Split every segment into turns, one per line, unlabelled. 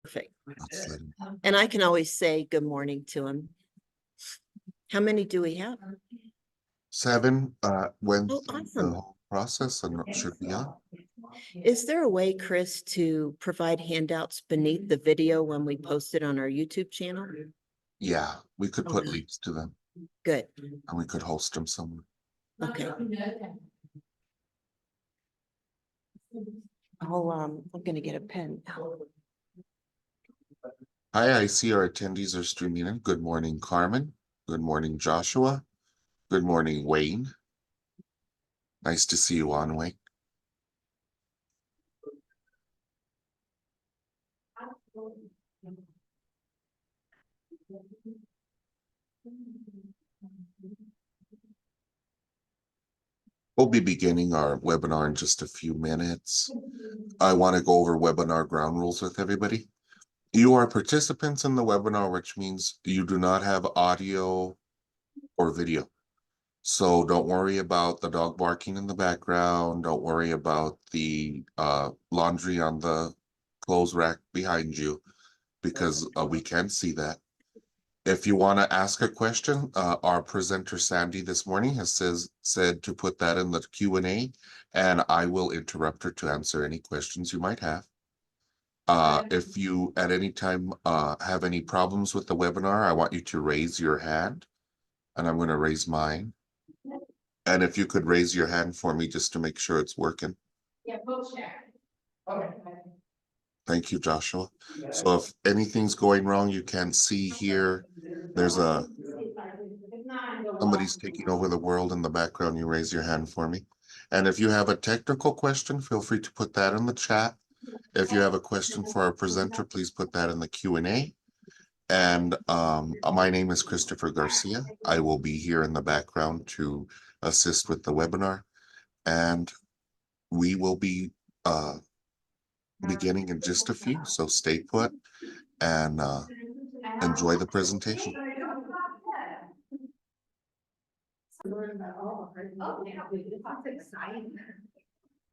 Perfect.
Let's let him.
And I can always say good morning to him. How many do we have?
7 went
Oh,
through the
awesome.
whole process and should be on.
Is there a way, Chris, to provide handouts beneath the video when we post it on our YouTube channel?
Yeah, we could put
Okay.
links to them
Good.
and we could host them somewhere.
Okay. I'm gonna get a pen.
Hi, I see our attendees are streaming in. Good morning, Carmen. Good morning, Joshua. Good morning, Wayne. Nice to see you on, Wayne. We'll be beginning our webinar in just a few minutes. I want to go over webinar ground rules with everybody. You are participants in the webinar, which means you do not have audio or video. So don't worry about the dog barking in the background. Don't worry about the laundry on the clothes rack behind you, because we can't see that. If you want to ask a question, our presenter Sandy this morning has said to put that in the Q&A, and I will interrupt her to answer any questions you might have. If you at any time have any problems with the webinar, I want you to raise your hand, and I'm going to raise mine. And if you could raise your hand for me just to make sure it's working.
Yeah, both share. Okay.
Thank you, Joshua. So if anything's going wrong, you can't see here, there's somebody's taking over the world in the background, you raise your hand for me. And if you have a technical question, feel free to put that in the chat. If you have a question for our presenter, please put that in the Q&A. And my name is Christopher Garcia. I will be here in the background to assist with the webinar. And we will be beginning in just a few, so stay put and enjoy the presentation.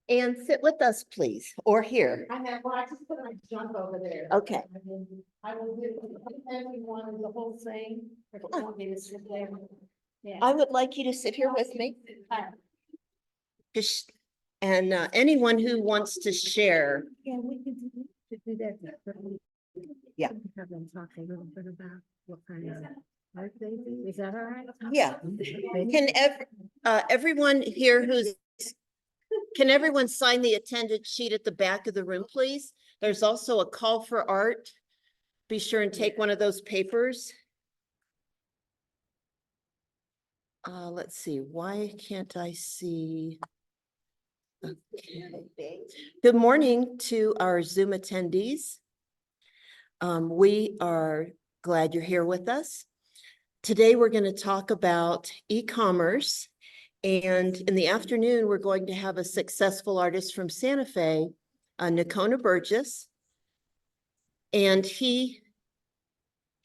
And sit with us, please, or here.
I just put my junk over there.
Okay.
I will do everyone the whole thing. If you want me to sit there. Yeah.
I would like you to sit here with me. Just, and anyone who wants to share.
Yeah, we could do that.
Yeah.
Have them talk a little bit about what kind of art they do. Is that all right?
Yeah. Can everyone here can everyone sign the attendance sheet at the back of the room, please? There's also a call for art. Be sure and take one of those papers. Let's see, why can't I see? Okay. Good morning to our Zoom attendees. We are glad you're here with us. Today, we're going to talk about e-commerce. And in the afternoon, we're going to have a successful artist from Santa Fe, Nocona Burgess. And he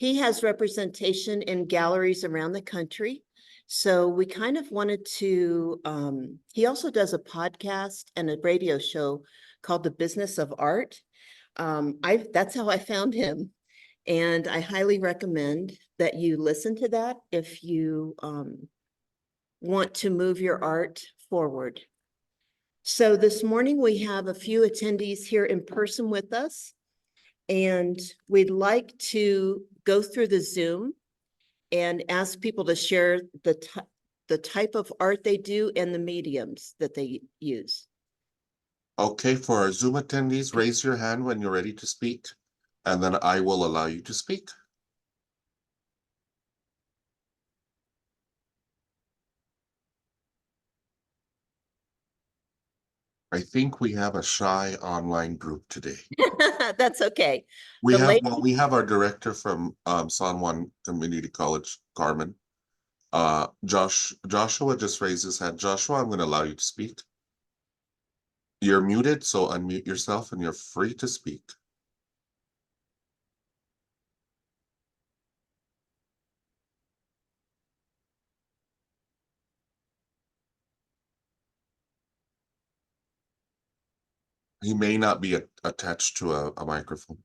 has representation in galleries around the country. So we kind of wanted to, he also does a podcast and a radio show called The Business of Art. That's how I found him. And I highly recommend that you listen to that if you want to move your art forward. So this morning we have a few attendees here in person with us, and we'd like to go through the Zoom and ask people to share the type of art they do and the mediums that they use.
Okay, for our Zoom attendees, raise your hand when you're ready to speak, and then I will allow you to speak. I think we have a shy online group today.
That's okay.
We
The
have
lady-
well, we have our director from San Juan Community College, Carmen. Joshua just raised his hand. Joshua, I'm going to allow you to speak. You're muted, so unmute yourself and you're free to speak. He may not be attached to a microphone.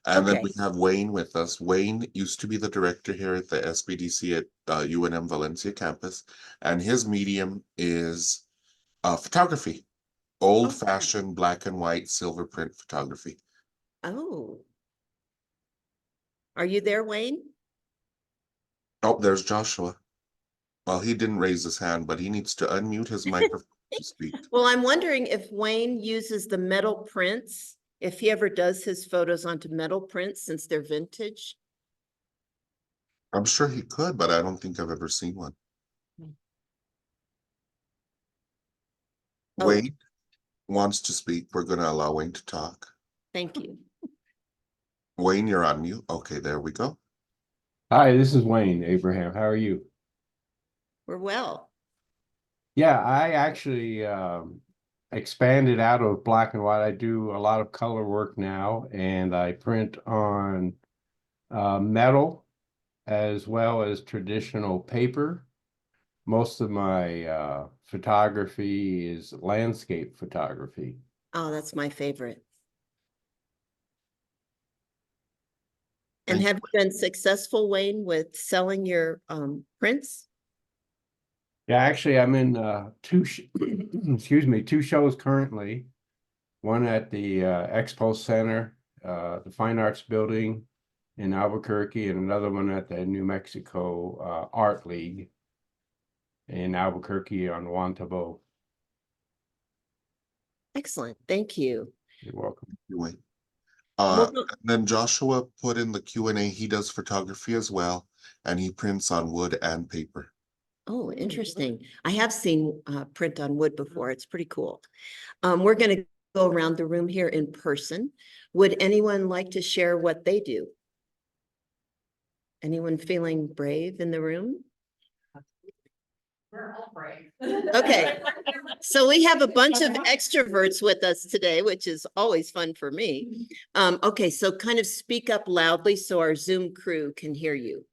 And then we
Okay.
have Wayne with us. Wayne used to be the director here at the SBDC at UNM Valencia campus, and his medium is photography, old-fashioned black and white silver print photography.
Oh. Are you there, Wayne?
Oh, there's Joshua. Well, he didn't raise his hand, but he needs to unmute his microphone to speak.
Well, I'm wondering if Wayne uses the metal prints, if he ever does his photos onto metal prints since they're vintage.
I'm sure he could, but I don't think I've ever seen one.
Oh.
Wayne wants to speak. We're going to allow Wayne to talk.
Thank you.
Wayne, you're on mute. Okay, there we go.
Hi, this is Wayne Abraham. How are you?
We're well.
Yeah, I actually expanded out of black and white. I do a lot of color work now, and I print on metal as well as traditional paper. Most of my photography is landscape photography.
Oh, that's my favorite. And
Thank
have you been successful, Wayne, with selling your prints?
Yeah, actually, I'm in excuse me, two shows currently. One at the Expo Center, the Fine Arts Building in Albuquerque, and another one at the New Mexico Art League in Albuquerque on Juan Tabo.
Excellent. Thank you.
You're welcome.
Wayne.
Well,
And then Joshua put in the Q&A. He does photography as well, and he prints on wood and paper.
oh, interesting. I have seen print on wood before. It's pretty cool. We're going to go around the room here in person. Would anyone like to share what they do? Anyone feeling brave in the room?
We're all brave.
Okay. So we have a bunch of extroverts with us today, which is always fun for me. Okay, so kind of speak up loudly so our Zoom crew can hear you.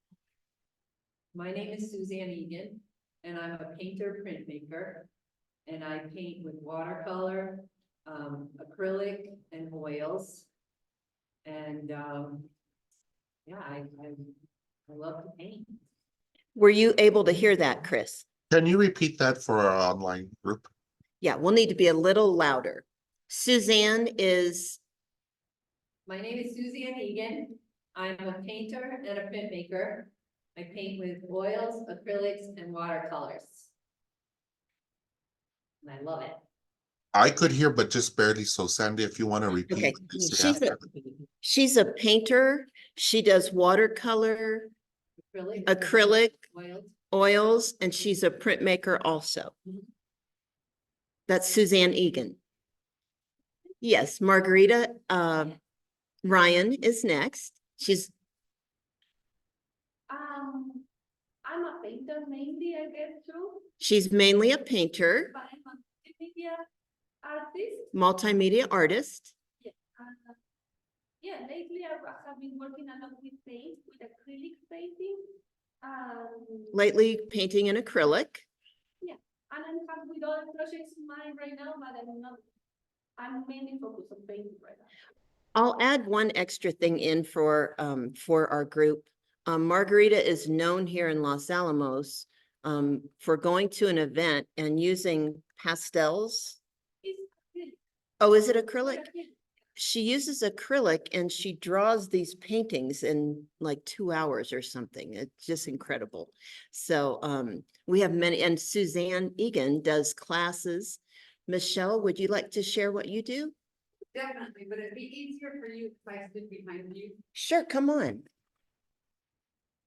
My name is Suzanne Egan, and I'm a painter printmaker. And I paint with watercolor, acrylic, and oils. And yeah, I love to paint.
Were you able to hear that, Chris?
Can you repeat that for our online group?
Yeah, we'll need to be a little louder. Suzanne is,
My name is Suzanne Egan. I'm a painter and a printmaker. I paint with oils, acrylics, and watercolors. And I love it.
I could hear, but just barely. So Sandy, if you want to repeat.
okay,
what you say after.
she's a painter. She does watercolor, acrylic,
Oils.
oils, and she's a printmaker also. That's Suzanne Egan. Yes, Margarita Ryan is next.
I'm a painter mainly, I guess, too,
She's mainly a painter,
but I'm a multimedia artist.
multimedia artist.
Yeah, lately I have been working a lot with paint, with acrylic painting.
Lately painting in acrylic.
And I have with other projects in mind right now, but I'm mainly focused on painting right now.
I'll add one extra thing in for our group. Margarita is known here in Los Alamos for going to an event and using pastels.
It's acrylic.
Oh, is it acrylic?
Acrylic.
She uses acrylic and she draws these paintings in like 2 hours or something. It's just incredible. So we have many, and Suzanne Egan does classes. Michelle, would you like to share what you do?
Definitely, but it'd be easier for you if I stood behind you,
Sure, come on.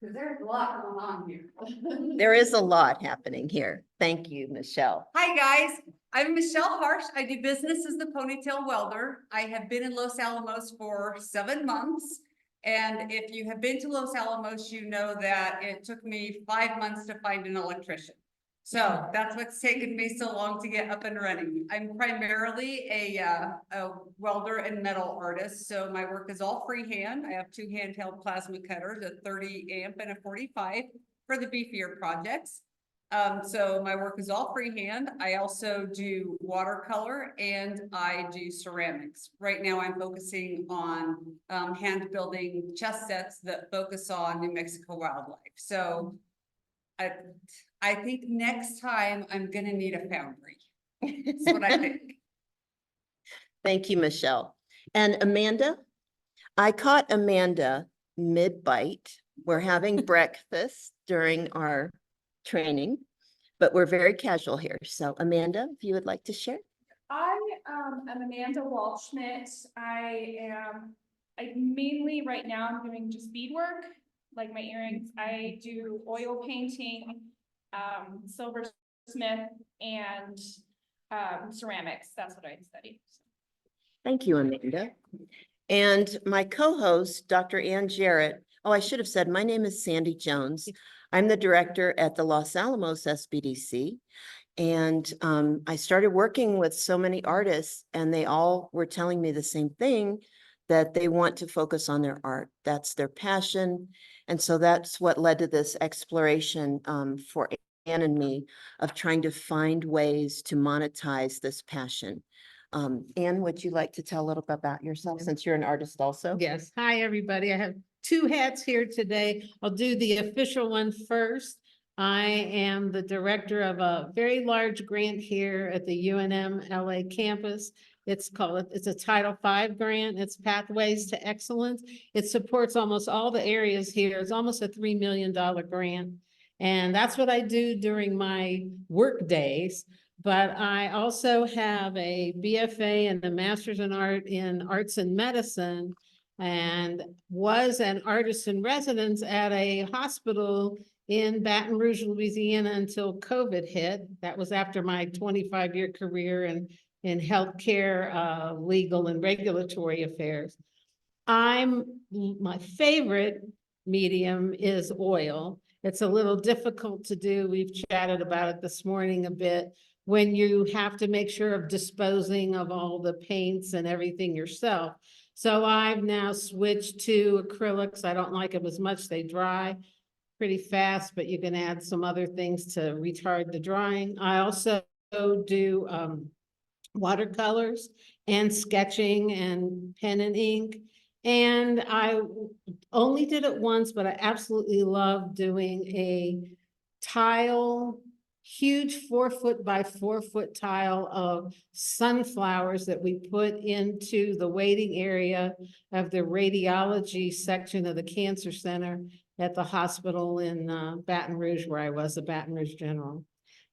because there's a lot going on here.
There is a lot happening here. Thank you, Michelle.
Hi, guys. I'm Michelle Harsh. I do business as the Ponytail Welder. I have been in Los Alamos for 7 months. And if you have been to Los Alamos, you know that it took me 5 months to find an electrician. So that's what's taken me so long to get up and running. I'm primarily a welder and metal artist. So my work is all freehand. I have 2 handheld plasma cutters, a 30 amp and a 45 for the beefier projects. So my work is all freehand. I also do watercolor and I do ceramics. Right now I'm focusing on hand building chess sets that focus on New Mexico wildlife. So I think next time I'm gonna need a foundry. That's what I think.
Thank you, Michelle. And Amanda? I caught Amanda mid-bite. We're having breakfast during our training, but we're very casual here. So Amanda, if you would like to share.
I am Amanda Waldschmidt. I mainly right now I'm doing just beadwork, like my earrings. I do oil painting, silversmith, and ceramics. That's what I study.
Thank you, Amanda. And my co-host, Dr. Ann Jarrett. Oh, I should have said, my name is Sandy Jones. I'm the director at the Los Alamos SBDC. And I started working with so many artists and they all were telling me the same thing, that they want to focus on their art. That's their passion. And so that's what led to this exploration for Ann and me of trying to find ways to monetize this passion. Ann, would you like to tell a little bit about yourself since you're an artist also?
Yes. Hi, everybody. I have two hats here today. I'll do the official one first. I am the director of a very large grant here at the UNM LA campus. It's a Title V grant. It's Pathways to Excellence. It supports almost all the areas here. It's almost a $3 million grant. And that's what I do during my work days. But I also have a BFA and a Master's in Arts and Medicine, and was an artist in residence at a hospital in Baton Rouge, Louisiana until COVID hit. That was after my 25-year career in healthcare, legal and regulatory affairs. My favorite medium is oil. It's a little difficult to do. We've chatted about it this morning a bit. When you have to make sure of disposing of all the paints and everything yourself. So I've now switched to acrylics. I don't like them as much. They dry pretty fast, but you can add some other things to retard the drying. I also do watercolors and sketching and pen and ink. And I only did it once, but I absolutely love doing a tile, huge 4-foot by 4-foot tile of sunflowers that we put into the waiting area of the radiology section of the cancer center at the hospital in Baton Rouge, where I was a Baton Rouge General.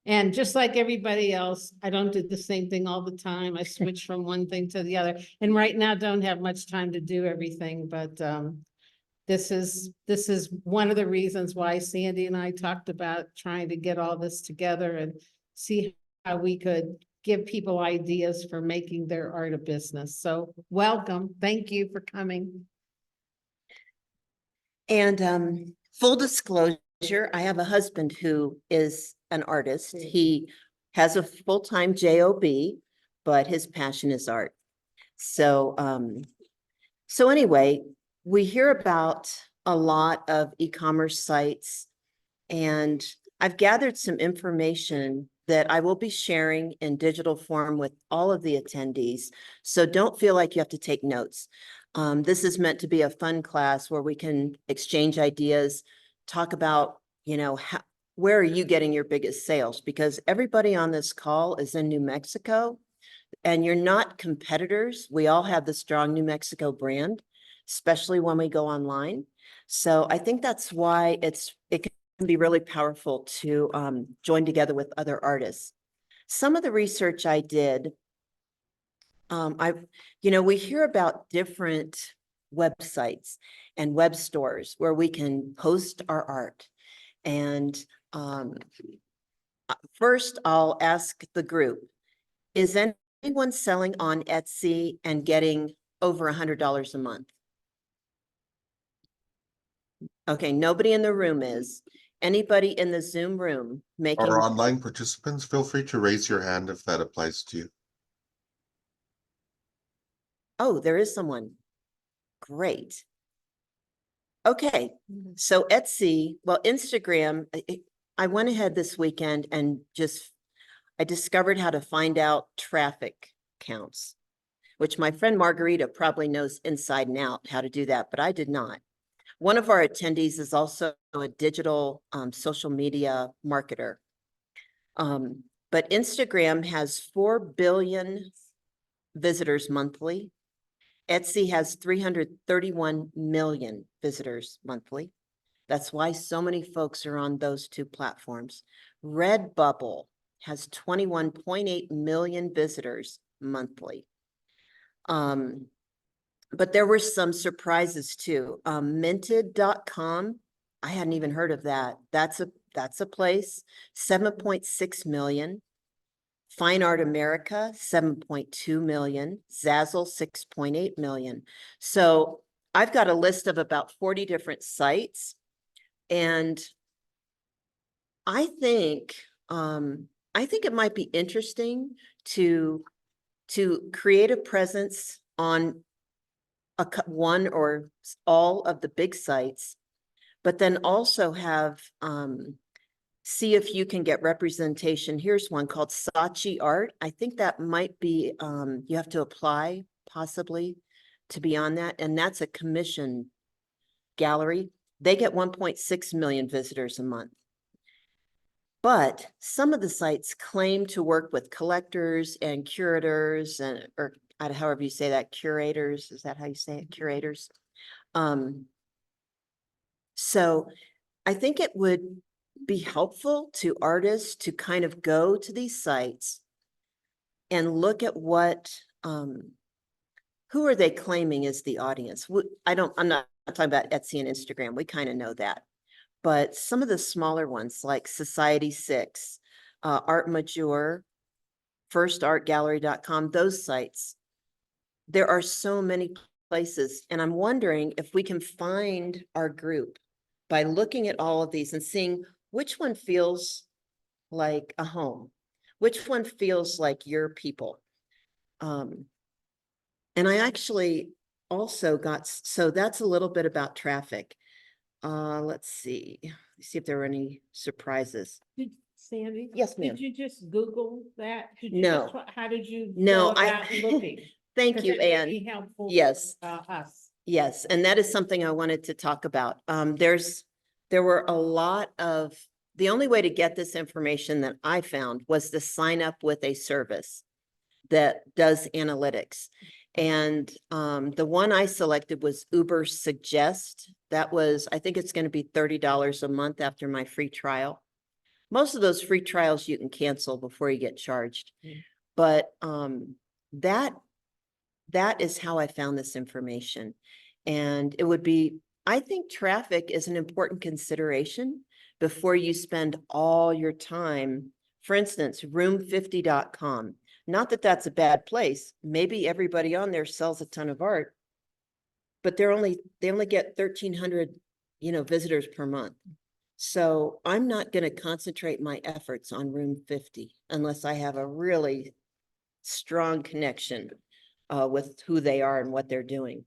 And just like everybody else, I don't do the same thing all the time. I switch from one thing to the other. And right now don't have much time to do everything, but this is one of the reasons why Sandy and I talked about trying to get all this together and see how we could give people ideas for making their art a business. So welcome. Thank you for coming.
And full disclosure, I have a husband who is an artist. He has a full-time job, but his passion is art. So, so anyway, we hear about a lot of e-commerce sites, and I've gathered some information that I will be sharing in digital form with all of the attendees. So don't feel like you have to take notes. This is meant to be a fun class where we can exchange ideas, talk about, you know, where are you getting your biggest sales? Because everybody on this call is in New Mexico and you're not competitors. We all have the strong New Mexico brand, especially when we go online. So I think that's why it can be really powerful to join together with other artists. Some of the research I did, we hear about different websites and web stores where we can post our art. And first I'll ask the group, is anyone selling on Etsy and getting over $100 a month? Okay, nobody in the room is. Anybody in the Zoom room making?
Our online participants, feel free to raise your hand if that applies to you.
Oh, there is someone. Great. Okay, so Etsy, well, Instagram, I went ahead this weekend and I discovered how to find out traffic counts, which my friend Margarita probably knows inside and out how to do that, but I did not. One of our attendees is also a digital social media marketer. But Instagram has 4 billion visitors monthly. Etsy has 331 million visitors monthly. That's why so many folks are on those two platforms. Redbubble has 21.8 million visitors monthly. But there were some surprises too. Minted.com, I hadn't even heard of that. That's a place, 7.6 million. Fine Art America, 7.2 million. Zazzle, 6.8 million. So I've got a list of about 40 different sites. And I think it might be interesting to create a presence on one or all of the big sites, but then also have see if you can get representation. Here's one called Saatchi Art. I think that might be you have to apply possibly to be on that, and that's a commission gallery. They get 1.6 million visitors a month. But some of the sites claim to work with collectors and curators or however you say that, curators, is that how you say it? Curators. So I think it would be helpful to artists to kind of go to these sites and look at what, who are they claiming is the audience? I'm not talking about Etsy and Instagram. We kind of know that. But some of the smaller ones like Society 6, Art Majeur, firstartgallery.com, those sites, there are so many places. And I'm wondering if we can find our group by looking at all of these and seeing which one feels like a home, which one feels like your people. And I actually also so that's a little bit about traffic. Let's see if there were any surprises.
Sandy?
Yes, ma'am.
Did you just Google that?
No.
How did you
No,
go about looking?
Thank
'Cause
you,
that may
Anne.
be helpful for,
Yes.
us.
Yes, and that is something I wanted to talk about. There were a lot of, the only way to get this information that I found was to sign up with a service that does analytics. And the one I selected was Uber Suggest. That was, I think it's going to be $30 a month after my free trial. Most of those free trials you can cancel before you get charged. But that is how I found this information. And it would be, I think traffic is an important consideration before you spend all your time. For instance, room50.com. Not that that's a bad place. Maybe everybody on there sells a ton of art, but they only get 1,300, visitors per month. So I'm not going to concentrate my efforts on room 50 unless I have a really strong connection with who they are and what they're doing.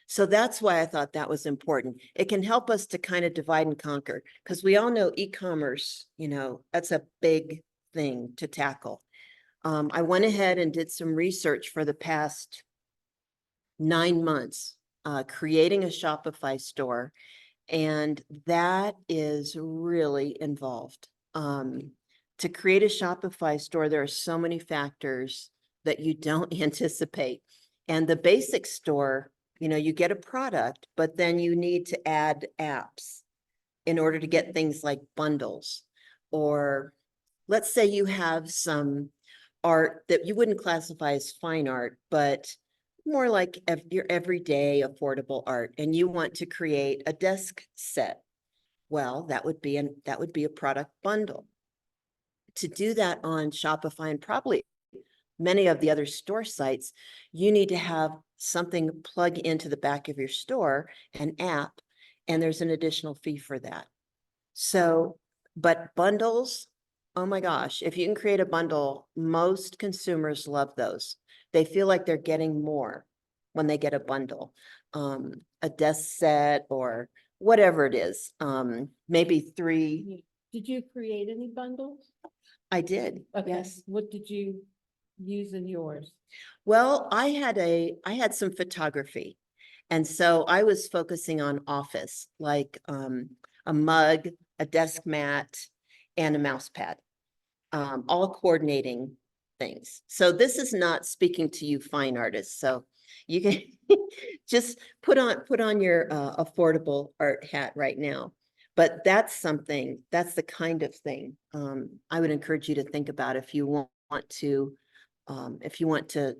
So that's why I thought that was important. It can help us to kind of divide and conquer, because we all know e-commerce, that's a big thing to tackle. I went ahead and did some research for the past 9 months, creating a Shopify store, and that is really involved. To create a Shopify store, there are so many factors that you don't anticipate. And the basic store, you get a product, but then you need to add apps in order to get things like bundles. Or let's say you have some art that you wouldn't classify as fine art, but more like your everyday affordable art, and you want to create a desk set. Well, that would be a product bundle. To do that on Shopify and probably many of the other store sites, you need to have something plug into the back of your store, an app, and there's an additional fee for that. So, but bundles, oh my gosh, if you can create a bundle, most consumers love those. They feel like they're getting more when they get a bundle, a desk set or whatever it is, maybe 3
Did you create any bundles?
I did,
Okay,
yes.
what did you use in yours?
Well, I had some photography. And so I was focusing on office, like a mug, a desk mat, and a mouse pad, all coordinating things. So this is not speaking to you fine artists. So you can just put on your affordable art hat right now. But that's something, that's the kind of thing I would encourage you to think about if you want to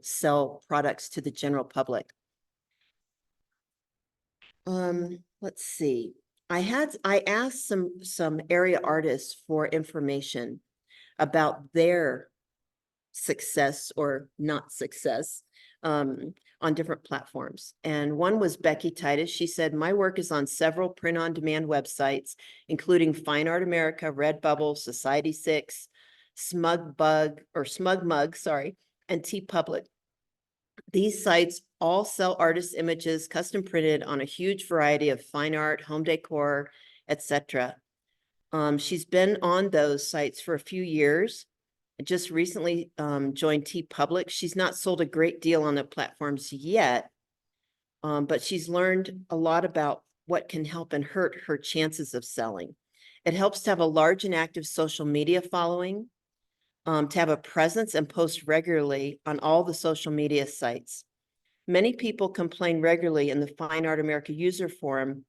sell products to the general public. Let's see. I asked some area artists for information about their success or not success on different platforms. And one was Becky Titus. She said, my work is on several print-on-demand websites, including Fine Art America, Redbubble, Society6, Smug Mug, sorry, and TeePublic. These sites all sell artist images custom printed on a huge variety of fine art, home decor, etc. She's been on those sites for a few years. Just recently joined TeePublic. She's not sold a great deal on the platforms yet, but she's learned a lot about what can help and hurt her chances of selling. It helps to have a large and active social media following, to have a presence and post regularly on all the social media sites. Many people complain regularly in the Fine Art America user forum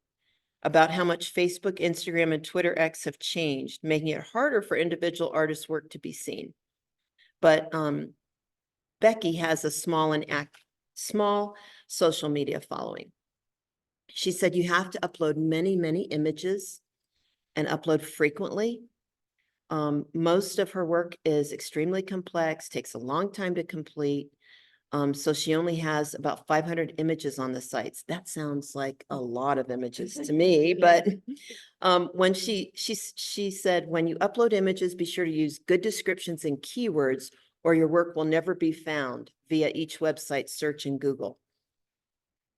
about how much Facebook, Instagram, and Twitter X have changed, making it harder for individual artists' work to be seen. But Becky has a small social media following. She said you have to upload many, many images and upload frequently. Most of her work is extremely complex, takes a long time to complete. So she only has about 500 images on the sites. That sounds like a lot of images to me, but when she said, when you upload images, be sure to use good descriptions and keywords, or your work will never be found via each website search in Google.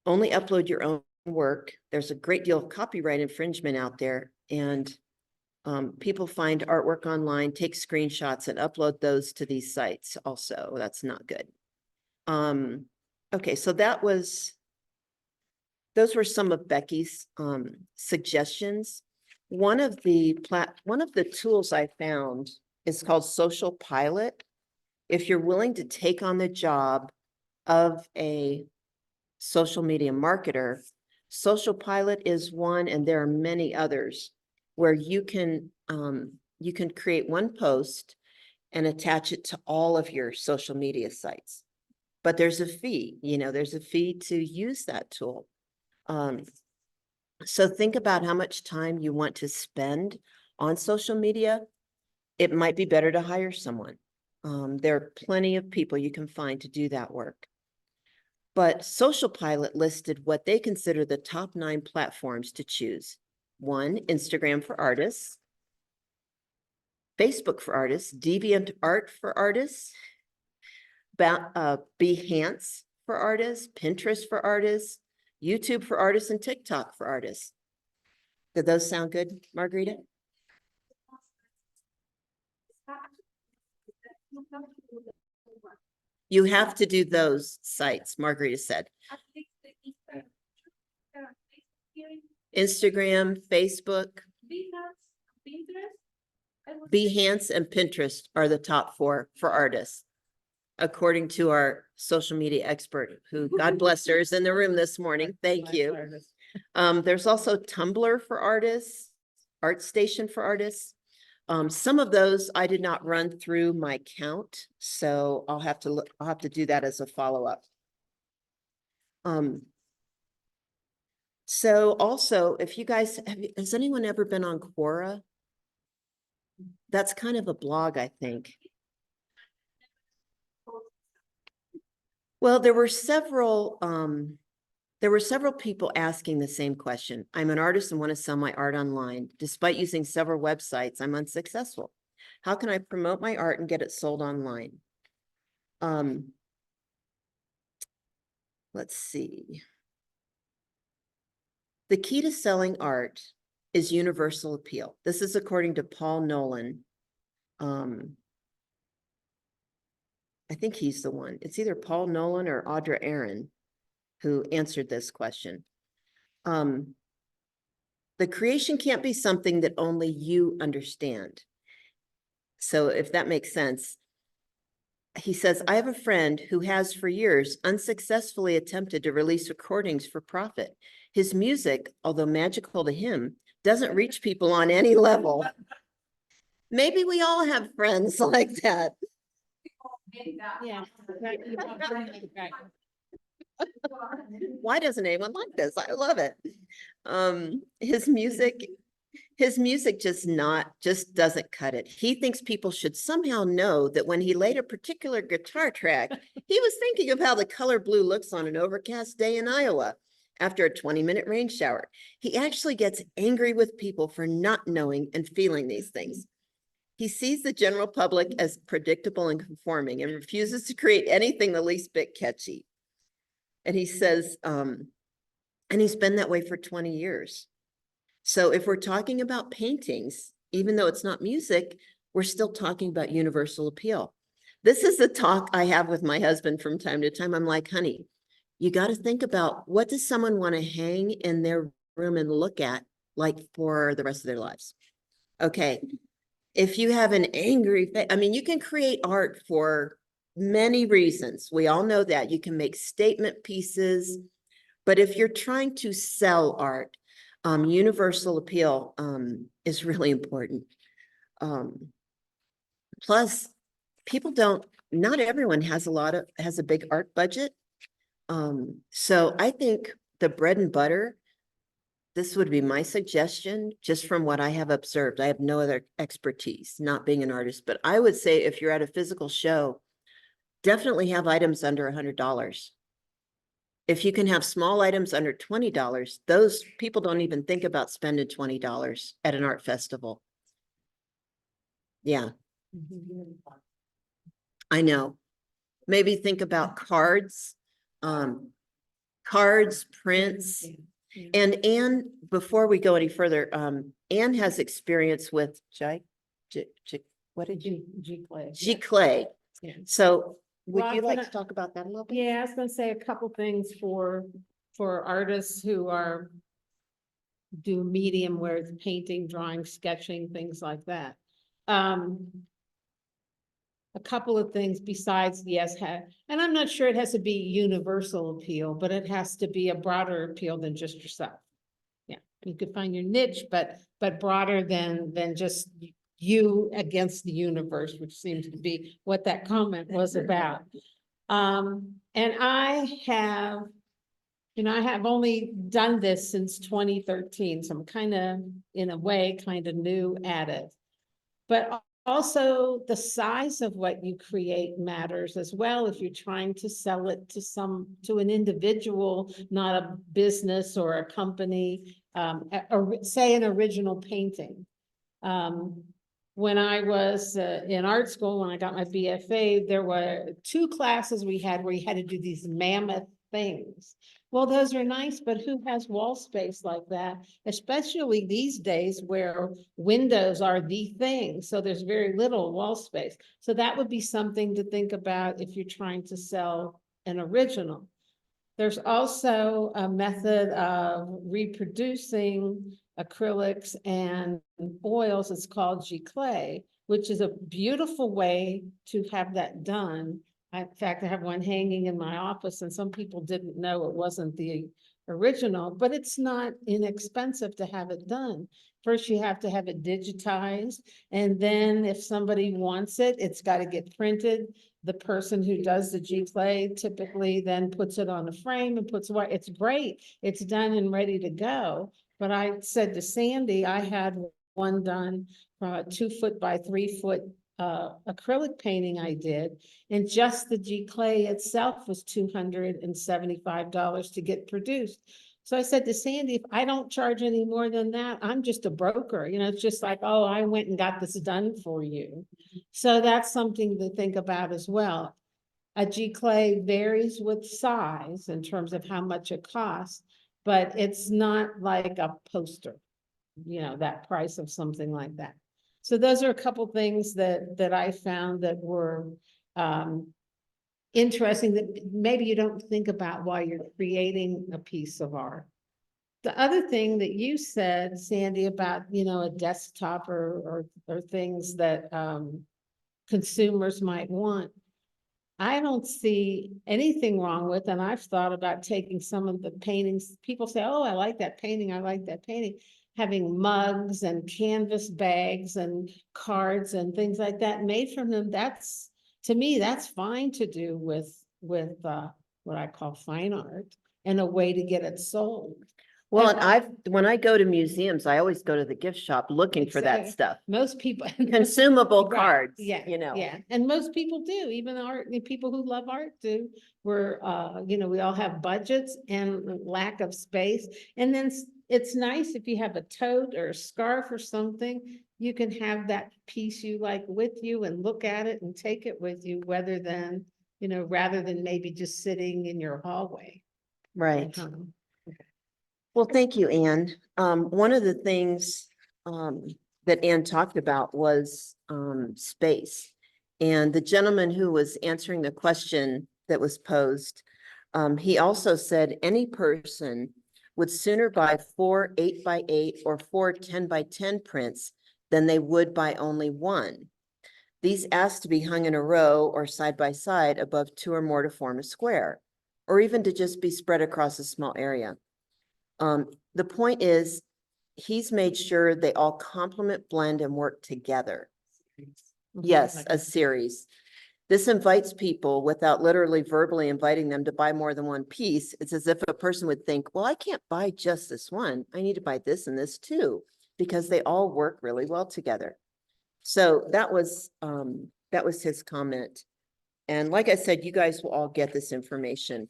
Only upload your own work. There's a great deal of copyright infringement out there, and people find artwork online, take screenshots, and upload those to these sites also. That's not good. Okay, so those were some of Becky's suggestions. One of the tools I found is called Social Pilot. If you're willing to take on the job of a social media marketer, Social Pilot is one, and there are many others where you can create one post and attach it to all of your social media sites. But there's a fee, there's a fee to use that tool. So think about how much time you want to spend on social media. It might be better to hire someone. There are plenty of people you can find to do that work. But Social Pilot listed what they consider the top 9 platforms to choose. 1, Instagram for artists, Facebook for artists, DeviantArt for artists, Behance for artists, Pinterest for artists, YouTube for artists, and TikTok for artists. Did those sound good, Margarita? You have to do those sites, Margarita said. Instagram, Facebook, Behance, and Pinterest are the top 4 for artists, according to our social media expert, who, God bless her, is in the room this morning. Thank you. There's also Tumblr for artists, ArtStation for artists. Some of those I did not run through my count, so I'll have to do that as a follow-up. So also, if you guys has anyone ever been on Quora? That's kind of a blog, I think. Well, there were several people asking the same question. I'm an artist and want to sell my art online. Despite using several websites, I'm unsuccessful. How can I promote my art and get it sold online? Let's see. The key to selling art is universal appeal. This is according to Paul Nolan. I think he's the one. It's either Paul Nolan or Audra Aaron who answered this question. The creation can't be something that only you understand. So if that makes sense, he says, I have a friend who has for years unsuccessfully attempted to release recordings for profit. His music, although magical to him, doesn't reach people on any level. Maybe we all have friends like that.
Yeah.
Why doesn't anyone like this? I love it. His music just doesn't cut it. He thinks people should somehow know that when he laid a particular guitar track, he was thinking of how the color blue looks on an overcast day in Iowa after a 20-minute rain shower. He actually gets angry with people for not knowing and feeling these things. He sees the general public as predictable and conforming and refuses to create anything the least bit catchy. And he says, and he's been that way for 20 years. So if we're talking about paintings, even though it's not music, we're still talking about universal appeal. This is the talk I have with my husband from time to time. I'm like, honey, you got to think about, what does someone want to hang in their room and look at like for the rest of their lives? Okay. If you have an angry face, I mean, you can create art for many reasons. We all know that. You can make statement pieces, but if you're trying to sell art, universal appeal is really important. Plus, not everyone has a big art budget. So I think the bread and butter, this would be my suggestion, just from what I have observed. I have no other expertise, not being an artist, but I would say if you're at a physical show, definitely have items under $100. If you can have small items under $20, those people don't even think about spending $20 at an art festival. Yeah, I know. Maybe think about cards, prints. And Anne, before we go any further, Anne has experience with what did you?
G-clay.
G-clay.
Yeah.
So would
Well,
you
I'm
like
gonna-
to talk about that a little bit?
Yeah, I was gonna say a couple things for artists who do medium, where it's painting, drawing, sketching, things like that. A couple of things besides, yes, and I'm not sure it has to be universal appeal, but it has to be a broader appeal than just yourself. Yeah, you could find your niche, but broader than just you against the universe, which seems to be what that comment was about. And I have only done this since 2013, so I'm kind of, in a way, kind of new at it. But also the size of what you create matters as well. If you're trying to sell it to an individual, not a business or a company, or say an original painting. When I was in art school, when I got my BFA, there were 2 classes we had where you had to do these mammoth things. Well, those are nice, but who has wall space like that? Especially these days where windows are the thing. So there's very little wall space. So that would be something to think about if you're trying to sell an original. There's also a method of reproducing acrylics and oils. It's called G-clay, which is a beautiful way to have that done. In fact, I have one hanging in my office, and some people didn't know it wasn't the original, but it's not inexpensive to have it done. First, you have to have it digitized, and then if somebody wants it, it's got to get printed. The person who does the G-clay typically then puts it on a frame and puts away. It's great. It's done and ready to go. But I said to Sandy, I had one done, 2 foot by 3 foot acrylic painting I did, and just the G-clay itself was $275 to get produced. So I said to Sandy, if I don't charge any more than that, I'm just a broker. You know, it's just like, oh, I went and got this done for you. So that's something to think about as well. A G-clay varies with size in terms of how much it costs, but it's not like a poster. you know, that price of something like that. So those are a couple things that I found that were interesting that maybe you don't think about while you're creating a piece of art. The other thing that you said, Sandy, about, you know, a desktop or things that consumers might want. I don't see anything wrong with, and I've thought about taking some of the paintings. People say, oh, I like that painting, I like that painting. Having mugs and canvas bags and cards and things like that made from them, that's, to me, that's fine to do with what I call fine art and a way to get it sold.
Well,
And
and when I go to museums, I always go to the gift shop looking for that
Exactly.
stuff.
Most people.
Consumable
Right,
cards,
yeah,
you know.
yeah, and most people do, even art, the people who love art do. We're, you know, we all have budgets and lack of space. And then it's nice if you have a tote or a scarf or something, you can have that piece you like with you and look at it and take it with you, rather than, you know, rather than maybe just sitting in your hallway
Right.
at home.
Well, thank you, Anne. One of the things that Anne talked about was space. And the gentleman who was answering the question that was posed, he also said any person would sooner buy 4 8x8 or 4 10x10 prints than they would buy only one. These ask to be hung in a row or side by side above 2 or more to form a square, or even to just be spread across a small area. The point is, he's made sure they all complement, blend, and work together. Yes, a series. This invites people without literally verbally inviting them to buy more than one piece. It's as if a person would think, well, I can't buy just this one. I need to buy this and this too, because they all work really well together. So that was his comment. And like I said, you guys will all get this information.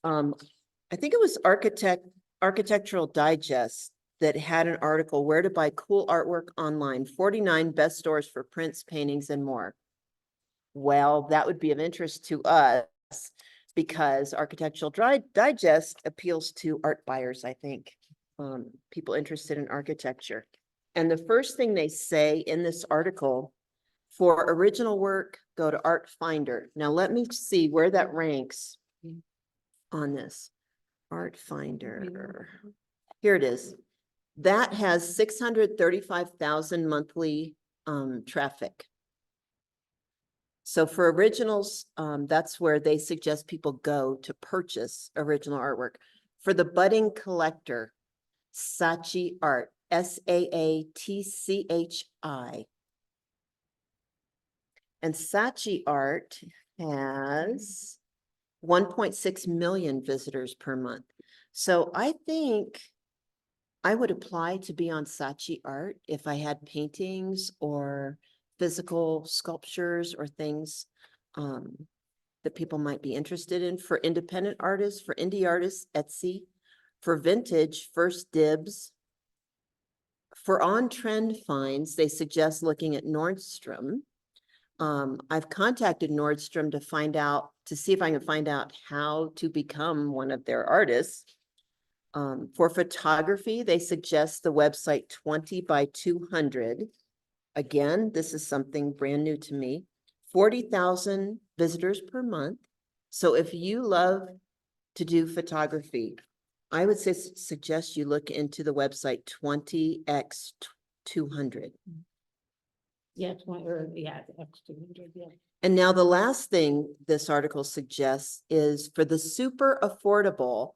I think it was Architectural Digest that had an article, where to buy cool artwork online, 49 best stores for prints, paintings, and more. Well, that would be of interest to us because Architectural Digest appeals to art buyers, I think, people interested in architecture. And the first thing they say in this article, for original work, go to Art Finder. Now, let me see where that ranks on this. Art Finder. Here it is. That has 635,000 monthly traffic. So for originals, that's where they suggest people go to purchase original artwork. For the budding collector, Saatchi Art, Saatchi. And Saatchi Art has 1.6 million visitors per month. So I think I would apply to be on Saatchi Art if I had paintings or physical sculptures or things that people might be interested in. For independent artists, for indie artists, Etsy. For vintage, First Dibs. For on-trend finds, they suggest looking at Nordstrom. I've contacted Nordstrom to see if I can find out how to become one of their artists. For photography, they suggest the website 20x200. Again, this is something brand new to me. 40,000 visitors per month. So if you love to do photography, I would suggest you look into the website 20x200.
Yeah, X200, yeah.
And now the last thing this article suggests is for the super affordable,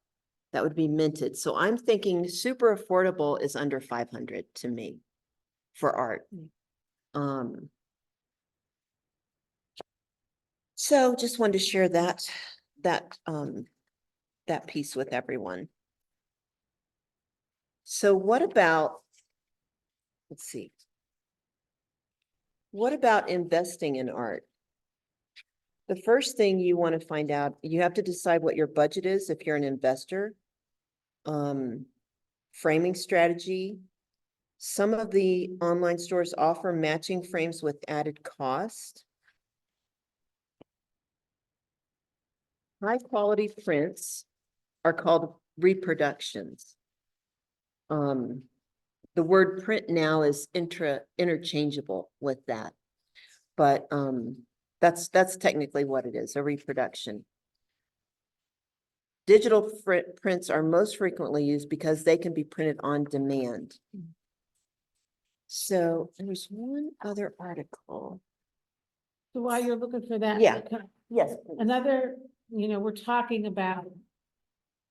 that would be minted. So I'm thinking super affordable is under 500 to me for art. So just wanted to share that piece with everyone. So what about, let's see. What about investing in art? The first thing you want to find out, you have to decide what your budget is if you're an investor. Framing strategy. Some of the online stores offer matching frames with added cost. High quality prints are called reproductions. the word print now is interchangeable with that. But that's technically what it is, a reproduction. Digital prints are most frequently used because they can be printed on demand. So there's one other article.
So while you're looking for that.
Yeah. Yes.
Another, we're talking about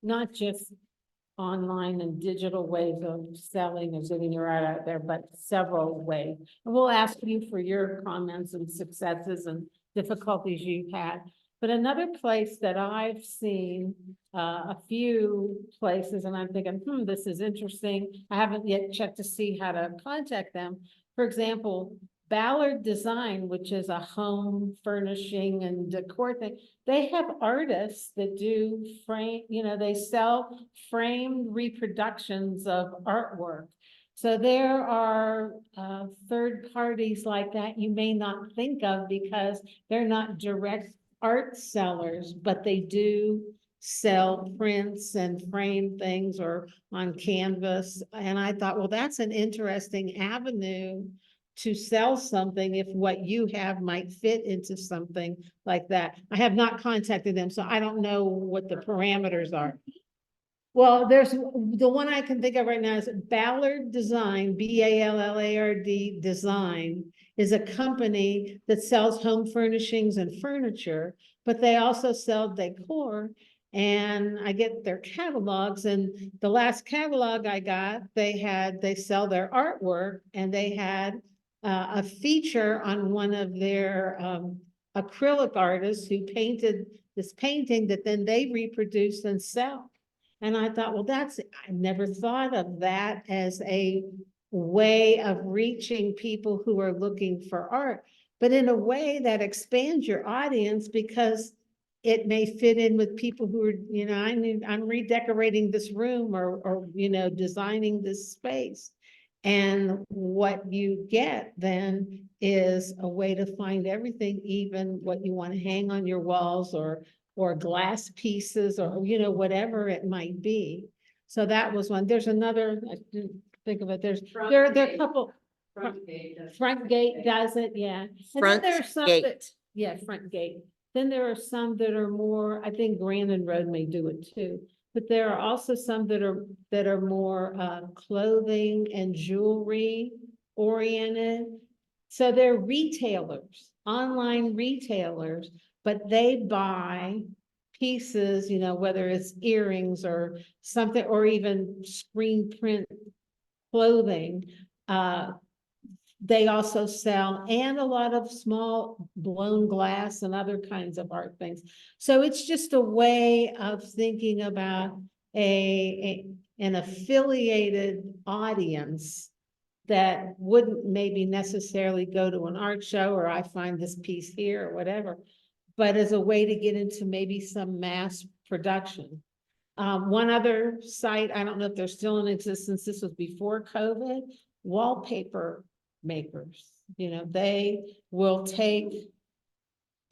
not just online and digital ways of selling and getting your art out there, but several ways. And we'll ask you for your comments and successes and difficulties you've had. But another place that I've seen a few places, and I'm thinking, this is interesting. I haven't yet checked to see how to contact them. For example, Ballard Design, which is a home furnishing and decor thing, they have artists that do frame, they sell framed reproductions of artwork. So there are third parties like that you may not think of because they're not direct art sellers, but they do sell prints and frame things or on canvas. And I thought, well, that's an interesting avenue to sell something if what you have might fit into something like that. I have not contacted them, so I don't know what the parameters are. Well, there's the one I can think of right now is Ballard Design, Ballard Design, is a company that sells home furnishings and furniture, but they also sell decor. And I get their catalogs, and the last catalog I got, they sell their artwork, and they had a feature on one of their acrylic artists who painted this painting that then they reproduce and sell. And I thought, well, I never thought of that as a way of reaching people who are looking for art, but in a way that expands your audience because it may fit in with people who are, I'm redecorating this room or designing this space. And what you get then is a way to find everything, even what you want to hang on your walls or glass pieces or, whatever it might be. So that was one. There's another, I didn't think of it. There are a couple. Front gate does it, yeah. And then
Front
there are some
gate.
that, yeah, front gate. Then there are some that are more, I think Grandin Road may do it too. But there are also some that are more clothing and jewelry oriented. So they're retailers, online retailers, but they buy pieces, whether it's earrings or something, or even screen print clothing. They also sell, and a lot of small blown glass and other kinds of art things. So it's just a way of thinking about an affiliated audience that wouldn't maybe necessarily go to an art show or I find this piece here or whatever, but as a way to get into maybe some mass production. One other site, I don't know if they're still in existence, this was before COVID, wallpaper makers. They will take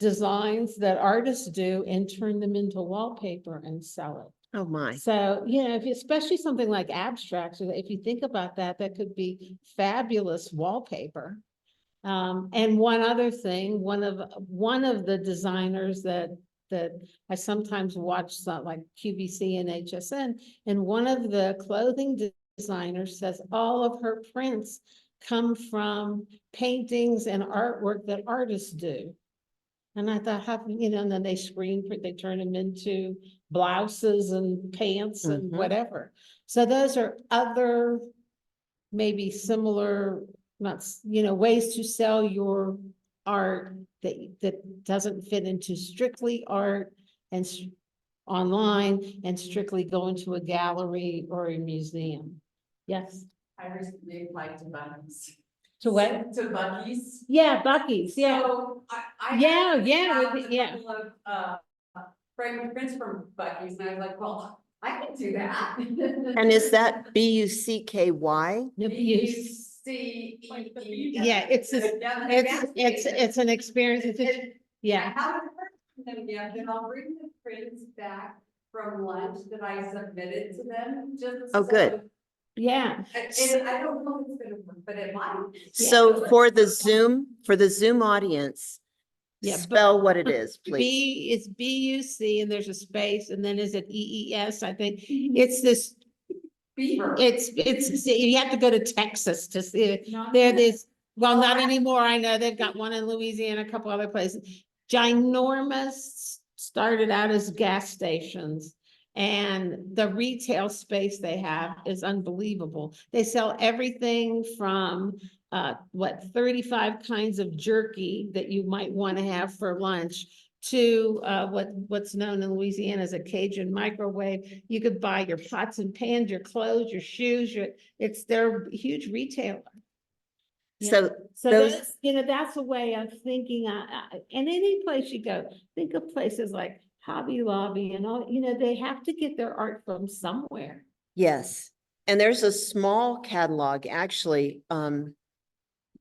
designs that artists do and turn them into wallpaper and sell it.
Oh, my.
So, especially something like abstracts, if you think about that, that could be fabulous wallpaper. And one other thing, one of the designers that I sometimes watch, like QVC and HSN, and one of the clothing designers says all of her prints come from paintings and artwork that artists do. And I thought, and then they screen print, they turn them into blouses and pants and whatever. So those are other maybe similar, not, ways to sell your art that doesn't fit into strictly art and online and strictly go into a gallery or a museum. Yes.
I recently applied to Buc-ee's.
To what?
To Buc-ee's.
Yeah, Buc-ee's, yeah.
So I
Yeah,
had
yeah,
found a
yeah.
couple of framed prints from Buc-ee's, and I was like, well, I can do that.
And is that BUCKY?
B-U-C-E-E.
Yeah, it's an experience.
I
Yeah.
haven't heard from them yet, and I'll bring the prints back from lunch that I submitted to them, just
Oh, good.
so
Yeah.
And I don't know if it's gonna work, but it might.
So for the Zoom audience,
Yeah, but-
spell what it is, please.
It's BUC and there's a space and then is it EES? I think it's this,
Beaver.
it's, you have to go to Texas to see it. There is, well, not anymore. I know they've got one in Louisiana, a couple other places. Ginormous, started out as gas stations. And the retail space they have is unbelievable. They sell everything from 35 kinds of jerky that you might want to have for lunch to what's known in Louisiana as a Cajun microwave. You could buy your pots and pans, your clothes, your shoes, they're a huge retailer.
So
So
those,
that's, that's a way of thinking, and any place you go, think of places like Hobby Lobby and all, they have to get their art from somewhere.
yes, and there's a small catalog actually,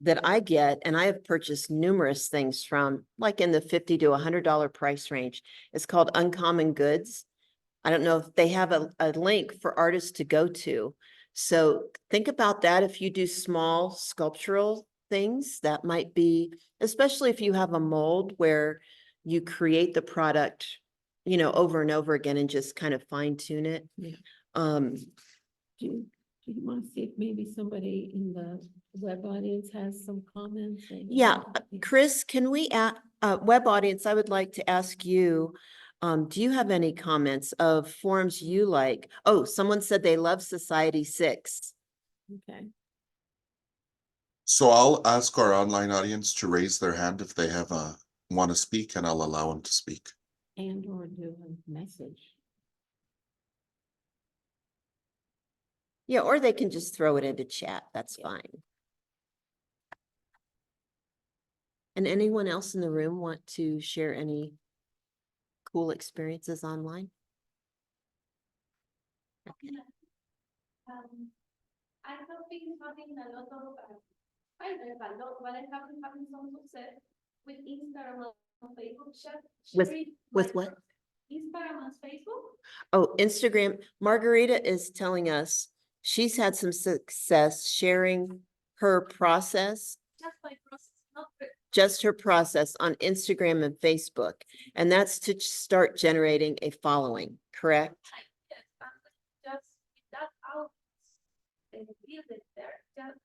that I get, and I have purchased numerous things from, like in the $50 to $100 price range. It's called Uncommon Goods. I don't know if they have a link for artists to go to. So think about that. If you do small sculptural things, that might be, especially if you have a mold where you create the product, over and over again and just kind of fine tune it.
Yeah.
Um,
Do you want to see if maybe somebody in the web audience has some comments?
Yeah, Chris, can we, web audience, I would like to ask you, do you have any comments of forums you like? Oh, someone said they love Society 6.
Okay.
So I'll ask our online audience to raise their hand if they have want to speak, and I'll allow them to speak.
And or do a message.
Yeah, or they can just throw it into chat. That's fine. And anyone else in the room want to share any cool experiences online?
I have been having a lot of, I don't know if a lot, but I have been having some success with Instagram and Facebook chat.
With what?
Instagram and Facebook.
Oh, Instagram. Margarita is telling us she's had some success sharing her process,
Just my process, not the.
just her process on Instagram and Facebook. And that's to start generating a following, correct?
Yes, and just with that out, and build it there, just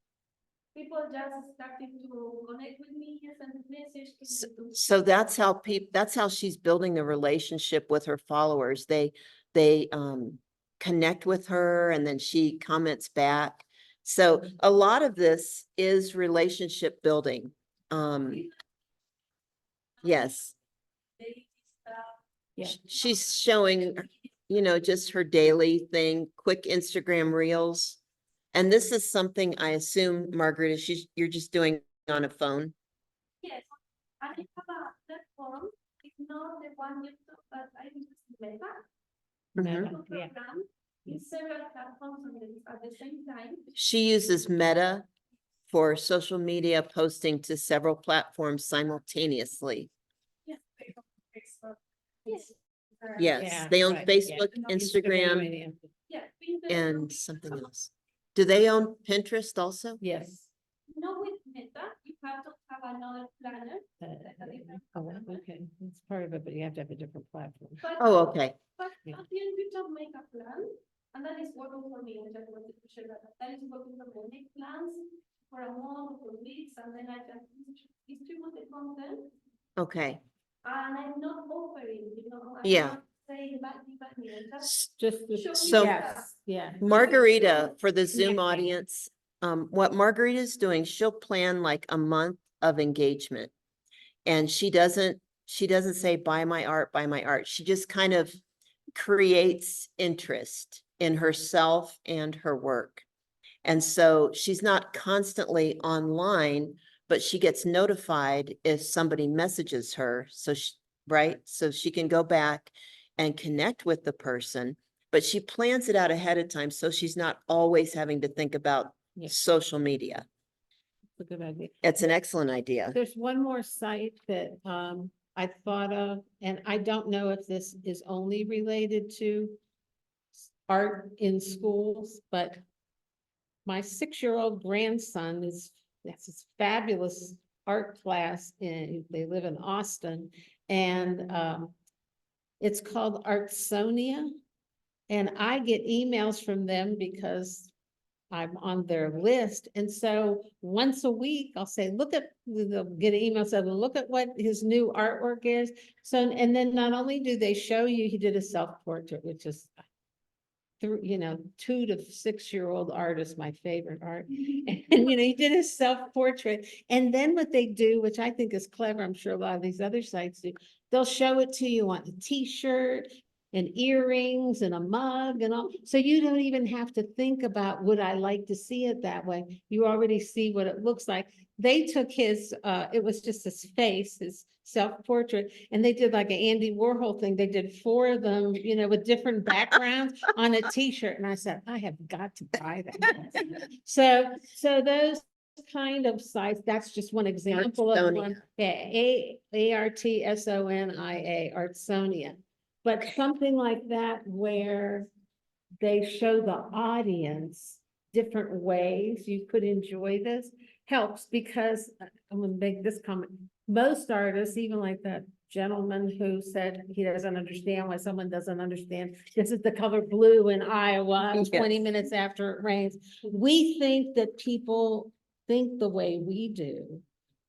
people just started to connect with me, send message.
So that's how that's how she's building the relationship with her followers. They connect with her and then she comments back. So a lot of this is relationship building. Yes,
Yeah.
she's showing, just her daily thing, quick Instagram reels. And this is something I assume, Margaret, you're just doing on a phone.
Yes, I have a platform, it's not the one you took, but I use Meta.
Mhm.
Meta, yeah.
Program, in several platforms at the same time.
She uses Meta for social media posting to several platforms simultaneously.
Yes. Yes.
Yes,
Yeah,
they own
right, yeah.
Facebook, Instagram,
Yeah. Pinterest.
and something else. Do they own Pinterest also?
Yes.
No, with Meta, you have to have another planner.
Oh, okay, it's part of it, but you have to have a different platform.
But,
Oh, okay.
but
Yeah.
at the end, you just make a plan, and that is working for me. I just wanted to share that is working for me. Make plans for a month, for weeks, and then I just distribute the content.
Okay.
And I'm not offering, I'm
Yeah.
not saying that, just
Just,
So-
yes, yeah.
Margarita, for the Zoom
Connecting.
audience, what Margarita's doing, she'll plan like a month of engagement. And she doesn't say, buy my art, buy my art. She just kind of creates interest in herself and her work. And so she's not constantly online, but she gets notified if somebody messages her. So right? So she can go back and connect with the person, but she plans it out ahead of time. So she's not always having to think about
Yeah.
social media.
That's a good idea.
It's an excellent idea.
There's one more site that I thought of, and I don't know if this is only related to art in schools, but my 6-year-old grandson that's this fabulous art class and they live in Austin. And it's called Artsonia. And I get emails from them because I'm on their list. And so once a week, I'll say, they'll get an email saying, look at what his new artwork is. So, and then not only do they show you, he did a self-portrait, which is, 2 to 6-year-old art is my favorite art. And, he did a self-portrait. And then what they do, which I think is clever, I'm sure a lot of these other sites do, they'll show it to you on a t-shirt and earrings and a mug and all. So you don't even have to think about, would I like to see it that way? You already see what it looks like. They took his, it was just his face, his self-portrait, and they did like an Andy Warhol thing. They did 4 of them, with different backgrounds on a t-shirt. And I said, I have got to buy that. So those kind of sites, that's just one example of one. Yeah, Artsonia, Artsonia. But something like that where they show the audience different ways you could enjoy this helps, because I'm gonna make this comment. Most artists, even like that gentleman who said he doesn't understand why someone doesn't understand, this is the color blue in Iowa, 20 minutes after it rains. We think that people think the way we do,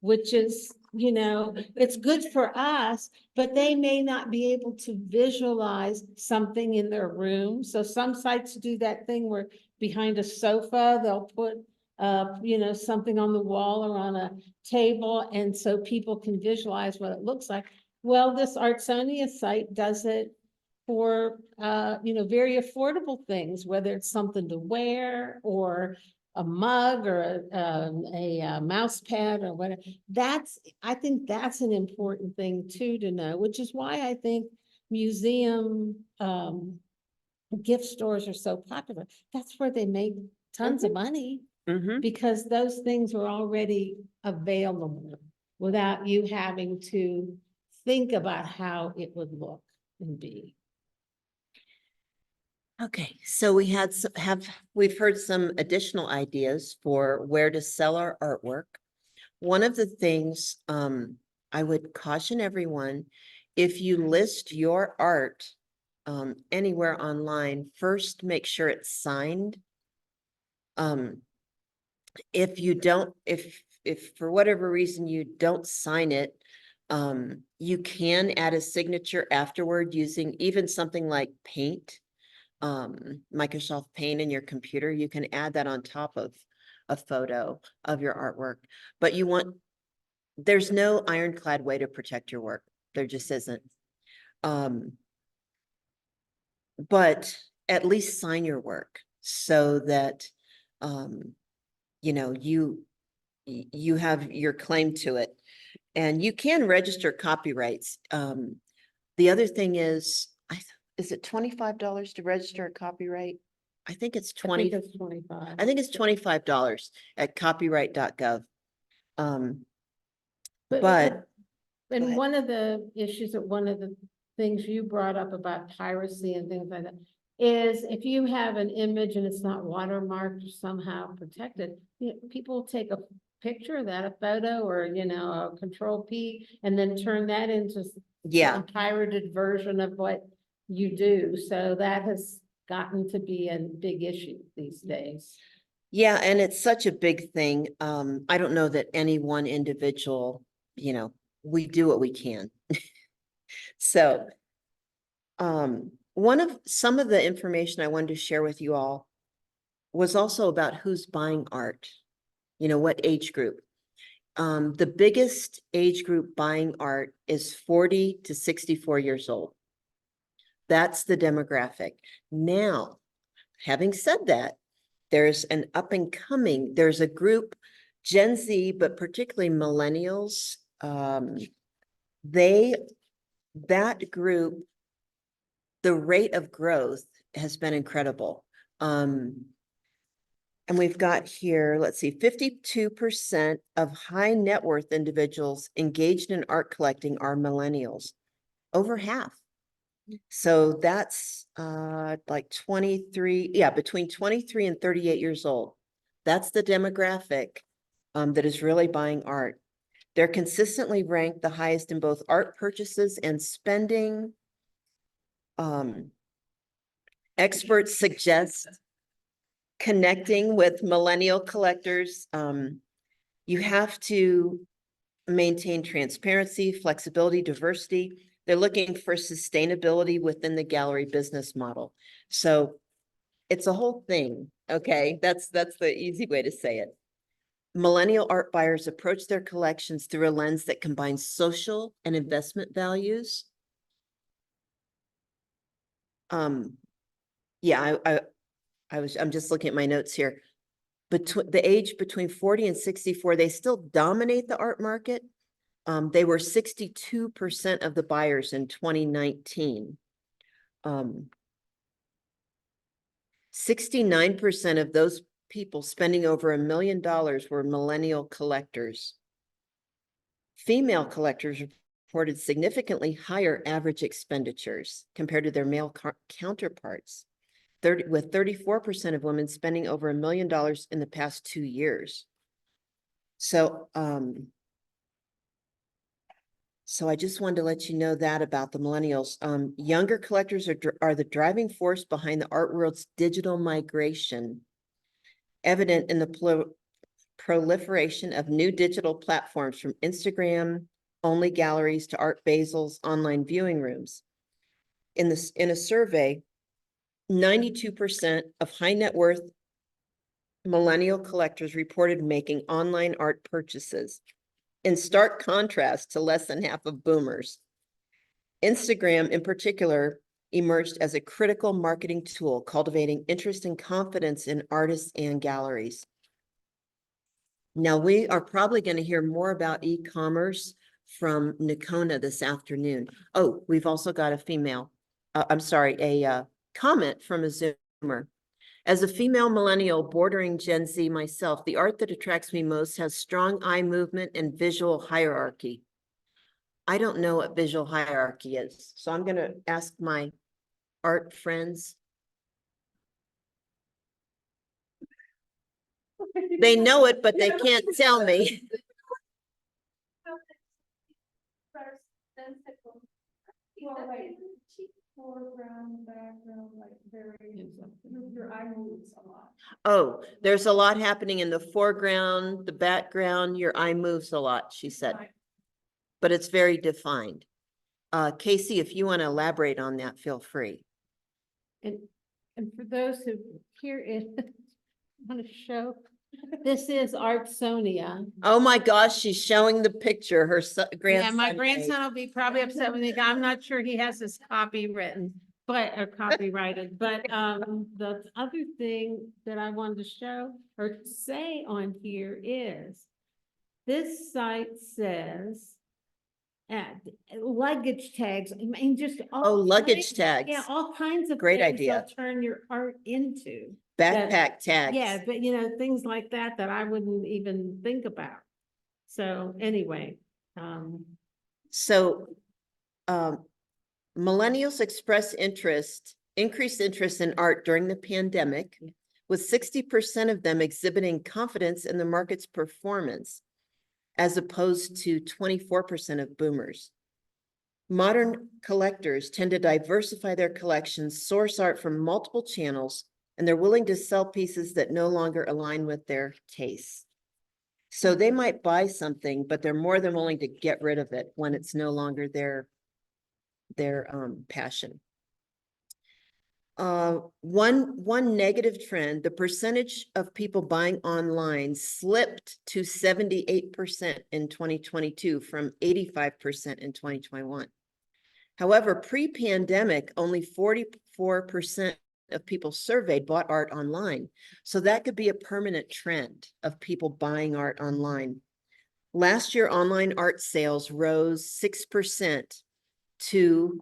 which is, it's good for us, but they may not be able to visualize something in their room. So some sites do that thing where behind a sofa, they'll put, something on the wall or on a table. And so people can visualize what it looks like. Well, this Artsonia site does it for, very affordable things, whether it's something to wear or a mug or a mouse pad or whatever. I think that's an important thing too to know, which is why I think museum gift stores are so popular. That's where they make tons of money, because those things are already available without you having to think about how it would look and be.
Okay, so we've heard some additional ideas for where to sell our artwork. One of the things I would caution everyone, if you list your art anywhere online, first make sure it's signed. If you don't, if for whatever reason you don't sign it, you can add a signature afterward using even something like Paint. Microsoft Paint in your computer, you can add that on top of a photo of your artwork. But there's no ironclad way to protect your work. There just isn't. But at least sign your work so that, you have your claim to it. And you can register copyrights. The other thing is it $25 to register a copyright? I think it's
I think it's 25.
I think it's $25 at copyright.gov. But
And
ahead.
one of the issues that one of the things you brought up about piracy and things like that is if you have an image and it's not watermarked or somehow protected, people take a picture of that, a photo or, a control P, and then turn that into a pirated version of what you do. So that has gotten to be a big issue these days.
Yeah, and it's such a big thing. I don't know that any one individual, we do what we can. So, some of the information I wanted to share with you all was also about who's buying art, what age group. The biggest age group buying art is 40 to 64 years old. That's the demographic. Now, having said that, there's an there's a group, Gen Z, but particularly millennials. That group, the rate of growth has been incredible. And we've got here, let's see, 52% of high net worth individuals engaged in art collecting are millennials, over half. So that's like 23, between 23 and 38 years old. That's the demographic that is really buying art. They're consistently ranked the highest in both art purchases and spending. Experts suggest connecting with millennial collectors. You have to maintain transparency, flexibility, diversity. They're looking for sustainability within the gallery business model. So it's a whole thing, okay? That's the easy way to say it. Millennial art buyers approach their collections through a lens that combines social and investment values. Yeah, I'm just looking at my notes here. Between the age between 40 and 64, they still dominate the art market. They were 62% of the buyers in 2019. 69% of those people spending over $1 million were millennial collectors. Female collectors reported significantly higher average expenditures compared to their male counterparts. With 34% of women spending over $1 million in the past 2 years. So I just wanted to let you know that about the millennials. Younger collectors are the driving force behind the art world's digital migration, evident in the proliferation of new digital platforms from Instagram-only galleries to Art Basil's online viewing rooms. In a survey, 92% of high net worth millennial collectors reported making online art purchases, in stark contrast to less than half of boomers. Instagram, in particular, emerged as a critical marketing tool, cultivating interest and confidence in artists and galleries. Now, we are probably going to hear more about e-commerce from Nocona this afternoon. Oh, we've also got a comment from a Zoomer. As a female millennial bordering Gen Z myself, the art that attracts me most has strong eye movement and visual hierarchy. I don't know what visual hierarchy is, so I'm going to ask my art friends. They know it, but they can't tell me.
Well, like, foreground, background, like very, your eye moves a lot.
Oh, there's a lot happening in the foreground, the background, your eye moves a lot, she said.
Right.
But it's very defined. Casey, if you want to elaborate on that, feel free.
And for those who hear it, want to show, this is Artsonia.
Oh my gosh, she's showing the picture, her grandson.
Yeah, my
made.
grandson will be probably upset with me. I'm not sure he has his copy written, or copyrighted. But the other thing that I wanted to show or say on here is this site says luggage tags. I mean, just all
Oh, luggage
kinds-
tags.
Yeah, all kinds of
Great
things
idea.
they'll turn your art into.
Backpack tags.
Yeah, but you know, things like that I wouldn't even think about. So anyway,
So millennials express increased interest in art during the pandemic, with 60% of them exhibiting confidence in the market's performance, as opposed to 24% of boomers. Modern collectors tend to diversify their collections, source art from multiple channels, and they're willing to sell pieces that no longer align with their tastes. So they might buy something, but they're more than willing to get rid of it when it's no longer their passion. One negative trend, the percentage of people buying online slipped to 78% in 2022 from 85% in 2021. However, pre-pandemic, only 44% of people surveyed bought art online. So that could be a permanent trend of people buying art online. Last year, online art sales rose 6% to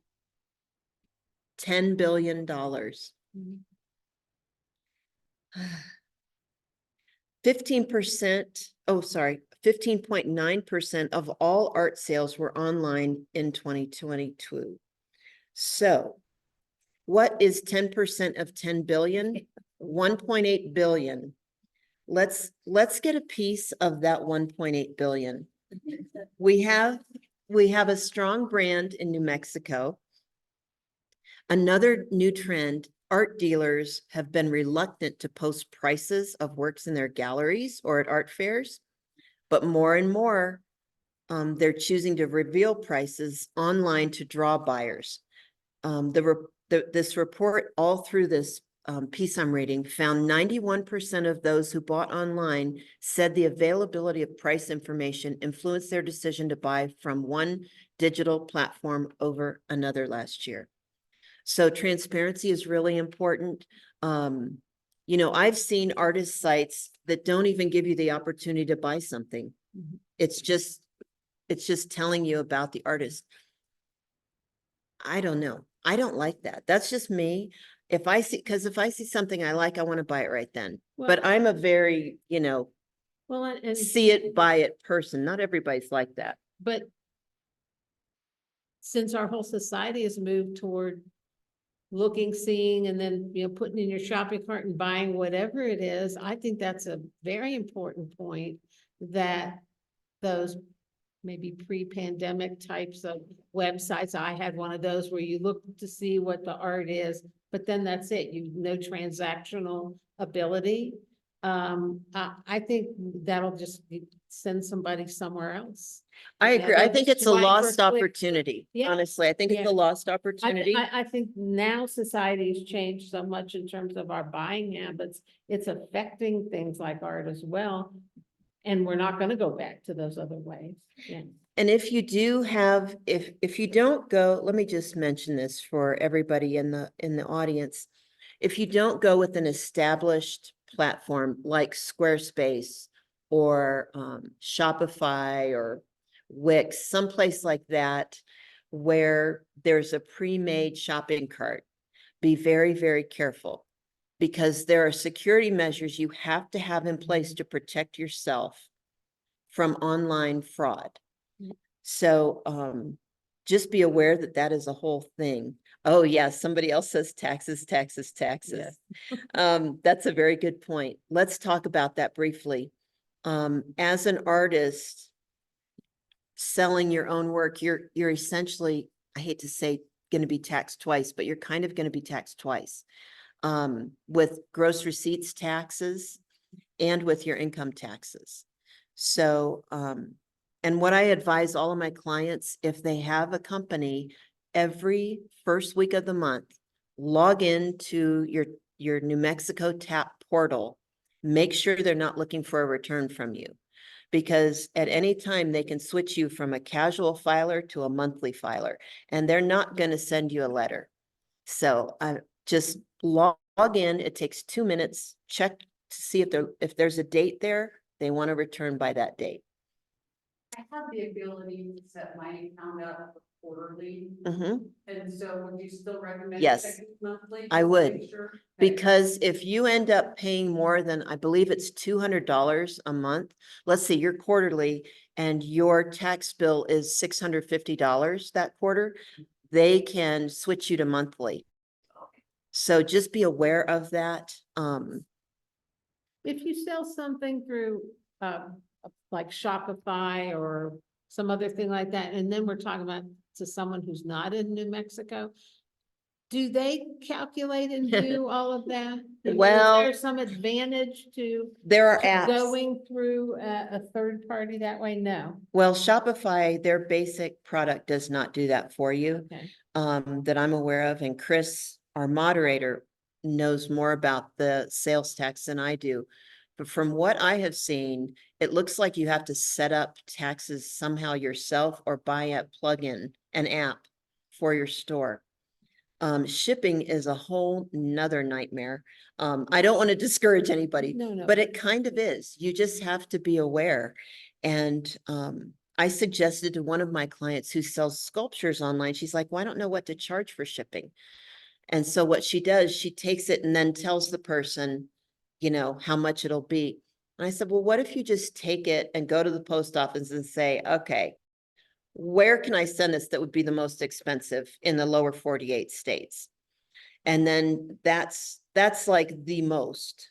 $10 billion. 15.9% of all art sales were online in 2022. So what is 10% of 10 billion? 1.8 billion. let's get a piece of that 1.8 billion. We have a strong brand in New Mexico. Another new trend, art dealers have been reluctant to post prices of works in their galleries or at art fairs, but more and more, they're choosing to reveal prices online to draw buyers. This report, all through this piece I'm reading, found 91% of those who bought online said the availability of price information influenced their decision to buy from one digital platform over another last year. So transparency is really important. You know, I've seen artist sites that don't even give you the opportunity to buy something.
Mhm.
It's just telling you about the artist. I don't know. I don't like that. That's just me. If I see something I like, I want to buy it right then. But
Well-
I'm a very, you know,
Well, and,
see it, buy it person. Not everybody's like that.
but since our whole society has moved toward looking, seeing, and then, you know, putting in your shopping cart and buying whatever it is, I think that's a very important point, that those maybe pre-pandemic types of websites, I had one of those where you look to see what the art is, but then that's it, no transactional ability. I think that'll just send somebody somewhere else.
I
Yeah,
agree. I
they'll
think
just
it's a
swipe or
lost
click.
opportunity.
Yeah.
Honestly, I think it's
Yeah.
a lost opportunity.
I think now society has changed so much in terms of our buying habits. It's affecting things like art as well. And we're not gonna go back to those other ways. Yeah.
And if you do have, if you don't go, let me just mention this for everybody in the audience. If you don't go with an established platform like Squarespace or Shopify or Wix, someplace like that, where there's a pre-made shopping cart, be very, very careful, because there are security measures you have to have in place to protect yourself from online fraud. So just be aware that that is a whole thing. Oh yeah, somebody else says taxes, taxes, taxes. That's a very good point. Let's talk about that briefly. As an artist selling your own work, you're essentially, I hate to say, going to be taxed twice, but you're kind of going to be taxed twice. With gross receipts taxes and with your income taxes. So, and what I advise all of my clients, if they have a company, every first week of the month, log into your New Mexico TAP portal. Make sure they're not looking for a return from you, because at any time they can switch you from a casual filer to a monthly filer, and they're not going to send you a letter. So just log in. It takes 2 minutes. Check to see if there's a date there, they want to return by that date.
I have the ability to set my account up quarterly,
Mhm.
and so would you still recommend?
Yes,
checking monthly?
I
just to
would.
make sure? Okay.
Because if you end up paying more than, I believe it's $200 a month, let's say you're quarterly and your tax bill is $650 that quarter, they can switch you to monthly. So just be aware of that.
If you sell something through, like Shopify or some other thing like that, and then we're talking about to someone who's not in New Mexico, do they calculate and do all of that? I mean,
Well,
is there some advantage to
there are apps.
going through a third party that way? No.
Well, Shopify, their basic product does not do that for you,
Okay.
that I'm aware of. And Chris, our moderator, knows more about the sales tax than I do. But from what I have seen, it looks like you have to set up taxes somehow yourself or buy a plugin, an app for your store. Shipping is a whole nother nightmare. I don't want to discourage anybody,
No.
but it kind of is. You just have to be aware. And I suggested to one of my clients who sells sculptures online, she's like, well, I don't know what to charge for shipping. And so what she does, she takes it and then tells the person, you know, how much it'll be. And I said, well, what if you just take it and go to the post office and say, okay, where can I send this that would be the most expensive in the lower 48 states? And then that's like the most.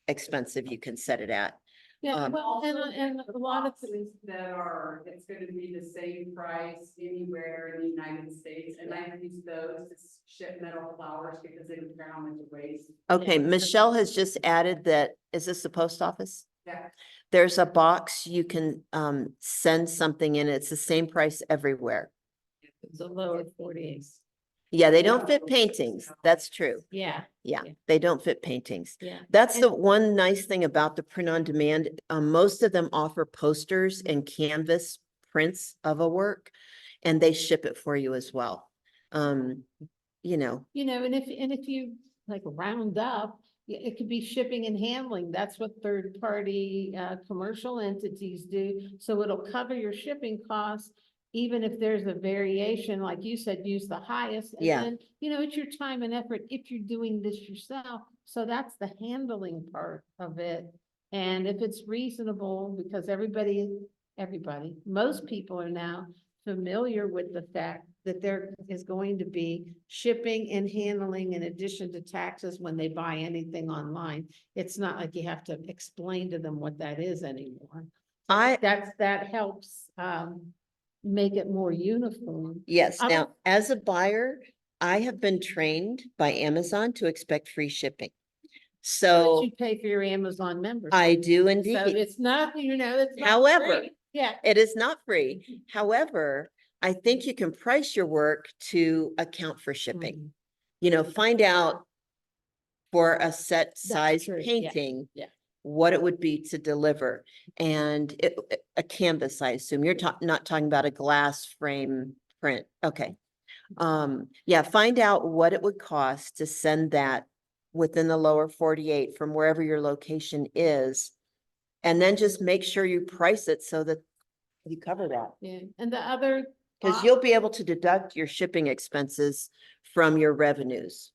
expensive you can set it at.
Yeah, well, and a lot of,
Boxes that are, it's gonna be the same price anywhere in the United States, and I've used those to ship metal flowers because they don't how much waste.
Okay, Michelle has just added that, is this the post office?
Yeah.
There's a box you can send something in. It's the same price everywhere.
the lower 48.
Yeah, they don't fit paintings. That's true.
Yeah,
Yeah,
Yeah.
they don't fit paintings.
yeah.
That's
And-
the one nice thing about the print on demand. Most of them offer posters and canvas prints of a work, and they ship it for you as well. You know,
And if you like round up, it could be shipping and handling. That's what third party commercial entities do. So it'll cover your shipping costs, even if there's a variation, like you said, use the highest. And
Yeah.
then, it's your time and effort if you're doing this yourself. So that's the handling part of it. And if it's reasonable, because most people are now familiar with the fact that there is going to be shipping and handling in addition to taxes when they buy anything online. It's not like you have to explain to them what that is anymore. That helps make it more uniform.
yes.
Other-
Now, as a buyer, I have been trained by Amazon to expect free shipping.
But
So
you pay for your Amazon membership.
I do
So
indeed.
it's not, it's not
However,
free. Yeah.
It is not free. However, I think you can price your work to account for shipping. Find out for a set size
true, yeah,
painting.
yeah.
What it would be to deliver, and a canvas, I assume. You're not talking about a glass frame print. Okay. Yeah, find out what it would cost to send that within the lower 48 from wherever your location is. And then just make sure you price it so that you cover that.
Yeah, and the other.
Because you'll be able to deduct your shipping expenses from your revenues.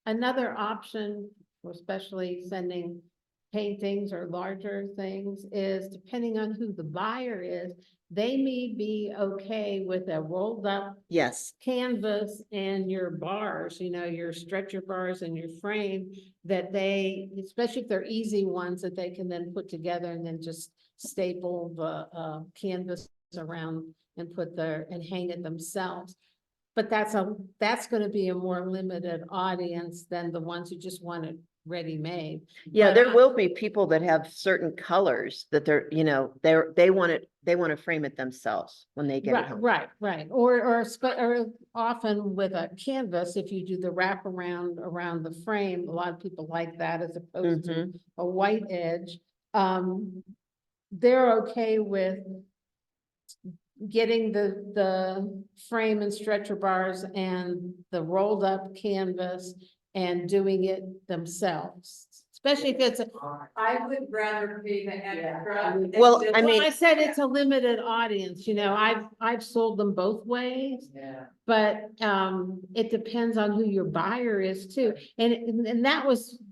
Another option, especially sending paintings or larger things, is depending on who the buyer is, they may be okay with a rolled up
Yes,
canvas and your bars, your stretcher bars and your frame, that they, especially if they're easy ones, that they can then put together and then just staple the canvas around and and hang it themselves. But that's gonna be a more limited audience than the ones who just want it ready-made.
yeah,
But
there
I-
will be people that have certain colors that they want to frame it themselves when they get it home.
Right. Or often with a canvas, if you do the wraparound around the frame, a lot of people like that as opposed to a white edge. They're okay with getting the frame and stretcher bars and the rolled up canvas and doing it themselves. Especially if it's,
I would rather pay the extra. than
Well,
just-
I mean-
I said it's a limited audience, I've sold them both ways.
Yeah.
But it depends on who your buyer is too. And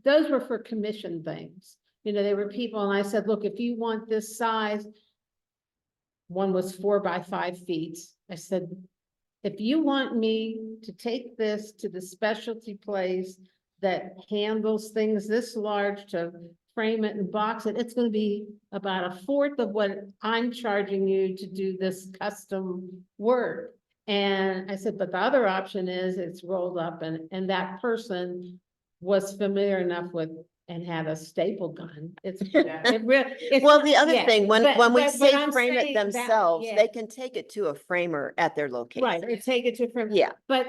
those were for commission things. They were people, and I said, look, if you want this size, one was 4 by 5 feet. I said, if you want me to take this to the specialty place that handles things this large to frame it and box it, it's gonna be about 1/4 of what I'm charging you to do this custom work. And I said, but the other option is it's rolled up, and that person was familiar enough with and had a staple gun.
Well, the other
yeah,
thing, when we
but
say
I'm
frame it
saying that,
themselves,
yeah.
they can take it to a framer at their location.
Right, or take it to from.
Yeah,
But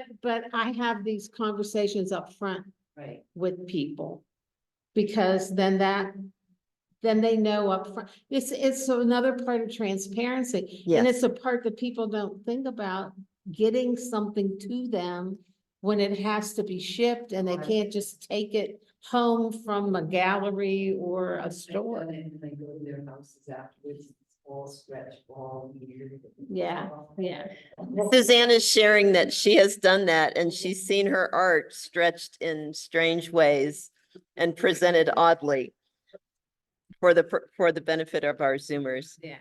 I have these conversations up front
Right.
with people. Because then they know up front. It's another part of transparency. And
Yes.
it's a part that people don't think about, getting something to them when it has to be shipped and they can't just take it home from a gallery or a store.
And then they go to their houses afterwards, it's all stretched, all weird.
Yeah.
Suzanne is sharing that she has done that and she's seen her art stretched in strange ways and presented oddly for the benefit of our Zoomers.
Yeah.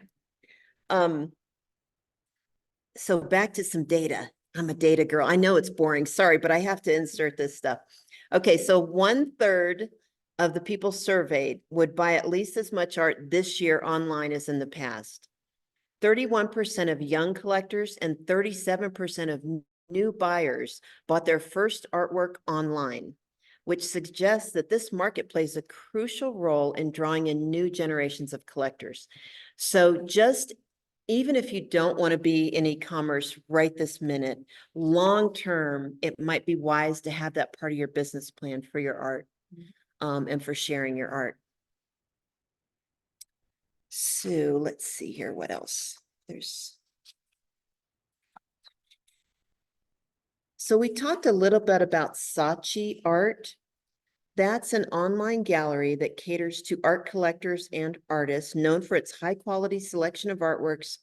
So back to some data. I'm a data girl. I know it's boring, sorry, but I have to insert this stuff. Okay, so 1/3 of the people surveyed would buy at least as much art this year online as in the past. 31% of young collectors and 37% of new buyers bought their first artwork online, which suggests that this market plays a crucial role in drawing in new generations of collectors. So just even if you don't want to be in e-commerce right this minute, long-term, it might be wise to have that part of your business plan for your art, and for sharing your art. So let's see here, what else? So we talked a little bit about Saatchi Art. That's an online gallery that caters to art collectors and artists, known for its high-quality selection of artworks,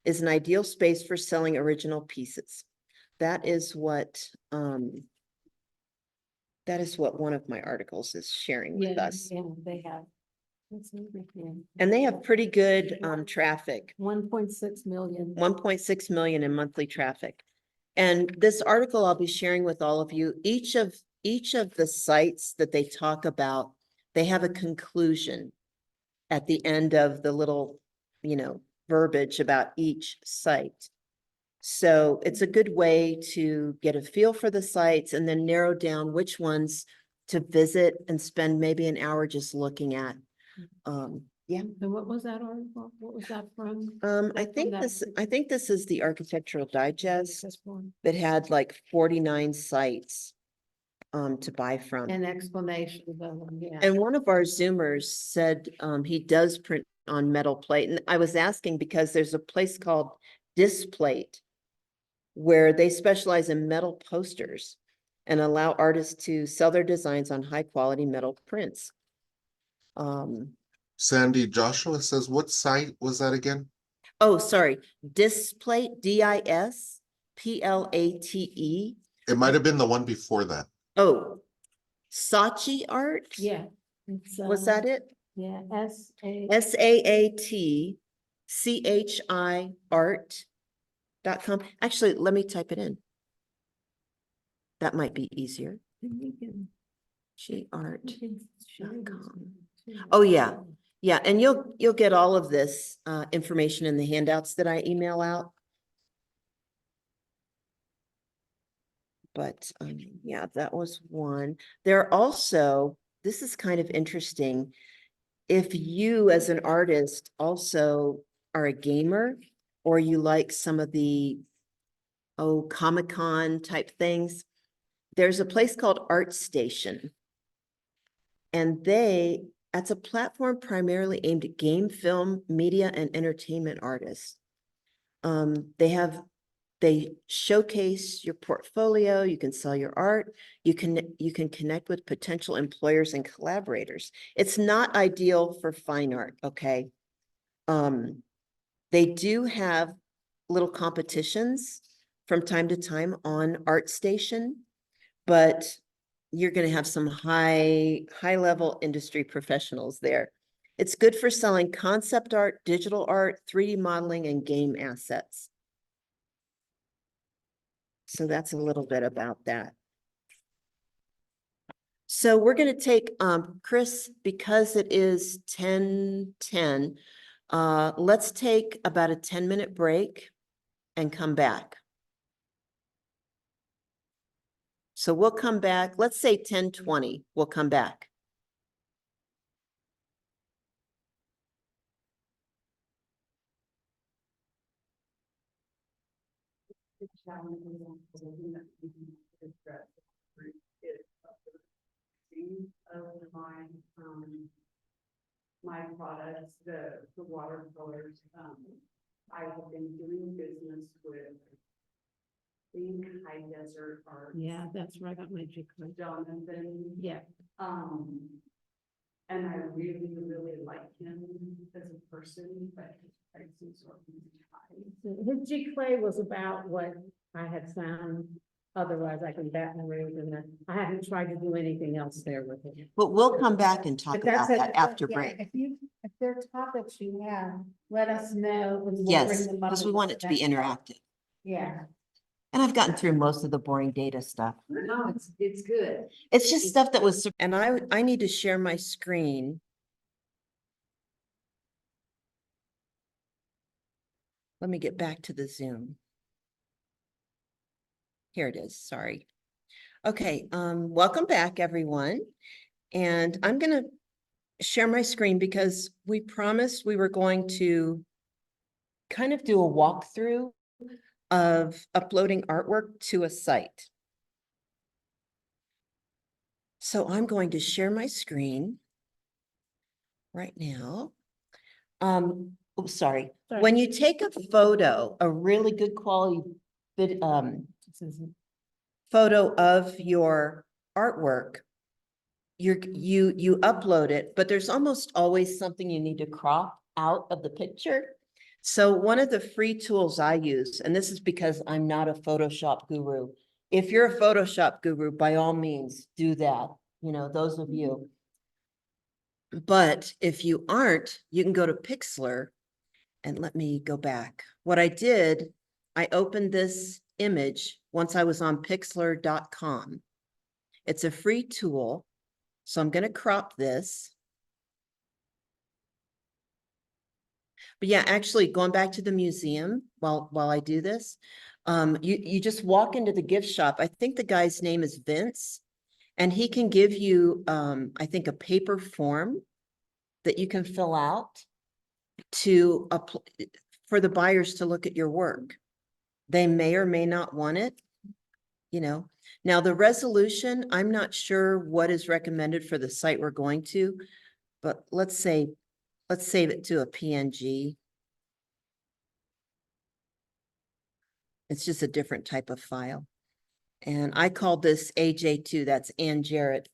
is an ideal space for selling original pieces. That is what one of my articles is sharing with us.
Yeah, they have. That's everything.
And they have pretty good traffic,
1.6 million.
1.6 million in monthly traffic. And this article I'll be sharing with all of you, each of the sites that they talk about, they have a conclusion at the end of the little, verbiage about each site. So it's a good way to get a feel for the sites and then narrow down which ones to visit and spend maybe an hour just looking at. Yeah.
And what was that article? What was that from?
I think this is the Architectural Digest
This one.
that had like 49 sites to buy from.
An explanation of them, yeah.
And one of our Zoomers said he does print on metal plate. And I was asking because there's a place called Displate where they specialize in metal posters and allow artists to sell their designs on high quality metal prints.
Sandy, Joshua says, what site was that again?
Oh, sorry, Displate, Displate.
It might have been the one before that.
Oh, Saatchi Art?
Yeah. It's,
Was that it?
Yeah,
SAATCHI art.com. Actually, let me type it in. That might be easier. GArt.com. Oh, yeah. Yeah, and you'll get all of this information in the handouts that I email out. But yeah, that was one. There are also, this is kind of interesting. If you as an artist also are a gamer or you like some of the Comic-Con type things, there's a place called ArtStation. And that's a platform primarily aimed at game, film, media, and entertainment artists. They showcase your portfolio, you can sell your art, you can connect with potential employers and collaborators. It's not ideal for fine art, okay? They do have little competitions from time to time on ArtStation, but you're going to have some high level industry professionals there. It's good for selling concept art, digital art, 3D modeling, and game assets. So that's a little bit about that. So we're going to take, Chris, because it is 10:10, let's take about a 10-minute break and come back. So we'll come back, let's say 10:20, we'll come back.
My products, the watercolors, I have been doing business with High Desert Art.
Yeah, that's right up my jigsaw.
Jonathan.
Yeah.
And I really, really like him as a person, but his prices are really high.
His G clay was about what I had found. Otherwise, I can Baton Rouge, and then I haven't tried to do anything else there with it.
But we'll come back and talk
But that's
about
it.
that after
Yeah,
break.
If there are topics you have, let us know. And we'll bring
Yes,
them up
because we
and
want it to be
discuss.
interactive.
Yeah.
And I've gotten through most of the boring data stuff.
No, it's good.
It's just stuff that was, and I need to share my screen. Let me get back to the Zoom. Here it is, sorry. Okay, welcome back, everyone. And I'm gonna share my screen because we promised we were going to kind of do a walkthrough of uploading artwork to a site. So I'm going to share my screen right now. Oh, sorry.
Sorry.
When you take a photo, a really good quality photo of your artwork, you upload it, but there's almost always something you need to crop out of the picture. So one of the free tools I use, and this is because I'm not a Photoshop guru. If you're a Photoshop guru, by all means, do that. You know, those of you. But if you aren't, you can go to Pixlr and let me go back. What I did, I opened this image once I was on pixlr.com. It's a free tool. So I'm going to crop this. But yeah, actually going back to the museum while I do this, you just walk into the gift shop. I think the guy's name is Vince, and he can give you, I think, a paper form that you can fill out to for the buyers to look at your work. They may or may not want it, you know. Now the resolution, I'm not sure what is recommended for the site we're going to, but let's save it to a PNG. It's just a different type of file. And I called this AJ2, that's Ann Jarrett.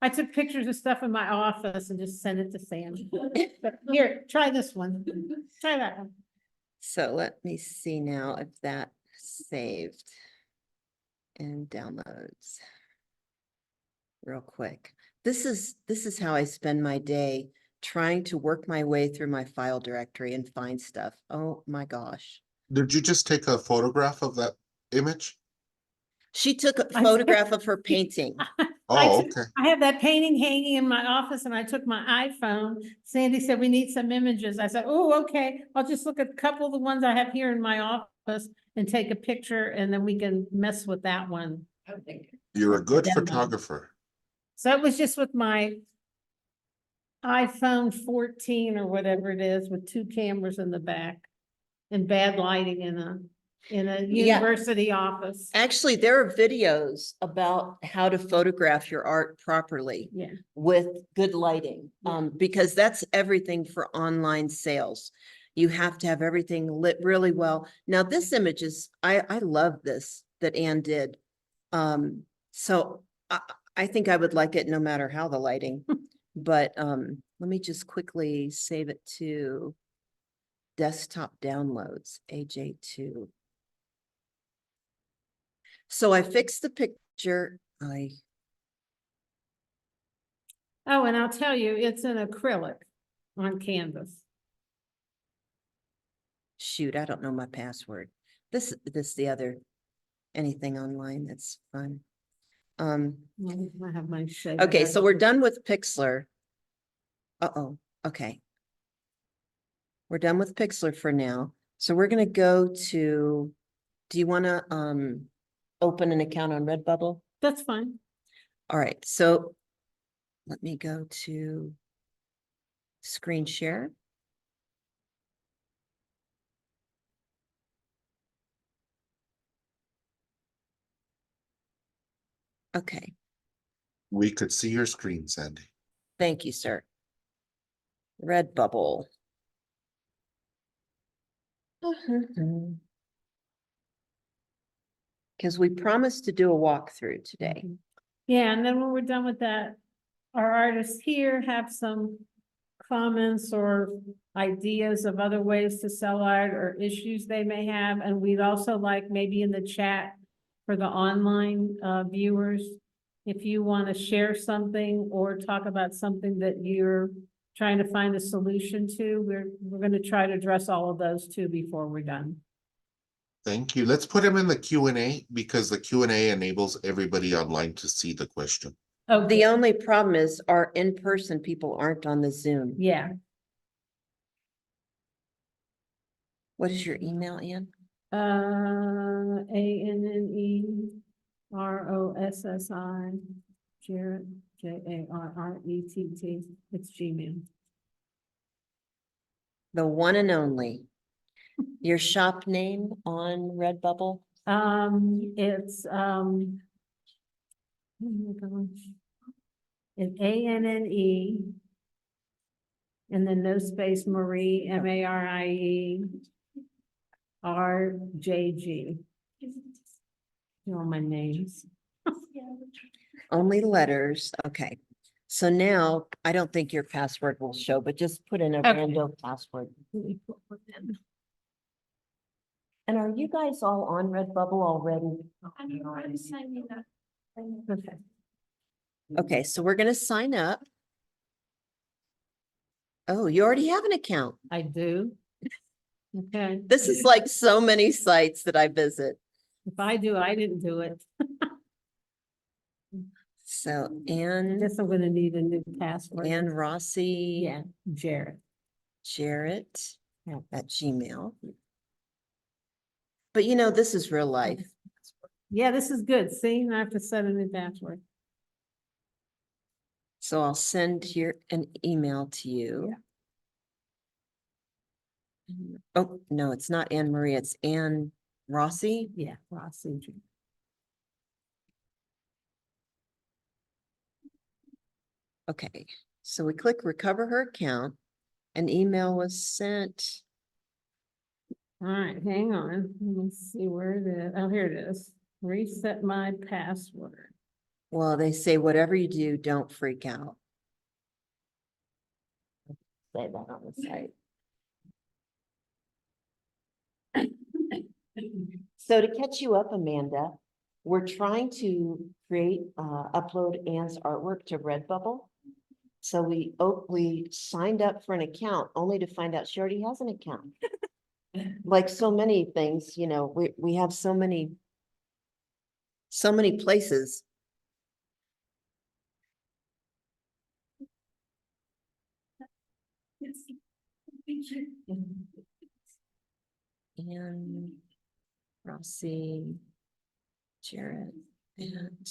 I took pictures of stuff in my office and just sent it to Sam. But here, try this one. Try that one.
So let me see now if that saved and downloads real quick. This is how I spend my day, trying to work my way through my file directory and find stuff. Oh my gosh.
Did you just take a photograph of that image?
She took a
I-
photograph of her painting.
Oh,
took-
okay.
I have that painting hanging in my office and I took my iPhone. Sandy said, we need some images. I said, oh, okay. I'll just look at a couple of the ones I have here in my office and take a picture and then we can mess with that one.
You're a good
Demo.
photographer.
So it was just with my iPhone 14 or whatever it is with 2 cameras in the back and bad lighting in a
Yeah.
university office.
Actually, there are videos about how to photograph your art properly
Yeah.
with good lighting,
Yeah.
because that's everything for online sales. You have to have everything lit really well. Now, this image is, I love this that Ann did. So I think I would like it no matter how the lighting, but let me just quickly save it to desktop downloads, AJ2. So I fixed the picture.
Oh, and I'll tell you, it's an acrylic on canvas.
Shoot, I don't know my password. This the other, anything online that's fun.
I have my shade.
Okay, so we're done with Pixlr. Uh-oh, okay. We're done with Pixlr for now. So we're gonna go to, do you wanna open an account on Redbubble?
That's fine.
All right, so let me go to screen share. Okay,
We could see your screen, Sandy.
thank you, sir. Redbubble. Because we promised to do a walkthrough today.
Yeah, and then when we're done with that, our artists here have some comments or ideas of other ways to sell art or issues they may have. And we'd also like maybe in the chat for the online viewers, if you want to share something or talk about something that you're trying to find a solution to, we're going to try to address all of those too before we're done.
Thank you. Let's put them in the Q&A because the Q&A enables everybody online to see the question.
Oh,
The only problem is our in-person people aren't on the Zoom.
yeah,
What is your email, Ann?
ANNEROSSI, Jarrett, JARRETT, it's Gmail.
The one and only. Your shop name on Redbubble?
It's, oh my gosh. It's ANNE. And then no space, Marie, MARIE. RJG. All my names.
Only letters, okay. So now, I don't think your password will show, but just put in a
Okay.
random password.
Let me put one in.
And are you guys all on Redbubble already?
I'm signing up.
Okay.
Okay, so we're gonna sign up. Oh, you already have an account.
I do. Okay,
This is like so many sites that I visit.
if I do, I didn't do it.
So
I
Ann
guess I'm gonna need a new password.
Rossi.
Yeah, Jarrett.
Jarrett
Yeah.
at Gmail. But you know, this is real life.
Yeah, this is good. See, I have to set a new password.
So I'll send an email to you. Oh, no, it's not Anne Marie, it's Ann Rossi.
Yeah, Rossi.
Okay, so we click recover her account. An email was sent.
All right, hang on. Let me see where it is. Oh, here it is. Reset my password.
Well, they say whatever you do, don't freak out. Say that on the site. So to catch you up, Amanda, we're trying to upload Ann's artwork to Redbubble. So we signed up for an account only to find out she already has an account. Like so many things, you know, we have so many places.
Yes. Thank you.
And Rossi, Jarrett at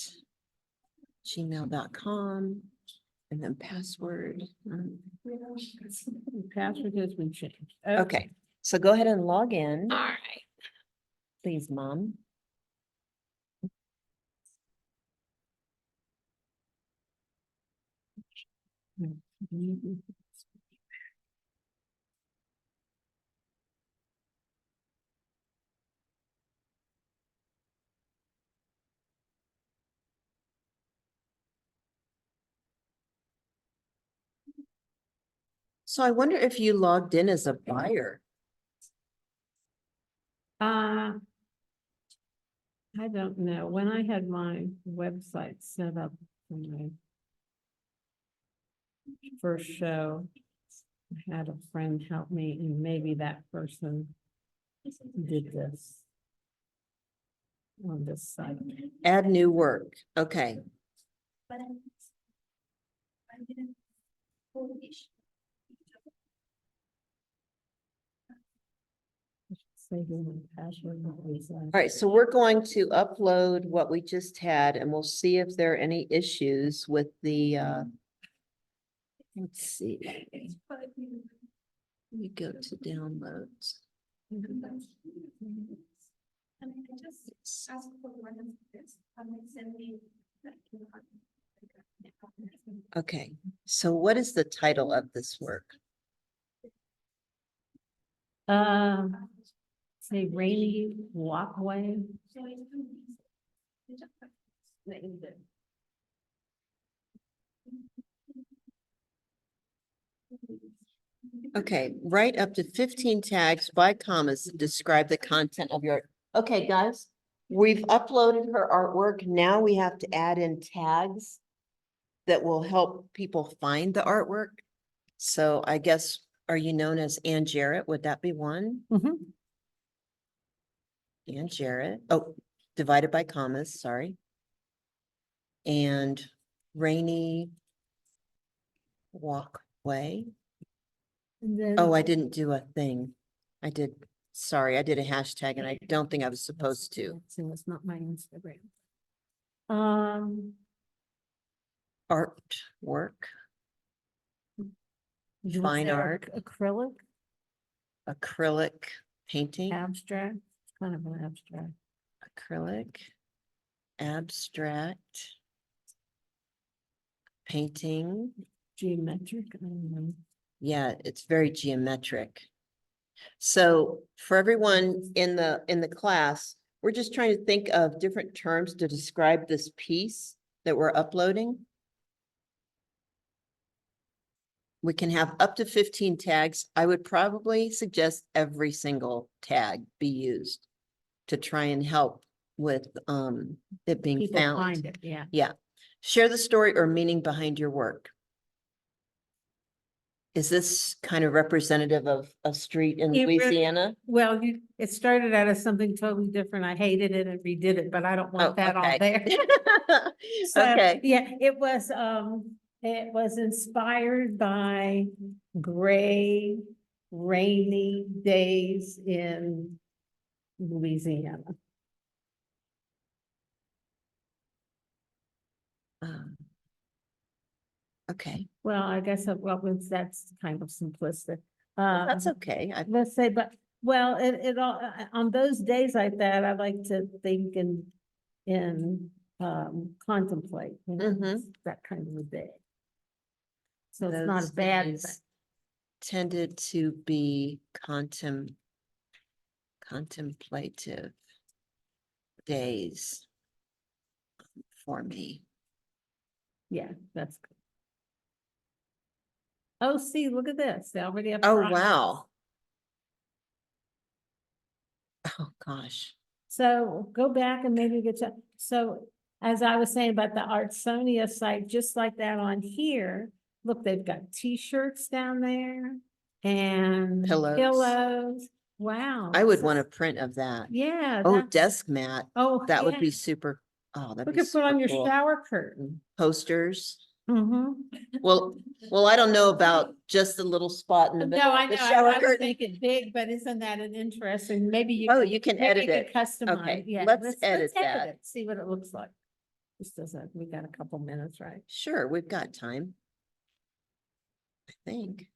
gmail.com, and then password.
Password has been changed.
Okay, so go ahead and log in,
All right.
please, Mom. So I wonder if you logged in as a buyer.
I don't know. When I had my website set up for my first show, I had a friend help me, and maybe that person did this on this site.
Add new work, okay.
But I didn't publish.
Saving my password.
All right, so we're going to upload what we just had and we'll see if there are any issues with the, let's see. Let me go to downloads.
And I just asked for one of this, and they send me.
Okay, so what is the title of this work?
Say rainy walkway.
Okay, write up to 15 tags by commas to describe the content of your, okay, guys. We've uploaded her artwork. Now we have to add in tags that will help people find the artwork. So I guess, are you known as Ann Jarrett? Would that be one?
Mhm.
and Jarrett, oh, divided by commas, sorry. And Rainy Walkway.
And then.
Oh, I didn't do a thing. I did, sorry, I did a hashtag and I don't think I was supposed to.
So it's not my Instagram.
Artwork,
You wanna
Fine
say
art.
Acrylic,
acrylic painting,
abstract, it's kind of an abstract.
acrylic, abstract, painting.
Geometric, I don't know.
Yeah, it's very geometric. So for everyone in the class, we're just trying to think of different terms to describe this piece that we're uploading. We can have up to 15 tags. I would probably suggest every single tag be used to try and help with it being
People
found.
find it, yeah.
Yeah. Share the story or meaning behind your work. Is this kind of representative of a street in
It re-
Louisiana?
Well, it started out as something totally different. I hated it and redid it, but I don't
Oh,
want that on
okay.
there. So,
Okay.
yeah, it was inspired by gray, rainy days in Louisiana.
Um, Okay,
Well, I guess, that's kind of simplistic.
well, that's
Um,
okay.
Let's say, but, well, it all, on those days like that, I like to think and contemplate, you know,
Mhm.
it's that kind of a day. So it's
Those
not a bad thing.
days tended to be contemplative days for me.
Yeah, that's good. Oh, see, look at this. They already have.
Oh,
prizes.
wow. Oh, gosh.
So go back and maybe get to, so as I was saying about the Artsonia site, just like that on here, look, they've got T-shirts down there and
Pillows.
pillows. Wow.
I would
this
want a
is-
print of that.
Yeah.
Oh,
that's-
desk mat.
Oh,
That would be
yeah.
super. Oh, that'd
We
be
could put on
super
your
cool.
shower curtain.
Posters.
Mm-hmm.
Well, I don't know about just the little spot in the middle
No, I
of
know,
the
I
shower
was
curtain.
thinking big, but isn't that an interesting, maybe you.
Oh,
could-
you can
maybe
edit
you could
it.
Customize,
Okay,
yeah.
let's edit that.
it, see what it looks like. This doesn't, we got a couple minutes, right?
Sure, we've got time. I think.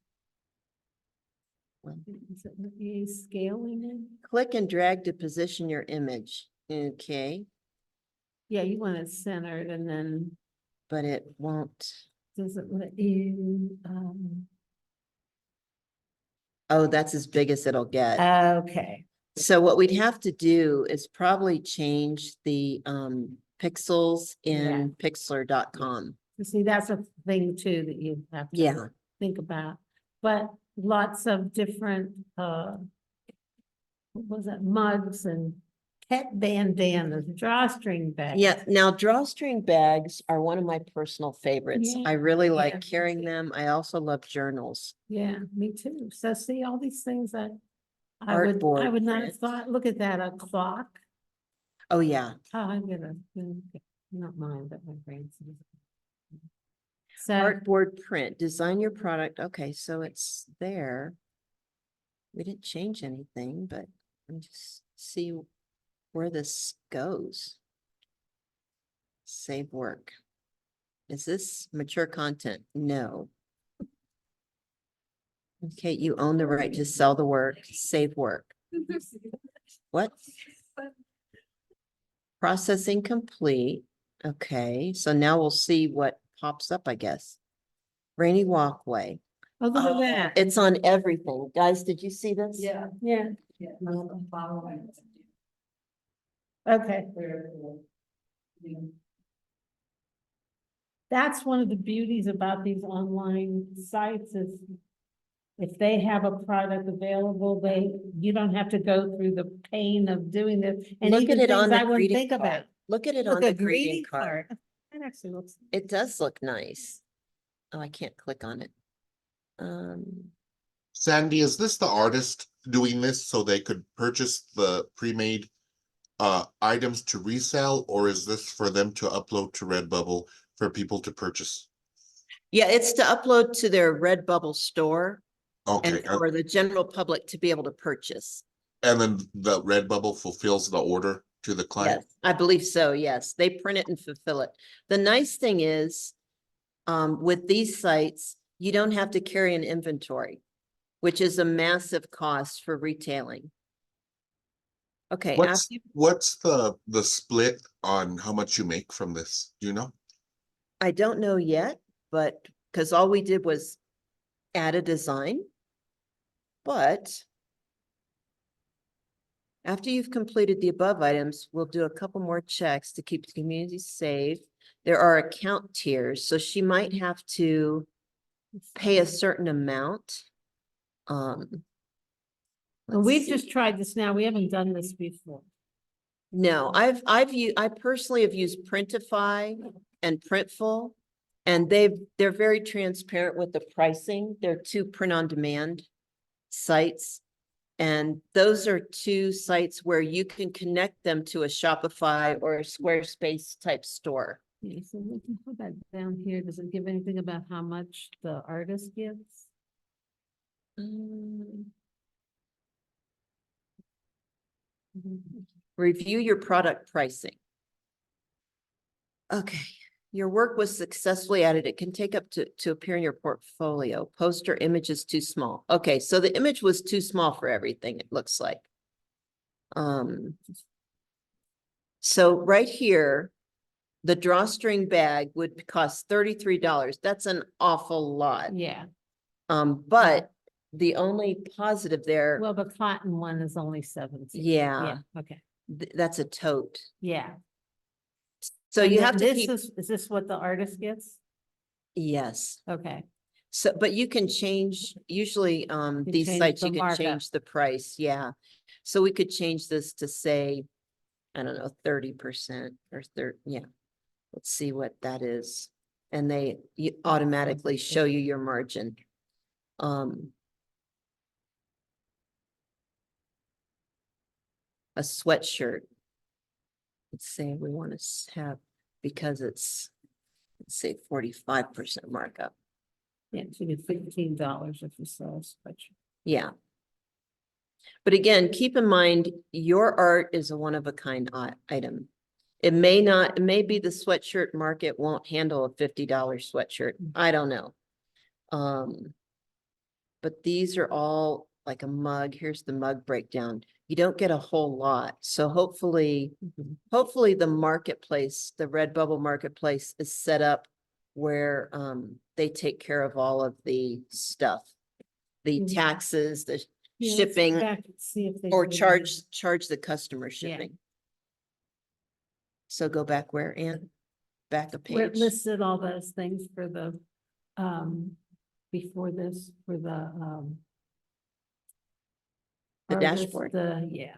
Well,
Is it the scaling in?
click and drag to position your image. Okay,
Yeah, you want it centered and then
but it won't.
does it let you,
Oh, that's as big as it'll get.
okay.
So what we'd have to do is probably change the pixels
Yeah.
in pixlr.com.
You see, that's a thing too that you have to
Yeah.
think about, but lots of different, what was it, mugs and pet bandanas, drawstring bags.
Yeah, now drawstring bags are one of my personal favorites.
Yeah,
I really like
me
carrying
too.
them. I also love journals.
Yeah, me too. So see all these things that I would
Artboard
not have
print.
thought, look at that, a clock.
Oh, yeah.
Oh, I'm gonna, not mine, but my grandson's. So,
Artboard print, design your product. Okay, so it's there. We didn't change anything, but let me just see where this goes. Save work. Is this mature content? No. Okay, you own the right to sell the work, save work. What? Processing complete. Okay, so now we'll see what pops up, I guess. Rainy walkway.
oh, look
Oh,
at that.
it's on everything. Guys, did you see this?
Yeah.
Yeah,
Yeah. I'm following.
okay.
Very cool. Yeah.
That's one of the beauties about these online sites is if they have a product available, you don't have to go through the pain of doing this. And
Look
even
at it on
things
the
I wouldn't
greeting
think
card.
about.
Look at it
Look,
on
a
the greeting card.
That actually looks.
It does look nice. Oh, I can't click on it.
Sandy, is this the artist doing this so they could purchase the pre-made items to resell, or is this for them to upload to Redbubble for people to purchase?
Yeah, it's to upload to their Redbubble store
Okay,
and for the general public to be able to purchase.
and then the Redbubble fulfills the order to the client?
Yes, I believe so. Yes, they print it and fulfill it. The nice thing is, with these sites, you don't have to carry an inventory, which is a massive cost for retailing. Okay, after
What's the split on how much you make from this? Do you know?
I don't know yet, but because all we did was add a design. But after you've completed the above items, we'll do a couple more checks to keep the community safe. There are account tiers, so she might have to pay a certain amount.
And
let's
we've
see.
just tried this now. We haven't done this before.
No, I personally have used Printify and Printful. And they're very transparent with the pricing. They're two print-on-demand sites. And those are two sites where you can connect them to a Shopify or a Squarespace type store.
Yeah, so we can put that down here. Does it give anything about how much the artist gets?
Review your product pricing. Okay, your work was successfully added. It can take up to appear in your portfolio. Poster image is too small. Okay, so the image was too small for everything, it looks like. So right here, the drawstring bag would cost $33. That's an awful lot.
Yeah,
But the only positive there,
well, the cotton one is only 17.
yeah,
Yeah, okay,
that's a tote.
yeah.
So
And
you
then
have to
this
keep,
is this what the artist gets?
yes.
Okay,
So, but you can change, usually, these
change
sites,
the
you can
markup.
change the price, yeah. So we could change this to say, I don't know, 30% or yeah. Let's see what that is. And you automatically show you your margin. A sweatshirt. Let's say we want to have, because it's, let's say 45% markup.
yeah, so you get $15 if you sell a sweatshirt.
Yeah. But again, keep in mind, your art is a one-of-a-kind item. It may not, it may be the sweatshirt market won't handle a $50 sweatshirt. I don't know. But these are all like a mug. Here's the mug breakdown. You don't get a whole lot. So hopefully the marketplace, the Redbubble marketplace is set up where they take care of all of the stuff. The
Mhm.
taxes, the
Yeah, let's go
shipping,
back and see if they
or
do
charge the customer
Yeah.
shipping. So go back where, Ann? Back a
where it
page.
listed all those things for the, before this, for the,
The
artist,
dashboard.
yeah.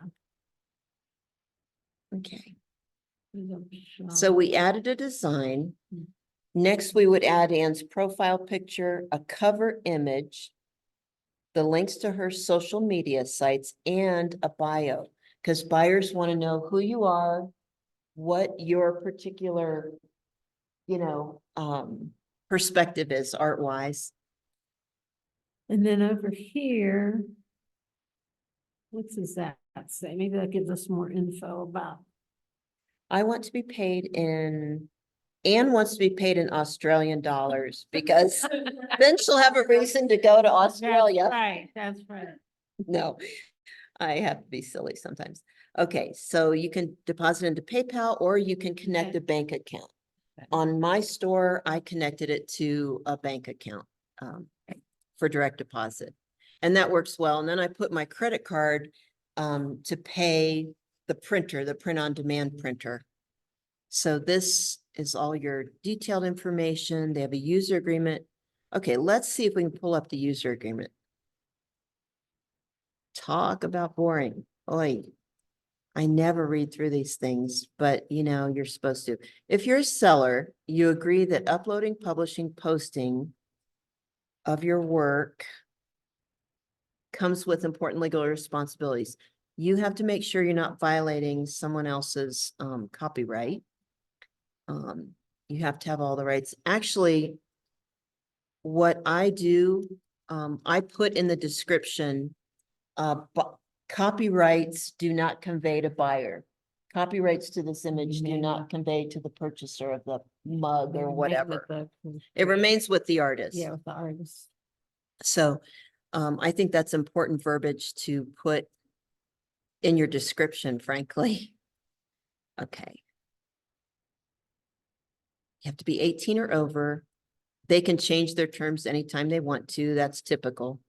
Okay. So
So
we added a design. Next, we would add Ann's profile picture, a cover image, the links to her social media sites, and a bio, because buyers want to know who you are, what your particular, perspective is art-wise.
And then over here, what does that say? Maybe that gives us more info about.
I want to be paid in, Anne wants to be paid in Australian dollars because then she'll have a reason to go to Australia.
That's right.
No, I have to be silly sometimes. Okay, so you can deposit into PayPal or you can connect
Okay.
a bank account.
Okay.
On my store, I connected it to a bank account for direct deposit. And that works well. And then I put my credit card to pay the printer, the print-on-demand printer. So this is all your detailed information. They have a user agreement. Okay, let's see if we can pull up the user agreement. Talk about boring. Oy. I never read through these things, but you're supposed to. If you're a seller, you agree that uploading, publishing, posting of your work comes with important legal responsibilities. you have to make sure you're not violating someone else's copyright. You have to have all the rights. Actually, what I do, I put in the description, but copyrights do not convey to buyer. Copyrights to this image do not convey to the purchaser of the mug or whatever. It remains with the artist.
Yeah, with the artist.
So I think that's important verbiage to put in your description, frankly. Okay. You have to be 18 or over. They can change their terms anytime they want to. That's typical.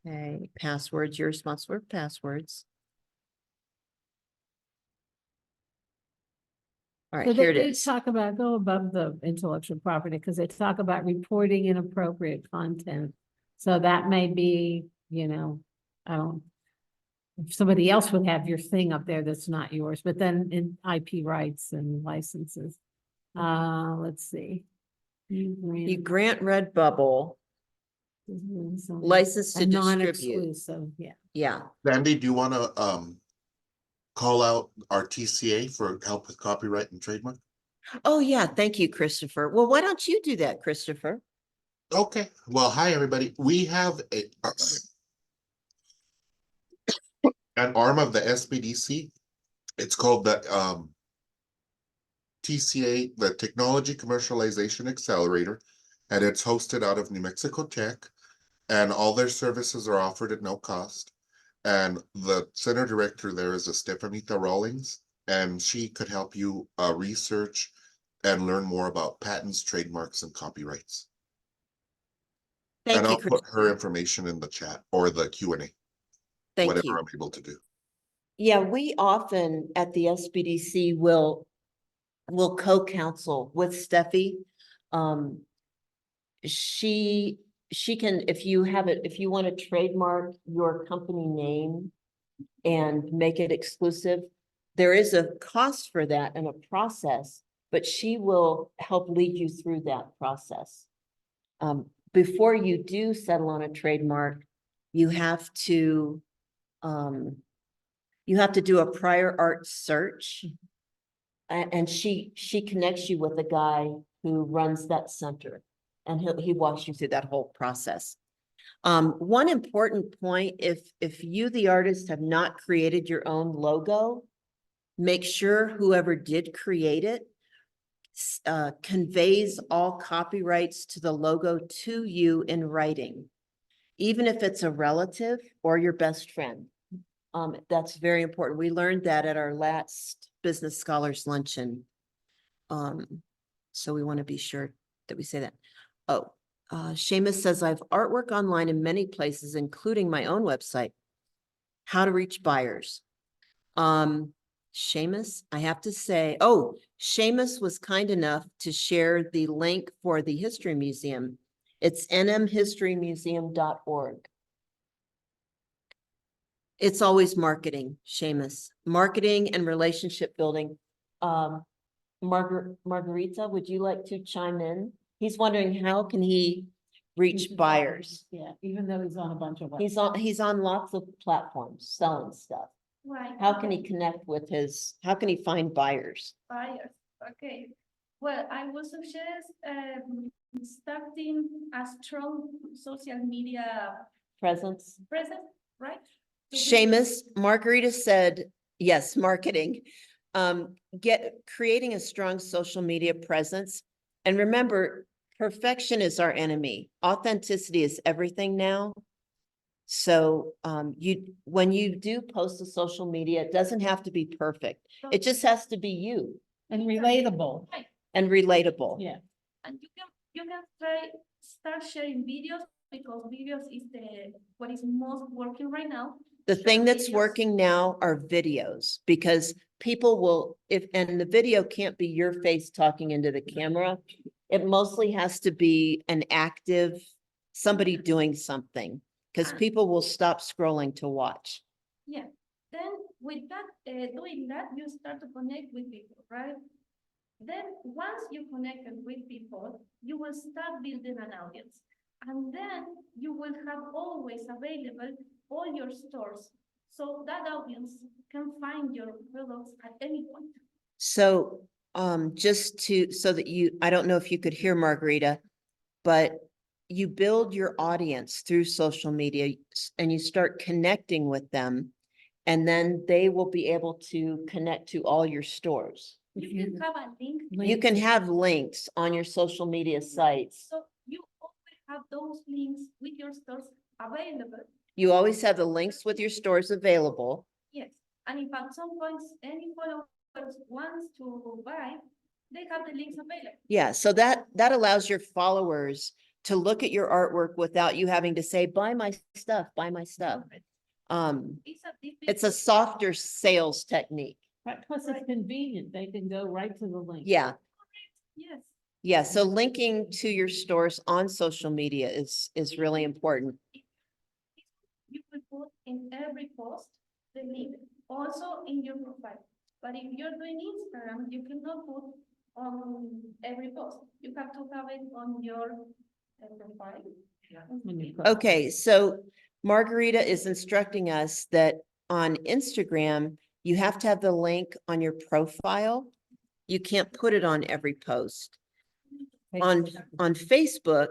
Okay, passwords, you're responsible for passwords. All right,
So
here
they
it
do
is.
talk about, go above the intellectual property, because they talk about reporting inappropriate content. So that may be, you know, I don't. If somebody else would have your thing up there that's not yours, but then in IP rights and licenses. Let's see.
You grant Redbubble license to
A
distribute.
non-exclusive, yeah.
Yeah,
Sandy, do you want to call out our TCA for help with copyright and trademark?
oh yeah, thank you, Christopher. Well, why don't you do that, Christopher?
Okay, well, hi, everybody. We have an arm of the SBDC. It's called the TCA, the Technology Commercialization Accelerator, and it's hosted out of New Mexico Tech. And all their services are offered at no cost. And the center director there is a Stefanita Rawlings, and she could help you research and learn more about patents, trademarks, and copyrights.
Thank
And
you,
I'll put her
Christopher.
information in the chat or the Q&A,
Thank
whatever
you.
I'm able to do.
Yeah, we often at the SBDC will co-counsel with Steffi. She can, if you have it, if you want to trademark your company name and make it exclusive, there is a cost for that and a process, but she will help lead you through that process. Before you do settle on a trademark, you have to do a prior art search. And she connects you with a guy who runs that center, and he walks you through that whole process. One important point, if you, the artist, have not created your own logo, make sure whoever did create it conveys all copyrights to the logo to you in writing, even if it's a relative or your best friend. That's very important. We learned that at our last Business Scholars Luncheon. So we want to be sure that we say that. Oh, Seamus says, I have artwork online in many places, including my own website. How to reach buyers. Seamus, I have to say, oh, Seamus was kind enough to share the link for the History Museum. It's nmhistorymuseum.org. It's always marketing, Seamus. Marketing and relationship building. Margarita, would you like to chime in? He's wondering, how can he reach buyers?
Yeah, even though he's on a bunch of.
He's on lots of platforms selling stuff.
Right.
How can he connect with how can he find buyers?
Buyers, okay. Well, I would suggest starting a strong social media
Presence?
presence, right? To be-
Seamus, Margarita said, yes, marketing. Creating a strong social media presence. And remember, perfection is our enemy. Authenticity is everything now. So when you do post to social media, it doesn't have to be perfect. It just has to be you
And relatable,
Right.
and relatable.
yeah.
And you can start sharing videos, because videos is what is most working right now.
The
Short
thing that's
videos.
working now are videos, because people will, and the video can't be your face talking into the camera. It mostly has to be an active, somebody doing something, because people will stop scrolling to watch.
Yeah, then with that, doing that, you start to connect with people, right? Then once you connected with people, you will start building an audience.
And then you will have always available all your stores. So that audience can find your products at any point.
So, just to, so that you, I don't know if you could hear Margarita, but you build your audience through social media and you start connecting with them. And then they will be able to connect to all your stores.
You can have a link.
You can have links on your social media sites.
So you always have those links with your stores available.
You always have the links with your stores available.
Yes, and if at some point any followers wants to buy, they have the links available.
Yeah, so that allows your followers to look at your artwork without you having to say, buy my stuff, buy my stuff. It's a softer sales technique.
Right, plus it's convenient. They can go right to the link.
Yeah,
Yes,
yeah. So linking to your stores on social media is really important.
you will put in every post the link, also in your profile. But if you're doing Instagram, you cannot put on every post. You have to have it on your profile.
When you put-
Okay, so Margarita is instructing us that on Instagram, you have to have the link on your profile. You can't put it on every post. On Facebook,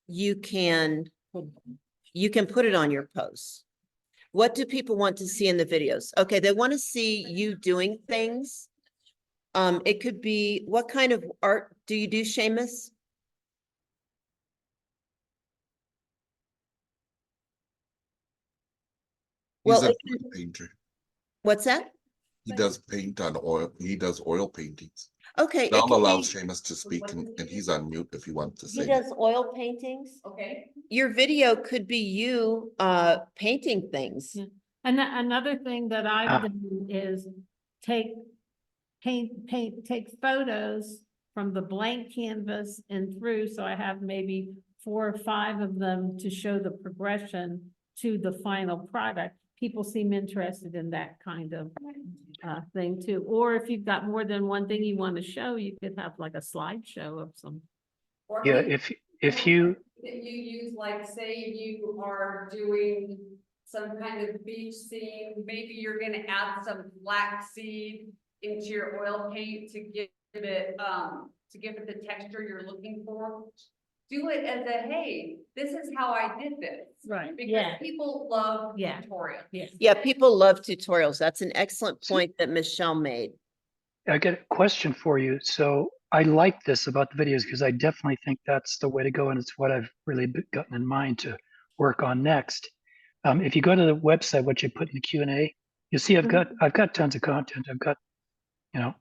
you can put it on your posts. What do people want to see in the videos? Okay, they want to see you doing things. It could be, what kind of art do you do, Seamus?
He's
Well,
a
it can-
painter.
what's that?
He does paint on oil. He does oil paintings.
Okay. it
I'll
could
allow
be-
Seamus to speak and he's on mute if you want to
He
say.
does oil paintings.
Okay.
Your video could be you painting things.
Yeah. And another thing that I've done is take photos from the blank canvas and through, so I have maybe 4 or 5 of them to show the progression to the final product. People seem interested in that kind of thing too. Or if you've got more than one thing you want to show, you could have like a slideshow of some.
Or
Yeah,
maybe
if you,
that you use, like, say you are doing some kind of beach scene, maybe you're gonna add some flaxseed into your oil paint to give it the texture you're looking for. Do it as a, hey, this is how I did this.
Right,
Because
yeah.
people love
Yeah.
tutorials.
Yeah.
Yeah, people love tutorials. That's an excellent point that Michelle made.
I got a question for you. So I like this about the videos because I definitely think that's the way to go, and it's what I've really gotten in mind to work on next. If you go to the website, what you put in the Q&A, you see I've got tons of content. I've got, you know,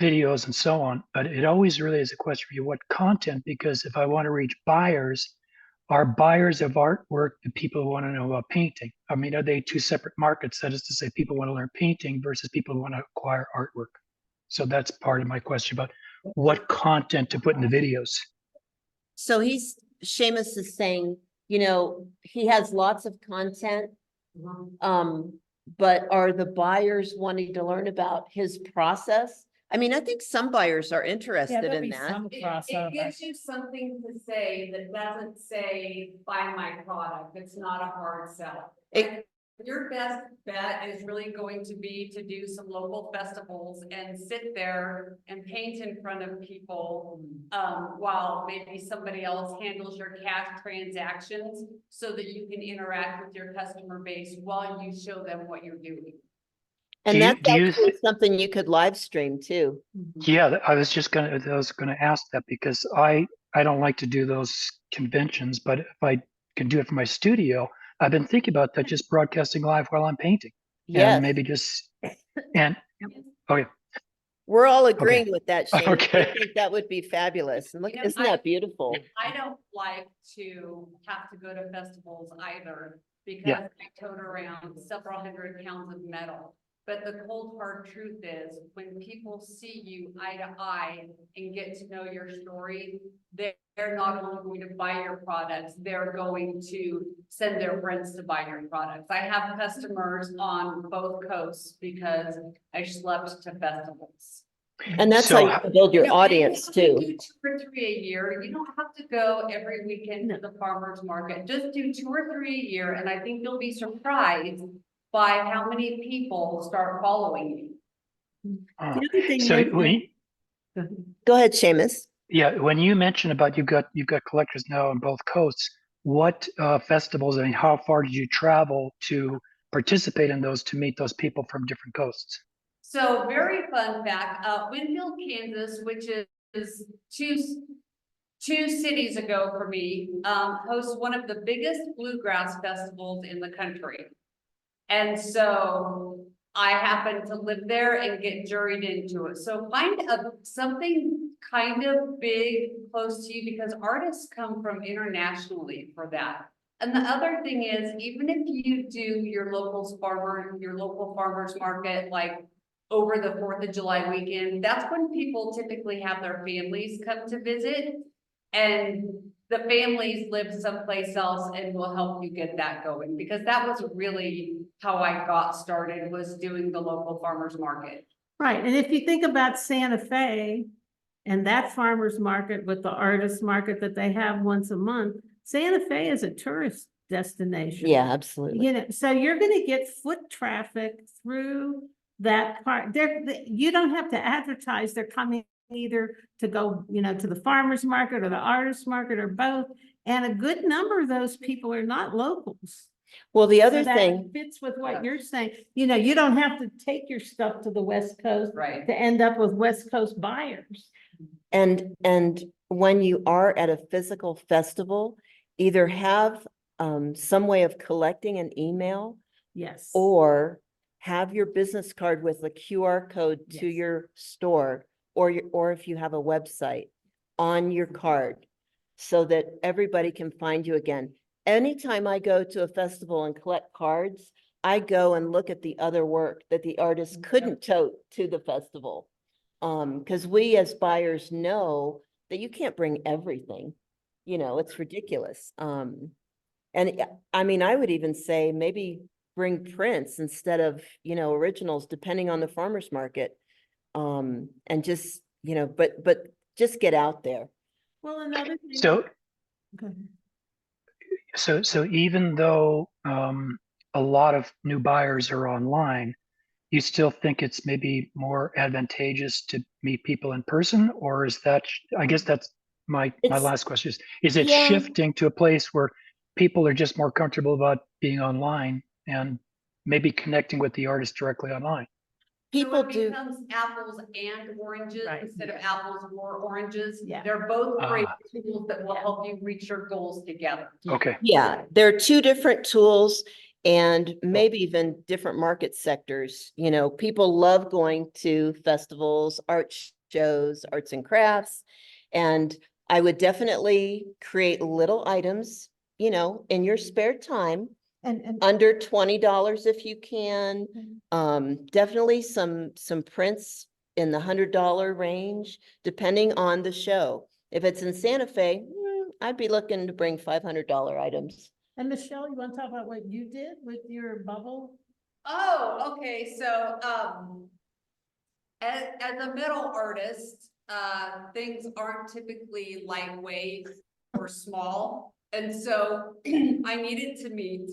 videos and so on, but it always really is a question for you, what content, because if I want to reach buyers, are buyers of artwork the people who want to know about painting? I mean, are they 2 separate markets? That is to say, people want to learn painting versus people who want to acquire artwork. So that's part of my question about what content to put in the videos.
So Seamus is saying, you know, he has lots of content. But are the buyers wanting to learn about his process? I mean, I think some buyers are interested in that.
It gives you something to say that doesn't say, buy my product. It's not a hard sell. Your best bet is really going to be to do some local festivals and sit there and paint in front of people while maybe somebody else handles your cash transactions so that you can interact with your customer base while you show them what you're doing.
And
Do you-
that's
do you
actually something you could live stream too.
Yeah, I was gonna ask that because I don't like to do those conventions, but if I can do it for my studio, I've been thinking about that, just broadcasting live while I'm painting.
Yes,
And maybe just, and, okay,
we're all agreeing with that, Seamus. I
Okay.
think that would be fabulous. And look,
You know,
isn't that beautiful?
I don't like to have to go to festivals either because
Yeah.
I tote around several hundred pounds of metal. But the cold hard truth is, when people see you eye to eye and get to know your story, they're not only going to buy your products, they're going to send their friends to buy your products. I have customers on both coasts because I schlepped to festivals.
And that's
So
how you can build your
You know, and you
audience
have to
too.
do 2 or 3 a year. You don't have to go every weekend to the farmer's market. Just do 2 or 3 a year, and I think you'll be surprised by how many people start following you.
uh,
The other thing
so
is
when,
Go ahead, Seamus.
yeah, when you mentioned about you've got collectors now on both coasts, what festivals, I mean, how far did you travel to participate in those to meet those people from different coasts?
So very fun fact, Winfield, Kansas, which is two cities ago for me, hosts one of the biggest bluegrass festivals in the country. And so I happen to live there and get juried into it. So find something kind of big close to you, because artists come from internationally for that. And the other thing is, even if you do your local farmers market, like over the 4th of July weekend, that's when people typically have their families come to visit. And the families live someplace else and will help you get that going, because that was really how I got started, was doing the local farmers market.
right, and if you think about Santa Fe and that farmer's market with the artist market that they have once a month, Santa Fe is a tourist destination.
Yeah, absolutely.
You know, so you're gonna get foot traffic through that part. You don't have to advertise, they're coming either to go, you know, to the farmer's market or the artist market or both. And a good number of those people are not locals.
Well, the
So
other
that
thing,
fits with what you're saying. You know, you don't have to take your stuff to the West Coast
Right.
to end up with West Coast buyers.
and when you are at a physical festival, either have some way of collecting an email
Yes.
or have your business card with a QR code to
Yes.
your store, or if you have a website on your card, so that everybody can find you again. Anytime I go to a festival and collect cards, I go and look at the other work that the artist couldn't tote to the festival. Because we as buyers know that you can't bring everything, you know, it's ridiculous. And I mean, I would even say maybe bring prints instead of, you know, originals, depending on the farmer's market. And just, you know, but just get out there.
Well, another thing.
So,
Okay.
so even though a lot of new buyers are online, you still think it's maybe more advantageous to meet people in person, or is that, I guess that's my
It's-
last question is it
Yeah.
shifting to a place where people are just more comfortable about being online and maybe connecting with the artist directly online?
People
So it
do,
becomes apples and oranges
Right.
instead of apples or oranges.
Yeah.
They're both great
Ah.
tools that will help you reach your goals together.
Okay.
yeah, there are two different tools and maybe even different market sectors. You know, people love going to festivals, art shows, arts and crafts. And I would definitely create little items, you know, in your spare time,
And
under $20 if you can. Definitely some prints in the $100 range, depending on the show. If it's in Santa Fe, I'd be looking to bring $500 items.
And Michelle, you want to talk about what you did with your bubble?
Oh, okay, so, as a metal artist, things aren't typically lightweight or small. And so I needed to meet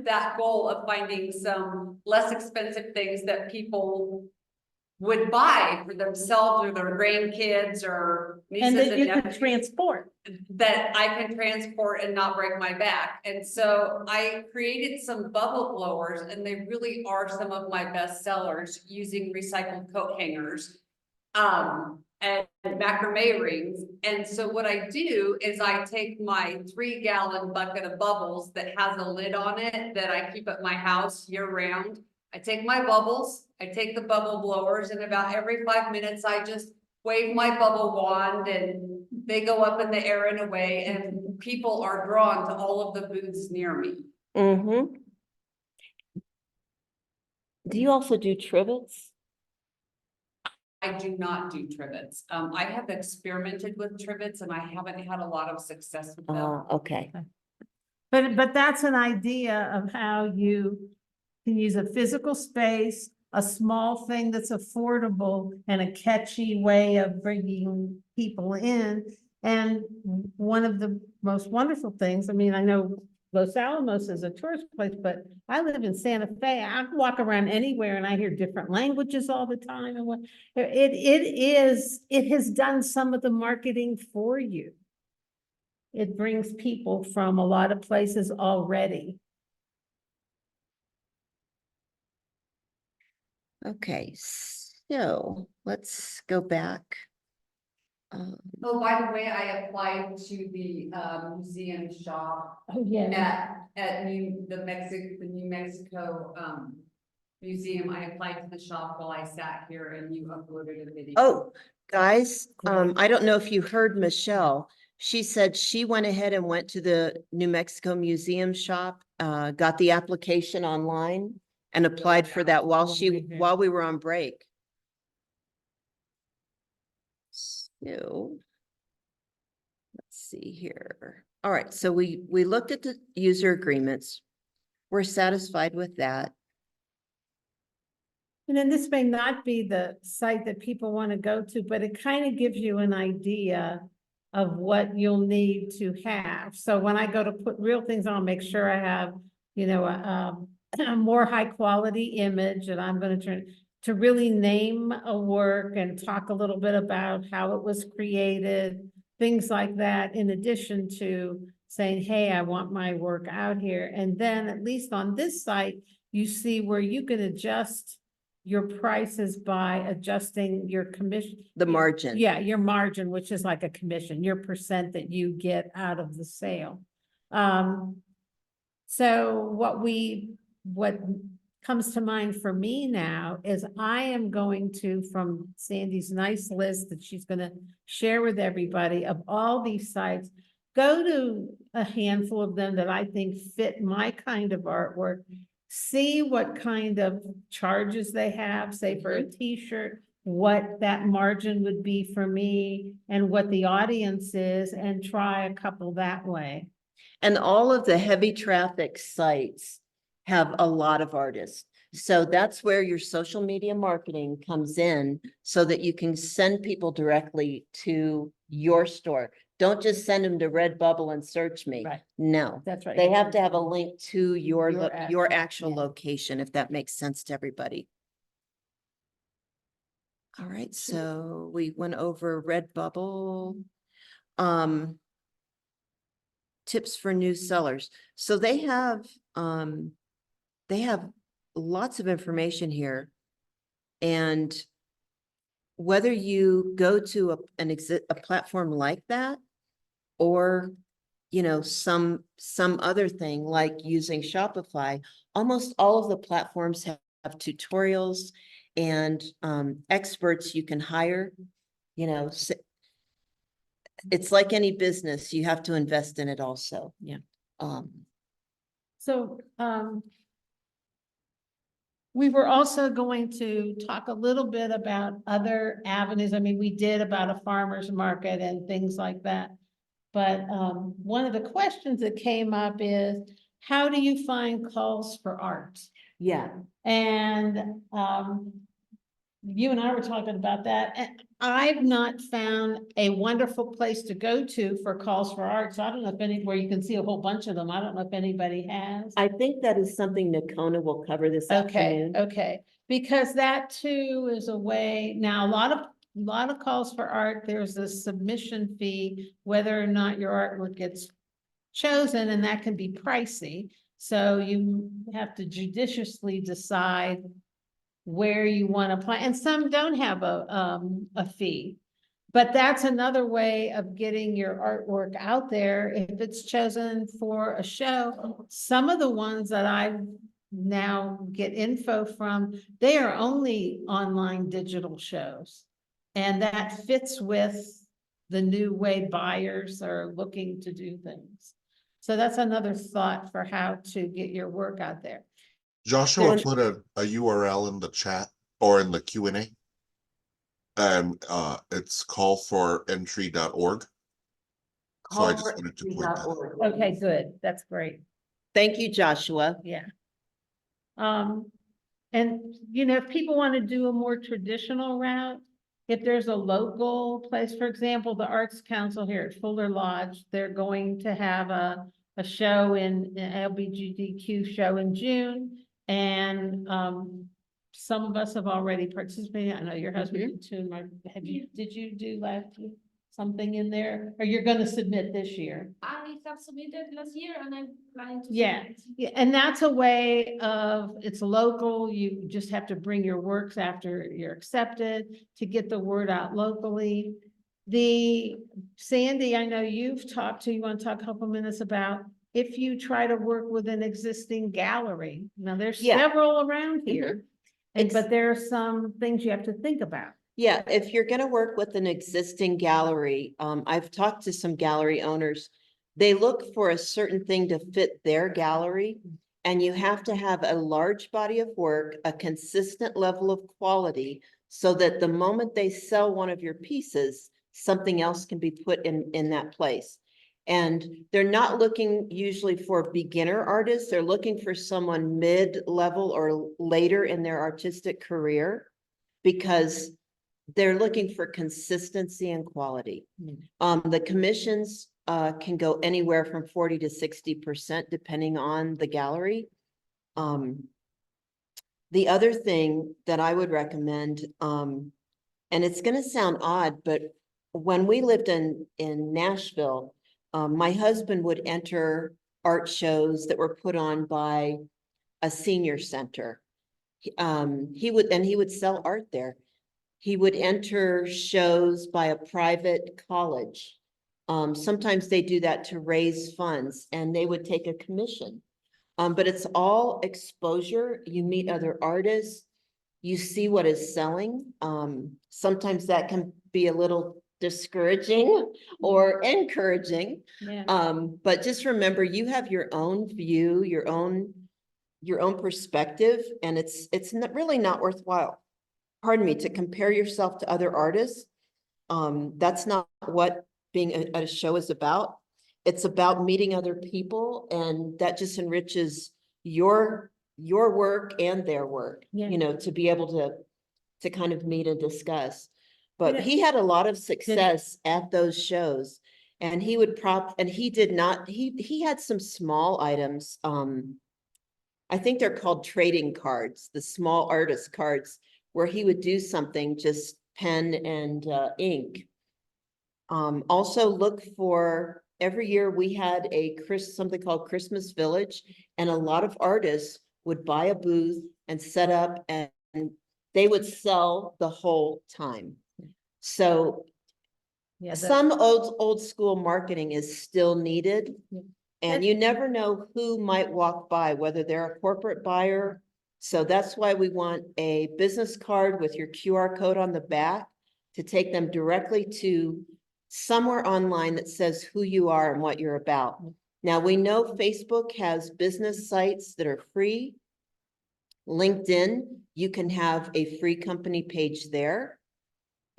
that goal of finding some less expensive things that people would buy for themselves or their grandkids or nieces
And
and
that you could
nephews,
transport.
that I can transport and not break my back. And so I created some bubble blowers, and they really are some of my best sellers, using recycled coat hangers and macrame rings. And so what I do is I take my 3-gallon bucket of bubbles that has a lid on it that I keep at my house year round. I take my bubbles, I take the bubble blowers, and about every 5 minutes, I just wave my bubble wand and they go up in the air and away, and people are drawn to all of the booths near me.
Mm-hmm. Do you also do trivets?
I do not do trivets. I have experimented with trivets and I haven't had a lot of success with them.
Okay.
But that's an idea of how you can use a physical space a small thing that's affordable and a catchy way of bringing people in. And one of the most wonderful things, I mean, I know Los Alamos is a tourist place, but I live in Santa Fe. I can walk around anywhere and I hear different languages all the time. And what it has done some of the marketing for you. It brings people from a lot of places already.
Okay, so let's go back.
Oh, by the way, I applied to the museum shop
Oh, yeah.
at New Mexico museum. I applied to the shop while I sat here and you uploaded a video.
Oh, guys,
Great.
I don't know if you heard Michelle. She said she went ahead and went to the New Mexico Museum shop, got the application online and applied for that while we were on break. So let's see here. All right, so we looked at the user agreements. We're satisfied with that.
And then this may not be the site that people want to go to, but it kind of gives you an idea of what you'll need to have. So when I go to put real things on, make sure I have, you know, a more high quality image, and I'm going to turn to really name a work and talk a little bit about how it was created, things like that, in addition to saying, hey, I want my work out here. And then at least on this site, you see where you can adjust your prices by adjusting your commission.
The margin.
Yeah, your margin, which is like a commission, your percent that you get out of the sale. So what comes to mind for me now is I am going to, from Sandy's nice list that she's gonna share with everybody of all these sites, go to a handful of them that I think fit my kind of artwork, see what kind of charges they have, say for a t-shirt, what that margin would be for me and what the audience is, and try a couple that way.
And all of the heavy traffic sites have a lot of artists. So that's where your social media marketing comes in so that you can send people directly to your store. Don't just send them to Redbubble and search me.
Right.
No,
That's right.
they have to have a link to your
Your
actual
yeah.
location, if that makes sense to everybody. All right, so we went over Redbubble. Tips for new sellers. So they have lots of information here. And whether you go to a platform like that, or, you know, some other thing like using Shopify, almost all of the platforms have tutorials and experts you can hire, you know. It's like any business, you have to invest in it also.
Yeah.
So,
we were also going to talk a little bit about other avenues. I mean, we did about a farmer's market and things like that. But one of the questions that came up is, how do you find calls for art?
yeah,
And you and I were talking about that, and I've not found a wonderful place to go to for calls for art. So I don't know if anywhere you can see a whole bunch of them. I don't know if anybody has.
I think that is something Nocona will cover this
Okay,
afternoon.
okay, because that too is a way, now a lot of calls for art, there's a submission fee, whether or not your artwork gets chosen, and that can be pricey. So you have to judiciously decide where you want to apply, and some don't have a fee. But that's another way of getting your artwork out there. If it's chosen for a show, some of the ones that I now get info from, they are only online digital shows. And that fits with the new way buyers are looking to do things. So that's another thought for how to get your work out there.
Joshua put a URL in the chat or in the Q&A. And it's callforentry.org. So I just wanted to point that out.
Okay, good. That's great.
Thank you, Joshua.
Yeah. And, you know, if people want to do a more traditional route, if there's a local place, for example, the Arts Council here at Fuller Lodge, they're going to have a show an LGBTQ show in June. And, some of us have already participated. I know your husband did too. Did you do something in there? Or you're gonna submit this year?
I have submitted last year and I'm planning to.
Yeah,
submit.
yeah, and that's a way of, it's local, you just have to bring your works after you're accepted to get the word out locally. Sandy, I know you've talked to, you want to talk a couple minutes about if you try to work with an existing gallery. Now, there's
Yeah.
several around here, and
It's-
but there are some things you have to think about.
Yeah, if you're gonna work with an existing gallery, I've talked to some gallery owners. They look for a certain thing to fit their gallery. And you have to have a large body of work, a consistent level of quality, so that the moment they sell one of your pieces, something else can be put in that place. And they're not looking usually for beginner artists, they're looking for someone mid-level or later in their artistic career, because they're looking for consistency and quality. The commissions can go anywhere from 40 to 60% depending on the gallery. The other thing that I would recommend, and it's gonna sound odd, but when we lived in Nashville, my husband would enter art shows that were put on by a senior center. He would sell art there. He would enter shows by a private college. Sometimes they do that to raise funds and they would take a commission. But it's all exposure. You meet other artists, you see what is selling. Sometimes that can be a little discouraging or encouraging.
Yeah.
But just remember, you have your own view, your own perspective, and it's really not worthwhile, pardon me, to compare yourself to other artists. That's not what being at a show is about. It's about meeting other people, and that just enriches your work and their work,
Yeah.
you know, to be able to kind of meet and discuss. But
Yeah.
he had a lot of success at those shows, and he would he had some small items. I think they're called trading cards, the small artist cards, where he would do something, just pen and ink. Also look for, every year we had something called Christmas Village, and a lot of artists would buy a booth and set up, and they would sell the whole time. So
Yeah,
some old school marketing is still needed.
Yeah.
And you never know who might walk by, whether they're a corporate buyer. So that's why we want a business card with your QR code on the back to take them directly to somewhere online that says who you are and what you're about. Now, we know Facebook has business sites that are free. LinkedIn, you can have a free company page there.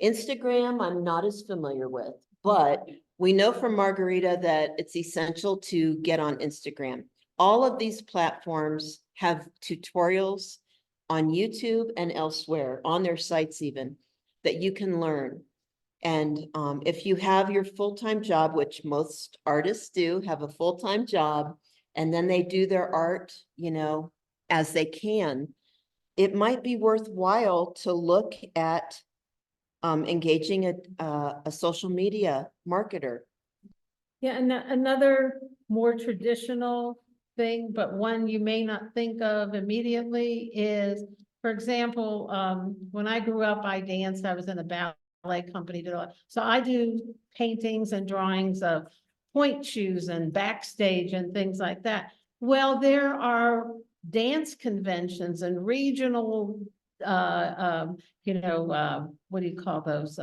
Instagram, I'm not as familiar with, but we know from Margarita that it's essential to get on Instagram. All of these platforms have tutorials on YouTube and elsewhere, on their sites even, that you can learn. And if you have your full-time job, which most artists do, have a full-time job, and then they do their art, you know, as they can, it might be worthwhile to look at engaging a social media marketer.
Yeah, and another more traditional thing, but one you may not think of immediately is, for example, when I grew up, I danced, I was in a ballet company, so I do paintings and drawings of point shoes and backstage and things like that. Well, there are dance conventions and regional, what do you call those?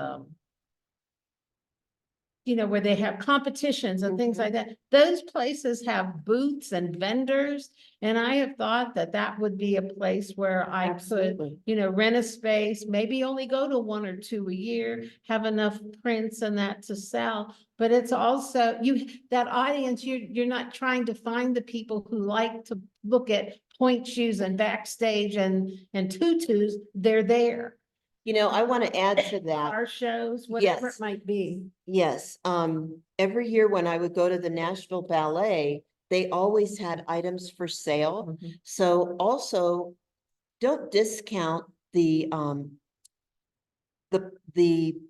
Where they have competitions and things like that. Those places have booths and vendors. And I have thought that that would be a place where I could,
Absolutely.
rent a space, maybe only go to 1 or 2 a year, have enough prints and that to sell. But it's also, that audience, you're not trying to find the people who like to look at point shoes and backstage and tutus, they're there.
You know, I want to add to that.
Car shows, whatever it
Yes.
might be.
Yes, every year when I would go to the Nashville Ballet, they always had items for sale. So also, don't discount the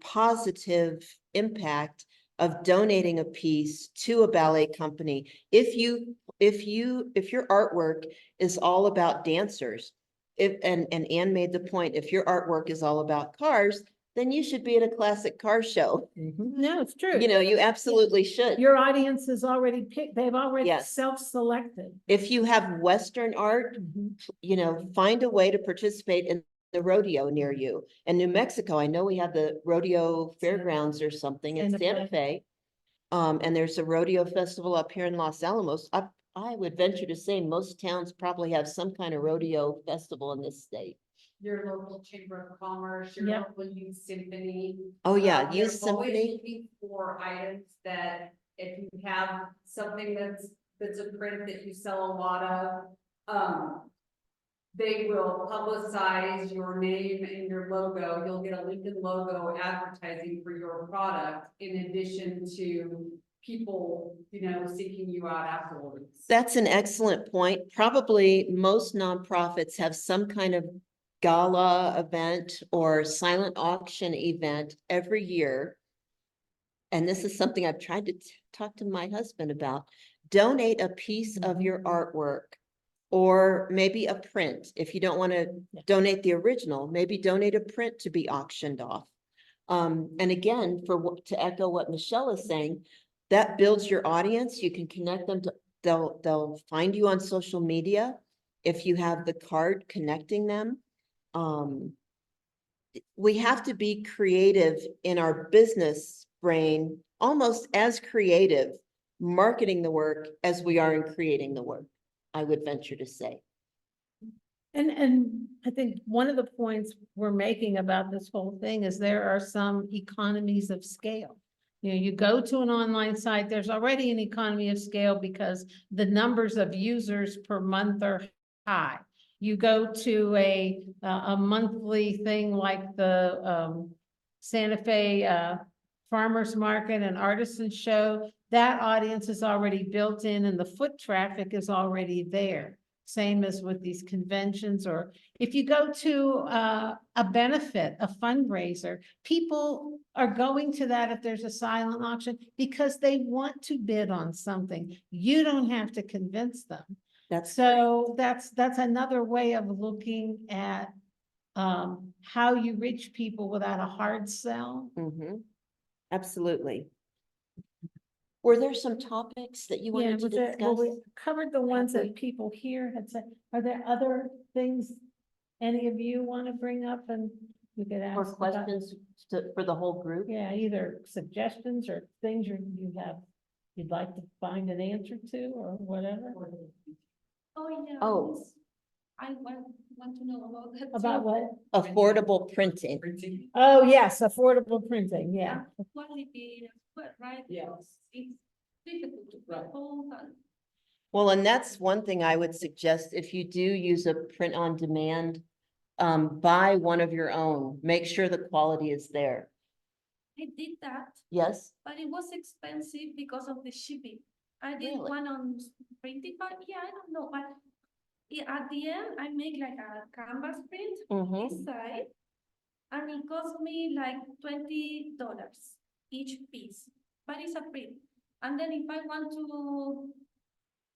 positive impact of donating a piece to a ballet company. If your artwork is all about dancers, and Anne made the point, if your artwork is all about cars, then you should be at a classic car show.
No, it's true.
You know, you absolutely should.
Your audience is already picked, they've already
Yes.
self-selected.
If you have Western art, you know, find a way to participate in the rodeo near you. And New Mexico, I know we have the rodeo fairgrounds or something in
Santa
Santa Fe. And there's a rodeo festival up here in Los Alamos. I would venture to say most towns probably have some kind of rodeo festival in this state.
Your local chamber of commerce, your
Yep.
local youth symphony.
Oh, yeah,
They're
youth
always
symphony.
looking for items that if you have something that's a print that you sell a lot of, they will publicize your name and your logo. You'll get a Lincoln logo advertising for your product in addition to people, you know, seeking you out afterwards.
That's an excellent point. Probably most nonprofits have some kind of gala event or silent auction event every year. And this is something I've tried to talk to my husband about. Donate a piece of your artwork or maybe a print. If you don't want to donate the original, maybe donate a print to be auctioned off. And again, to echo what Michelle is saying, that builds your audience. You can connect them to, they'll find you on social media. If you have the card connecting them. We have to be creative in our business brain, almost as creative marketing the work as we are in creating the work, I would venture to say.
And I think one of the points we're making about this whole thing is there are some economies of scale. You know, you go to an online site, there's already an economy of scale because the numbers of users per month are high. You go to a monthly thing like the Santa Fe Farmers Market and Artisan Show, that audience is already built in and the foot traffic is already there. Same as with these conventions, or if you go to a benefit, a fundraiser, people are going to that if there's a silent auction because they want to bid on something. You don't have to convince them. That's another way of looking at how you reach people without a hard sell.
Absolutely. Were there some topics that you wanted to discuss?
We covered the ones that people here had said. Are there other things any of you want to bring up and we could ask?
Or questions for the whole group?
Yeah, either suggestions or things you'd like to find an answer to or whatever.
Oh, yeah.
Oh.
yes. I want to know about that.
About
too.
what?
Affordable printing.
Oh, yes, affordable printing, yeah.
The quality as well, right?
Yes.
It's difficult to hold on.
Well, and that's one thing I would suggest if you do use a print on demand, buy one of your own, make sure the quality is there.
I did that,
Yes,
but it was expensive because of the shipping. I did
Really?
one on printing, but yeah, I don't know, but at the end, I make like a canvas print this side, and it cost me like $20 each piece, but it's a print. And then if I want to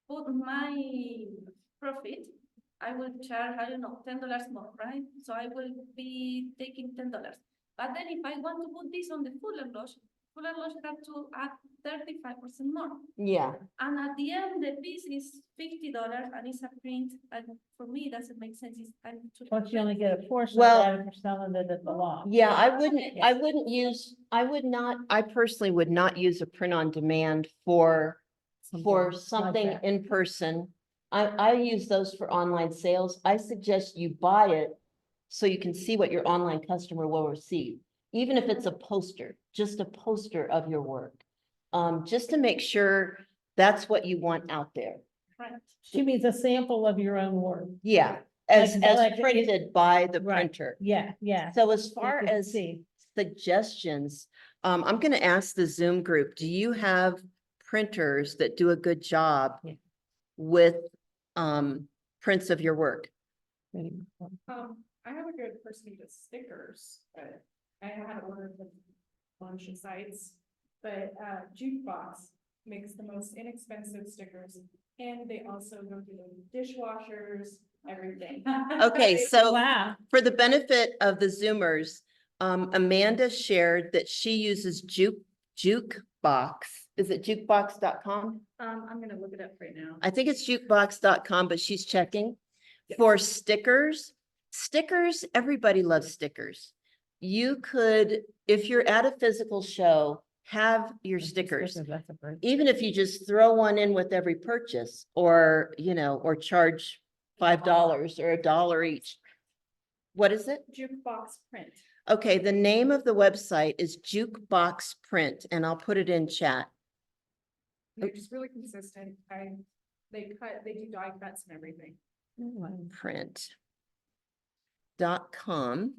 put my profit, I will charge, I don't know, $10 more, right? So I will be taking $10. But then if I want to put this on the Fuller Lodge have to add 35% more.
yeah.
And at the end, the piece is $50 and it's a print, and for me, it doesn't make sense. It's kind of too
But you only get a portion of
Well,
that if you're selling it at the law.
Yeah, I personally would not use a print on demand for
like
something
that.
in person. I use those for online sales. I suggest you buy it so you can see what your online customer will receive. Even if it's a poster, just a poster of your work. Just to make sure that's what you want out there.
print.
She means a sample of your own work.
Yeah, as
like it-
printed by the
Right.
printer.
Yeah, yeah.
So as
You
far
can
as
see.
suggestions, I'm gonna ask the Zoom group, do you have printers that do a good job
Yeah.
with prints of your work?
I have a good person who does stickers, but I had ordered from a bunch of sites. But Jukebox makes the most inexpensive stickers, and they also go through the dishwashers, everything.
Okay, so
Wow.
for the benefit of the Zoomers, Amanda shared that she uses Jukebox. Is it jukebox.com?
I'm gonna look it up right now.
I think it's jukebox.com, but she's checking. For stickers, everybody loves stickers. You could, if you're at a physical show, have your stickers.
That's a bird.
Even if you just throw one in with every purchase or, or charge $5 or $1 each. What is it?
Jukebox print.
Okay, the name of the website is Jukebox Print, and I'll put it in chat.
They're just really consistent. They do die cuts and everything.
Print.com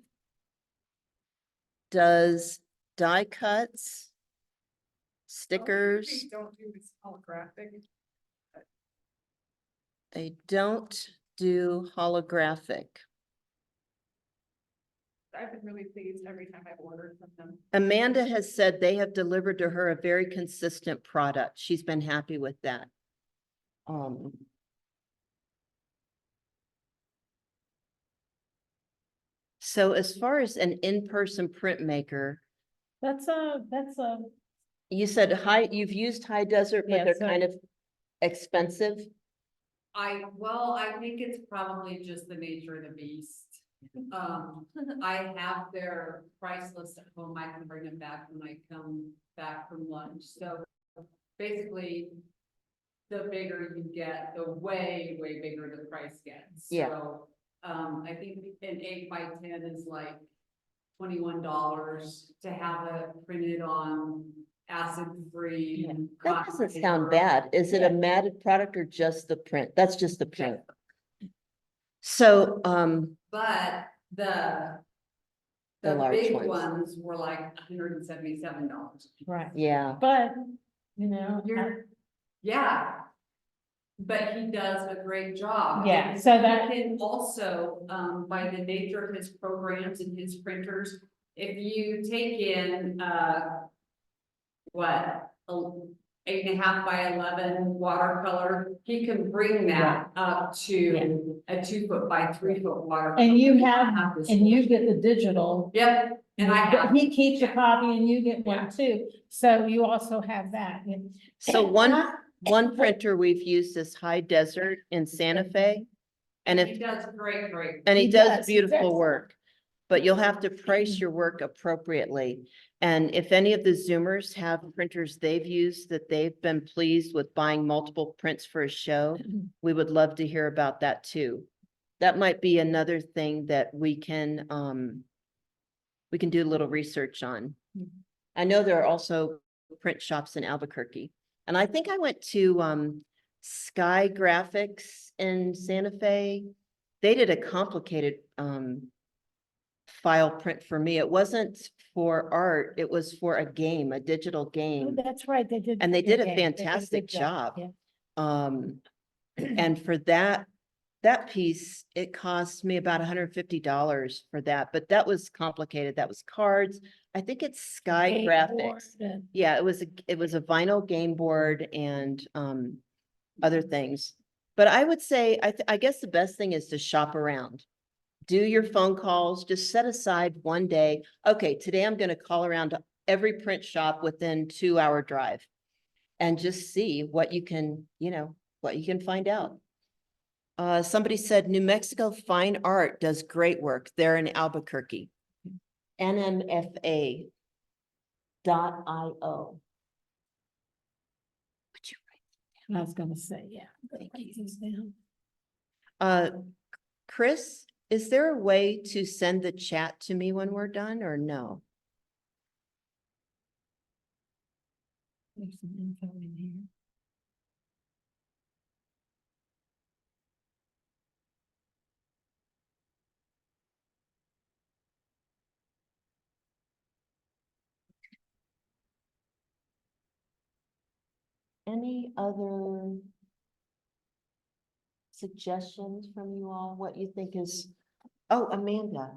does die cuts, stickers.
They don't do this holographic.
They don't do holographic.
I've been really pleased every time I've ordered from them.
Amanda has said they have delivered to her a very consistent product. She's been happy with that. So as far as an in-person printmaker,
That's a,
you said you've used High Desert, but
Yeah,
they're
so-
kind of expensive.
I think it's probably just the nature of the beast. I have their price list at home. I can bring them back when I come back from lunch. So basically, the bigger you get, the way bigger the price gets.
Yeah.
So, I think an 8x10 is like $21 to have it printed on acid-free.
That
cotton
doesn't sound
paper.
bad. Is it a
Yeah.
matted product or just the print? That's just the print. So,
But
The
the
large
big
ones.
ones were like $177.
right,
yeah,
but,
Yeah. But he does a great job.
Yeah,
And
so
he
that-
can also, by the nature of his programs and his printers, if you take in, what, 8.5 by 11 watercolor, he can bring that up to a 2 foot by 3 foot watercolor.
and you
have
have,
this
and you
one.
get the digital.
Yep, and I
But
have.
He keeps a
yeah.
copy and you get one too, so you also have that.
so one printer we've used is High Desert in Santa Fe. And
He
if,
does great.
and he
He
does
does.
beautiful work, but you'll have to price your work appropriately. And if any of the Zoomers have printers they've used that they've been pleased with buying multiple prints for a show, we would love to hear about that too. That might be another thing that we can do a little research on. I know there are also print shops in Albuquerque. And I think I went to Sky Graphics in Santa Fe. They did a complicated file print for me. It wasn't for art, it was for a game, a digital game.
That's right, they did.
And they did a
yeah, they good
fantastic job.
Yeah.
And for that piece, it cost me about $150 for that, but that was complicated. That was cards. I think it's Sky
Game
Graphics.
board,
Yeah, it was a vinyl game board and other things. But I would say, I guess the best thing is to shop around. Do your phone calls, just set aside one day. Okay, today I'm gonna call around to every print shop within 2-hour drive. And just see what you can, what you can find out. Somebody said New Mexico Fine Art does great work. They're in Albuquerque. NMFA.io. Would you
I was gonna say, yeah.
Thank you.
Write these down.
Chris, is there a way to send the chat to me when we're done or no?
There's some info in here.
any other suggestions from you all? What you think is, oh, Amanda,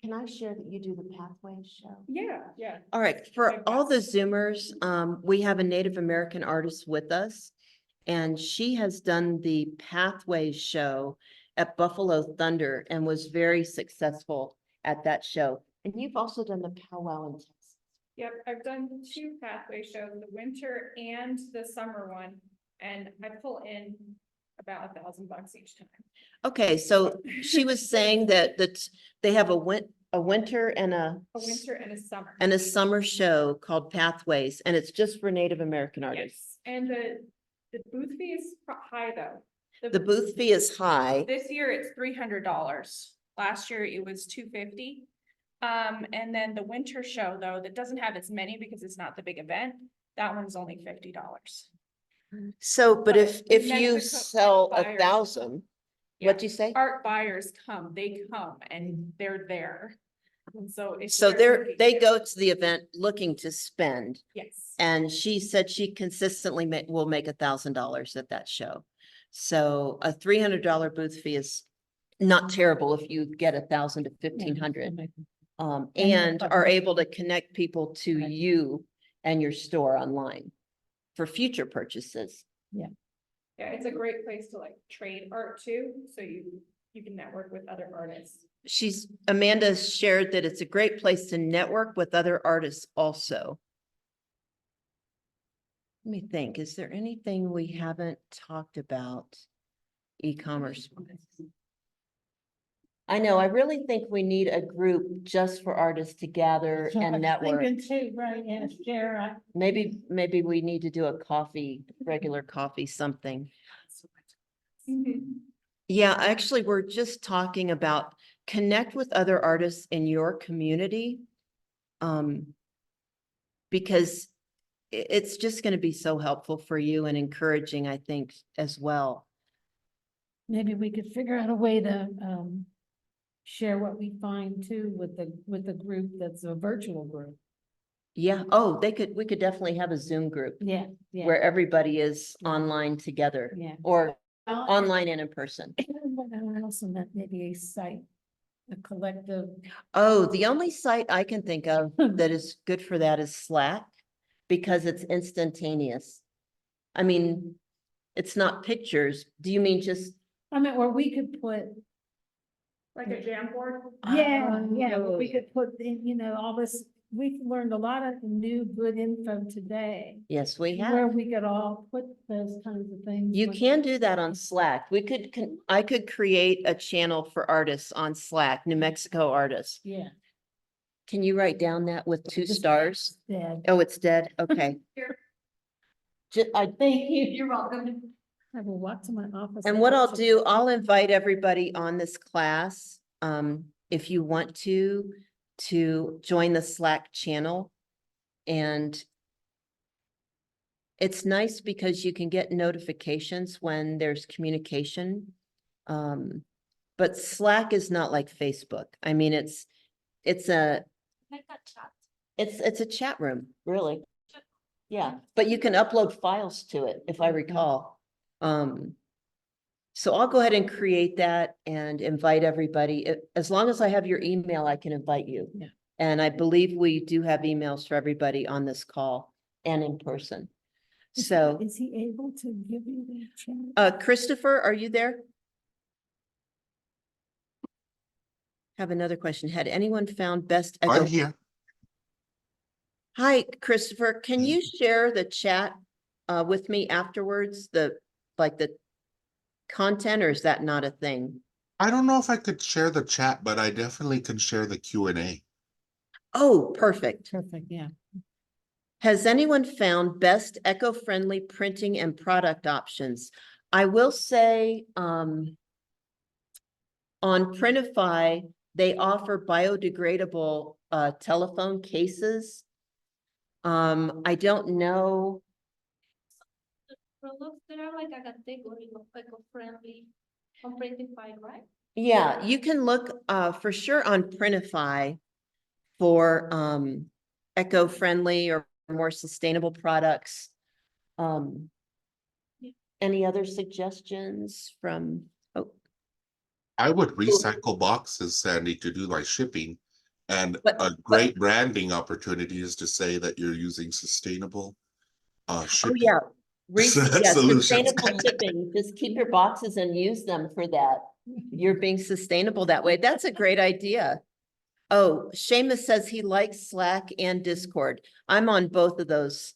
can I share that you do the Pathways show?
Yeah.
All right, for all the Zoomers, we have a Native American artist with us. And she has done the Pathways show at Buffalo Thunder and was very successful at that show. And you've also done the powwow in Texas.
Yep, I've done 2 pathway shows, the winter and the summer one, and I pull in about $1,000 each time.
Okay, so she was saying that they have a winter and
A winter and a summer.
a summer show called Pathways, and it's just for Native American artists.
Yes, and the booth fee is high though.
The booth fee is high.
This year it's $300. Last year it was $250. And then the winter show though, that doesn't have as many because it's not the big event. That one's only $50.
So, but if
New
you
Mexico
sell
buyers-
1,000, what'd you say?
Art buyers come, they come and they're there. And so it's.
So they go to the event looking to spend.
Yes.
And she said she consistently will make $1,000 at that show. So a $300 booth fee is not terrible if you get 1,000 to 1,500. And are able to connect people to you and your store online for future purchases.
Yeah, it's a great place to like trade art too, so you can network with other artists.
Amanda shared that it's a great place to network with other artists also. Let me think, is there anything we haven't talked about e-commerce? I know, I really think we need a group just for artists to gather and network.
Too, right, yes, Sarah.
Maybe we need to do a regular coffee, something. Yeah, actually, we're just talking about connect with other artists in your community. Because it's just going to be so helpful for you and encouraging, I think, as well.
Maybe we could figure out a way to share what we find too with the group that's a virtual group.
Yeah. Oh, we could definitely have a Zoom group
Yeah, yeah.
where everybody is online together.
Yeah.
Or online and in person.
I also meant maybe a site, a collective.
Oh, the only site I can think of that is good for that is Slack, because it's instantaneous. I mean, it's not pictures. Do you mean just?
I mean, or we could put.
Like a jam board?
Yeah, where
Oh.
we could put in, all this, we've learned a lot of new good info today.
Yes, we
Where
have.
we could all put those kinds of things.
You
when-
can do that on Slack. I could create a channel for artists on Slack, New Mexico artists.
Yeah.
Can you write down that with 2
Just-
stars?
Yeah.
Oh, it's dead. Okay.
Thank you.
You're welcome.
I will walk to my office.
And what I'll do, I'll invite everybody on this class, if you want to join the Slack channel. And it's nice because you can get notifications when there's communication. But Slack is not like Facebook. I mean, it's a chat room, really. Yeah, but you can upload files to it, if I recall. So I'll go ahead and create that and invite everybody. As long as I have your email, I can invite you.
Yeah.
And I believe we do have emails for everybody on this call and in person. So,
Is he able to give you the channel?
Christopher, are you there? Have another question. Had anyone found best?
I'm here.
Hi, Christopher. Can you share the chat with me afterwards? The content, or is that not a thing?
I don't know if I could share the chat, but I definitely can share the Q&A.
Oh, perfect.
Perfect, yeah.
Has anyone found best eco-friendly printing and product options? I will say, on Printify, they offer biodegradable telephone cases. I don't know.
Products that are like a category of eco-friendly on Printify, right?
Yeah, you can look for sure on Printify for eco-friendly or more sustainable products. Any other suggestions from, oh,
I would recycle boxes, Sandy, to do my shipping. And
But-
a great branding opportunity is to say that you're using sustainable
oh,
shipping.
yeah. Yeah,
Solutions.
sustainable shipping, just keep your boxes and use them for that. You're being sustainable that way. That's a great idea. Oh, Seamus says he likes Slack and Discord. I'm on both of those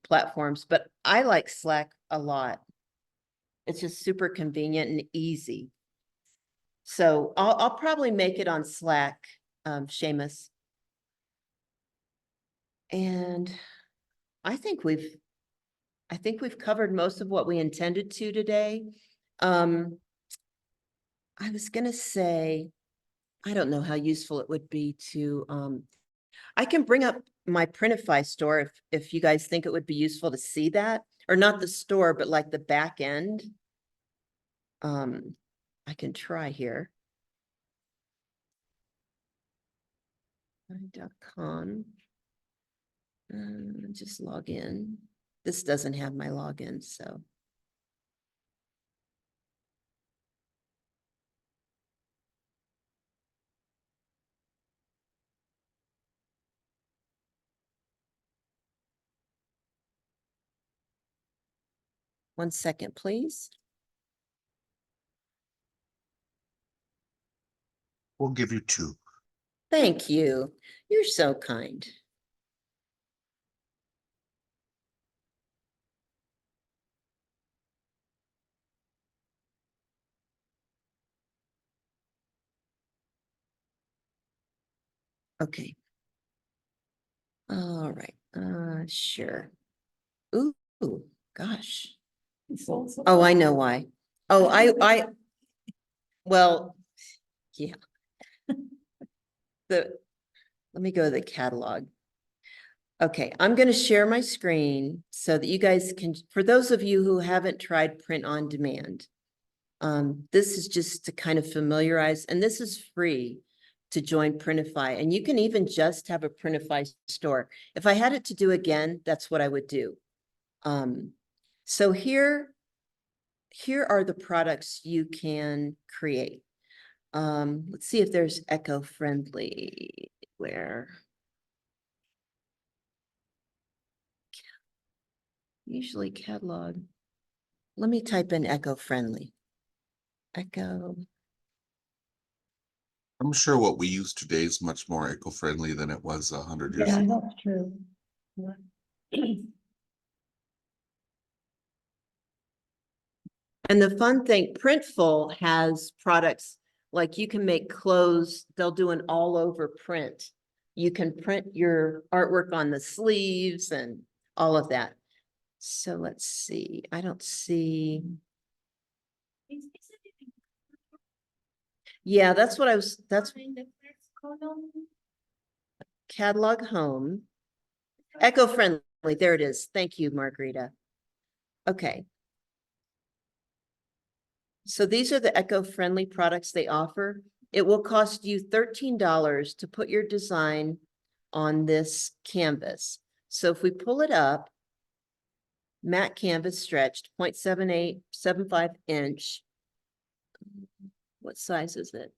platforms, but I like Slack a lot. It's just super convenient and easy. So I'll probably make it on Slack, Seamus. And I think we've covered most of what we intended to today. I was gonna say, I don't know how useful it would be to, I can bring up my Printify store if you guys think it would be useful to see that, or not the store, but like the back end. I can try here. .com. Just log in. This doesn't have my login, so. One second, please.
We'll give you 2.
Thank you. You're so kind. Okay. All right, sure. Ooh, gosh. Oh, I know why. Oh, well, yeah. Let me go to the catalog. Okay, I'm going to share my screen so that you guys can, for those of you who haven't tried print on demand, this is just to kind of familiarize, and this is free to join Printify, and you can even just have a Printify store. If I had it to do again, that's what I would do. So here are the products you can create. Let's see if there's eco-friendly where. Usually catalog. Let me type in eco-friendly. Eco.
I'm sure what we use today is much more eco-friendly than it was 100 years
Yeah,
ago.
that's true.
And the fun thing, Printful has products like you can make clothes, they'll do an all over print. You can print your artwork on the sleeves and all of that. So let's see, I don't see. Yeah, that's what that's catalog home. Eco-friendly, there it is. Thank you, Margarita. Okay. So these are the eco-friendly products they offer. It will cost you $13 to put your design on this canvas. So if we pull it up, matte canvas stretched 0.7875 inch. What size is it?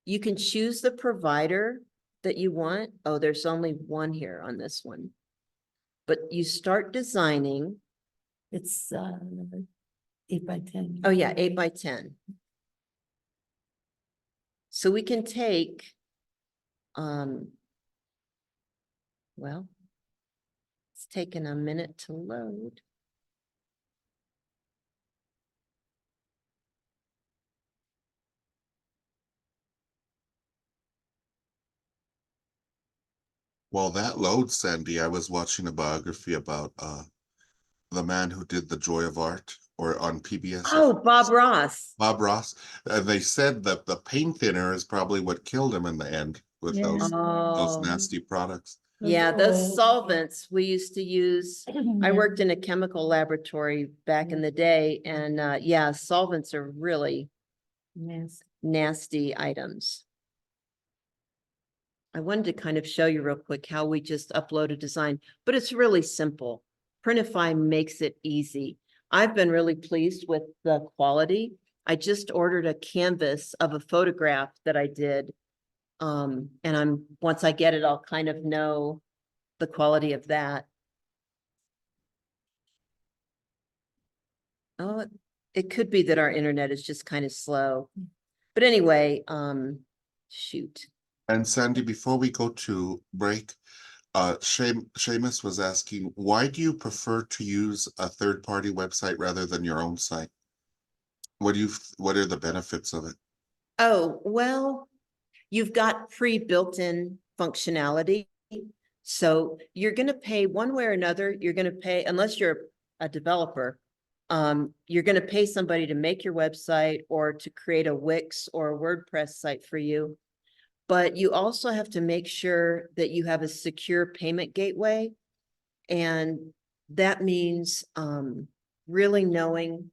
You can choose the provider that you want. Oh, there's only one here on this one. But you start designing.
It's 8x10.
Oh yeah, 8x10. So we can take, well, it's taken a minute to load.
While that loads, Sandy, I was watching a biography about the man who did The Joy of Art, or on PBS.
Oh, Bob Ross.
Bob Ross. And they said that the paint thinner is probably what killed him in the end with
Yeah.
those
Oh,
nasty products.
yeah,
Those
those
old-
solvents we used to use. I worked in a chemical laboratory back in the day, and yeah, solvents are really nasty items. I wanted to kind of show you real quick how we just upload a design, but it's really simple. Printify makes it easy. I've been really pleased with the quality. I just ordered a canvas of a photograph that I did. And once I get it, I'll kind of know the quality of that. Oh, it could be that our internet is just kind of slow. But anyway, shoot.
And Sandy, before we go to break, Seamus was asking, why do you prefer to use a third-party website rather than your own site? What are the benefits of it?
Oh, well, you've got pre-built-in functionality. So you're going to pay one way or another. You're going to pay, unless you're a developer, you're going to pay somebody to make your website or to create a Wix or a WordPress site for you. But you also have to make sure that you have a secure payment gateway. And that means really knowing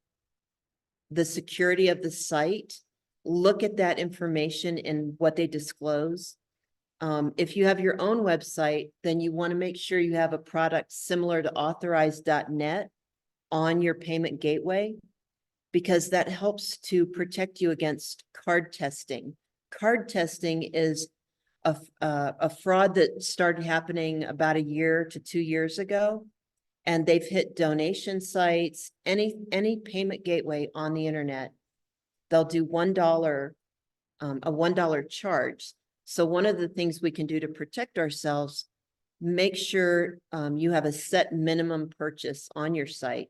the security of the site. Look at that information and what they disclose. If you have your own website, then you want to make sure you have a product similar to authorized.net on your payment gateway, because that helps to protect you against card testing. Card testing is a fraud that started happening about 1 year to 2 years ago. And they've hit donation sites, any payment gateway on the internet. They'll do $1, a $1 charge. So one of the things we can do to protect ourselves, make sure you have a set minimum purchase on your site,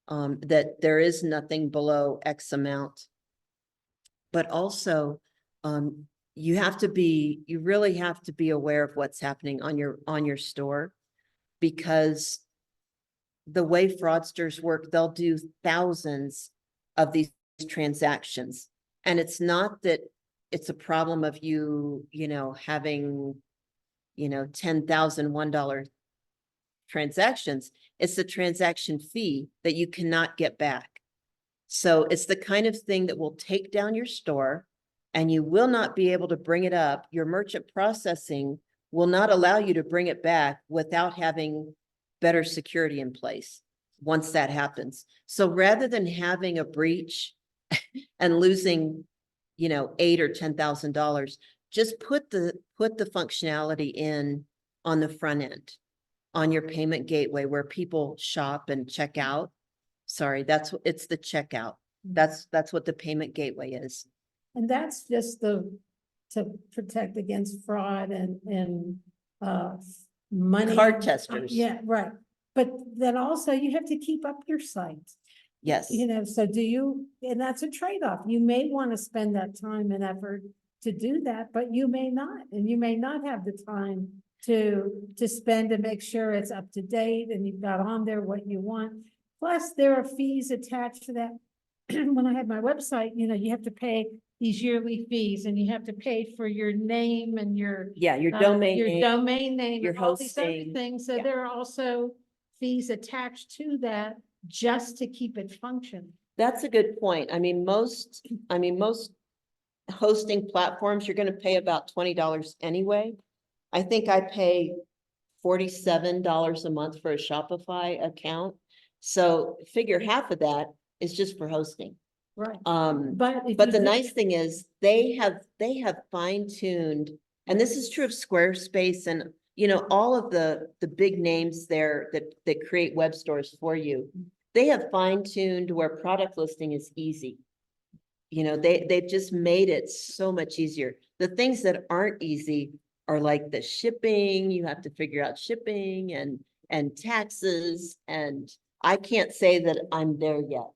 that there is nothing below X amount. But also, you really have to be aware of what's happening on your store, because the way fraudsters work, they'll do thousands of these transactions. And it's not that it's a problem of you having, 10,000 $1 transactions. It's the transaction fee that you cannot get back. So it's the kind of thing that will take down your store, and you will not be able to bring it up. Your merchant processing will not allow you to bring it back without having better security in place once that happens. So rather than having a breach and losing, $8,000 or $10,000, just put the functionality in on the front end, on your payment gateway where people shop and check out. Sorry, it's the checkout. That's what the payment gateway is.
And that's just to protect against fraud and money.
Card testers.
Yeah, right. But then also you have to keep up your site.
Yes.
So and that's a trade-off. You may want to spend that time and effort to do that, but you may not, and you may not have the time to spend to make sure it's up to date and you've got on there what you want. Plus, there are fees attached to that. When I had my website, you have to pay these yearly fees, and you have to pay for your name and your
domain
your
name,
domain name,
your
and all these other
hosting.
things. So
Yeah.
there are also fees attached to that just to keep it functioning.
That's a good point. most hosting platforms, you're going to pay about $20 anyway. I think I pay $47 a month for a Shopify account. So figure half of that is just for hosting.
Right.
But
if
the
you do-
nice thing is they have fine-tuned, and this is true of Squarespace and all of the big names there that create web stores for you. They have fine-tuned where product listing is easy. They've just made it so much easier. The things that aren't easy are like the shipping. You have to figure out shipping and taxes, and I can't say that I'm there yet.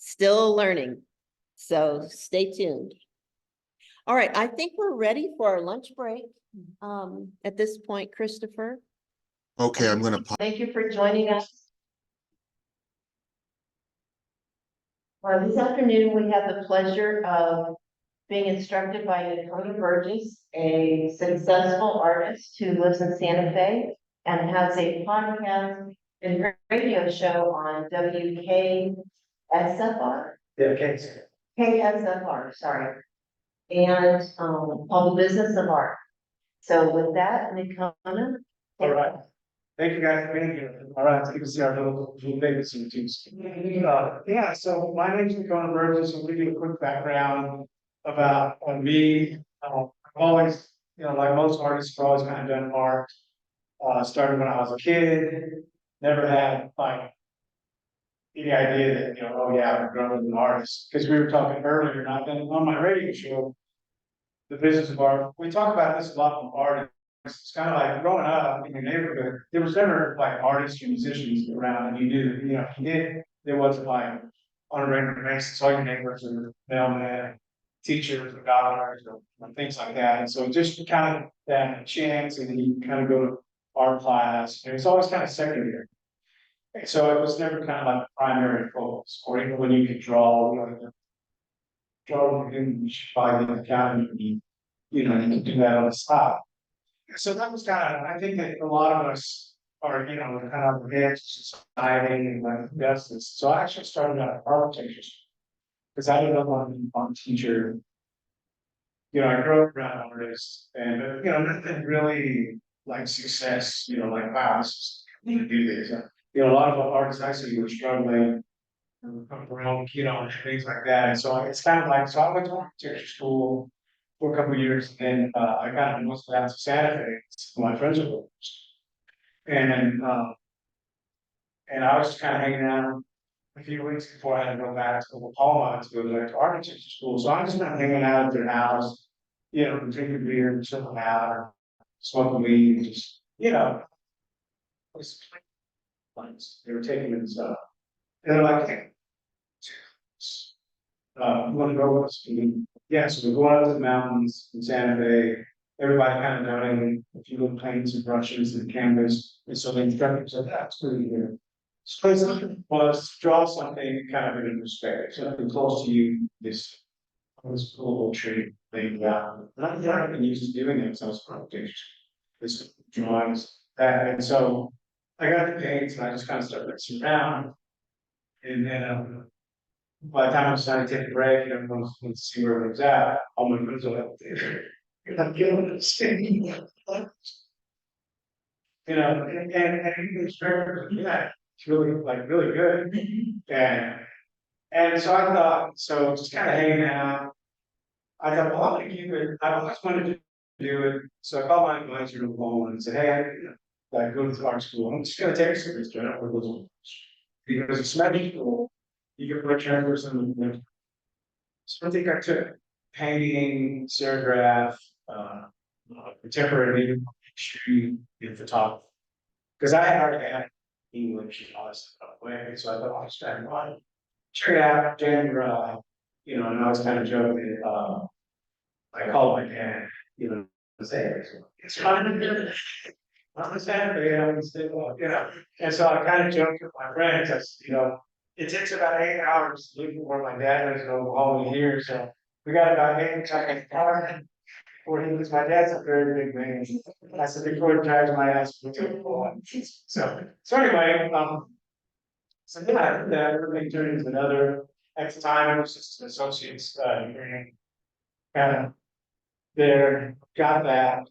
Still learning. So stay tuned. All right, I think we're ready for our lunch break. At this point, Christopher.
Okay, I'm gonna
Thank you for joining us. This afternoon, we have the pleasure of being instructed by Nocona Burgess, a successful artist who lives in Santa Fe and has a podcast and radio show on WKSFR.
Yeah, okay.
KSFR, sorry. And called The Business of Art. So with that, Nocona.
All right. Thank you guys for being here. All right, so you can see our little babies and teams. Yeah, so my name's Nocona Burgess, and we give a quick background about me. I've always, like most artists, I've always kind of done art. Started when I was a kid, never had like any idea that, oh yeah, I'm growing as an artist. Because we were talking earlier, and I've been on my radio show, The Business of Art. We talk about this a lot from artists. It's kind of like growing up in your neighborhood, there was never like artists or musicians around, and you knew, if you did, there wasn't like on a regular basis, all your neighbors or mailmen, teachers or doctors or things like that. And so just kind of that chance, and then you kind of go to art class, and it's always kind of secondary. And so it was never kind of like the primary focus, or even when you could draw, you should probably get the academy, you can do that on the side. So that was kind of, I think that a lot of us are, kind of advanced society and like justice. So I actually started out at architecture because I didn't want to be a teacher. I grew up around artists, and nothing really like success. Like wow, need to do this. A lot of artists I see were struggling around, and things like that. And so it's kind of like, so I went to architecture school for a couple of years, and I got almost down to Santa Fe. My friends are both. And I was kind of hanging out a few weeks before I had to go back to Oklahoma to go back to architecture school. So I just kind of hanging out at their house, drinking beer and chilling out, or smoking weed, and just, they were taking it and stuff. And they're like, hey, you want to go with us? Yeah, so we go out to the mountains in Santa Fe. Everybody kind of donated a few little paints and brushes and canvas. And so the instructor said, that's pretty good. So it's was draw something kind of in a space, something close to you, this little tree thing. And I've never been used to doing it, so I was practicing this drawings. And so I got the paints, and I just kind of started messing around. And then by the time I was trying to take a break, and everyone was to see where it was at, all my friends were like, you're not killing this thing. And the instructor was, yeah, it's really good. And so I thought, so just kind of hanging out. I thought, well, I'm gonna keep it. I always wanted to do it. So I called my advisor to the phone and said, hey, I go to art school. I'm just gonna take a semester. I don't want to go because it's semester school. You can put transfers in the so I think I took painting, serigraph, contemporary history, and photography. Because I had already had English and all that stuff away. So I thought, I'll start one. Check it out, January, and I was kind of joking. I called my dad, to say, it's fine. On the Saturday, I was still, and so I kind of joked with my friends. I said, it takes about 8 hours to leave where my dad lives in Oklahoma here. So we got about 8 hours before he was. My dad's a very big man. I said, before he drives my ass for 2 So anyway, so then I did that. Everything turned into another. At the time, it was just an associate's degree. Kind of there, got that.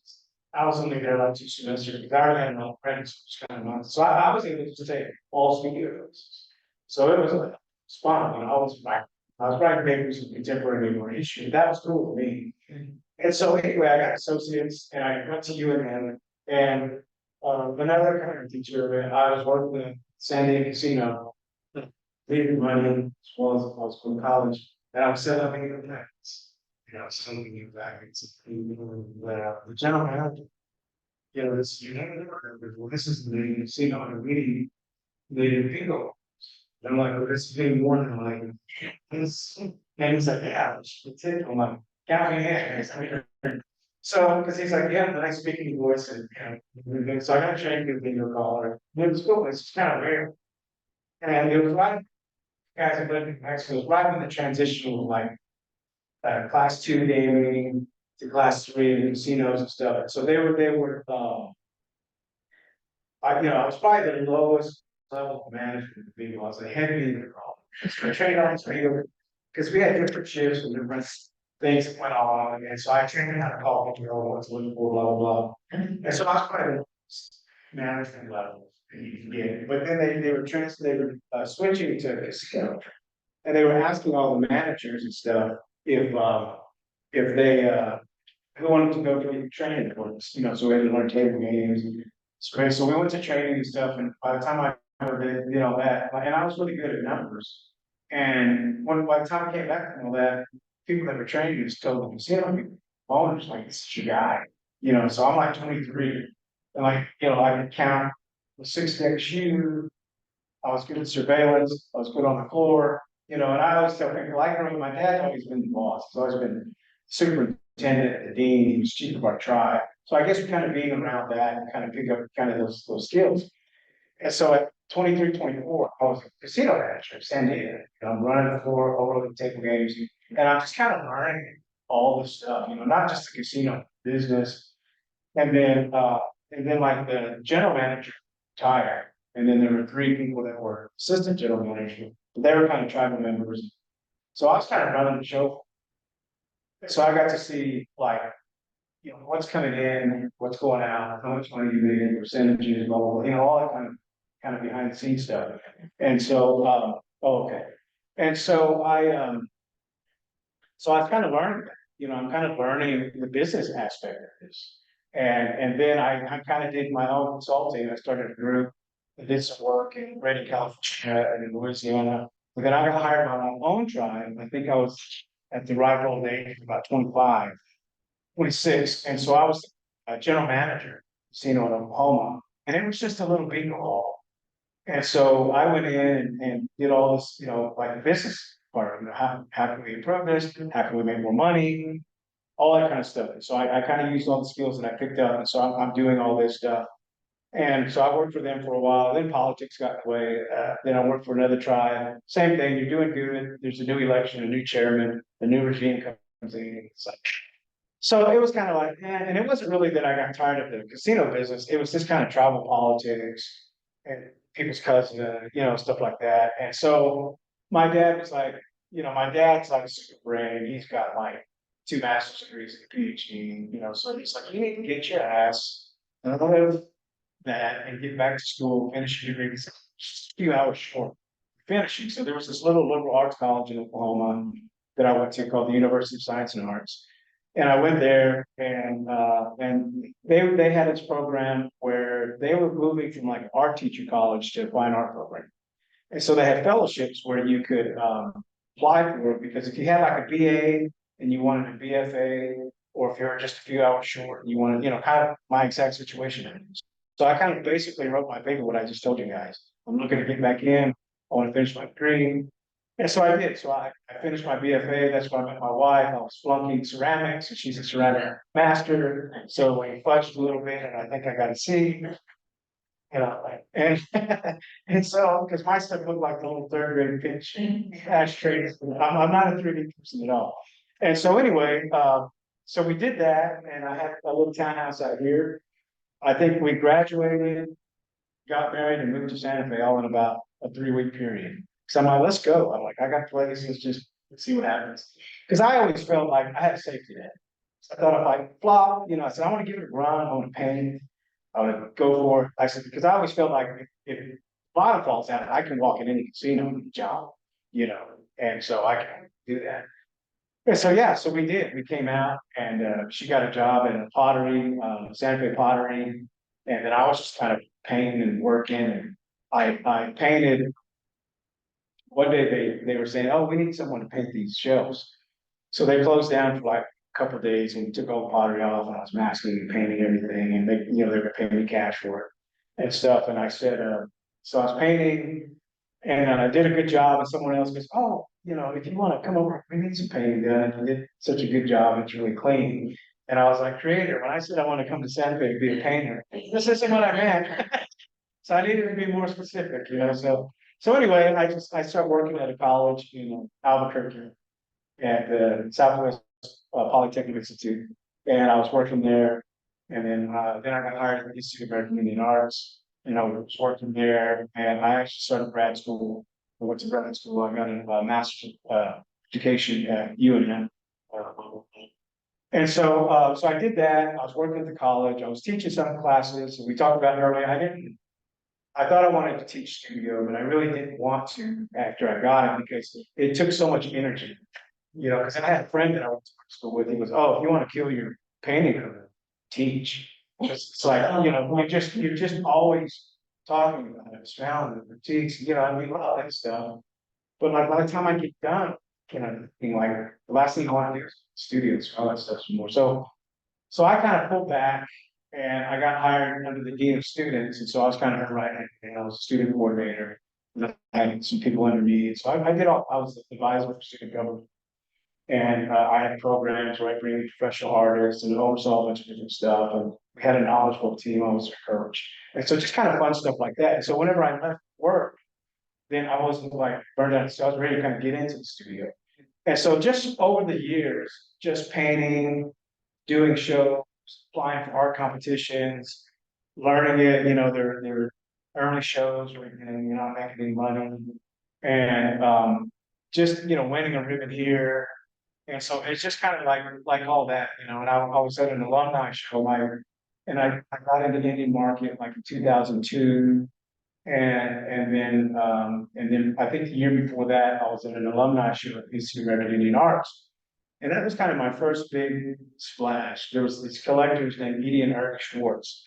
I was only there like 2 semesters because I already had no friends, kind of months. So I was able to take all studio courses. So it was like fun. I was writing papers in contemporary or history. That was cool for me. And so anyway, I got associates, and I went to UNM, and another kind of teacher. I was working at San Diego Casino, leaving money as well as I was going to college, and I was selling new bags. Selling new bags. The general manager, this is the casino, and we need bingo. And I'm like, well, this is getting more than like this. And he's like, yeah, it's it. I'm like, count me in. So, because he's like, yeah, the nice speaking voice, and so I got trained with bingo caller. And it was cool. It's kind of rare. And it was right, guys, it was right when the transition was like class 2 gaming to class 3 casinos and stuff. So they were. I was probably the lowest level of management of bingo. I was a head bingo. So I trained on bingo because we had different shifts and different things that went on. And so I trained how to call bingo, what to look for, blah, blah, blah. And so I was probably management level that you can get. But then they were switching to casino. And they were asking all the managers and stuff if they, who wanted to go to training for this, you know, so we had to learn table games. So we went to training and stuff, and by the time I did, you know, that, and I was really good at numbers. And by the time I came back from all that, people that were training just told them, see, owners like, this is your guy, you know, so I'm like 23. And like, you know, I could count the 6-deck shoe. I was good at surveillance. I was good on the floor, you know, and I always tell people, like, my dad's always been the boss. He's always been superintendent, the dean, he was chief of our tribe. So I guess kind of being around that and kind of pick up kind of those skills. And so at 23, 24, I was a casino manager in San Diego. And I'm running the floor, overlooking table games, and I'm just kind of learning all this stuff, you know, not just the casino business. And then like the general manager retired. And then there were 3 people that were assistant general managers. They were kind of tribal members. So I was kind of running the show. So I got to see like, you know, what's coming in, what's going out, how much money you made, percentages, blah, blah, blah, you know, all that kind of behind the scenes stuff. And so, okay. And so I kind of learned that, you know, I'm kind of learning the business aspect of this. And then I kind of did my own consulting. I started a group that did some work in Redding, California, and in Louisiana. But then I got hired by my own tribe. I think I was at the ripe old age of about 25, 26. And so I was a general manager, casino in Oklahoma. And it was just a little bingo hall. And so I went in and did all this, you know, like the business part, you know, how can we improve this? How can we make more money? All that kind of stuff. So I kind of used all the skills that I picked up. And so I'm doing all this stuff. And so I worked for them for a while. Then politics got in the way. Then I worked for another tribe. Same thing. You're doing good. There's a new election, a new chairman, a new regime comes in. It's like, so it was kind of like, and it wasn't really that I got tired of the casino business. It was just kind of tribal politics and people's cousins, you know, stuff like that. And so my dad was like, you know, my dad's like a super brain. He's got like 2 master's degrees and a PhD, you know, so he's like, you need to get your ass out of that and get back to school, finish your degree. It's a few hours short finishing. So there was this little liberal arts college in Oklahoma that I went to called the University of Science and Arts. And I went there and they had this program where they were moving from like art teacher college to a fine art program. And so they had fellowships where you could apply for it, because if you had like a BA and you wanted a BFA, or if you were just a few hours short and you wanted, you know, kind of my exact situation. So I kind of basically wrote my paper, what I just told you guys. I'm looking to get back in. I want to finish my degree. And so I did. So I finished my BFA. That's when I met my wife. I was flunking ceramics, and she's a ceramic master. So we fudged a little bit, and I think I got a C. You know, and and so because my stuff looked like the little 3rd grade pitch ashtrays. I'm not a 3D person at all. And so anyway, so we did that, and I had a little townhouse out here. I think we graduated, got married, and moved to Santa Fe all in about a 3-week period. So I'm like, let's go. I'm like, I got places, let's see what happens. Because I always felt like I had a safety net. So I thought if I flop, you know, I said, I want to give it a run. I want to paint. I want to go for it. I said, because I always felt like if bottom falls out, I can walk in any casino and get a job, you know, and so I can do that. And so, yeah, so we did. We came out, and she got a job in a pottery, Santa Fe pottery. And then I was just kind of painting and working. And I painted. One day they were saying, oh, we need someone to paint these shelves. So they closed down for like a couple of days, and we took all the pottery off, and I was masking and painting everything. And they, you know, they were paying me cash for it and stuff. And I said, so I was painting, and I did a good job. And someone else goes, oh, you know, if you want to come over, we need some painting done. You did such a good job. It's really clean. And I was like, creator, when I said I want to come to Santa Fe to be a painter, this isn't what I meant. So I needed to be more specific, you know. So anyway, I started working at a college in Albuquerque at the Southwest Polytechnic Institute, and I was working there. And then I got hired at the Institute of American Indian Arts, and I was working there. And I actually started grad school. I went to grad school. I got a master's education at UNM. And so, so I did that. I was working at the college. I was teaching some classes, and we talked about it earlier. I thought I wanted to teach studio, but I really didn't want to after I got it because it took so much energy. Because I had a friend that I went to school with. He goes, "Oh, if you want to kill your painting career, teach." It's like, you're just always talking about it, expounding, critiques, I mean, all that stuff. But like by the time I get done, being like the last thing I want to do is studios, all that stuff some more. So I kind of pulled back and I got hired under the dean of students, and so I was kind of right, and I was a student coordinator. And I had some people under me, so I did all. I was the advisor for student government. And I had programs where I bring in professional artists and oversaw a bunch of different stuff. And we had a knowledgeable team. I was their coach. And so just kind of fun stuff like that. And so whenever I left work, then I wasn't like burned out. So I was ready to kind of get into the studio. And so just over the years, just painting, doing shows, applying for art competitions, learning it, their early shows where you're not making any money. And just, winning a ribbon here. And so it's just kind of like all that, and I was at an alumni show, and I got into the Indian market like in 2002. And then I think the year before that, I was at an alumni show at Institute of American Indian Arts. And that was kind of my first big splash. There was these collectors named Edie and Eric Schwartz,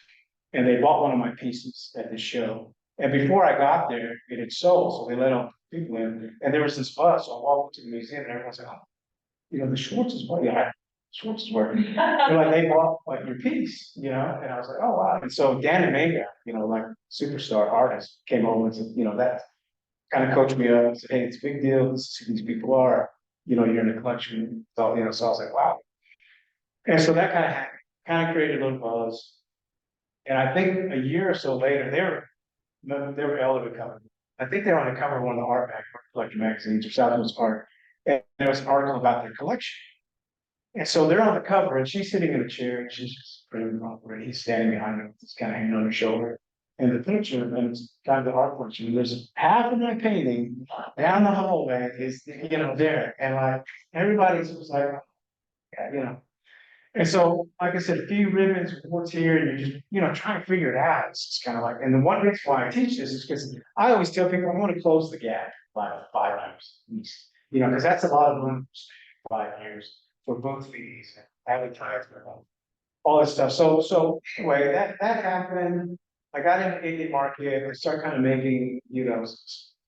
and they bought one of my pieces at the show. And before I got there, it had sold, so they let all people in. And there was this bus, so I walked to the museum, and everyone's like, "Oh, the Schwartz's working. Schwartz's working." They're like, "They bought like your piece, And I was like, "Oh wow." And so Dan and Mega, like superstar artist, came over and said, that kind of coached me up and said, "Hey, it's a big deal. This is who these people are. You're in the collection." So, so I was like, wow. And so that kind of created a little buzz. And I think a year or so later, they were elderly cover. I think they were on the cover of one of the art collector magazines or Southwest Art. And there was an article about their collection. And so they're on the cover, and she's sitting in a chair, and she's just pretty proper, and he's standing behind her, just kind of hanging on her shoulder. And the picture, and it's kind of the art collection. There's half of my painting down the hallway is, there, and like everybody's just like, yeah. And so, like I said, a few ribbons, awards here, and you're just, trying to figure it out. It's just kind of like, and the one reason why I teach this is because I always tell people I want to close the gap by 5 years, because that's a lot of room for 5 years for booth fees and advertisement, all this stuff. So anyway, that happened. I got into the Indian market. I started kind of making,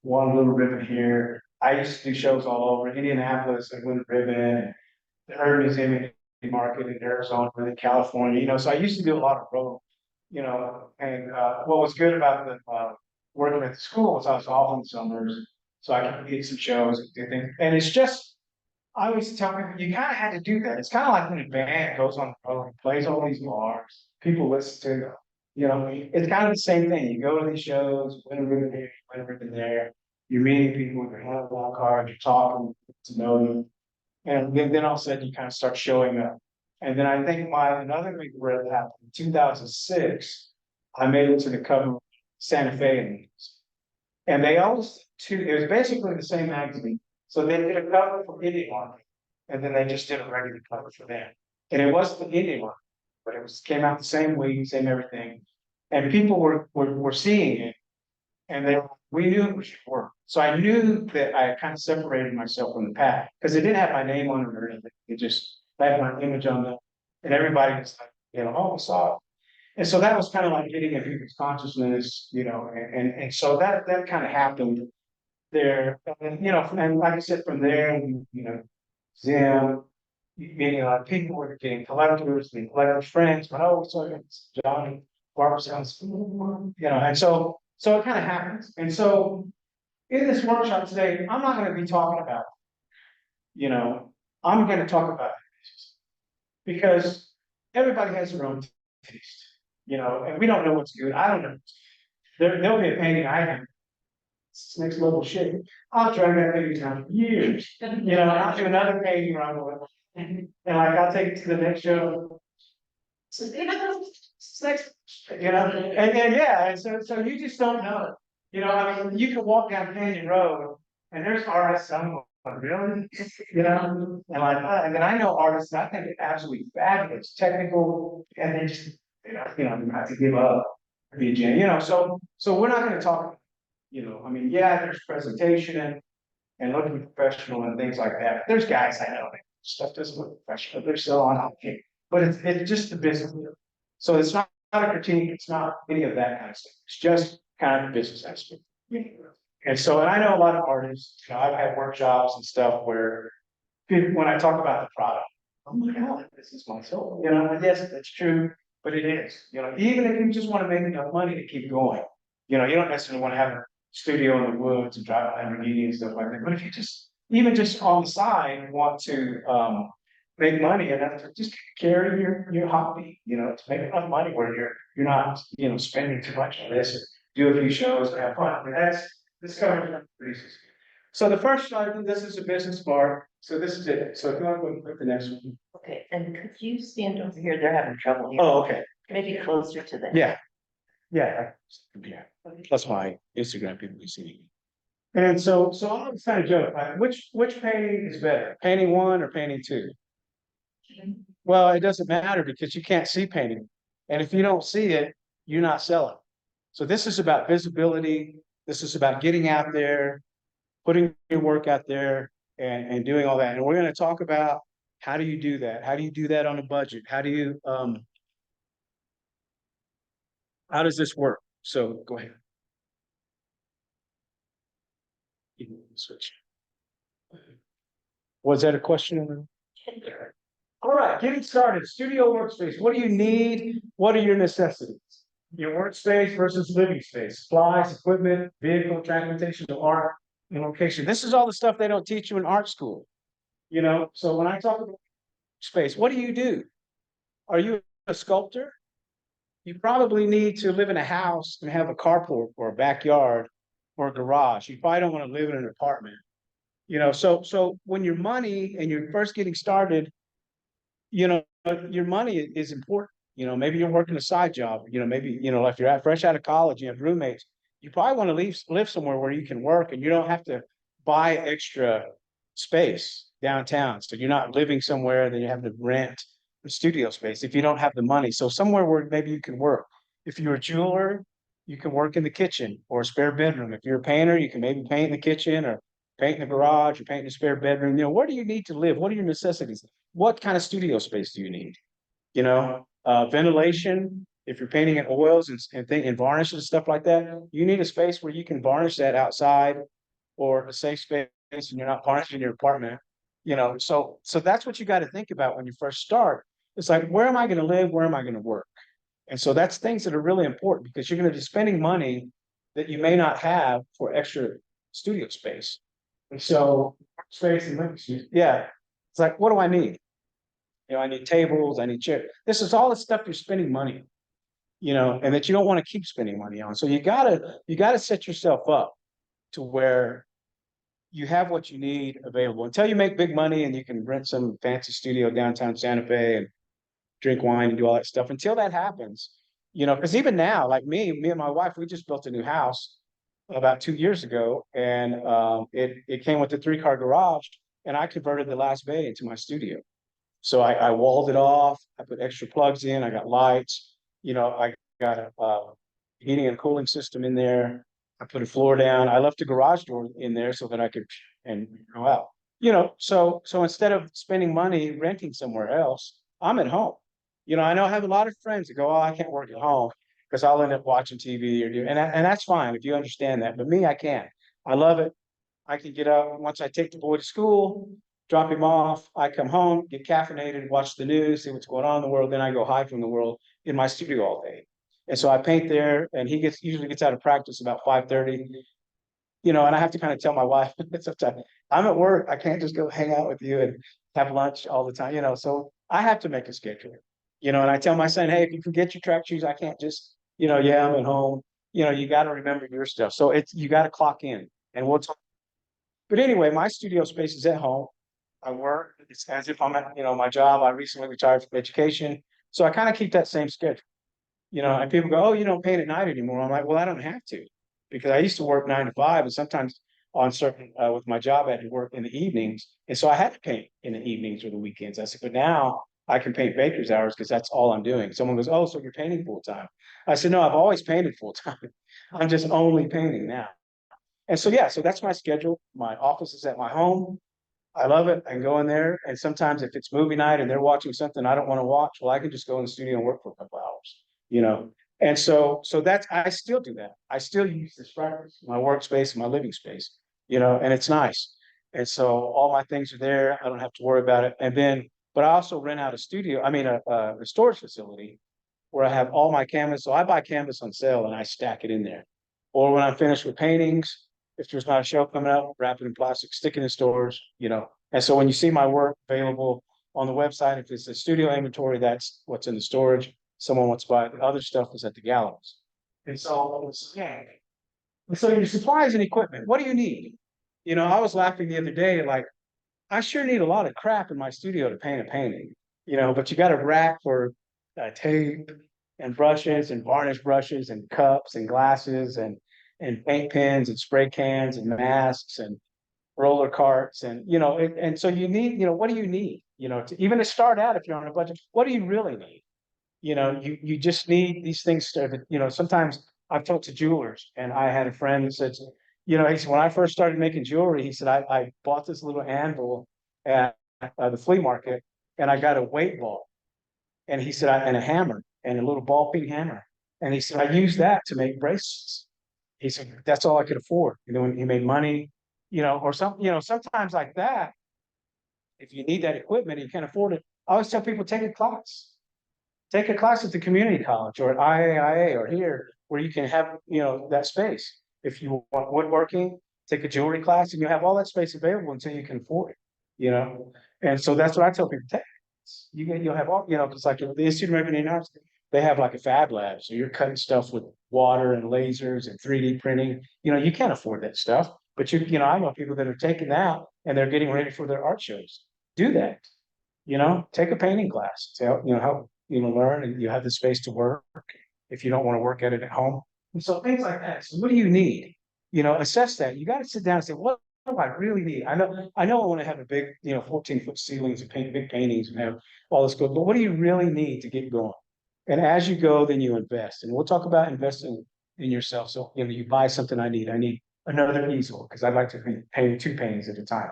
one little ribbon here. I used to do shows all over Indianapolis and win a ribbon, the Herb Museum in market in Arizona and in California, so I used to do a lot of road, and what was good about the working at the school was I was off in the summers, so I could get some shows and do things. And it's just, I always tell people, you kind of had to do that. It's kind of like when a band goes on the road and plays all these bars, people listen to them. It's kind of the same thing. You go to these shows, win a ribbon here, win a ribbon there. You're meeting people with your handball cards, you're talking to know them. And then all of a sudden you kind of start showing up. And then I think another big break happened in 2006. I made it to the cover of Santa Fe. And they always, it was basically the same magazine. So they did a cover for Indian market. And then they just did a regular cover for them. And it wasn't the Indian market, but came out the same week, same everything. And people were seeing it. And we knew it was work. So I knew that I kind of separated myself from the pack because it didn't have my name on it or anything. It just had my image on it. And everybody was like, "Oh, we saw it." And so that was kind of like getting in people's consciousness, and so that kind of happened there. And, and like I said, from there, Zim, meeting a lot of people, were getting collectors, the collectors' friends, but so it's Johnny, Barbara sounds, and so it kind of happens. And so in this workshop today, I'm not going to be talking about, I'm going to talk about it because everybody has their own taste, and we don't know what's good. I don't know. There'll be a painting I have. It's next level shit. I'll try that painting down for years. And I'll do another painting around the world. And like I'll take it to the next show. Next, and then and so you just don't know. I mean, you can walk down Canyon Road and there's artists somewhere Like, really? You know, and like, and then I know artists, and I think it's absolutely fabulous, technical, and they just, you have to give up, be a gen, so we're not gonna talk, yeah, there's presentation and looking professional and things like that. There's guys I know, stuff doesn't look professional, they're still on, okay, but it's just the business. So it's not a critique, it's not any of that kind of stuff, it's just kind of the business aspect. And I know a lot of artists, I've had workshops and stuff where when I talk about the product, oh my God, this is my soul, and yes, that's true, but it is, even if you just want to make enough money to keep going, you don't necessarily want to have a studio in the woods and drive a Lamborghini and stuff like that, but if you even just on the side, want to, make money enough to just carry your hobby, to make enough money where you're not, spending too much on this, or do a few shows and have fun. I mean, this covers the reasons. So the first slide, this is a business part. So this is it. So if you want to go and click the next one.
Okay, and could you stand over here? They're having trouble here.
Oh, okay.
Maybe closer to that.
Yeah. Yeah. Plus my Instagram people you see. And so I was kind of joke, like, which painting is better, painting 1 or painting 2? Well, it doesn't matter because you can't see painting. And if you don't see it, you're not selling. So this is about visibility. This is about getting out there, putting your work out there and doing all that. And we're going to talk about how do you do that? How do you do that on a budget? How does this work? So go ahead. Switch. Was that a question? All right, getting started. Studio workspace. What do you need? What are your necessities? Your workspace versus living space. Supplies, equipment, vehicle, transportation to art, and location. This is all the stuff they don't teach you in art school. So when I talk about space, what do? Are you a sculptor? You probably need to live in a house and have a carport or a backyard or a garage. You probably don't want to live in an apartment. So when your money and you're first getting started, your money is important. Maybe you're working a side job, maybe, if you're fresh out of college, you have roommates, you probably want to live somewhere where you can work and you don't have to buy extra space downtown. So you're not living somewhere, then you have to rent a studio space if you don't have the money. So somewhere where maybe you can work. If you're a jeweler, you can work in the kitchen or a spare bedroom. If you're a painter, you can maybe paint in the kitchen or paint in the garage or paint in a spare bedroom. Where do you need to live? What are your necessities? What kind of studio space do you need? Ventilation. If you're painting in oils and varnishes and stuff like that, you need a space where you can varnish that outside or a safe space and you're not varnishing your apartment. So that's what you got to think about when you first start. It's like, where am I going to live? Where am I going to work? And so that's things that are really important because you're going to be spending money that you may not have for extra studio space. And so space and living space, yeah. It's like, what do I need? I need tables, I need chairs. This is all the stuff you're spending money on, and that you don't want to keep spending money on. So you gotta set yourself up to where you have what you need available until you make big money and you can rent some fancy studio downtown Santa Fe and drink wine and do all that stuff. Until that happens, because even now, like me and my wife, we just built a new house about 2 years ago, and it came with a 3-car garage, and I converted the last bay into my studio. So I walled it off. I put extra plugs in. I got lights. I got a heating and cooling system in there. I put a floor down. I left a garage door in there so that I could go out. So instead of spending money renting somewhere else, I'm at home. I know I have a lot of friends that go, "Oh, I can't work at home because I'll end up watching TV and that's fine if you understand that. But me, I can't. I love it. I can get up once I take the boy to school, drop him off. I come home, get caffeinated, watch the news, see what's going on in the world. Then I go hide from the world in my studio all day. And so I paint there, and he usually gets out of practice about 5:30. And I have to kind of tell my wife, sometimes I'm at work. I can't just go hang out with you and have lunch all the time. So I have to make a schedule. And I tell my son, hey, if you forget your track shoes, I can't just, yeah, I'm at home. You got to remember your stuff. So you got to clock in, and we'll talk. But anyway, my studio space is at home. I work. It's as if I'm at, my job. I recently retired from education. So I kind of keep that same schedule. And people go, "Oh, you don't paint at night anymore." I'm like, well, I don't have to, because I used to work 9 to 5, and sometimes on certain, with my job, I had to work in the evenings. And so I had to paint in the evenings or the weekends. I said, but now I can paint baker's hours because that's all I'm doing. Someone goes, oh, so you're painting full time. I said, no, I've always painted full time. I'm just only painting now. And so, yeah, so that's my schedule. My office is at my home. I love it. I can go in there, and sometimes if it's movie night and they're watching something I don't want to watch, well, I can just go in the studio and work for a couple hours, you know? And so that's, I still do that. I still use this practice, my workspace, my living space, you know, and it's nice. And so all my things are there. I don't have to worry about it. And then, but I also rent out a studio, a storage facility where I have all my canvas. So I buy canvas on sale and I stack it in there. Or when I'm finished with paintings, if there's not a show coming up, wrap it in plastic, stick it in stores, you know. And so when you see my work available on the website, if it's a studio inventory, that's what's in the storage. Someone wants to buy it. The other stuff is at the galleries. And so, yeah. So your supplies and equipment, what do you need? You know, I was laughing the other day, like, I sure need a lot of crap in my studio to paint a painting, you know, but you got a rack for tape and brushes and varnish brushes and cups and glasses and paint pens and spray cans and masks and roller carts and, you know, and so you need, you know, what do you need? You know, to even to start out, if you're on a budget, what do you really need? You know, you just need these things to, you know, sometimes I've talked to jewelers and I had a friend who said, you know, he said, when I first started making jewelry, he said, I bought this little anvil at the flea market and I got a weight ball. And he said, and a hammer and a little ball peen hammer. And he said, I used that to make bracelets. He said, that's all I could afford. You know, when he made money, you know, or some, you know, sometimes like that, if you need that equipment and you can't afford it, I always tell people, take a class. Take a class at the community college or at IAIA or here where you can have, you know, that space. If you want woodworking, take a jewelry class and you have all that space available until you can afford it, you know? And so that's what I tell people, take. You'll have all, you know, because like the Institute of American Arts, they have like a fab lab. So you're cutting stuff with water and lasers and 3D printing. You know, you can't afford that stuff. But you know, I know people that are taking that and they're getting ready for their art shows. Do that. You know, take a painting class to help, you know, learn and you have the space to work if you don't want to work at it at home. And so things like that. So what do you need? You know, assess that. You got to sit down and say, what do I really need? I know I want to have a big, you know, 14-foot ceilings and paint big paintings and have all this good, but what do you really need to get going? And as you go, then you invest. And we'll talk about investing in yourself. So, you know, you buy something I need another easel because I'd like to paint 2 paintings at a time.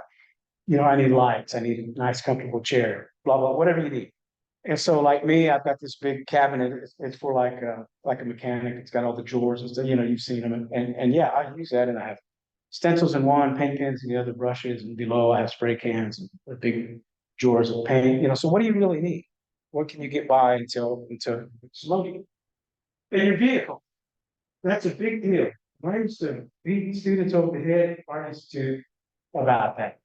You know, I need lights, I need a nice, comfortable chair, blah, blah, whatever you need. And so like me, I've got this big cabinet. It's for like a mechanic. It's got all the drawers and stuff, you know, you've seen them. And yeah, I use that and I have stencils in one, paint pens in the other, brushes, and below I have spray cans and big drawers of paint, you know. So what do you really need? What can you get by until it's loading? And your vehicle. That's a big deal. I used to beat students over the head at our institute about that.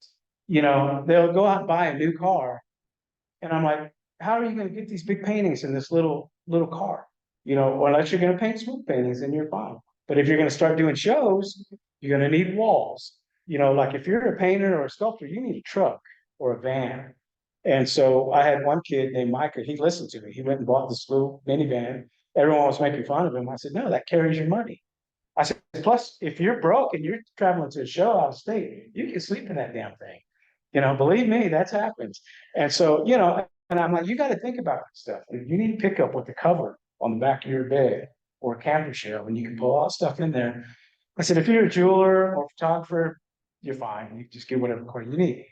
You know, they'll go out and buy a new car. And I'm like, how are you going to get these big paintings in this little car? You know, or unless you're going to paint smooth paintings, then you're fine. But if you're going to start doing shows, you're going to need walls. You know, like if you're a painter or a sculptor, you need a truck or a van. And so I had one kid named Micah, he listened to me. He went and bought this little minivan. Everyone was making fun of him. I said, no, that carries your money. I said, plus, if you're broke and you're traveling to a show out of state, you can sleep in that damn thing. You know, believe me, that's happened. And so, you know, and I'm like, you got to think about that stuff. You need to pick up with the cover on the back of your bed or a camper shell, and you can pull all that stuff in there. I said, if you're a jeweler or photographer, you're fine. You just get whatever equipment you need.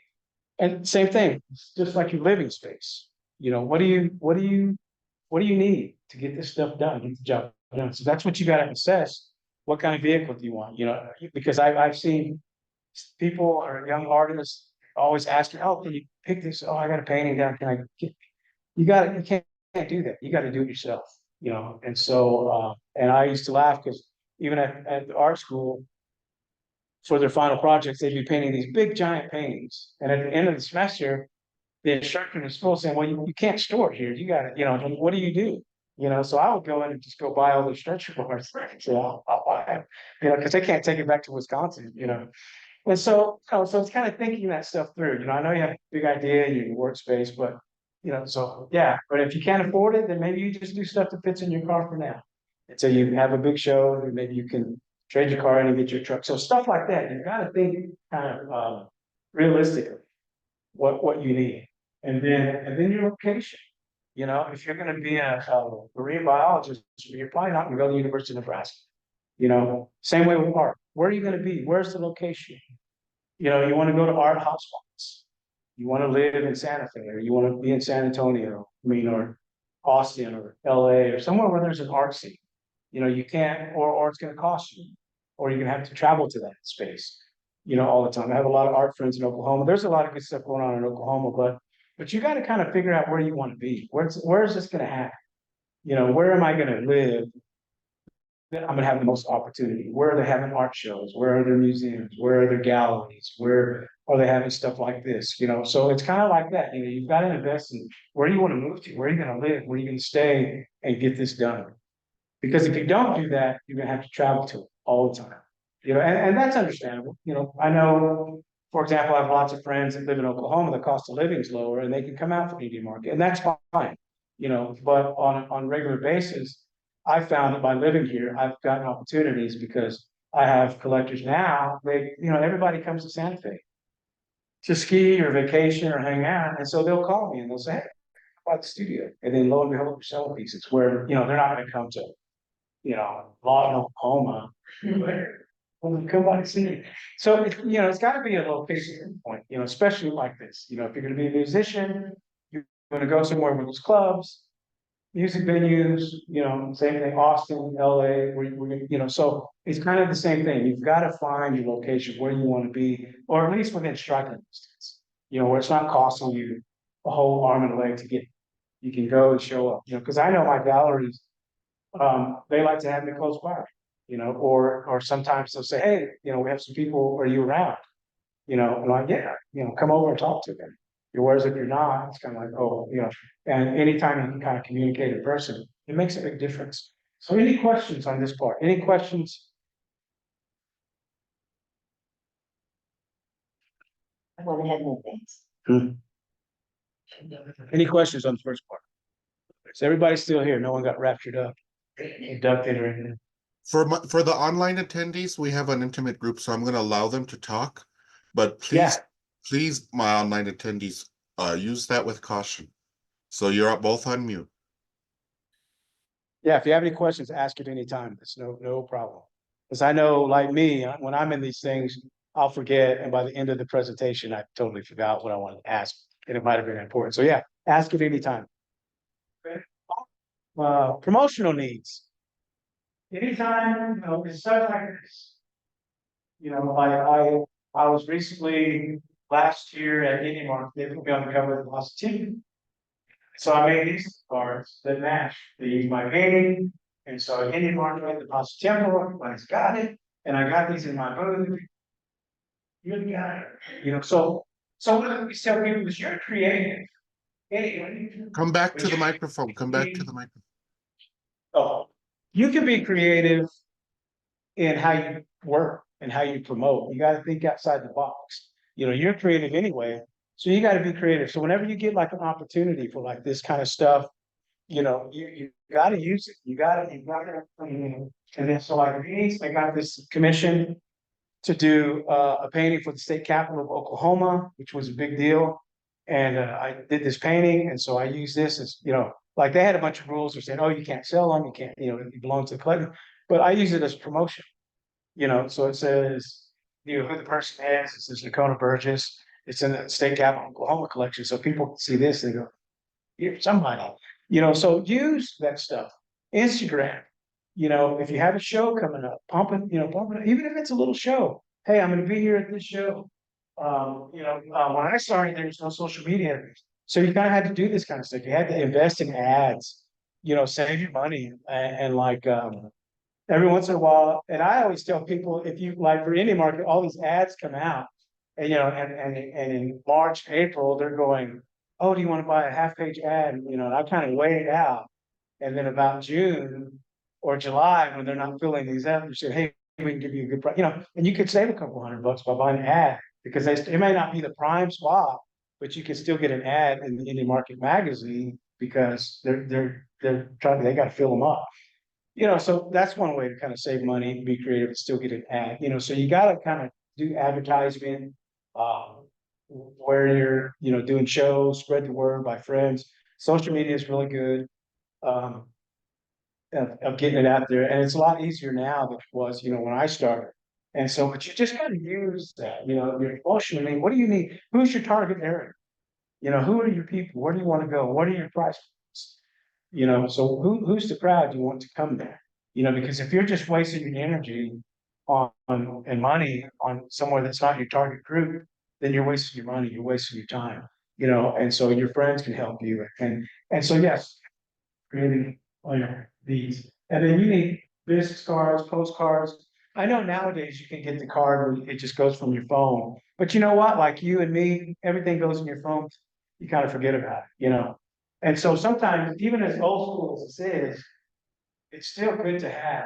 And same thing, just like your living space. You know, what do you need to get this stuff done, get the job done? So that's what you got to assess. What kind of vehicle do you want? You know, because I've seen people or young artists always ask me, oh, can you pick this? Oh, I got a painting down. Can I get, you can't do that. You got to do it yourself, you know? And so, and I used to laugh because even at the art school for their final projects, they'd be painting these big giant paintings. And at the end of the semester, the instructor in school saying, well, you can't store it here. You got to, you know, what do? You know, so I would go in and just go buy all the instruction boards. So I'll buy them, you know, because they can't take it back to Wisconsin, you know. And so, so it's kind of thinking that stuff through. You know, I know you have a big idea in your workspace, but you know, so yeah. But if you can't afford it, then maybe you just do stuff that fits in your car for now, until you have a big show, and maybe you can trade your car in and get your truck. So stuff like that, you gotta think kind of realistically what you need. And then your location. You know, if you're gonna be a marine biologist, you're probably not gonna go to the University of Nebraska. You know, same way with art. Where are you gonna be? Where's the location? You know, you wanna go to art hotspots. You wanna live in Santa Fe, or you wanna be in San Antonio, or Austin, or LA, or somewhere where there's an art scene. You know, you can't, or it's gonna cost you, or you're gonna have to travel to that space, you know, all the time. I have a lot of art friends in Oklahoma. There's a lot of good stuff going on in Oklahoma, but you gotta kind of figure out where you want to be. Where's this gonna happen? You know, where am I gonna live? That I'm gonna have the most opportunity. Where are they having art shows? Where are their museums? Where are their galleries? Where are they having stuff like this? You know, so it's kind of like that. You know, you've got to invest in where do you want to move to? Where are you gonna live? Where are you gonna stay and get this done? Because if you don't do that, you're gonna have to travel to it all the time. You know, and that's understandable. You know, I know, for example, I have lots of friends that live in Oklahoma, the cost of living is lower and they can come out for the Indian market, and that's fine. You know, but on a regular basis, I found that by living here, I've gotten opportunities because I have collectors now. You know, everybody comes to Santa Fe to ski or vacation or hang out. And so they'll call me and they'll say, hey, how about the studio? And then lo and behold, we're selling pieces where, you know, they're not gonna come to, you know, Lawton, Oklahoma. Well, come by and see it. So, you know, it's gotta be a location point, you know, especially like this. You know, if you're gonna be a musician, you're gonna go somewhere with those clubs, music venues, you know, same thing, Austin, LA, you know, so it's kind of the same thing. You've got to find your location where you want to be, or at least within striking distance, you know, where it's not costing you a whole arm and a leg to get. You can go and show up, you know, because I know my galleries, they like to have me close by, you know, or sometimes they'll say, hey, you know, we have some people, are you around? You know, I'm like, yeah, you know, come over and talk to them. Whereas if you're not, it's kind of like, oh, you know, and anytime you can kind of communicate in person, it makes a big difference. So any questions on this part? Any questions?
I went ahead and advanced.
Any questions on the first part? Is everybody still here? No one got raptured up, abducted or anything?
For the online attendees, we have an intimate group, so I'm gonna allow them to talk. But
Yeah.
please, my online attendees, use that with caution. So you're both on mute.
Yeah, if you have any questions, ask at any time. It's no problem. Because I know, like me, when I'm in these things, I'll forget, and by the end of the presentation, I totally forgot what I wanted to ask, and it might have been important. So yeah, ask at any time. Okay. Promotional needs. Anytime, you know, it's stuff like this. You know, I was recently last year at Indian Market, they put me on the cover of the Lost Team. So I made these cards that match. They use my painting. And so Indian Market, the Lost Temple, I got it. And I got these in my booth. You're the guy. You know, so what we tell people is you're creative. Anyway.
Come back to the microphone. Come back to the microphone.
Oh, you can be creative in how you work and how you promote. You got to think outside the box. You know, you're creative anyway, so you got to be creative. So whenever you get like an opportunity for like this kind of stuff, you know, you got to use it. You got to, and then so like these, I got this commission to do a painting for the state capitol of Oklahoma, which was a big deal. And I did this painting, and so I use this as, you know, like they had a bunch of rules for saying, oh, you can't sell them, you can't, you know, it belongs to the collective. But I use it as promotion, you know, so it says, you know, who the person is. It says Nocona Burgess. It's in the state capitol of Oklahoma collection. So people see this, they go, you're somebody, you know, so use that stuff. Instagram, you know, if you have a show coming up, pump it, even if it's a little show. Hey, I'm going to be here at this show. You know, when I started, there was no social media. So you kind of had to do this kind of stuff. You had to invest in ads, you know, save your money and like, every once in a while. And I always tell people, if you like for Indian Market, all these ads come out and, you know, and in March, April, they're going, oh, do you want to buy a half-page ad? You know, and I kind of wait it out. And then about June or July, when they're not filling these out, you say, hey, we can give you a good price, you know, and you could save a couple $100 by buying an ad because it may not be the prime spot, but you can still get an ad in the Indian Market magazine because they're trying, they got to fill them up. you know, so that's one way to kind of save money, be creative, and still get an ad, you know, so you gotta kind of do advertisement. Where you're, you know, doing shows, spread the word by friends. Social media is really good. Um, of getting it out there, and it's a lot easier now than it was, you know, when I started. And so, but you just gotta use that, you know, your emotion. I mean, what do you need? Who's your target area? You know, who are your people? Where do you want to go? What are your price points? You know, so who's the crowd you want to come there? You know, because if you're just wasting your energy on and money on somewhere that's not your target group, then you're wasting your money, you're wasting your time, you know, and so your friends can help you. And so yes, creating these. And then you need business cards, postcards. I know nowadays you can get the card where it just goes from your phone. But you know what? Like you and me, everything goes in your phone. You kind of forget about it, you know? And so sometimes, even as old school as this is, it's still good to have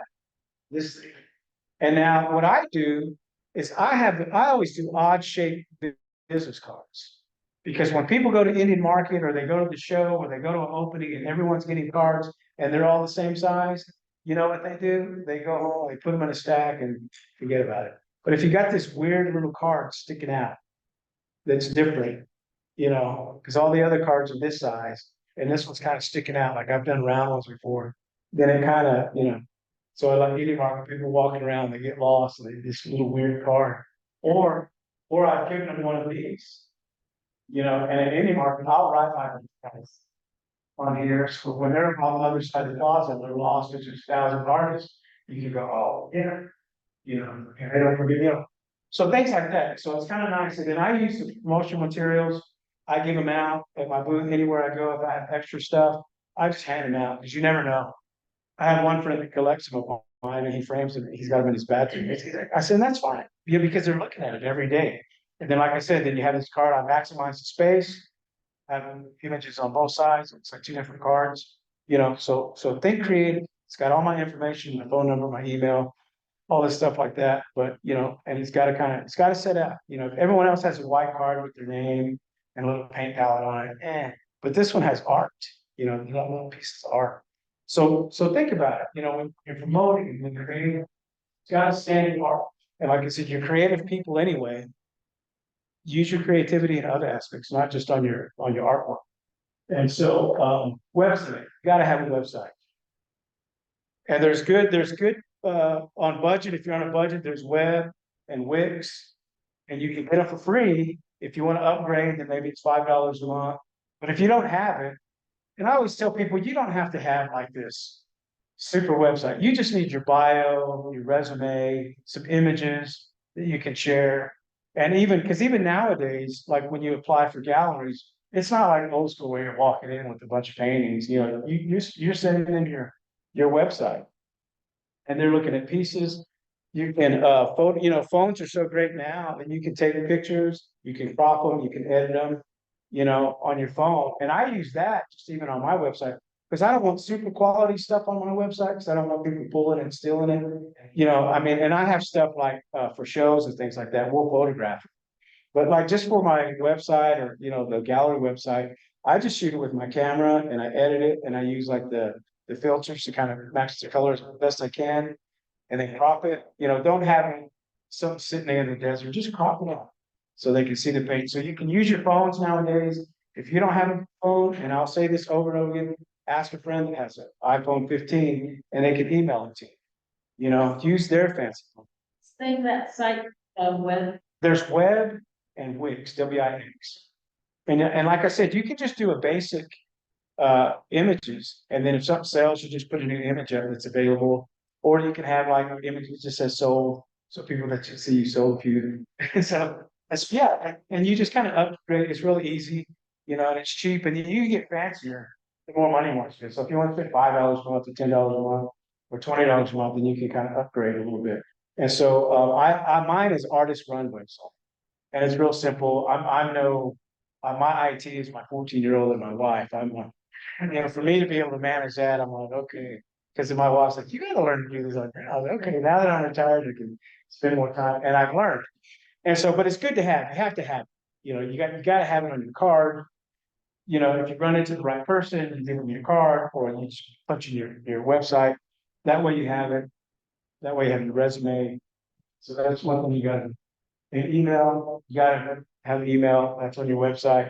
this thing. And now what I do is I always do odd shaped business cards. Because when people go to Indian Market or they go to the show or they go to an opening and everyone's getting cards and they're all the same size, you know what they do? They go home, they put them in a stack and forget about it. But if you got this weird little card sticking out that's different, you know, because all the other cards are this size and this one's kind of sticking out, like I've done round ones before, then it kind of, you know, so I like Indian Market, people walking around, they get lost, and they this little weird card. Or I've given them one of these. You know, and at any market, I'll write my guys on here. So when they're on the other side of the closet, they're lost, it's just 1,000 artists. You can go, oh, yeah, you know, and they don't forget, you know. So things like that. So it's kind of nice. And then I use the promotional materials. I give them out at my booth anywhere I go. If I have extra stuff, I just hand them out because you never know. I have one friend that collects them of mine and he frames them. He's got them in his bathroom. I said, that's fine. Yeah, because they're looking at it every day. And then, like I said, then you have this card, I maximize the space, have images on both sides. It's like 2 different cards, you know, so think creative. It's got all my information, my phone number, my email, all this stuff like that. But, you know, and it's got to set out, you know, if everyone else has a white card with their name and a little paint palette on it, but this one has art, you know, little pieces of art. So think about it, you know, when you're promoting, when you're creating, it's got to stand apart. And like I said, you're creative people anyway. Use your creativity in other aspects, not just on your artwork. And so website, you gotta have a website. And there's good on budget. If you're on a budget, there's web and Wix, and you can get it for free. If you want to upgrade, then maybe it's $5 a month. But if you don't have it, and I always tell people you don't have to have like this super website. You just need your bio, your resume, some images that you can share. And even nowadays, like when you apply for galleries, it's not like old school where you're walking in with a bunch of paintings. You know, you're sending in your website, and they're looking at pieces. You can photo. You know, phones are so great now that you can take pictures, you can crop them, you can edit them. You know, on your phone, and I use that just even on my website. Because I don't want super quality stuff on my website because I don't want people pulling and stealing it. You know, I mean, and I have stuff like for shows and things like that, we'll photograph it. But like just for my website or, you know, the gallery website, I just shoot it with my camera and I edit it and I use like the filters to kind of match the colors the best I can and then crop it. You know, don't have it something sitting there in the desert, just crop it out so they can see the paint. So you can use your phones nowadays. If you don't have a phone, and I'll say this over and over again, ask a friend that has an iPhone 15 and they can email it to you. You know, use their fancy phone.
Same that site web.
There's web and Wix, Wix. And like I said, you can just do a basic images, and then if something sells, you just put a new image up that's available. Or you can have like images that says sold, so people that you see you sold a few. So that's and you just kind of upgrade. It's really easy, you know, and it's cheap, and you get fancier the more money you want to spend. So if you want to spend $5 a month or $10 a month or $20 a month, then you can kind of upgrade a little bit. And so mine is artist run website, and it's real simple. I'm no my IT is my 14-year-old and my wife. You know, for me to be able to manage that, I'm like, okay. Because my wife's like, you got to learn to do this on your own. I was like, okay, now that I'm retired, I can spend more time, and I've learned. And so, but it's good to have. You have to have it. You know, you got to have it on your card. You know, if you run into the right person, you give them your card, or you just punch in your website. That way you have it. That way you have your resume. So that's one thing you gotta, an email, you gotta have an email, that's on your website.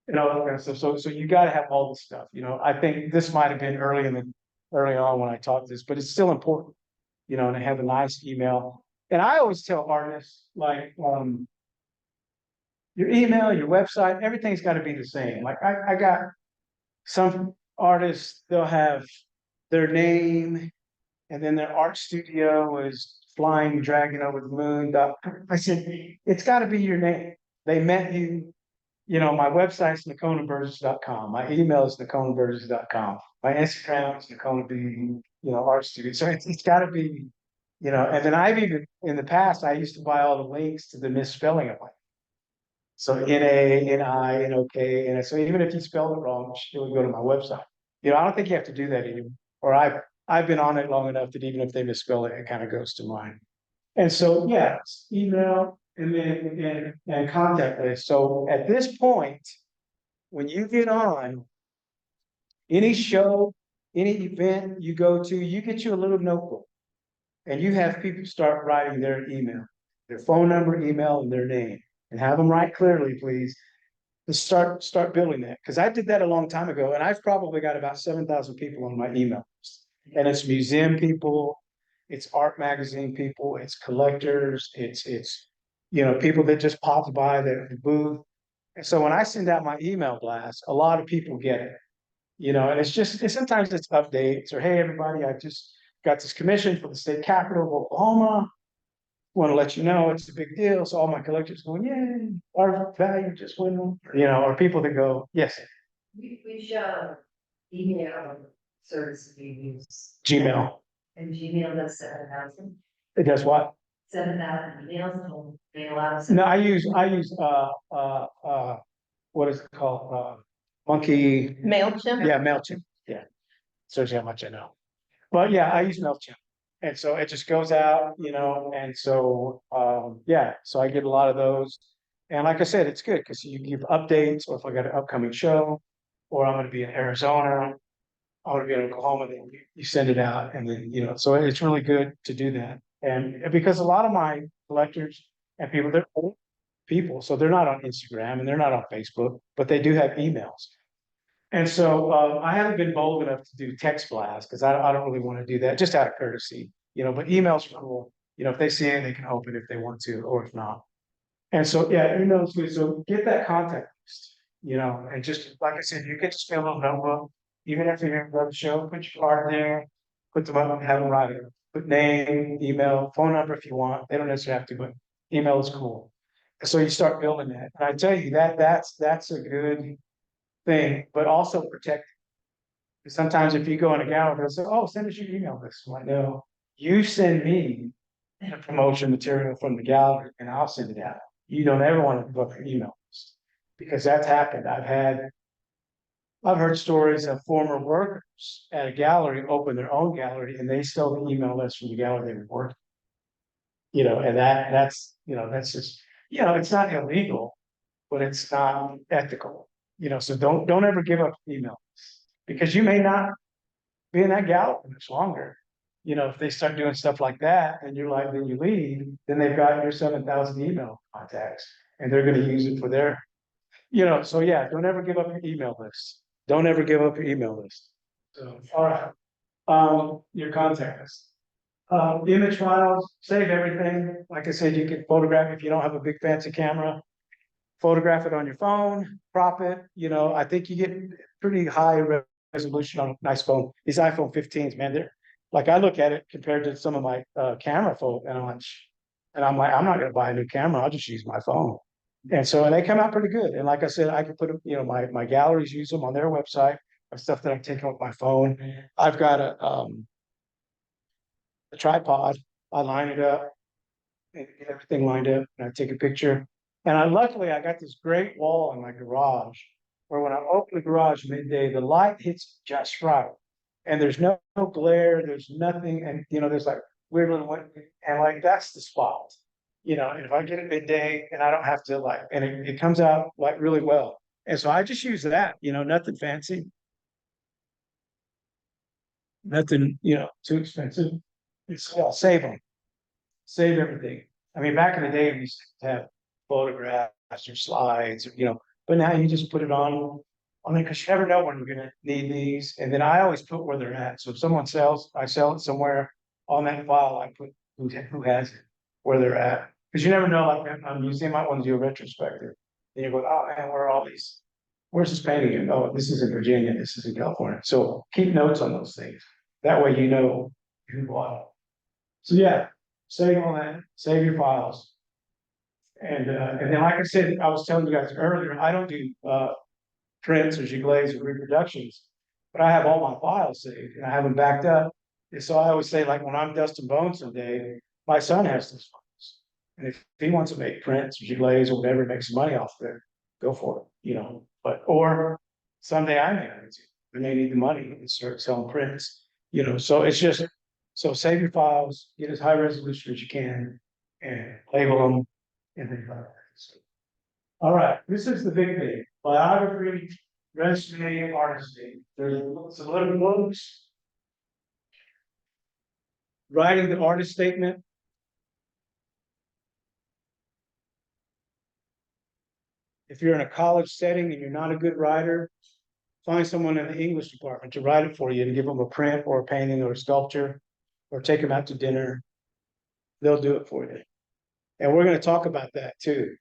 And all that kind of stuff. So you gotta have all this stuff, I think this might have been early on when I taught this, but it's still important, to have a nice email. And I always tell artists, like, your email, your website, everything's gotta be the same. Like I got some artists, they'll have their name and then their art studio is flying dragon over the moon. I said, it's gotta be your name. They met you. My website's NoconaBurgess.com. My email is NoconaBurgess.com. My Instagram is Nocona B, art studio. So it's gotta be, and then I've even, in the past, I used to buy all the links to the misspelling of my. So N-A, N-I, N-O-K, and so even if you spelled it wrong, it would go to my website. I don't think you have to do that anymore. Or I've been on it long enough that even if they misspell it, it kind of goes to mine. And so, yeah, it's email and then and contact list. So at this point, when you get on any show, any event you go to, you get you a little notebook and you have people start writing their email, their phone number, email, and their name, and have them write clearly, please. To start building that, because I did that a long time ago, and I've probably got about 7,000 people on my email list. And it's museum people, it's art magazine people, it's collectors, it's people that just popped by the booth. And so when I send out my email blast, a lot of people get it. And sometimes it's updates or, hey, everybody, I just got this commission for the state capital of Oklahoma. Want to let you know it's a big deal. So all my collectors going, yay, our value just went on. Or people that go, yes,
Which email service do you use?
Gmail.
And Gmail does 7,000?
It does what?
7,000 emails, so they allow.
No, I use what is it called? Monkey.
MailChimp?
Yeah, MailChimp. Yeah. Shows you how much I know. But yeah, I use MailChimp. And so it just goes out, and so, yeah, so I get a lot of those. And like I said, it's good because you give updates, or if I got an upcoming show, or I'm gonna be in Arizona, I'm gonna be in Oklahoma, then you send it out, and then, so it's really good to do that. And because a lot of my collectors and people, they're old people, so they're not on Instagram and they're not on Facebook, but they do have emails. And so I haven't been bold enough to do text blast because I don't really want to do that, just out of courtesy, but emails are cool. If they see it, they can open it if they want to, or if not. And so, yeah, emails good. So get that contact list, and just like I said, you get to spell a little notebook, even if you're here for the show, put your card there, put them up, have them write it. Put name, email, phone number if you want. They don't necessarily have to, but email is cool. So you start building that. And I tell you that's a good thing, but also protect. Sometimes if you go in a gallery, they'll say, oh, send us your email list. I'm like, no, you send me the promotion material from the gallery and I'll send it out. You don't ever want to book your email list because that's happened. I've heard stories of former workers at a gallery open their own gallery and they stole the email list from the gallery they were working. And that's just, it's not illegal, but it's not ethical. So don't ever give up email because you may not be in that gallery much longer. If they start doing stuff like that and you're like, then you leave, then they've got your 7,000 email contacts and they're going to use it for their, so yeah, don't ever give up your email list. Don't ever give up your email list. So, all right. Your contact list. Image files, save everything. Like I said, you can photograph if you don't have a big fancy camera. Photograph it on your phone, crop it. I think you get pretty high resolution on a nice phone. These iPhone 15s, man, they're like, I look at it compared to some of my camera photo, and I'm like, I'm not gonna buy a new camera. I'll just use my phone. And they come out pretty good. And like I said, I can put them, my galleries use them on their website of stuff that I'm taking with my phone. I've got a tripod. I line it up and get everything lined up, and I take a picture. And luckily I got this great wall in my garage where when I open the garage midday, the light hits just right. And there's no glare, there's nothing, and there's like weird little one, and like that's the spot. And if I get it midday and I don't have to and it comes out like really well. And so I just use that, nothing fancy. nothing, too expensive. It's, save them. Save everything. I mean, back in the day, we used to have photographs or slides, but now you just put it on it, because you never know when you're gonna need these. And then I always put where they're at. So if someone sells, I sell it somewhere on that file, I put who has it, where they're at. Because you never know, like a museum might want to do a retrospective. Then you go, oh man, where are all these? Where's this painting? Oh, this is in Virginia, this is in California. So keep notes on those things. That way you know who bought it. So yeah, save all that, save your files. And then, like I said, I was telling you guys earlier, I don't do prints or gigles or reproductions, but I have all my files saved and I have them backed up. And so I always say, like, when I'm dusting bones someday, my son has those files. And if he wants to make prints or gigles or whatever, make some money off of it, go for it, But or someday I may need the money and start selling prints, So it's just, so save your files, get as high resolution as you can, and label them, and then. All right, this is the big thing: biography, resume, artistry. There's some little books. Writing the artist statement. If you're in a college setting and you're not a good writer, find someone in the English department to write it for you and give them a print or a painting or a sculpture, or take them out to dinner. They'll do it for you. And we're going to talk about that too.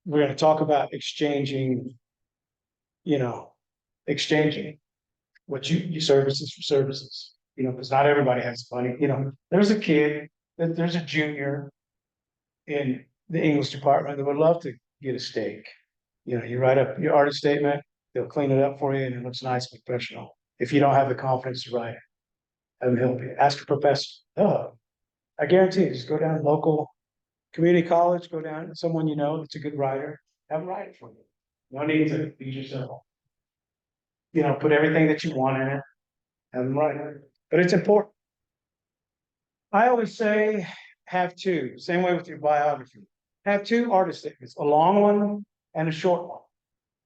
We're going to talk about exchanging what you services for services, because not everybody has money. There's a kid, there's a junior in the English department that would love to get a steak. You write up your artist statement, they'll clean it up for you and it looks nice and professional. If you don't have the confidence to write it, have them help you. Ask a professor. Oh, I guarantee you, just go down to local community college, go down to someone that's a good writer, have them write it for you. No need to be yourself. Put everything that you want in it, have them write it. But it's important. I always say have two, same way with your biography. Have two artist statements, a long one and a short one.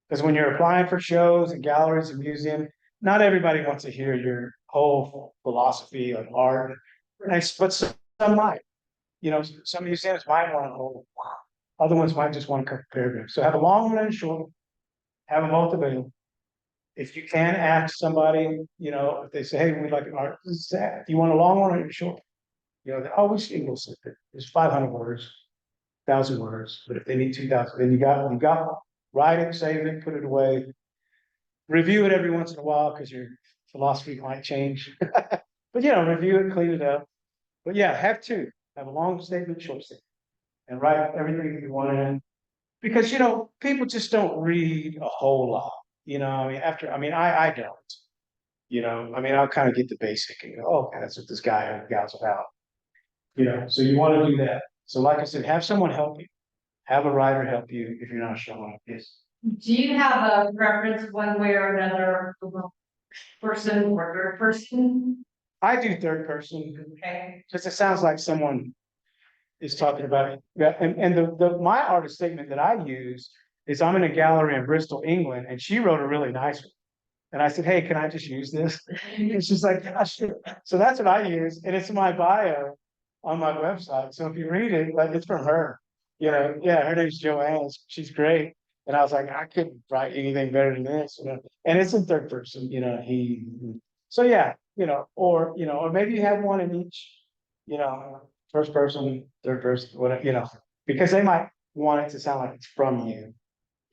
Because when you're applying for shows and galleries and museums, not everybody wants to hear your whole philosophy on art. But some might. Some museums might want a whole, other ones might just want a couple paragraphs. So have a long one and a short one. Have them both available. If you can ask somebody, if they say, hey, we'd like an art, if you want a long one or a short, they always English it. There's 500 words, 1,000 words, but if they need 2,000, then you got one. Write it, save it, put it away. Review it every once in a while because your philosophy might change. But review it, clean it up. But yeah, have two. Have a long statement, short statement, and write everything that you want in. Because people just don't read a whole lot. I don't. I'll kind of get the basic and go, oh, okay, that's what this guy or gal's about. So you want to do that. So like I said, have someone help you. Have a writer help you if you're not sure what it is.
Do you have a preference one way or another, person or third person?
I do third person.
Okay.
Because it sounds like someone is talking about it. Yeah, and my artist statement that I use is I'm in a gallery in Bristol, England, and she wrote a really nice one. And I said, hey, can I just use this? And she's like, gosh. So that's what I use. And it's in my bio on my website. So if you read it, like it's from her. Yeah, her name's Joanne. She's great. And I was like, I couldn't write anything better than this. And it's in third person, he. So yeah, or maybe you have one in each, first person, third person, whatever, because they might want it to sound like it's from you,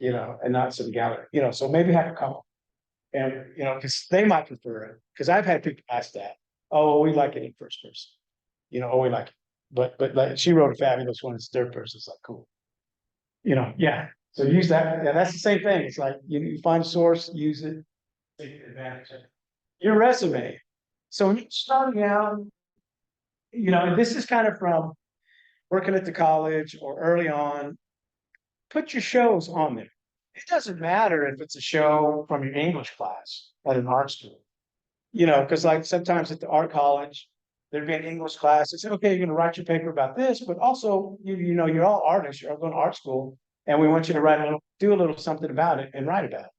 and not some gallery, so maybe have a couple. And, because they might prefer it, because I've had people ask that, oh, we like it in first person, oh, we like it. But like she wrote a fabulous one, it's third person, it's like, cool. Yeah, so use that, yeah, that's the same thing, it's like, you find a source, use it, take advantage of it. Your resume. So when you're starting out, and this is kind of from working at the college or early on, put your shows on there. It doesn't matter if it's a show from your English class at an art school, because like sometimes at the art college, there'd be an English class. It's okay, you're going to write your paper about this, but also, you're all artists, you're all going to art school, and we want you to do a little something about it and write about it.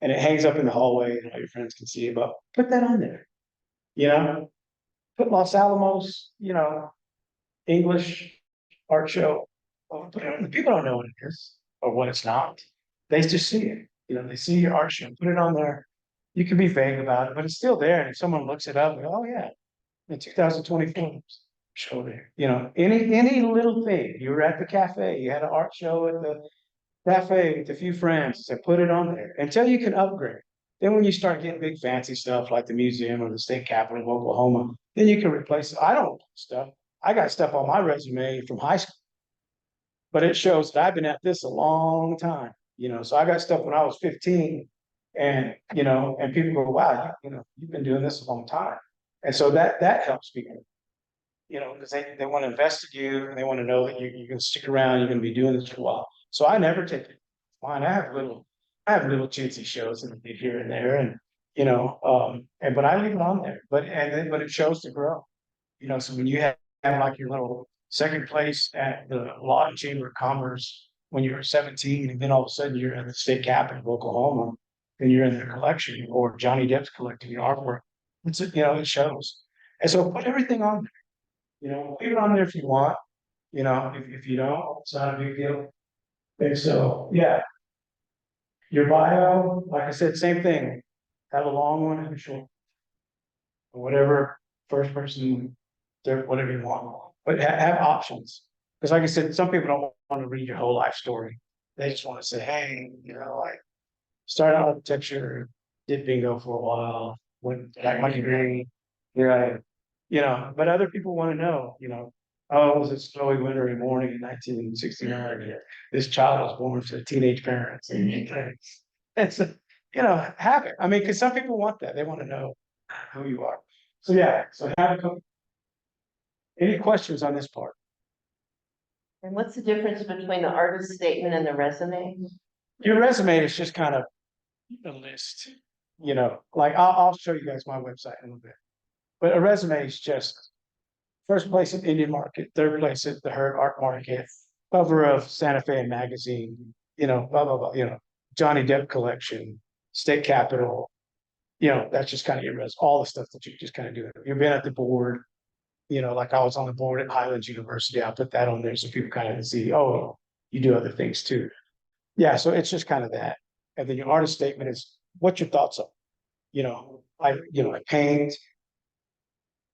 And it hangs up in the hallway, and all your friends can see it, but put that on there. you know? Put Los Alamos, you know, English art show. Well, the people don't know what it is or what it's not. They just see it, you know, they see your art show, put it on there. You can be vague about it, but it's still there. And if someone looks it up, they go, oh yeah, in 2024, show there. You know, any little thing. You were at the cafe, you had an art show at the cafe with a few friends, and put it on there until you can upgrade. Then when you start getting big fancy stuff like the museum or the state capitol of Oklahoma, then you can replace it. I don't put stuff. I got stuff on my resume from high school, but it shows that I've been at this a long time, you know. So I got stuff when I was 15, and you know, and people go, wow, you know, you've been doing this a long time. And so that helps people, you know, because they want to invest in you and they want to know that you're going to stick around, you're going to be doing this for a while. So I never take it. Fine, I have little chintzy shows that I did here and there, and you know, and but I leave it on there. But it shows to grow. You know, so when you have like your little second place at the Law and Chamber of Commerce when you were 17, and then all of a sudden you're in the state capitol of Oklahoma, and you're in their collection, or Johnny Depp's collecting your artwork. It's, you know, it shows. And so put everything on there. You know, leave it on there if you want. You know, if you don't, it's not a big deal. And so, yeah. Your bio, like I said, same thing. Have a long one and a short. Or whatever, first person, third, whatever you want. But have options. Because like I said, some people don't want to read your whole life story. They just want to say, hey, you know, like started out architecture, did bingo for a while, went got my degree, here I, you know, but other people want to know, you know, oh, it was a snowy wintry morning in 1969. Yeah, this child was born to teenage parents. And it's, you know, have it. I mean, because some people want that. They want to know who you are. So yeah, so have a couple. Any questions on this part?
And what's the difference between the artist statement and the resume?
Your resume is just kind of a list, you know, like I'll show you guys my website in a little bit. But a resume is just first place at Indian Market, third place at the Herd Art Market, cover of Santa Fe magazine, you know, blah, blah, blah, you know, Johnny Depp collection, state capitol, you know, that's just kind of your resume, all the stuff that you just kind of do. You've been at the board, you know, like I was on the board at Highlands University. I'll put that on there so people kind of see, oh, you do other things too. Yeah, so it's just kind of that. And then your artist statement is what your thoughts are. You know, I paint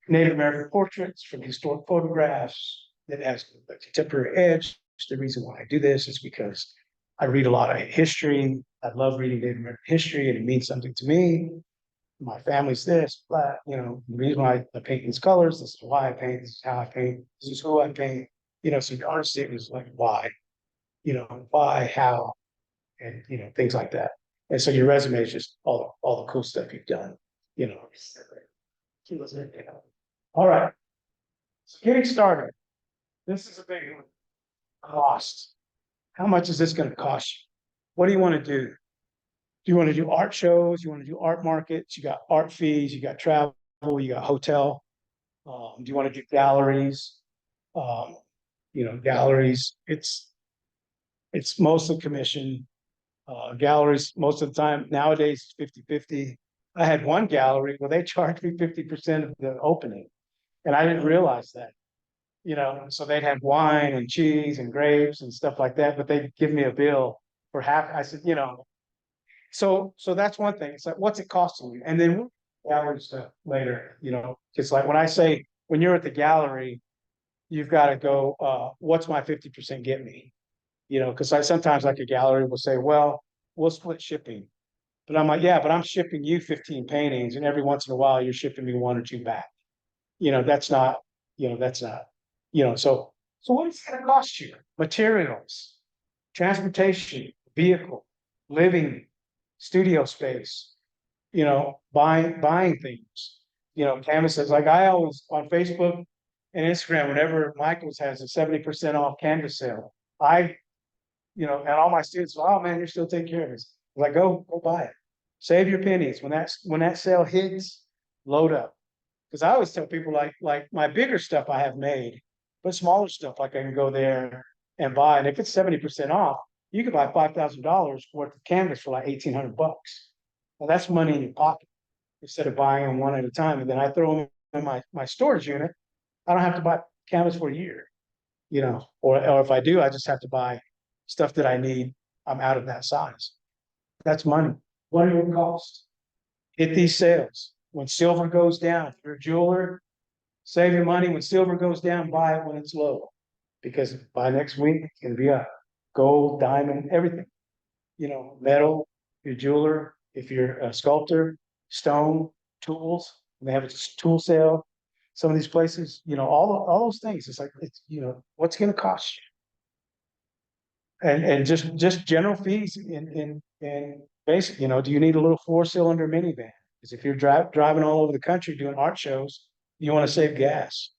Native American portraits from historic photographs that has a contemporary edge. The reason why I do this is because I read a lot of history. I love reading Native American history, and it means something to me. My family's this, but you know, the reason why I paint these colors, this is why I paint, this is how I paint, this is who I paint. You know, so your art statement is like why, you know, why, how, and you know, things like that. And so your resume is just all the cool stuff you've done, you know. All right. So getting started. This is a big one. Cost. How much is this going to cost you? What do you want to do? Do you want to do art shows? You want to do art markets? You got art fees, you got travel, you got hotel. Do you want to do galleries? You know, galleries, it's mostly commission. Galleries, most of the time, nowadays, 50-50. I had one gallery where they charged me 50% of the opening, and I didn't realize that. You know, so they'd have wine and cheese and grapes and stuff like that, but they'd give me a bill for half. I said, you know, so that's one thing. It's like, what's it costing you? And then gallery stuff later, you know, it's like when I say, when you're at the gallery, you've got to go, what's my 50% get me? You know, because I sometimes like a gallery will say, well, we'll split shipping. But I'm like, yeah, but I'm shipping you 15 paintings, and every once in a while you're shipping me one or two back. You know, that's not, you know, so what is it gonna cost you? Materials, transportation, vehicle, living, studio space, you know, buying things, you know, canvases. Like I always on Facebook and Instagram, whenever Michael's has a 70% off canvas sale, you know, and all my students, oh man, you're still taking care of this. I'm like, go buy it. Save your pennies. When that sale hits, load up. Because I always tell people like my bigger stuff I have made, but smaller stuff like I can go there and buy. And if it's 70% off, you can buy $5,000 worth of canvas for like $1,800. Well, that's money in your pocket. instead of buying them one at a time. And then I throw them in my storage unit. I don't have to buy canvas for a year, you know, or if I do, I just have to buy stuff that I need. I'm out of that size. That's money. What do it cost? Hit these sales. When silver goes down, if you're a jeweler, save your money. When silver goes down, buy it when it's low. Because by next week, it's gonna be up. Gold, diamond, everything. You know, metal, if you're a jeweler, if you're a sculptor, stone, tools, they have a tool sale. Some of these places, you know, all those things. It's like, it's, you know, what's gonna cost you? And just general fees in basic, you know, do you need a little 4-cylinder minivan? Because if you're driving all over the country doing art shows, you want to save gas.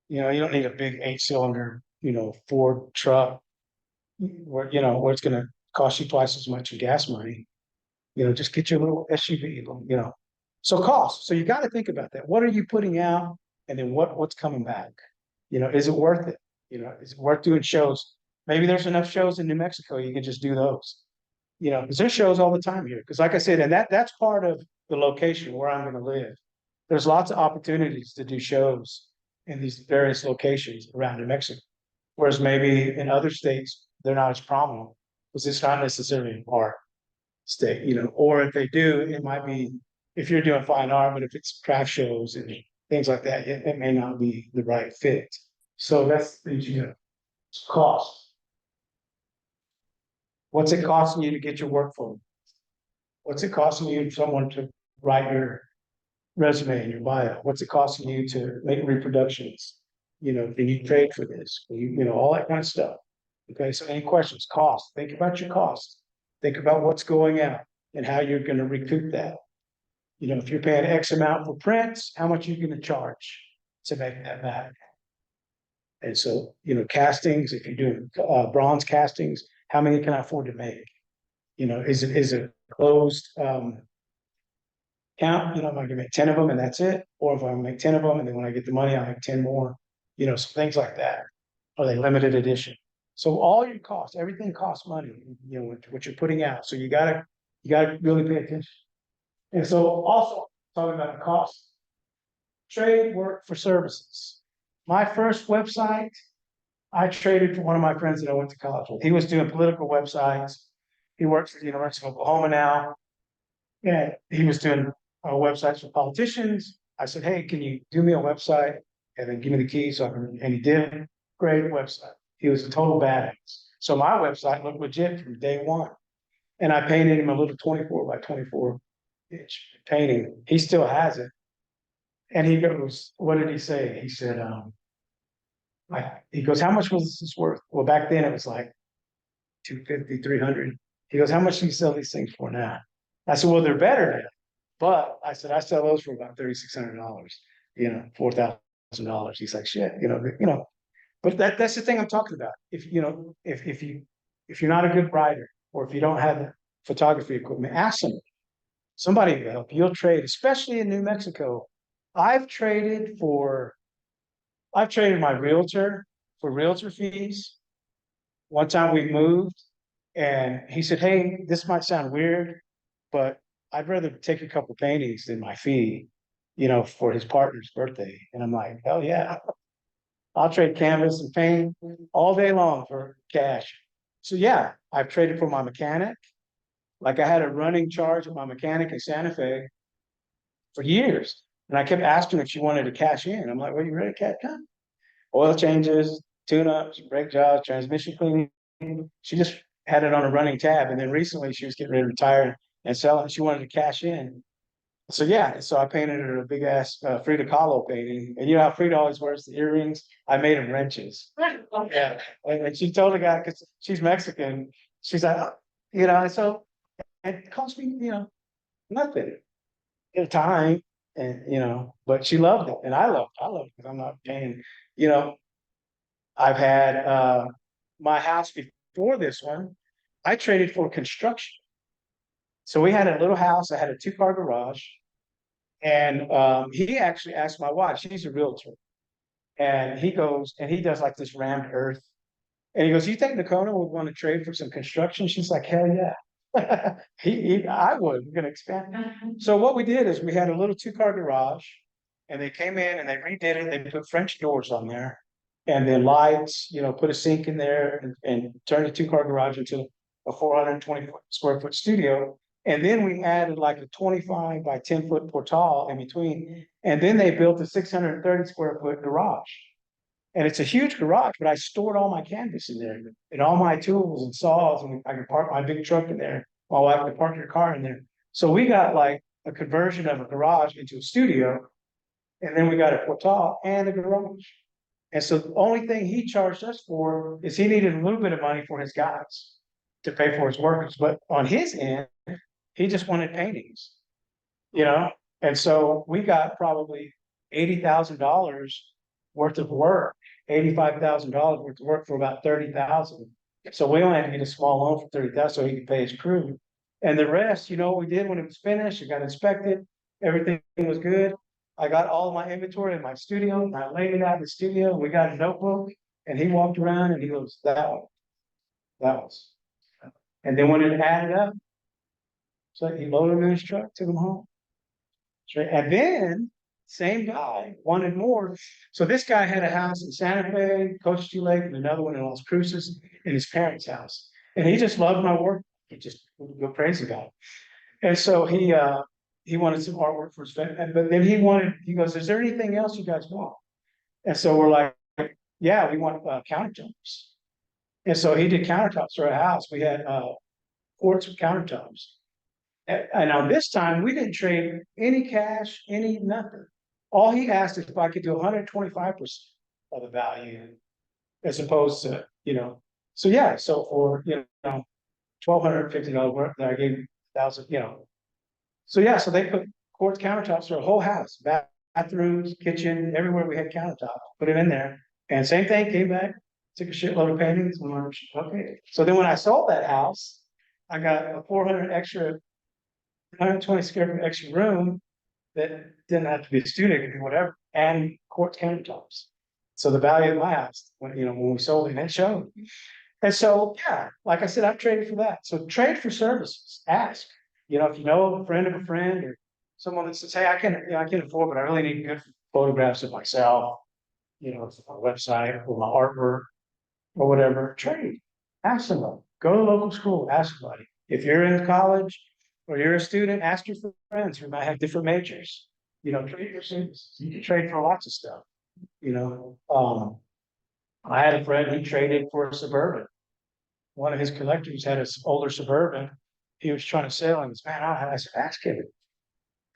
You know, you don't need a big 8-cylinder, you know, Ford truck where, you know, where it's gonna cost you twice as much in gas money. You know, just get your little SUV, you know. So cost. So you got to think about that. What are you putting out? And then what's coming back? You know, is it worth it? You know, is it worth doing shows? Maybe there's enough shows in New Mexico, you can just do those. You know, because there's shows all the time here. Because like I said, and that's part of the location where I'm gonna live. There's lots of opportunities to do shows in these various locations around New Mexico. Whereas maybe in other states, they're not as prominent, because it's not necessarily an art state, you know, or if they do, it might be, if you're doing fine art, but if it's craft shows and things like that, it may not be the right fit. So that's, you know, cost. What's it costing you to get your work phone? What's it costing you someone to write your resume and your bio? What's it costing you to make reproductions? You know, can you trade for this? You know, all that kind of stuff. Okay, so any questions? Cost. Think about your cost. Think about what's going out and how you're going to recoup that. You know, if you're paying X amount for prints, how much are you going to charge to make that back? And so, you know, castings, if you're doing bronze castings, how many can I afford to make? You know, is it closed count? You know, am I gonna make 10 of them and that's it? Or if I make 10 of them and then when I get the money, I'll make 10 more, you know, some things like that. Are they limited edition? So all your costs, everything costs money, you know, what you're putting out. So you gotta really pay attention. And so also talking about the cost, trade work for services. My first website, I traded for one of my friends that I went to college with. He was doing political websites. He works at the University of Oklahoma now. And he was doing websites for politicians. I said, hey, can you do me a website and then give me the keys? So I can, and he did. Great website. He was a total badass. So my website looked legit from day one. And I painted him a little 24 by 24 inch painting. He still has it. And he goes, what did he say? He said, he goes, how much was this worth? Well, back then it was like 250, 300. He goes, how much do you sell these things for now? I said, well, they're better now. But I said, I sell those for about $3,600, you know, $4,000. He's like, shit, you know, but that's the thing I'm talking about. If, you know, if you're not a good writer, or if you don't have the photography equipment, ask somebody will help. You'll trade, especially in New Mexico. I've traded my realtor for realtor fees. One time we moved and he said, hey, this might sound weird, but I'd rather take a couple paintings than my fee, you know, for his partner's birthday. And I'm like, hell yeah, I'll trade canvas and paint all day long for cash. So yeah, I've traded for my mechanic. Like I had a running charge with my mechanic in Santa Fe for years. And I kept asking if she wanted to cash in. I'm like, well, you ready to cash in? Oil changes, tune-ups, brake jobs, transmission cleaning. She just had it on a running tab. And then recently she was getting ready to retire and sell it. She wanted to cash in. So yeah, so I painted her a big ass Frida Kahlo painting. And you know how Frida always wears the earrings? I made them wrenches. Yeah. And she told the guy, because she's Mexican, she's like, "Oh," you know, and so it cost me, you know, nothing at the time. And you know, but she loved it. And I loved it because I'm not paying, you know. I've had my house before this one, I traded for construction. So we had a little house, I had a 2-car garage. And he actually asked my wife, she's a realtor. And he goes, and he does like this rammed earth. And he goes, you think Nocona would want to trade for some construction? She's like, hell yeah. I would, we're gonna expand. So what we did is we had a little 2-car garage. And they came in and they redid it, they put French doors on there. And then lights, put a sink in there and turned the 2-car garage into a 420 square foot studio. And then we added like a 25 by 10-foot portal in between. And then they built a 630 square foot garage. And it's a huge garage, but I stored all my canvas in there and all my tools and saws, and I could park my big truck in there. My wife could park her car in there. So we got like a conversion of a garage into a studio. And then we got a portal and a garage. And so the only thing he charged us for is he needed a little bit of money for his guys to pay for his workers. But on his end, he just wanted paintings, And so we got probably $80,000 worth of work, $85,000 worth of work for about 30,000. So we only had to get a small loan for 30,000 so he could pay his crew. And the rest, what we did when it was finished, it got inspected, everything was good. I got all my inventory in my studio, and I laid it out in the studio, and we got a notebook, and he walked around and he goes, that was. And then when it added up, so he loaded them in his truck, took them home. And then, same guy wanted more. So this guy had a house in Santa Fe, Cochise Lake, and another one in Las Cruces, in his parents' house. And he just loved my work. He just would go crazy about it. And so he wanted some artwork for his family, but then he goes, is there anything else you guys want? And so we're like, yeah, we want countertops. And so he did countertops for our house. We had quartz countertops. And on this time, we didn't trade any cash, any nothing. All he asked is if I could do 125% of the value, as opposed to, so yeah, so for, $1,250 worth, I gave 1,000, So yeah, so they put quartz countertops for a whole house, bathrooms, kitchen, everywhere we had countertops, put it in there. And same thing, came back, took a shitload of paintings. Okay. So then when I sold that house, I got a 120 square foot extra room that didn't have to be a studio, it could be whatever, and quartz countertops. So the value of my house, when we sold it, it showed. And so, yeah, like I said, I've traded for that. So trade for services, ask. If you know a friend of a friend or someone that says, hey, I can afford, but I really need good photographs of myself, for my website or my artwork or whatever, trade. Ask someone. Go to a local school, ask somebody. If you're in college or you're a student, ask your friends who might have different majors. Trade for services. You can trade for lots of stuff. I had a friend, he traded for a Suburban. One of his collectors had an older Suburban. He was trying to sell him. Man, I said, ask him.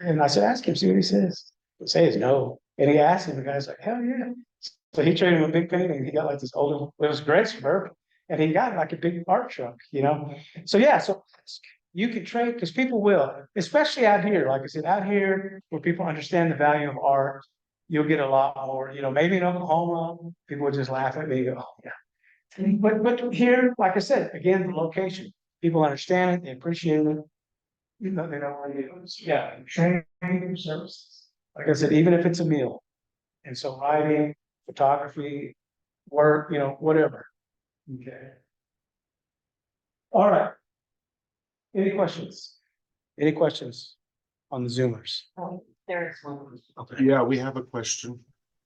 And I said, ask him, see what he says. He'll say is no. And he asked him, the guy's like, hell yeah. So he traded him a big painting. He got like this older, it was a great Suburban. And he got like a big art truck, So yeah, so you can trade because people will, especially out here. Like I said, out here where people understand the value of art, you'll get a lot more, maybe in Oklahoma, people would just laugh at me and go, oh, yeah. But here, like I said, again, the location, people understand it, they appreciate it. They know what it is. Yeah, training services. Like I said, even if it's a meal. And so writing, photography, work, whatever. Okay. All right. Any questions? Any questions on the Zoomers?
There's one.
Okay.
Yeah, we have a question.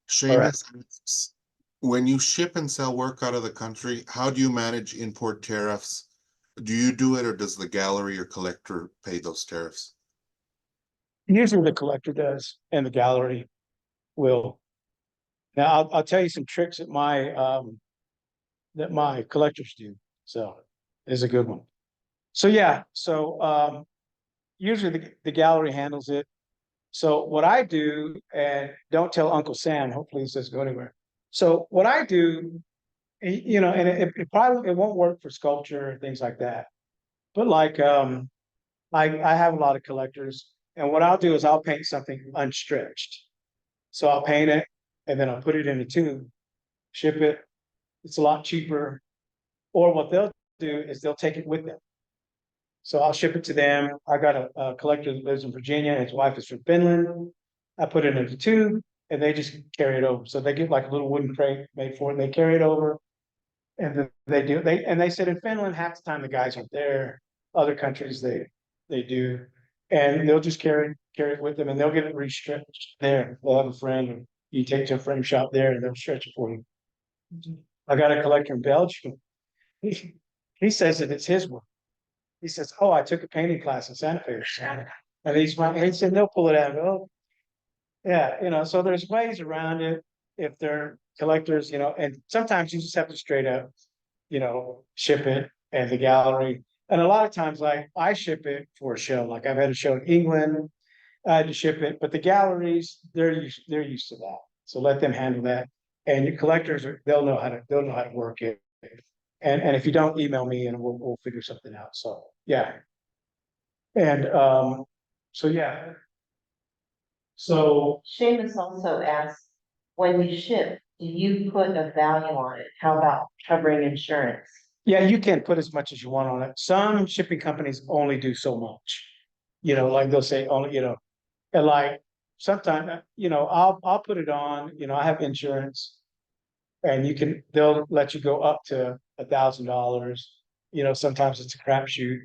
Seamus asks, when you ship and sell work out of the country, how do you manage import tariffs? Do you do it or does the gallery or collector pay those tariffs?
Usually the collector does and the gallery will. Now I'll tell you some tricks that my collectors do. So it's a good one. So yeah, usually the gallery handles it. So what I do, and don't tell Uncle Sam, hopefully this doesn't go anywhere. So what I do, and it probably won't work for sculpture and things like that. But like I have a lot of collectors, and what I'll do is I'll paint something unstretched. So I'll paint it and then I'll put it in a tube, ship it. It's a lot cheaper. Or what they'll do is they'll take it with them. So I'll ship it to them. I got a collector that lives in Virginia, and his wife is from Finland. I put it in a tube and they just carry it over. So they get like a little wooden crate made for it and they carry it over. And then they sit in Finland. Half the time the guys aren't there. other countries, they do. And they'll just carry it with them and they'll get it restretched there. They'll have a friend, or you take to a frame shop there and they'll stretch it for you. I got a collector in Belgium. He says that it's his work. He says, "Oh, I took a painting class in Santa Fe." And he said, they'll pull it out. Oh, yeah, so there's ways around it if they're collectors, and sometimes you just have to straight up, ship it and the gallery. And a lot of times, like I ship it for a show, like I've had a show in England, I had to ship it, but the galleries, they're used to that. So let them handle that. And your collectors they'll know how to work it. And if you don't, email me and we'll figure something out. So yeah. And so yeah. So
Seamus also asked, when you ship, do you put a value on it? How about covering insurance?
yeah, you can put as much as you want on it. Some shipping companies only do so much. Like they'll say only, and like sometimes, I'll put it on, I have insurance. And they'll let you go up to $1,000. Sometimes it's a crapshoot.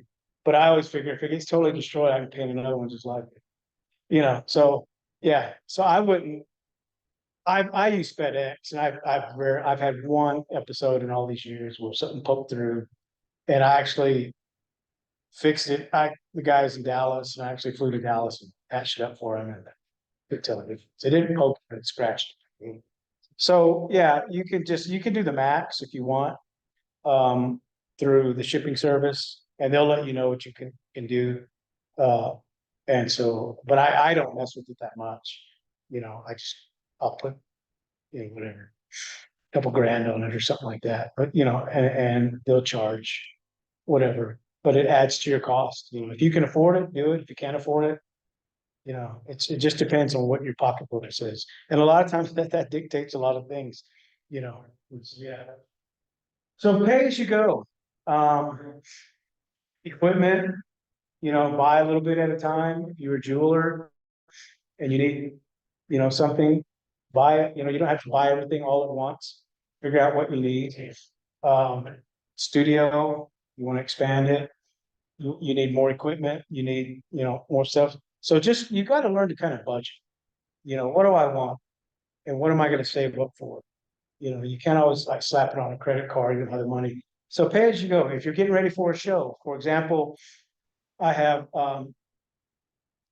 But I always figure if it gets totally destroyed, I can paint another one just like it. So yeah. So I wouldn't. I use FedEx, and I've had one episode in all these years where something poked through, and I actually fixed it. The guy's in Dallas, and I actually flew to Dallas and patched it up for him, and could tell it. So it didn't poke, but it scratched. So yeah, you can do the max if you want, through the shipping service, and they'll let you know what you can do. And so, but I don't mess with it that much. I'll put, whatever, a couple grand on it or something like that. But and they'll charge whatever, but it adds to your cost. If you can afford it, do it. If you can't afford it, it just depends on what your pocketbook says. And a lot of times that dictates a lot of things, yeah. So pay as you go. Equipment, buy a little bit at a time. If you're a jeweler and you need, something, buy it. You don't have to buy everything all at once. Figure out what you need. Studio, you want to expand it. You need more equipment. You need, more stuff. So you got to learn to kind of budget. What do I want? And what am I going to save up for? You can't always like slap it on a credit card. You don't have the money. So pay as you go. If you're getting ready for a show, for example, I have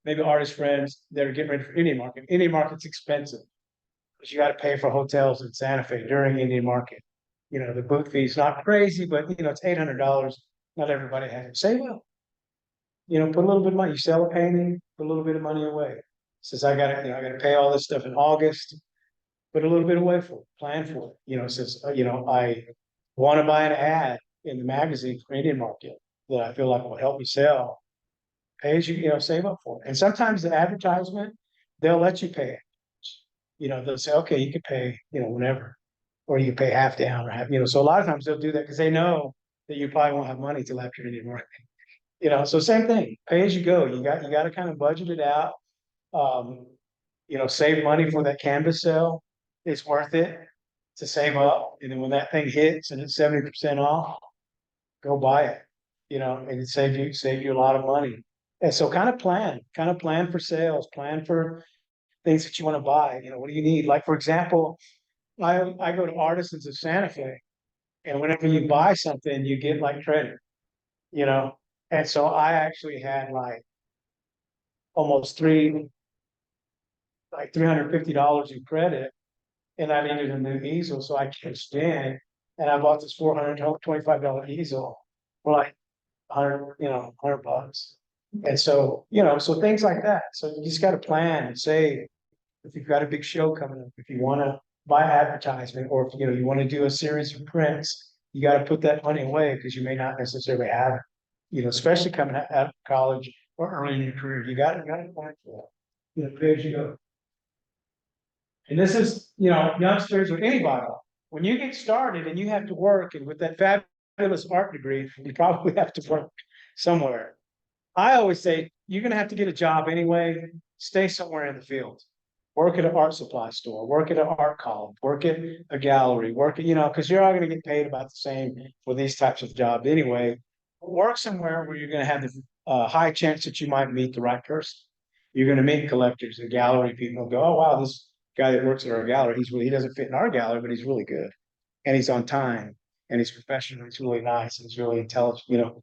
maybe artist friends that are getting ready for Indian market. Indian market's expensive because you got to pay for hotels in Santa Fe during Indian market. The booth fee is not crazy, but it's $800. Not everybody has it. Save up. Put a little bit of money. You sell a painting, put a little bit of money away. Says I got to pay all this stuff in August. Put a little bit away for it. Plan for it. Says I want to buy an ad in the magazine for Indian market that I feel like will help me sell. Pay as you save up for it. And sometimes the advertisement, they'll let you pay it. They'll say, okay, you can pay, whenever, or you can pay half down or half. So a lot of times they'll do that because they know that you probably won't have money till after Indian market. So same thing, pay as you go. You got to kind of budget it out. Save money for that canvas sale. It's worth it to save up. And then when that thing hits and it's 70% off, go buy it. And it save you a lot of money. And so kind of plan for sales, plan for things that you want to buy. What do you need? Like, for example, I go to Artisans of Santa Fe, and whenever you buy something, you get like credit, and so I actually had like almost $350 in credit, and I needed a new easel, so I cashed in, and I bought this $425 easel for like 100 bucks. And so, so things like that. So you just got to plan and save. If you've got a big show coming up, if you want to buy advertisement, or if you want to do a series of prints, you got to put that money away because you may not necessarily have it. Especially coming out of college or early in your career, you got to plan for that. Pay as you go. And this is, youngsters or anybody. When you get started and you have to work, and with that fabulous art degree, you probably have to work somewhere. I always say you're going to have to get a job anyway. Stay somewhere in the field. Work at an art supply store. Work at an art college. Work at a gallery. Work at, because you're all going to get paid about the same for these types of jobs anyway. work somewhere where you're gonna have the high chance that you might meet the right person. You're gonna meet collectors and gallery people, go, oh, wow, this guy that works at our gallery, he doesn't fit in our gallery, but he's really good. And he's on time, and he's professional, he's really nice, and he's really intelligent,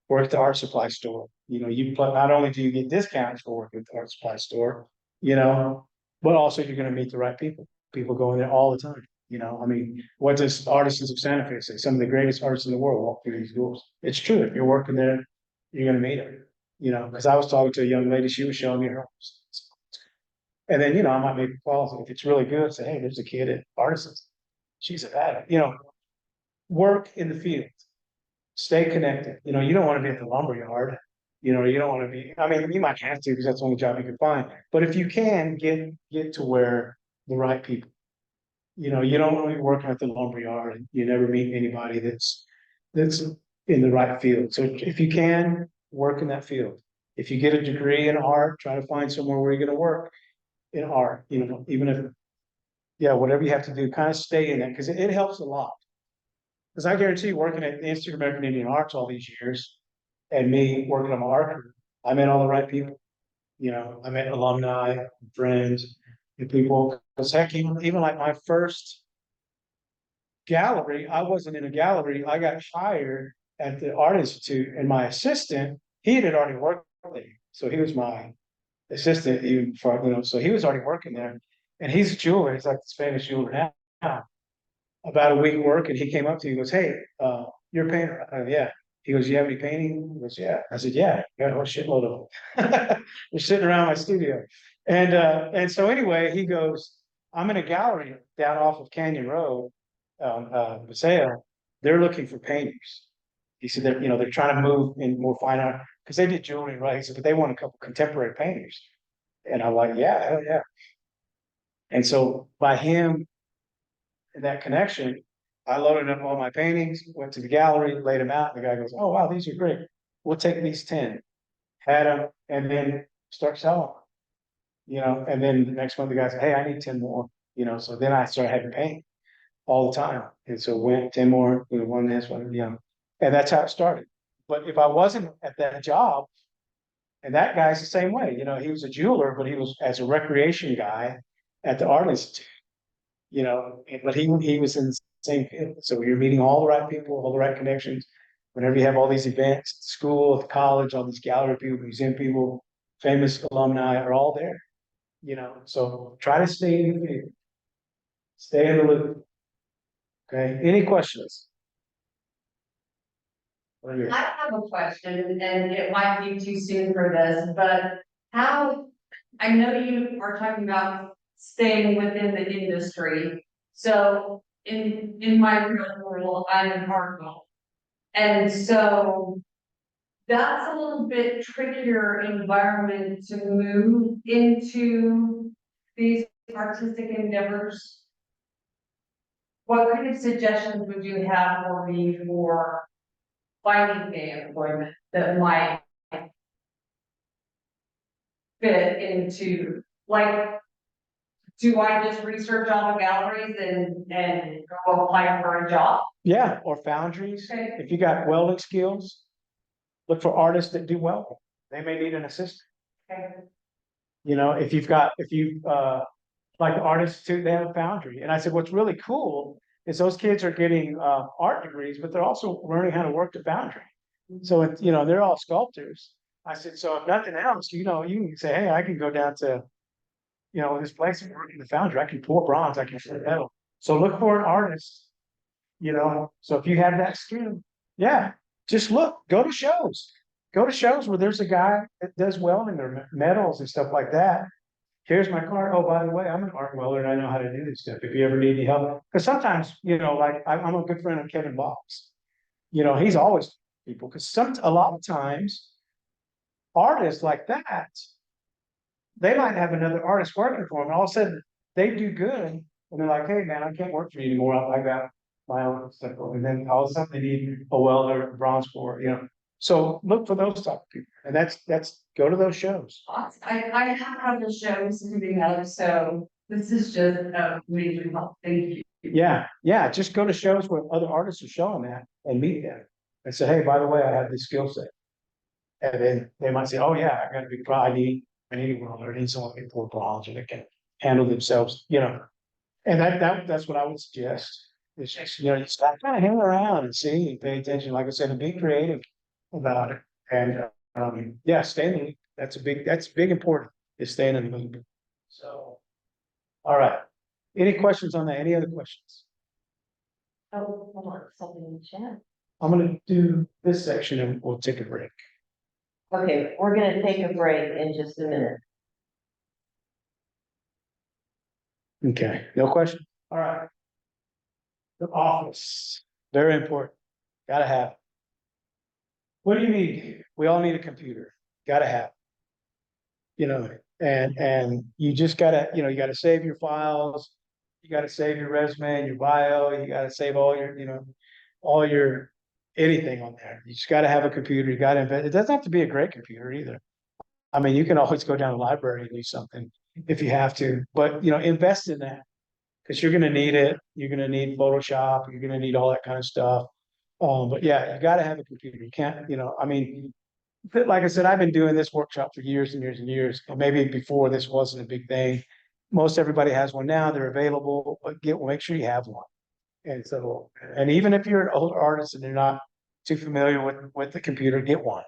Work at the art supply store, not only do you get discounts for working at the art supply store, but also you're gonna meet the right people. People go in there all the time. I mean, what does Artisans of Santa Fe say? Some of the greatest artists in the world walk through these doors. It's true. If you're working there, you're gonna meet them. Because I was talking to a young lady, she was showing me her. And then, I might make calls. If it's really good, say, hey, there's a kid at Artisans. She's a work in the field. Stay connected. You don't want to be at the lumber yard. You don't want to be, I mean, you might have to because that's the only job you can find. But if you can get to where the right people. You don't want to be working at the lumber yard and you never meet anybody that's in the right field. So if you can, work in that field. If you get a degree in art, try to find somewhere where you're going to work in art, even if, whatever you have to do, kind of stay in that because it helps a lot. Because I guarantee you, working at the Institute of American Indian Arts all these years and me working on my art career, I met all the right people. I met alumni, friends, and people. Because heck, even like my first gallery, I wasn't in a gallery. I got hired at the Art Institute, and my assistant, he had already worked there. So he was my assistant even before, so he was already working there. And he's a jeweler, he's like this famous jeweler now. About a week work, and he came up to me, he goes, hey, you're a painter. Yeah. He goes, you have any painting? He goes, yeah. I said, yeah, got a whole shitload of them. They're sitting around my studio. And so anyway, he goes, I'm in a gallery down off of Canyon Road, Paseo. They're looking for painters. He said they're trying to move in more fine art because they did jewelry, right? He said, but they want a couple contemporary painters. And I'm like, yeah, hell yeah. And so by him and that connection, I loaded up all my paintings, went to the gallery, laid them out. The guy goes, oh, wow, these are great. We'll take these 10, had them, and then start selling them. And then the next month the guy said, hey, I need 10 more, so then I started having paint all the time. And so went 10 more, one this one, and that's how it started. But if I wasn't at that job, and that guy's the same way, he was a jeweler, but he was as a recreation guy at the Art Institute, but he was in the same field. So you're meeting all the right people, all the right connections. Whenever you have all these events at school, at college, all these gallery people, museum people, famous alumni are all there. So try to stay in the field. Stay in the loop. Okay. Any questions?
I have a question, and it might be too soon for this, but I know you are talking about staying within the industry. So in my real world, I'm in Hartwell. And so that's a little bit trickier environment to move into these artistic endeavors. What kind of suggestions would you have for me for finding the employment that might fit into, like, do I just research all the galleries and go apply for a job?
Yeah, or foundries.
Okay.
If you got welding skills, look for artists that do welding. They may need an assistant.
Okay.
If you like the Art Institute, they have a foundry. And I said, what's really cool is those kids are getting art degrees, but they're also learning how to work the foundry. So they're all sculptors. I said, so if nothing else, you can say, hey, I can go down to this place and work in the foundry. I can pour bronze, I can flip metal. So look for an artist, so if you have that skill, yeah, just look, go to shows where there's a guy that does welding or metals and stuff like that. Here's my card. Oh, by the way, I'm an art welder and I know how to do this stuff. If you ever need any help, because sometimes, like I'm a good friend of Kevin Boggs. He's always people because a lot of times artists like that, they might have another artist working for them. And all of a sudden they do good. And they're like, hey man, I can't work for you anymore. I got my own stuff. And then all of a sudden they need a welder, a bronze pour, So look for those type of people. And that's go to those shows.
I have other shows coming up, so this is just a major help. Thank you.
Yeah. Just go to shows where other artists are showing that and meet them. and say, hey, by the way, I have this skill set. And then they might say, oh yeah, I got a big problem. I need a welder, I need someone with knowledge that can handle themselves, you know. And that's what I would suggest. It's just, you know, you start kind of hang around and see, and pay attention, like I said, and be creative about it. And yeah, stay in the loop. That's big important, is staying in the loop. So, all right. Any questions on that? Any other questions?
Oh, hold on, something in the chat.
I'm gonna do this section and we'll take a break.
Okay, we're gonna take a break in just a minute.
Okay, no question? All right. The office, very important. Gotta have it. What do you need? We all need a computer. Gotta have it. You know, and you just gotta, you know, you gotta save your files. You gotta save your resume, your bio, you gotta save all your, you know, all your, anything on there. You just gotta have a computer. You gotta invest. It doesn't have to be a great computer either. I mean, you can always go down to the library and do something if you have to, but you know, invest in that. Because you're gonna need it. You're gonna need Photoshop, you're gonna need all that kind of stuff. But yeah, you gotta have a computer. You can't, you know, I mean, like I said, I've been doing this workshop for years and years and years. And maybe before this wasn't a big thing. Most everybody has one now, they're available, but make sure you have one. And so, and even if you're an older artist and you're not too familiar with the computer, get one.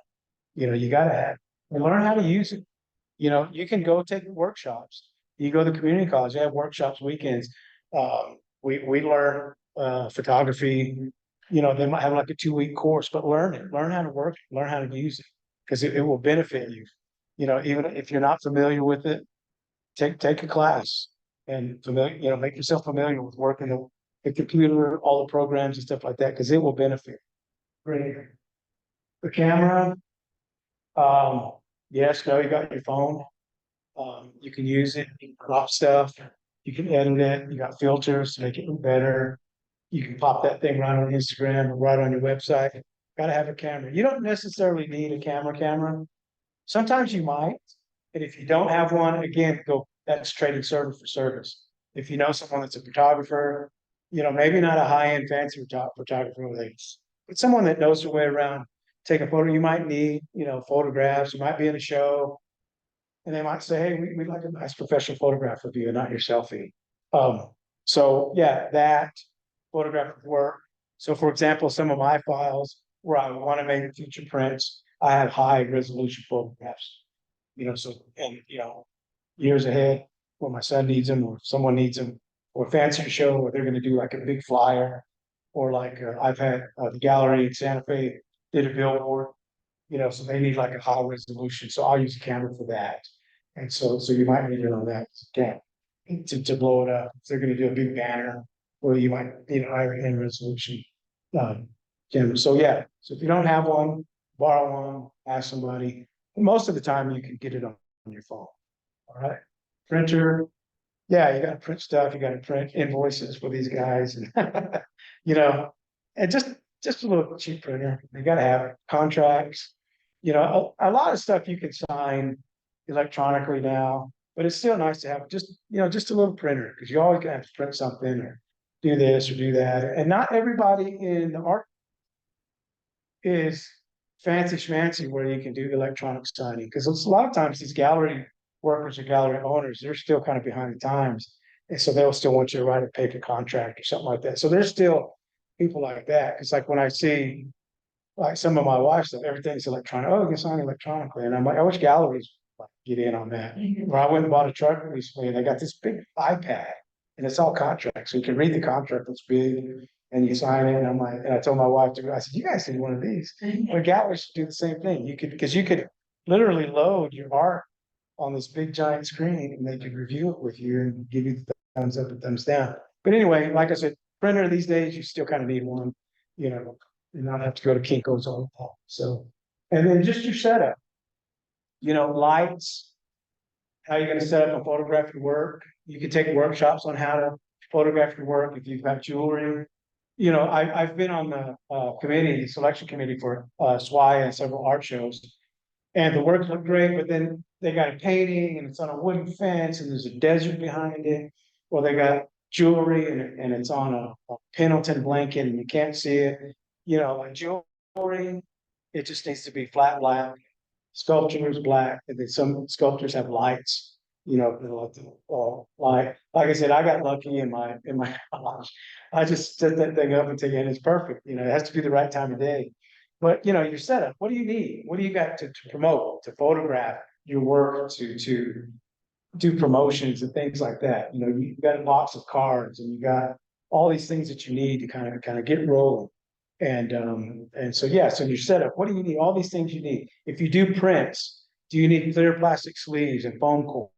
You know, you gotta have, and learn how to use it. You know, you can go take workshops. You go to community college, they have workshops, weekends. We learn photography. You know, they might have like a 2-week course, but learn it, learn how to work, learn how to use it, because it will benefit you. You know, even if you're not familiar with it, take a class and you know, make yourself familiar with working the computer, all the programs and stuff like that, because it will benefit. Great. The camera, yes, no, you got your phone. You can use it, you can crop stuff, you can edit it, you got filters to make it look better. You can pop that thing right on Instagram or right on your website. Gotta have a camera. You don't necessarily need a camera. Sometimes you might, and if you don't have one, again, that's trading service for service. If you know someone that's a photographer, you know, maybe not a high-end fancy photographer, but someone that knows their way around, take a photo, you might need, you know, photographs, you might be in a show. And they might say, hey, we'd like a nice professional photograph of you, not your selfie. So yeah, that photographic work. So for example, some of my files where I want to make feature prints, I have high resolution photographs. You know, so, and you know, years ahead, when my son needs them or someone needs them, or a fancy show where they're going to do like a big flyer, or like I've had the gallery in Santa Fe did a billboard, you know, so they need like a high resolution. So I'll use a camera for that. And so you might need it on that to blow it up. If they're going to do a big banner, or you might need a higher end resolution camera. So yeah, so if you don't have one, borrow one, ask somebody. Most of the time you can get it on your phone. All right. Printer. Yeah, you got to print stuff. You got to print invoices for these guys, and you know, and just a little cheap printer. You got to have contracts. You know, a lot of stuff you can sign electronically now, but it's still nice to have just, you know, just a little printer, because you always gonna have to print something or do this or do that. And not everybody in the art is fancy schmancy where you can do electronic signing, because a lot of times these gallery workers or gallery owners, they're still kind of behind the times. And so they'll still want you to write a paper contract or something like that. So there's still people like that. It's like when I see like some of my wife's stuff, everything's electronic. Oh, you can sign electronically. And I'm like, I wish galleries would get in on that. Where I went and bought a truck recently and they got this big iPad and it's all contracts. So you can read the contract that's big and you sign it. And I'm like, and I told my wife to go, I said, you guys need one of these. But galleries should do the same thing. Because you could literally load your art on this big giant screen and they could review it with you and give you the thumbs up and thumbs down. But anyway, like I said, printer these days, you still kind of need one, you know, and not have to go to Kinko's all the time. So, and then just your setup, you know, lights, how you're going to set up a photographic work. You can take workshops on how to photograph your work if you've got jewelry. You know, I've been on the selection committee for SWI and several art shows. And the work looked great, but then they got a painting and it's on a wooden fence and there's a desert behind it. Well, they got jewelry and it's on a Pendleton blanket and you can't see it. You know, like jewelry story, it just needs to be flat black. Sculpture is black, and then some sculptures have lights, like I said, I got lucky in my college. I just set that thing up and take it, and it's perfect, it has to be the right time of day. But your setup, what do you need? What do you got to promote, to photograph your work, to do promotions and things like that? You've got a box of cards and you got all these things that you need to kind of get rolling. And so your setup, what do you need? All these things you need. If you do prints, do you need clear plastic sleeves and foam core?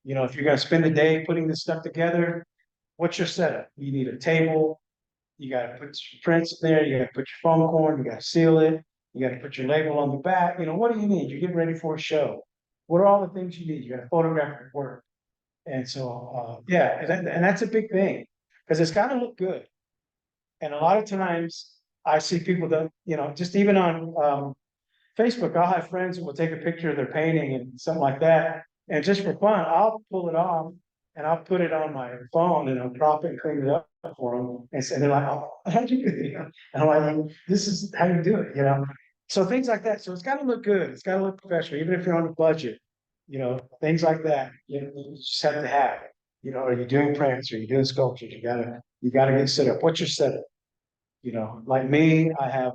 If you're gonna spend the day putting this stuff together, what's your setup? You need a table, you gotta put your prints in there, you gotta put your foam core, you gotta seal it, you gotta put your label on the back. What do you need? You're getting ready for a show. What are all the things you need? You gotta photograph your work. And so, and that's a big thing, because it's gotta look good. And a lot of times I see people that, just even on Facebook, I'll have friends who will take a picture of their painting and something like that. And just for fun, I'll pull it off and I'll put it on my phone and I'll crop it and clean it up for them. And they're like, oh, how'd you do it? And I'm like, this is how you do it, So things like that. So it's got to look good. It's got to look professional, even if you're on a budget, things like that. You just have to have it. Are you doing prints? Are you doing sculptures? You gotta get set up. What's your setup? Like me, I have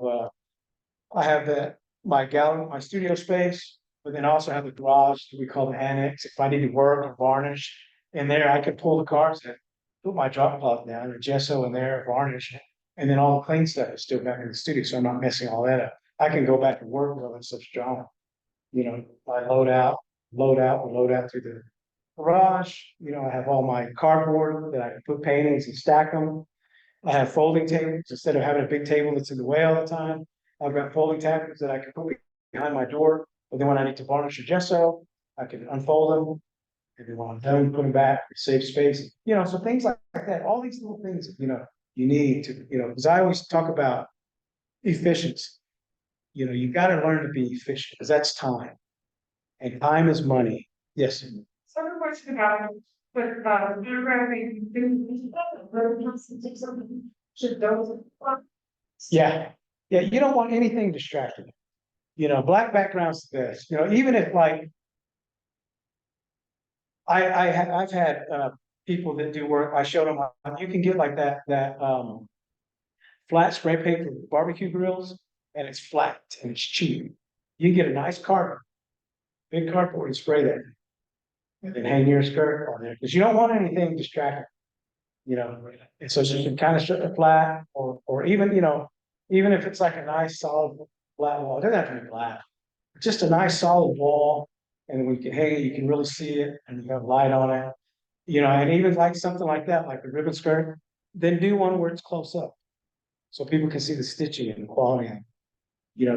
my gallery, my studio space, but then also have the garage that we call the annex. If I need to work or varnish in there, I can pull the cards in, put my drop cloth down, or gesso in there, varnish, and then all the clean stuff is still back in the studio, so I'm not messing all that up. I can go back and work with such drawing. I load out through the garage. I have all my cardboard that I can put paintings and stack them. I have folding tables instead of having a big table that's in the way all the time. I've got folding tables that I can put behind my door. But then when I need to varnish or gesso, I can unfold them. And then when I'm done, put them back, save space. So things like that. All these little things, you need to, because I always talk about efficiency. You've got to learn to be efficient, because that's time. And time is money. Yes.
Some question about, but biography, should those.
Yeah. Yeah, you don't want anything distracting. Black background's the best. Even if like I've had people that do work, I showed them you can get like that flat spray paint for barbecue grills, and it's flat and it's cheap. You can get a nice carpet, big cardboard, and spray that. And then hang your skirt on there, because you don't want anything distracting. And so you can kind of strip it flat, or even, even if it's like a nice solid flat wall, it doesn't have to be flat, just a nice solid wall, and when you can hang it, you can really see it, and you have light on it, and even like something like that, like a ribbon skirt, then do one where it's close up, so people can see the stitching and the quality.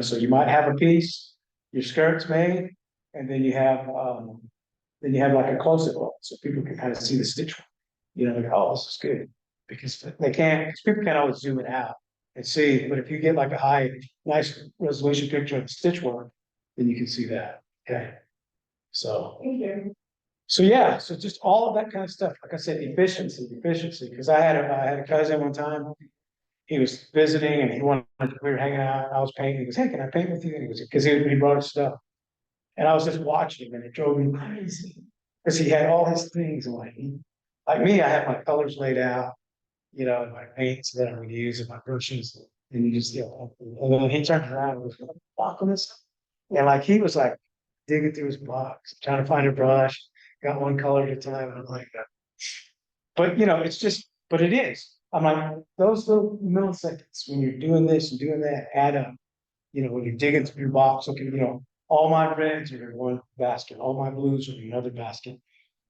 So you might have a piece, your skirt's made, and then you have like a close-up, so people can kind of see the stitch. Like, oh, this is good, because because people can't always zoom it out and see, but if you get like a nice resolution picture of the stitch work, then you can see that. Okay. So so just all of that kind of stuff. Like I said, efficiency, because I had a cousin one time, he was visiting and we were hanging out, I was painting, he goes, hey, can I paint with you? And he goes, because he brought his stuff. And I was just watching him, and it drove me crazy, because he had all his things, and like me, I have my colors laid out, and my paints that I'm going to use, and my brushes, and you just, and then he turned around and was like, fuck on this. And like, he was like digging through his box, trying to find a brush, got one color at a time, and I'm like, but but it is. I'm like, those little milliseconds when you're doing this and doing that add up. When you're digging through your box, looking, all my reds are in one basket, all my blues are in another basket.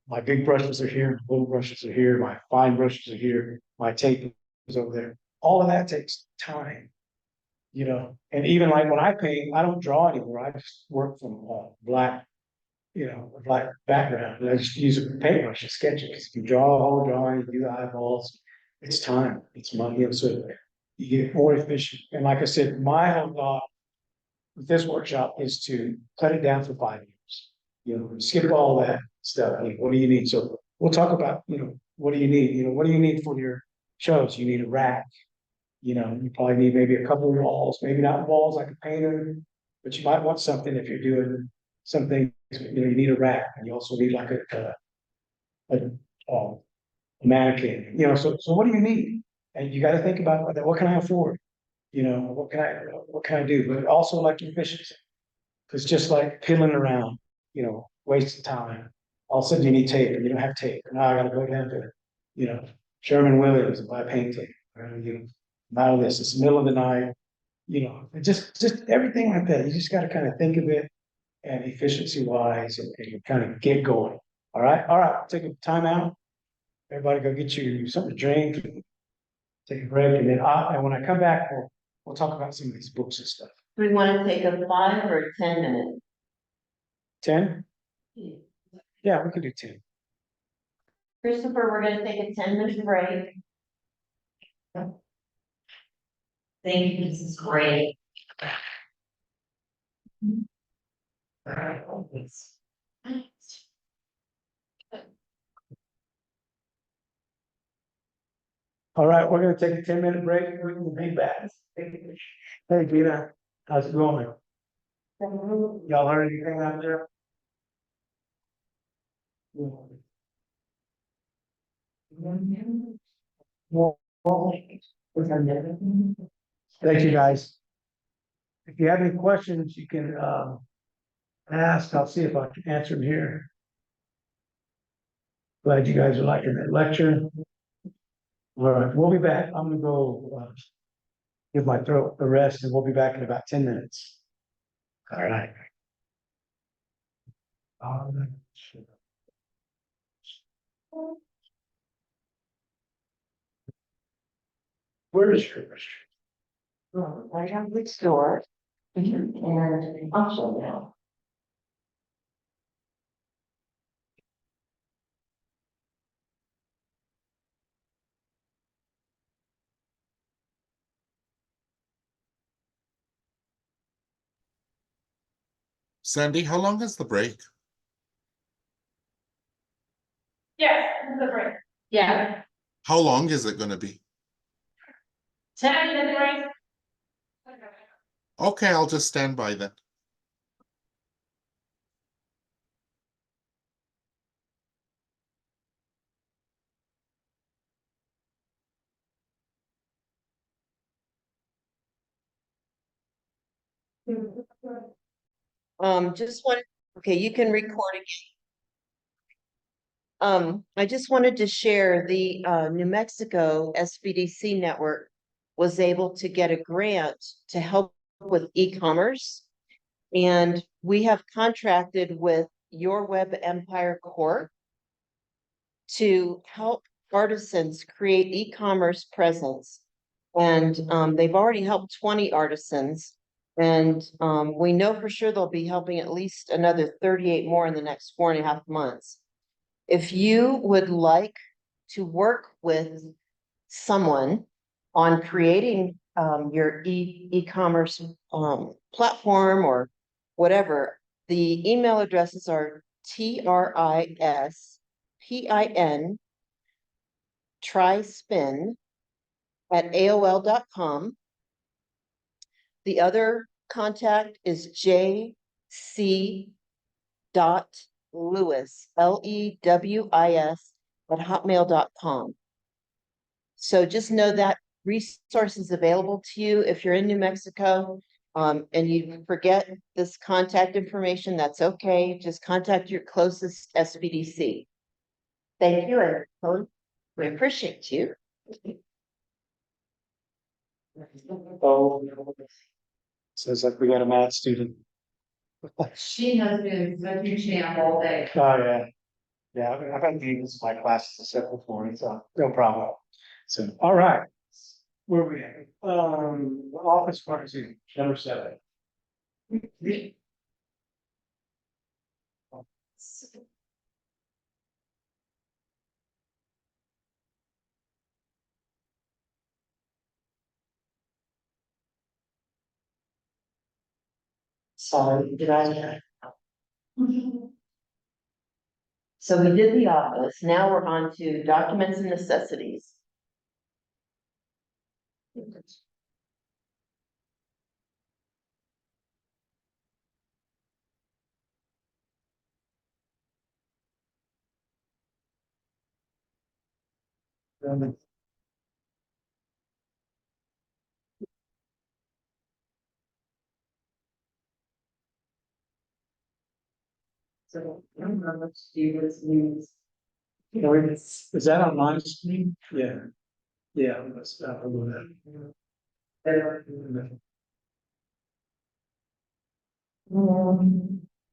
My big brushes are here, my little brushes are here, my fine brushes are here, my tape is over there. All of that takes time, and even like when I paint, I don't draw anymore. I just work from black, a black background, and I just use a paintbrush to sketch it, because if you draw a whole drawing, you do the eyeballs, it's time, it's money, so you get more efficient. And like I said, my whole thought with this workshop is to cut it down for 5 years. Skip all that stuff. What do you need? So we'll talk about, what do you need? What do you need for your shows? You need a rack, You know, you probably need maybe a couple of walls, maybe not walls like a painter, but you might want something if you're doing something, you know, you need a rack, and you also need like a mannequin, you know, so what do you need? And you gotta think about that, what can I afford? You know, what can I do? But also like efficiency. Cause just like piddling around, you know, wasting time. All of a sudden you need tape and you don't have tape. Now I gotta go down to, you know, Sherman Williams and buy paint tape. You know, now this, it's the middle of the night, you know, just everything like that. You just gotta kind of think of it and efficiency wise and kind of get going. All right, take a time out. Everybody go get you something to drink, take a break, and then and when I come back, we'll talk about some of these books and stuff.
Do we want to take a 5 or a 10 minute?
10? Yeah, we can do 10.
Christopher, we're gonna take a 10-minute break.
Thank you, this is great.
All right, we're gonna take a 10-minute break. We will be back. Hey, Gina, how's it going? Y'all heard anything out there? Thank you, guys. If you have any questions, you can ask. I'll see if I can answer them here. Glad you guys are liking that lecture. All right, we'll be back. I'm gonna go give my throat a rest, and we'll be back in about 10 minutes. All right. Where is your restroom?
I have the store. And I'll show now.
Sandy, how long is the break?
Yes, the break.
Yeah.
How long is it gonna be?
10-minute break.
Okay, I'll just stand by then.
Just wanted, okay, you can record again. I just wanted to share the New Mexico SBDC network was able to get a grant to help with e-commerce. And we have contracted with Your Web Empire Corp to help artisans create e-commerce presence. And they've already helped 20 artisans. And we know for sure they'll be helping at least another 38 more in the next 4.5 months. If you would like to work with someone on creating your e-commerce platform or whatever, the email addresses are TRISPIN trispin@AOL.com. The other contact is jc.lewis, LEWIS @hotmail.com. So just know that resource is available to you if you're in New Mexico. And you forget this contact information, that's okay. Just contact your closest SBDC. Thank you, and we appreciate you.
Oh, says like we got a math student.
She has been such a champ all day.
Oh, yeah. Yeah, I've had meetings in my classes except for morning, so no problem. So, all right. Where we at? Office pharmacy, number 7.
Sorry, did I? So we did the office, now we're on to documents and necessities.
So, I don't know what students means.
Is that on my screen? Yeah. Yeah, let's stop a little bit.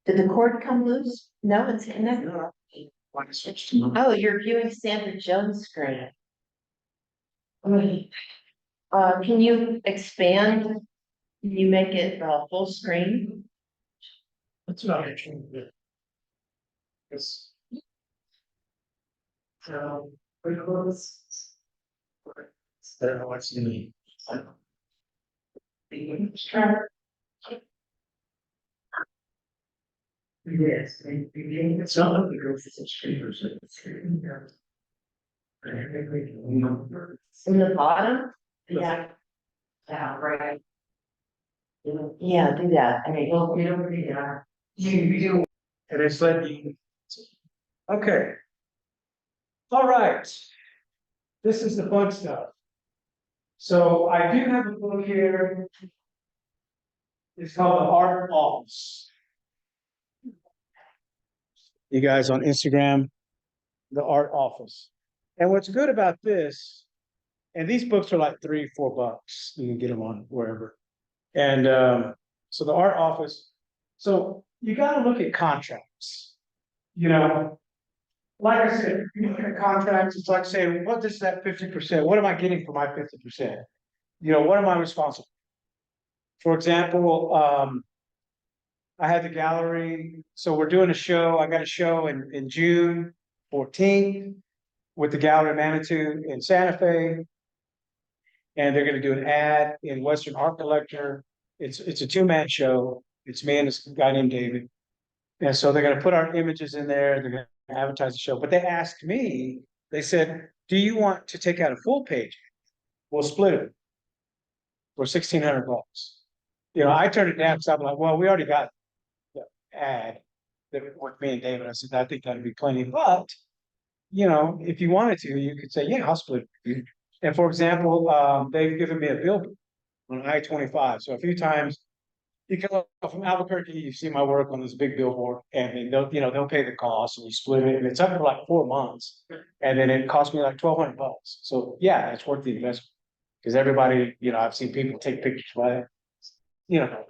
Did the cord come loose? No, it's connected.
Want to switch to my-
Oh, you're viewing Sandra Jones' screen. Can you expand? Can you make it full screen?
That's what I'm trying to do. Yes. So, we close. So, what's in the? Yes, it's not like we go for some streamers.
In the bottom? Yeah.
Yeah, right.
Yeah, do that. I mean,
You do. And it's letting you. Okay. All right. This is the fun stuff. So I do have a book here. It's called The Art Office. You guys on Instagram, The Art Office. And what's good about this, and these books are like $3-4. You can get them on wherever. And so The Art Office. So you got to look at contracts. You know, like I said, if you look at contracts, it's like saying, what is that 50%? What am I getting for my 50%? You know, what am I responsible? For example, I had the gallery, so we're doing a show. I got a show in June 14th with the Gallery Manitou in Santa Fe. And they're gonna do an ad in Western Art Collector. It's a 2-man show. It's me and this guy named David. And so they're gonna put our images in there, they're gonna advertise the show. But they asked me, they said, do you want to take out a full page? We'll split it for $1,600. You know, I turned it down because I'm like, well, we already got the ad that with me and David. I said, I think that'd be plenty, but you know, if you wanted to, you could say, yeah, I'll split it. And for example, they've given me a billboard on I-25. So a few times you come up from Albuquerque, you see my work on this big billboard, and then they'll, you know, they'll pay the cost and we split it. And it's up for like 4 months. And then it cost me like $1,200. So yeah, it's worth the investment. Because everybody, you know, I've seen people take pictures by it, you know,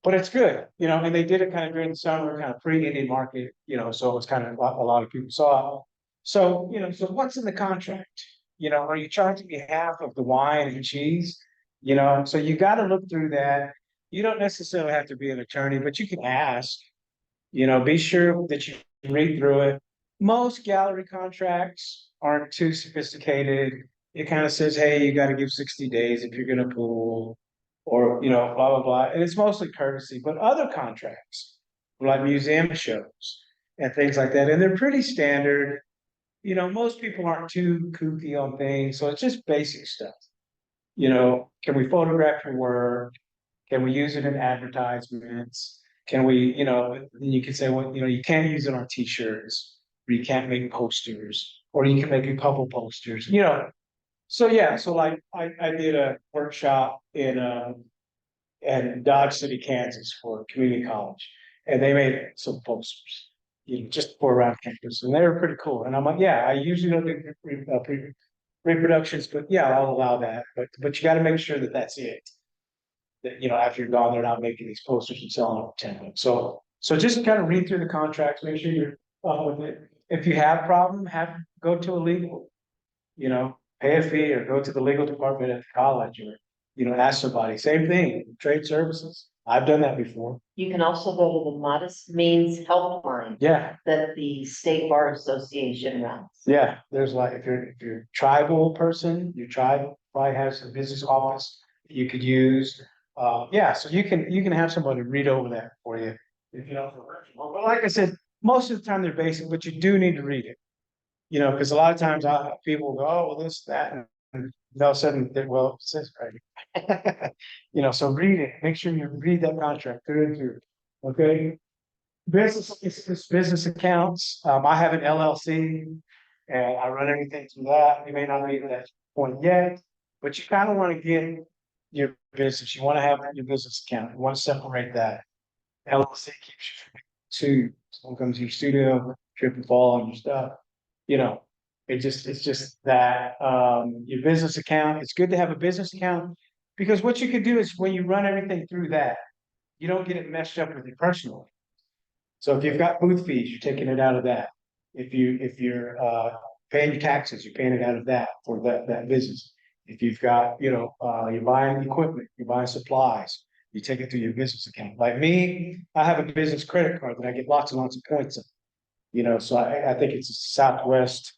but it's good, you know, and they did it kind of during the summer, kind of pre-Indian market, you know, so it was kind of a lot of people saw it. So, you know, so what's in the contract? You know, are you charging me half of the wine and cheese? You know, so you got to look through that. You don't necessarily have to be an attorney, but you can ask, you know, be sure that you read through it. Most gallery contracts aren't too sophisticated. It kind of says, hey, you got to give 60 days if you're going to pool, or, you know, blah, blah, blah. And it's mostly courtesy, but other contracts, like museum shows and things like that, and they're pretty standard. You know, most people aren't too kooky on things, so it's just basic stuff. You know, can we photograph your work? Can we use it in advertisements? Can we, you know, you can say, well, you know, you can't use it on t-shirts, or you can't make posters, or you can make a couple posters, you know. So yeah, so like I did a workshop in Dodge City, Kansas for community college, and they made some posters, you know, just for around campus, and they were pretty cool. And I'm like, yeah, I usually don't do reproductions, but yeah, I'll allow that. But you got to make sure that that's it. That, you know, after you're gone, they're not making these posters and selling them for 10 bucks. So just kind of read through the contracts, make sure you're with it. If you have a problem, go to a legal, you know, pay a fee or go to the legal department at the college, or, you know, ask somebody. Same thing, trade services. I've done that before.
You can also go to the Modest Means Helpline
Yeah,
that the State Bar Association runs.
yeah. There's like, if you're a tribal person, your tribe probably has a business office that you could use. Yeah, so you can have somebody read over that for you. If you know, but like I said, most of the time they're basic, but you do need to read it. You know, because a lot of times people go, oh, well, this, that, and No, sudden, well, it says right. You know, so read it, make sure you read that contract through and through, okay? Business, it's business accounts, I have an LLC, and I run everything through that, you may not be at that point yet, but you kind of want to get your business, you want to have your business account, you want to separate that. LLC keeps you to, someone comes to your studio, trip and fall on your stuff, you know. It's just that, your business account, it's good to have a business account. Because what you could do is when you run everything through that, you don't get it messed up with your personal. So if you've got booth fees, you're taking it out of that. If you're paying your taxes, you're paying it out of that for that business. If you've got, you know, you're buying equipment, you're buying supplies, you take it through your business account. Like me, I have a business credit card that I get lots and lots of points on. You know, so I think it's a Southwest,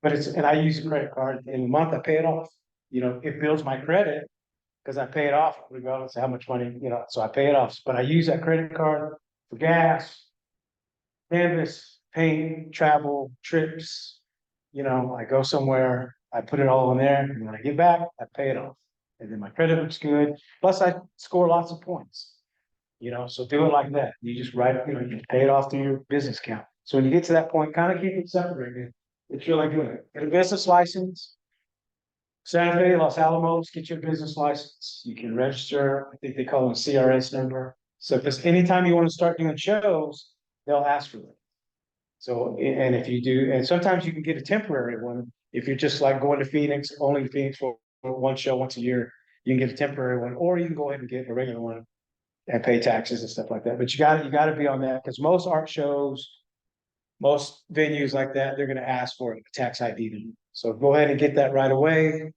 but and I use a credit card in a month, I pay it off. You know, it builds my credit because I pay it off regardless of how much money, you know, so I pay it off. But I use that credit card for gas, canvas, paint, travel, trips. You know, I go somewhere, I put it all in there, and when I get back, I pay it off. And then my credit looks good. Plus, I score lots of points. You know, so do it like that. You just write, you know, you pay it off through your business account. So when you get to that point, kind of keep it separated. It's really good. Get a business license. Santa Fe, Los Alamos, get your business license. You can register. I think they call it a CRS number. So if there's anytime you want to start doing shows, they'll ask for it. So, and if you do, and sometimes you can get a temporary one. If you're just like going to Phoenix, only to Phoenix for one show once a year, you can get a temporary one, or you can go ahead and get a regular one and pay taxes and stuff like that. But you got to be on that because most art shows, most venues like that, they're going to ask for a tax ID. So go ahead and get that right away,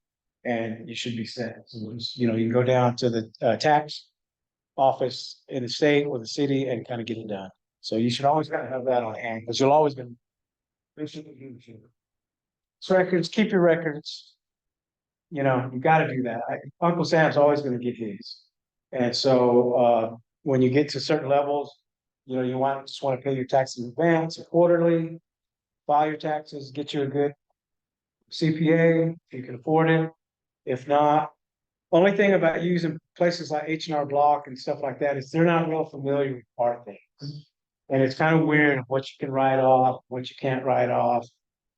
and you should be set. So, you know, you can go down to the tax office in the state or the city and kind of get it done. So you should always kind of have that on hand because you'll always be. So records, keep your records. You know, you got to do that. Uncle Sam's always going to get his. And so when you get to certain levels, you know, you just want to pay your taxes in advance or quarterly, file your taxes, get you a good CPA if you can afford it. If not, only thing about using places like H&R Block and stuff like that is they're not real familiar with art things. And it's kind of weird what you can write off, what you can't write off,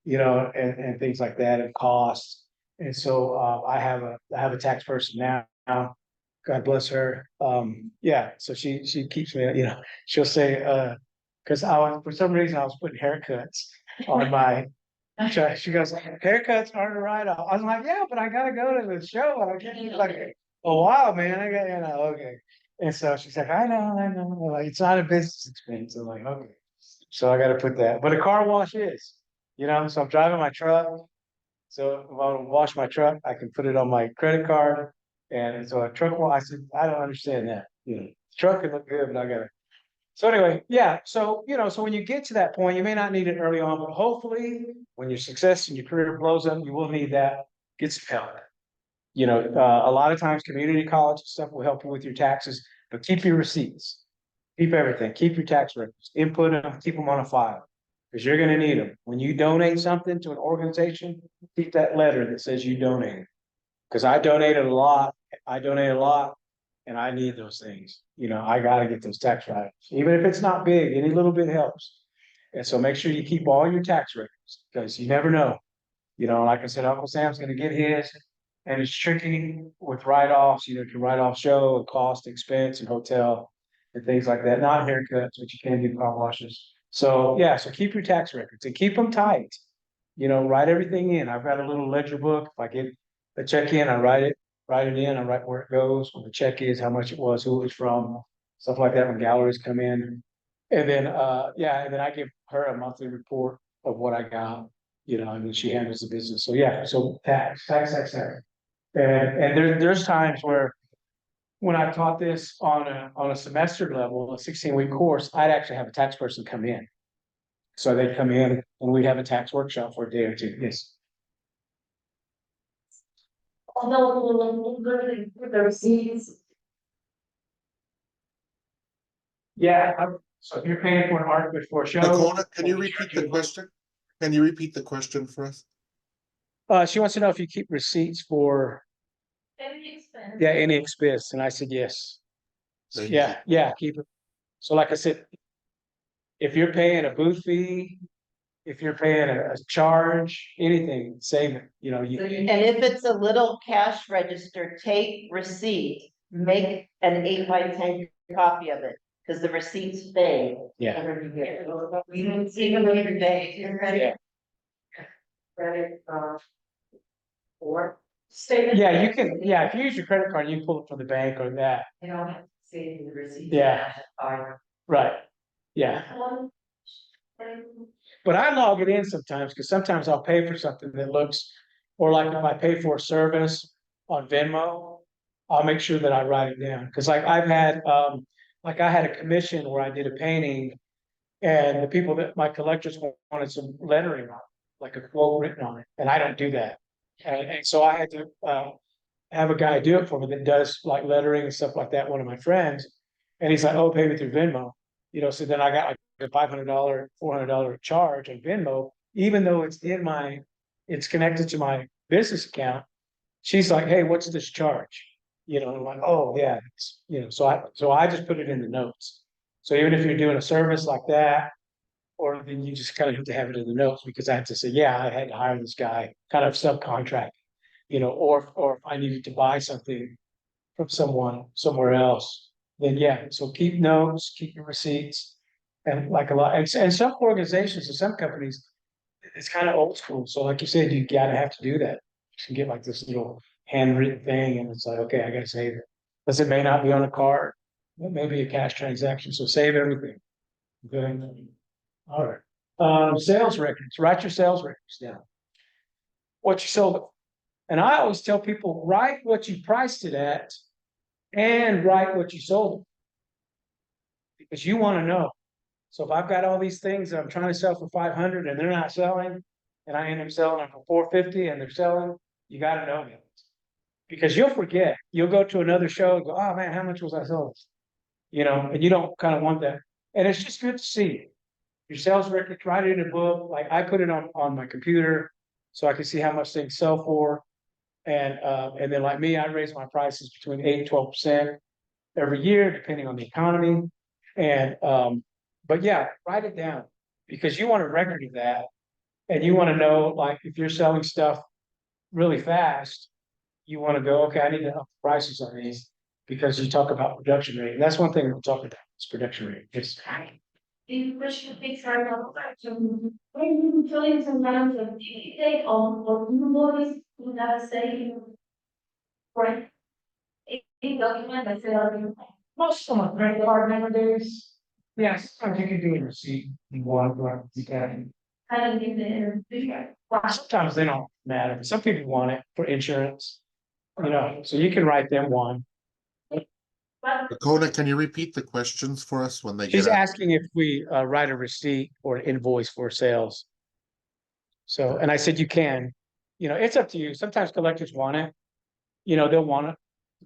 you know, and things like that and costs. And so I have a tax person now. God bless her. Yeah, so she keeps me, you know, she'll say, because for some reason I was putting haircuts on my. She goes, haircuts aren't a write-off. I was like, yeah, but I gotta go to the show. And I can't like a while, man. I got, you know, okay. And so she's like, I know. Like, it's not a business expense. I'm like, okay. So I gotta put that. But a car wash is, you know, so I'm driving my truck. So if I want to wash my truck, I can put it on my credit card. And so a truck wash, I said, I don't understand that. You know, truck can look good, but I gotta. So anyway, yeah. So, you know, so when you get to that point, you may not need it early on, but hopefully when your success and your career blows up, you will need that. Get some help. You know, a lot of times community college stuff will help you with your taxes, but keep your receipts. Keep everything. Keep your tax records. Input them. Keep them on a file because you're going to need them. When you donate something to an organization, keep that letter that says you donated. Because I donated a lot. And I need those things. You know, I got to get those tax write-offs. Even if it's not big, any little bit helps. And so make sure you keep all your tax records because you never know. You know, like I said, Uncle Sam's going to get his. And it's tricky with write-offs. You know, you can write off show and cost, expense, and hotel and things like that. Not haircuts, but you can do car washes. So yeah, so keep your tax records and keep them tight. You know, write everything in. I've got a little ledger book. If I get a check in, I write it in, I write where it goes, what the check is, how much it was, who it was from, stuff like that when galleries come in. And then and then I give her a monthly report of what I got, you know, and then she handles the business. So yeah, so tax. And there's times where when I taught this on a semester level, a 16-week course, I'd actually have a tax person come in. So they'd come in and we'd have a tax workshop for a day or two. Yes.
The receipts.
Yeah, so if you're paying for an art, but for a show.
Nocona, can you repeat the question? Can you repeat the question for us?
She wants to know if you keep receipts for,
Every expense.
yeah, any expense, and I said, yes.
Thank
Yeah, yeah, keep it. So like I said, if you're paying a booth fee, if you're paying a charge, anything, save it, you know,
So
you,
you-
And if it's a little cash register, take receipt, make an 8x10 copy of it, because the receipts fade.
yeah,
every year.
You can see them every day, you're ready.
yeah.
Credit, or
Yeah, you can, yeah, if you use your credit card, you can pull it from the bank or that,
you know, see the receipt.
Yeah. right, yeah. But I log it in sometimes, because sometimes I'll pay for something that looks, or like if I pay for a service on Venmo, I'll make sure that I write it down, because like I've had, like I had a commission where I did a painting. And the people that my collectors wanted some lettering on, it, like a quote written on it, and I don't do that. And so I had to, have a guy do it for me that does like lettering and stuff like that, one of my friends. And he's like, oh, pay me through Venmo, you know, so then I got like a $500, $400 charge on Venmo, even though it's connected to my business account. She's like, hey, what's this charge? You know, I'm like, oh, yeah, it's, you know, so I just put it in the notes. So even if you're doing a service like that, or then you just kind of have to have it in the notes, because I had to say, yeah, I had to hire this guy, kind of subcontract, you know, or if I needed to buy something from someone somewhere else, then yeah, so keep notes, keep your receipts. And like a lot, and some organizations and some companies, it's kind of old school. So like you said, you gotta have to do that. You can get like this little handwritten thing, and it's like, okay, I gotta save it. Because it may not be on a card, it may be a cash transaction, so save everything. Okay. All right. Sales records, write your sales records down. What you sold. And I always tell people, write what you priced it at and write what you sold it. Because you want to know. So if I've got all these things that I'm trying to sell for 500 and they're not selling, and I end up selling them for 450 and they're selling, you got to know that. Because you'll forget. You'll go to another show and go, oh man, how much was I selling? You know, and you don't kind of want that. And it's just good to see your sales record, write it in a book. Like I put it on my computer so I can see how much things sell for. And then like me, I raise my prices between 8 and 12% every year, depending on the economy. And but yeah, write it down, because you want a record of that. And you want to know, like, if you're selling stuff really fast, you want to go, okay, I need to up the prices on these, because you talk about production rate. And that's one thing we'll talk about, is production rate. It's
The question takes our action. When you join some kind of take on or invoice in that same right? A document that says
most of them, credit card nowadays. Yes, sometimes you can do a receipt in one, or you can.
kind of in the.
Sometimes they don't matter. Some people want it for insurance. You know, so you can write them one.
Nocona, can you repeat the questions for us when they
She's
get up?
asking if we write a receipt or an invoice for sales. So, and I said, you can, you know, it's up to you. Sometimes collectors want it. You know, they'll want it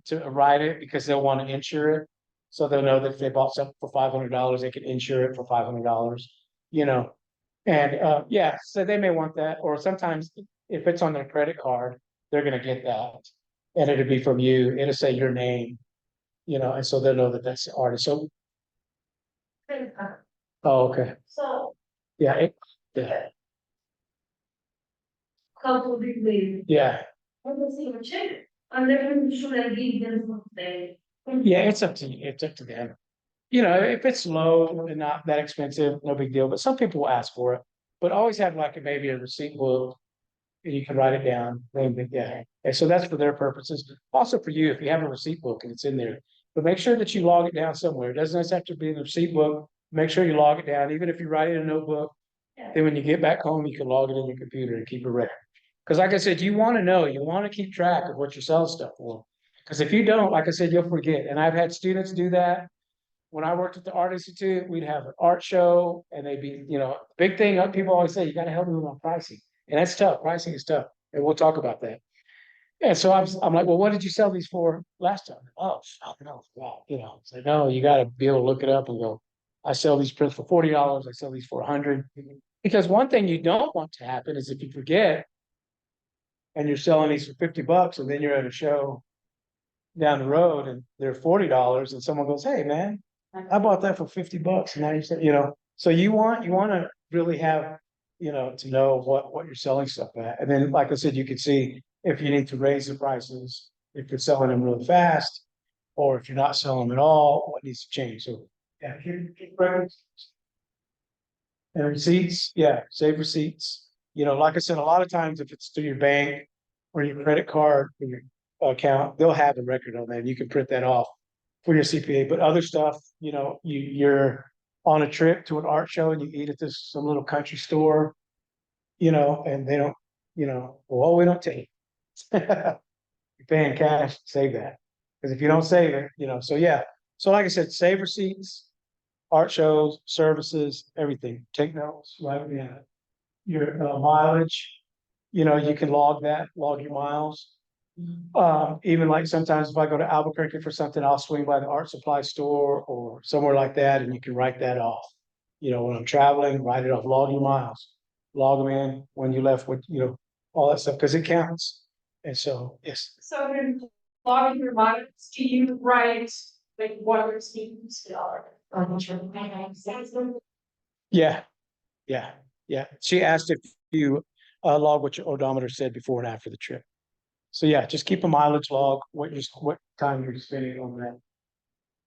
to write it because they'll want to insure it. So they'll know that if they bought something for $500, they can insure it for $500, you know. And yeah, so they may want that, or sometimes if it's on their credit card, they're gonna get that. And it'll be from you, it'll say your name, you know, and so they'll know that that's the artist. So, oh, okay,
So,
yeah, yeah,
how to be with,
yeah.
and the same check, and then should I give them something?
Yeah, it's up to you, it's up to them. You know, if it's low and not that expensive, no big deal, but some people will ask for it. But always have like maybe a receipt book, and you can write it down, maybe, yeah. And so that's for their purposes. Also for you, if you have a receipt book and it's in there, but make sure that you log it down somewhere. It doesn't necessarily have to be in the receipt book. Make sure you log it down, even if you write it in a notebook. Then when you get back home, you can log it in your computer and keep a record. Because like I said, you want to know, you want to keep track of what you're selling stuff for. Because if you don't, like I said, you'll forget. And I've had students do that. When I worked at the Art Institute, we'd have an art show and they'd be, you know, big thing, people always say, you got to help me with my pricing. And that's tough. Pricing is tough. And we'll talk about that. And so I'm like, well, what did you sell these for last time? Oh, I don't know. Wow. You know, it's like, no, you got to be able to look it up and go, I sell these prints for $40. I sell these for $100. Because one thing you don't want to happen is if you forget, and you're selling these for $50, and then you're at a show down the road and they're $40, and someone goes, hey, man, I bought that for $50, and now you said, so you want to really have, to know what you're selling stuff at. And then, like I said, you can see if you need to raise the prices, if you're selling them really fast, or if you're not selling them at all, what needs to change. So, yeah, keep records. And receipts, yeah, save receipts. Like I said, a lot of times if it's through your bank or your credit card or your account, they'll have a record on that. You can print that off for your CPA. But other stuff, you're on a trip to an art show and you eat at some little country store, and they don't, well, we don't take. You're paying cash, save that. Because if you don't save it, so yeah. So like I said, save receipts, art shows, services, everything. Take notes, right? Yeah. Your mileage, you can log your miles. Even like sometimes if I go to Albuquerque for something, I'll swing by the art supply store or somewhere like that, and you can write that off. When I'm traveling, write it off, log your miles, log them in when you left with, all that stuff, because it counts. And so, yes.
So in logging your miles, do you write like what your students are?
Yeah, yeah. She asked if you log what your odometer said before and after the trip. So yeah, just keep a mileage log, what time you're spending on that.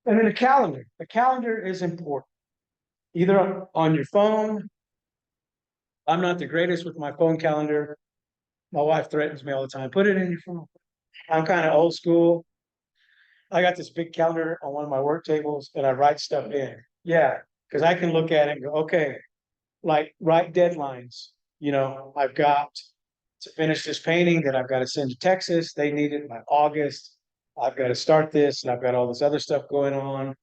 And then a calendar. The calendar is important. Either on your phone. I'm not the greatest with my phone calendar. My wife threatens me all the time. Put it in your phone. I'm kind of old school. I got this big calendar on one of my work tables and I write stuff in. Yeah, because I can look at it and go, okay, like write deadlines. I've got to finish this painting that I've got to send to Texas. They need it by August. I've got to start this and I've got all this other stuff going on.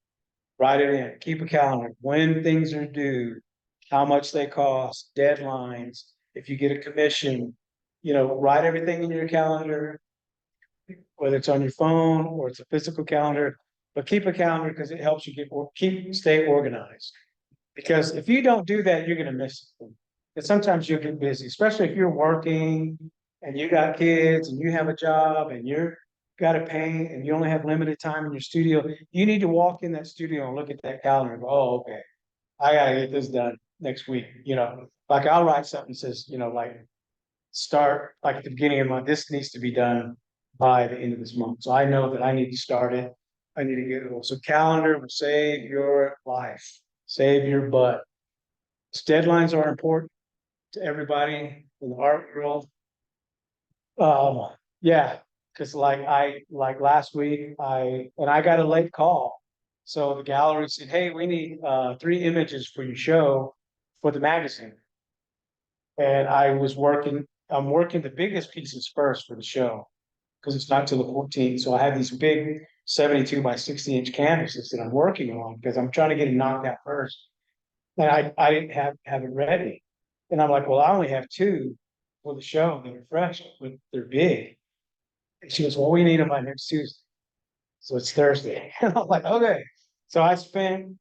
Write it in, keep a calendar, when things are due, how much they cost, deadlines. If you get a commission, write everything in your calendar, whether it's on your phone or it's a physical calendar, but keep a calendar because it helps you stay organized. Because if you don't do that, you're going to miss it. And sometimes you'll get busy, especially if you're working and you got kids and you have a job and you're got to paint and you only have limited time in your studio. You need to walk in that studio and look at that calendar and go, oh, okay, I got to get this done next week. Like I'll write something that says, like start like at the beginning of the month, this needs to be done by the end of this month. So I know that I need to start it. I need to get it. So calendar will save your life, save your butt. Deadlines are important to everybody in the art world. Yeah, because like last week, I got a late call. So the gallery said, hey, we need 3 images for your show for the magazine. And I'm working the biggest pieces first for the show because it's not till the 14th. So I have these big 72 by 60-inch canvases that I'm working on because I'm trying to get it knocked out first. And I didn't have it ready. And I'm like, well, I only have 2 for the show that are fresh, but they're big. And she goes, well, we need them by next Tuesday. So it's Thursday. And I'm like, okay. So I spent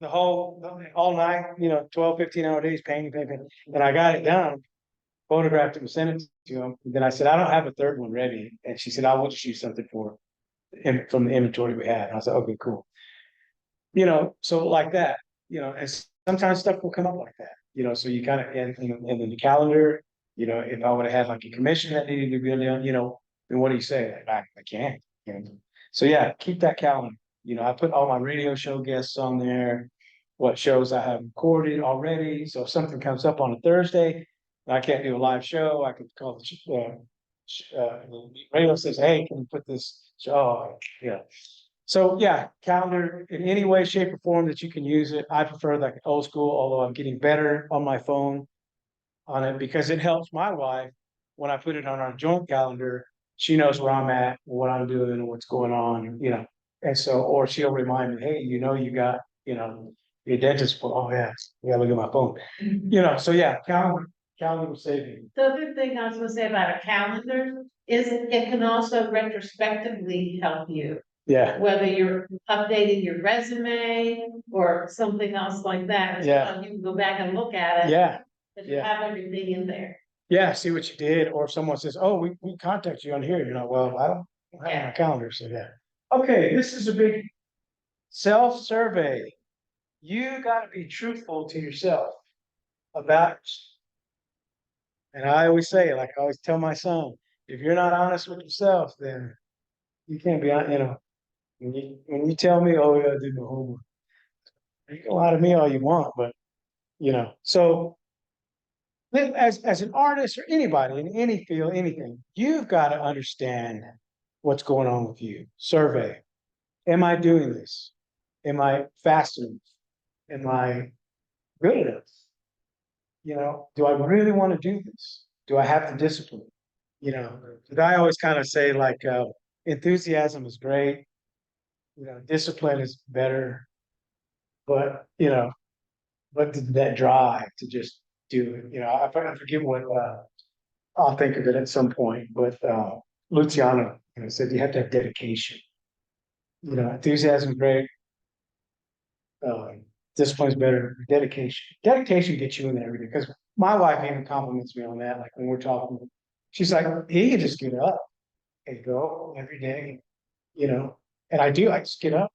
all night, 12, 15-hour days painting. And I got it done, photographed it and sent it to him. And then I said, I don't have a 3rd one ready. And she said, I will just use something from the inventory we have. And I said, okay, cool. So like that, and sometimes stuff will come up like that, so you kind of, and then the calendar, if I would have had like a commission that needed to be done, then what do you say? I can't. So yeah, keep that calendar. I put all my radio show guests on there, what shows I have recorded already. So if something comes up on a Thursday, and I can't do a live show, I could call the radio says, hey, can you put this show? Oh, yeah. So yeah, calendar in any way, shape, or form that you can use it. I prefer like old school, although I'm getting better on my phone on it because it helps my wife when I put it on our joint calendar. She knows where I'm at, what I'm doing, and what's going on, And so, or she'll remind me, hey, you got, your dentist. Oh yeah, look at my phone. So yeah, calendar will save you.
The other thing I was gonna say about a calendar is it can also retrospectively help you.
Yeah.
Whether you're updating your resume or something else like that.
Yeah.
You can go back and look at it.
Yeah.
But you have everything in there.
yeah, see what you did, or if someone says, oh, we contact you on here, you're not, well, I don't have my calendar, so yeah. Okay, this is a big self-survey. You gotta be truthful to yourself about. And I always say, like I always tell my son, if you're not honest with yourself, then you can't be on, when you tell me, oh, yeah, I did my homework. You can lie to me all you want, but so as an artist or anybody in any field, anything, you've got to understand what's going on with you. Survey. Am I doing this? Am I fast enough? Am I good enough? Do I really want to do this? Do I have the discipline? I always kind of say like enthusiasm is great, discipline is better, but that drive to just do it, I forget what I'll think of it at some point, but Luciano, said you have to have dedication. Enthusiasm is great. Discipline's better. Dedication gets you in there because my wife even compliments me on that. Like when we're talking, she's like, he can just get up and go every day, and I do. I just get up.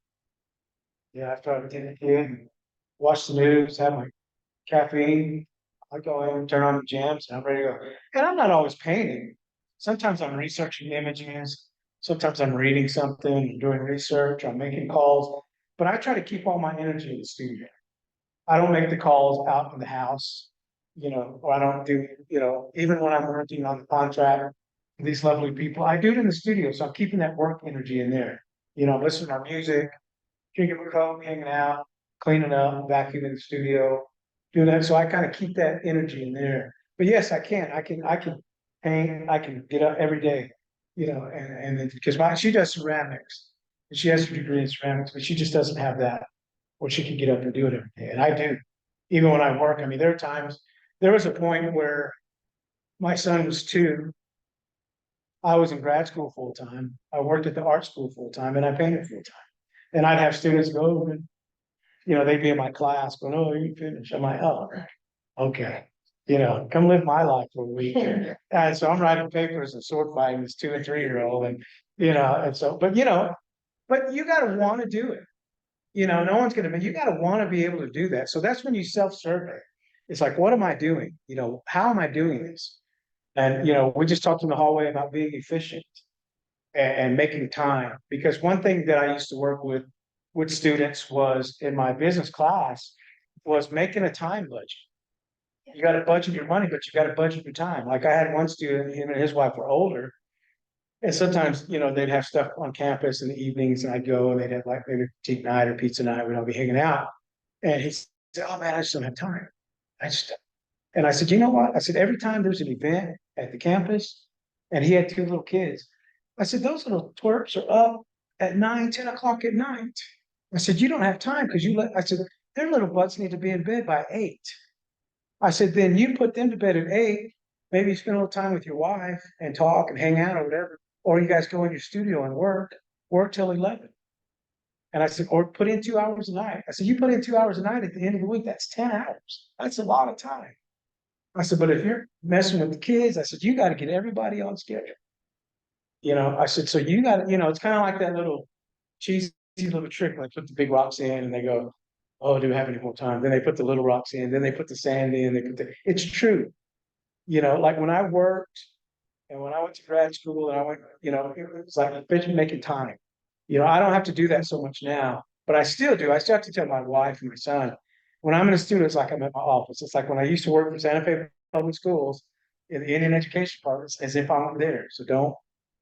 Yeah, after I get it in, watch the news, have my caffeine. I go in, turn on the jams, and I'm ready to go. And I'm not always painting. Sometimes I'm researching images. Sometimes I'm reading something, doing research. I'm making calls. But I try to keep all my energy in the studio. I don't make the calls out in the house, or I don't do, even when I'm working on the contract, these lovely people, I do it in the studio. So I'm keeping that work energy in there. Listening to my music, drinking my coffee, hanging out, cleaning up, vacuuming the studio, doing that. So I kind of keep that energy in there. But yes, I can paint, I can get up every day, and then because she does ceramics. She has a degree in ceramics, but she just doesn't have that where she can get up and do it every day. And I do. Even when I work, I mean, there was a point where my son was 2. I was in grad school full time. I worked at the art school full time and I painted full time. And I'd have students go, they'd be in my class going, oh, you finished. I'm like, oh, okay. Come live my life for a week. And so I'm writing papers and sword fighting this 2 and 3-year-old. And, but you got to want to do it. No one's going to, you got to want to be able to do that. So that's when you self-survey. It's like, what am I doing? How am I doing this? And, we just talked in the hallway about being efficient and making time. Because one thing that I used to work with students was in my business class was making a time budget. You got to budget your money, but you got to budget your time. Like I had one student, him and his wife were older. And sometimes, they'd have stuff on campus in the evenings and I'd go and they'd have like maybe tea night or pizza night. We'd all be hanging out. And he said, oh man, I just don't have time. And I said, you know what? I said, every time there's an event at the campus and he had 2 little kids, I said, those little twerps are up at 9, 10 o'clock at night. I said, you don't have time because I said, their little butts need to be in bed by 8. I said, then you put them to bed at 8, maybe spend a little time with your wife and talk and hang out or whatever. Or you guys go in your studio and work till 11. And I said, or put in 2 hours a night. I said, you put in 2 hours a night at the end of the week, that's 10 hours. That's a lot of time. I said, but if you're messing with the kids, I said, you got to get everybody on schedule. I said, so you got to, it's kind of like that little cheesy little trick, like put the big rocks in and they go, oh, do we have any more time? Then they put the little rocks in, then they put the sand in, it's true. Like when I worked and when I went to grad school and I went, it was like making time. I don't have to do that so much now, but I still do. I still have to tell my wife and my son, when I'm in a studio, it's like I'm at my office. It's like when I used to work for Santa Fe Public Schools in the Indian Education Department, as if I'm there. So don't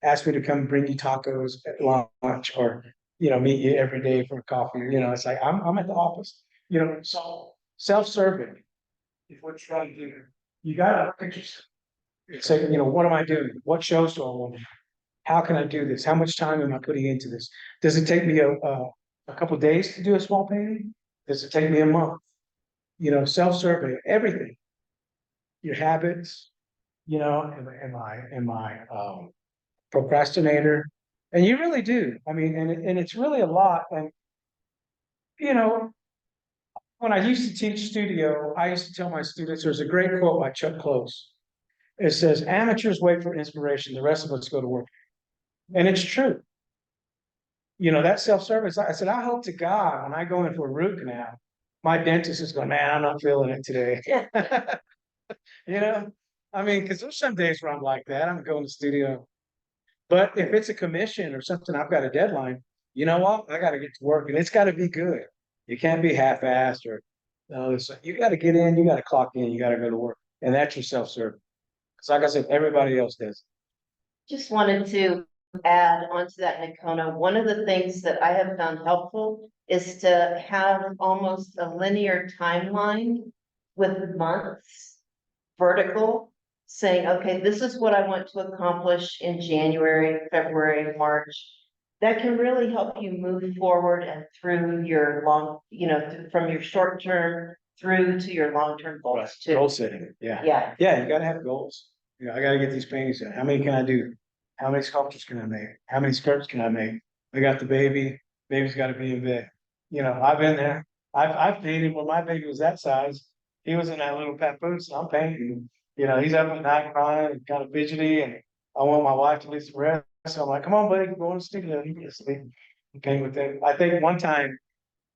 ask me to come bring you tacos at lunch or, meet you every day for coffee. It's like I'm at the office, so self-serving is what you're trying to do. You got to look at yourself. Say, what am I doing? What shows do I want to do? How can I do this? How much time am I putting into this? Does it take me a couple of days to do a small painting? Does it take me a month? Self-survey, everything. Your habits, am I procrastinator? And you really do. I mean, and it's really a lot. And, when I used to teach studio, I used to tell my students, there's a great quote by Chuck Close. It says amateurs wait for inspiration, the rest of us go to work. And it's true. You know, that self-service, I said, I hope to God, when I go in for a root canal, my dentist is going, man, I'm not feeling it today. You know, I mean, because there's some days where I'm like that. I'm going to the studio. But if it's a commission or something, I've got a deadline, you know what? I got to get to work and it's got to be good. You can't be half-assed or, you got to get in, you got to clock in, you got to go to work. And that's your self-service. Because like I said, everybody else does.
Just wanted to add onto that, Nocona, one of the things that I have found helpful is to have almost a linear timeline with months, vertical, saying, okay, this is what I want to accomplish in January, February, March. That can really help you move forward and through your long, from your short term through to your long-term goals too.
Goal setting, yeah.
Yeah.
Yeah, you gotta have goals. You know, I gotta get these paintings done. How many can I do? How many sculptures can I make? How many skirts can I make? I got the baby, baby's gotta be in bed. You know, I've been there. I've painted when my baby was that size. He was in that little papoose, I'm painting. You know, he's up at night crying and kind of fidgety and I want my wife to leave some rest. So I'm like, come on, buddy, go on the studio. You can sleep and paint with him. I think one time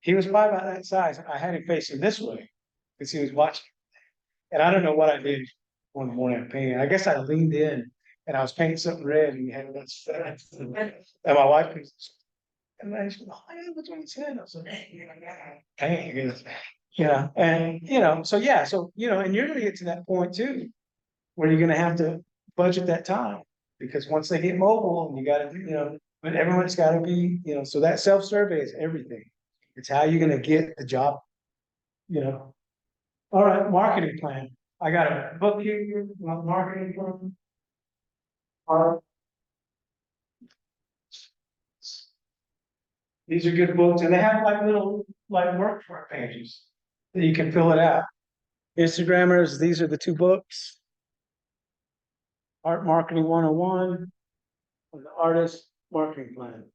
he was probably about that size. I had him facing this way because he was watching. And I don't know what I did one morning painting. I guess I leaned in and I was painting something red and he had that. And my wife comes, and I said, oh, yeah, what's on his head? I was like, painting. And so yeah, so and you're gonna get to that point too, where you're gonna have to budget that time. Because once they get mobile and you gotta, but everyone's gotta be, so that self-survey is everything. It's how you're gonna get the job, All right, marketing plan. I got a book here, marketing plan. These are good books, and they have like little workbook pages that you can fill it out. Instagrammers, these are the two books. Art Marketing 101 and the Artist Marketing Plan.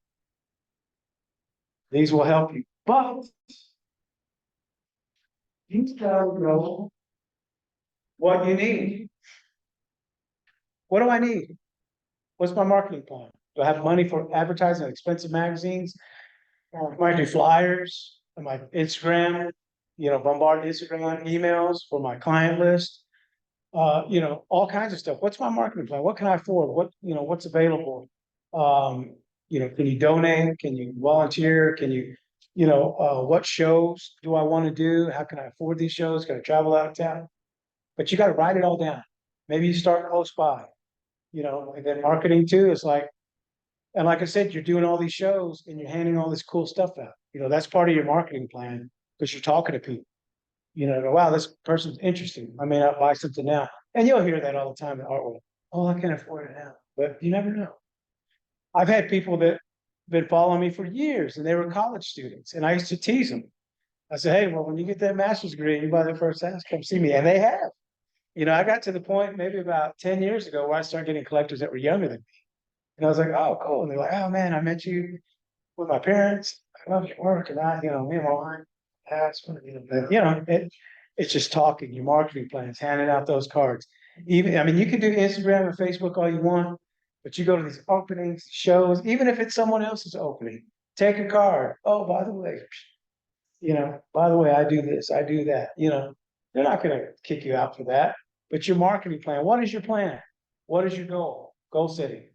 These will help you, but you gotta know what you need. What do I need? What's my marketing plan? Do I have money for advertising on expensive magazines? Am I do flyers? Am I Instagram? Bombard Instagram emails for my client list. All kinds of stuff. What's my marketing plan? What can I afford? What's available? Can you donate? Can you volunteer? Can you, what shows do I want to do? How can I afford these shows? Can I travel out of town? But you got to write it all down. Maybe you start close by, and then marketing too is like, and like I said, you're doing all these shows and you're handing all this cool stuff out. That's part of your marketing plan because you're talking to people. Wow, this person's interesting. I may not buy something now. And you'll hear that all the time in art world. Oh, I can't afford it now. But you never know. I've had people that been following me for years and they were college students. And I used to tease them. I said, hey, well, when you get that master's degree and you buy the first house, come see me. And they have. I got to the point maybe about 10 years ago where I started getting collectors that were younger than me. And I was like, oh, cool. And they're like, oh man, I met you with my parents. I love your work. And me and my wife, it's just talking, your marketing plans, handing out those cards. You can do Instagram and Facebook all you want, but you go to these openings, shows, even if it's someone else's opening, take a card. Oh, by the way, I do this, I do that. They're not going to kick you out for that. But your marketing plan, what is your plan? What is your goal? Goal setting.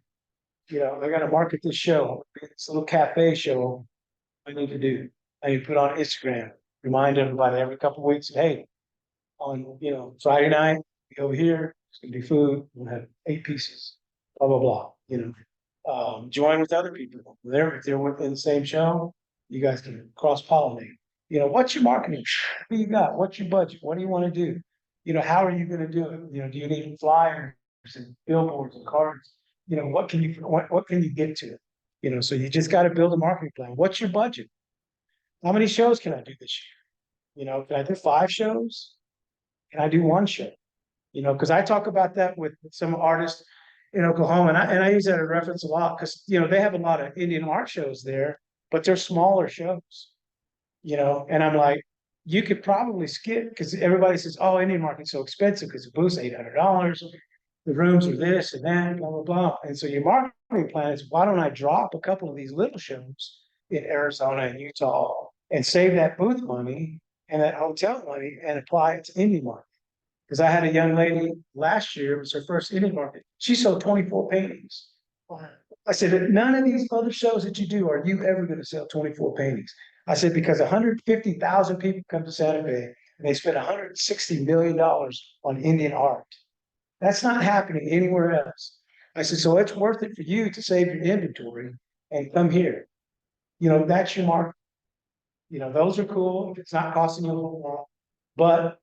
I got to market this show, this little cafe show I need to do. I need to put on Instagram, remind everybody every couple of weeks, hey, on, Friday night, be over here, it's gonna be food, we'll have 8 pieces, blah, blah, blah, join with other people. If they're within the same show, you guys can cross-pollinate. What's your marketing? What do you got? What's your budget? What do you want to do? How are you going to do it? Do you need flyers and billboards and cards? What can you get to? So you just got to build a marketing plan. What's your budget? How many shows can I do this year? Can I do 5 shows? Can I do 1 show? Because I talk about that with some artists in Oklahoma, and I use that as a reference a lot because they have a lot of Indian art shows there, but they're smaller shows. And I'm like, you could probably skip because everybody says, oh, Indian market's so expensive because the booth's $800. the rooms are this and that, blah, blah, blah. And so your marketing plan is, why don't I drop a couple of these little shows in Arizona and Utah and save that booth money and that hotel money and apply it to indie market? Because I had a young lady last year, it was her first indie market. She sold 24 paintings. I said, none of these other shows that you do, are you ever going to sell 24 paintings? I said, because 150,000 people come to Santa Fe and they spend $160 million on Indian art. That's not happening anywhere else. I said, so it's worth it for you to save your inventory and come here. That's your market. Those are cool if it's not costing you a little more. But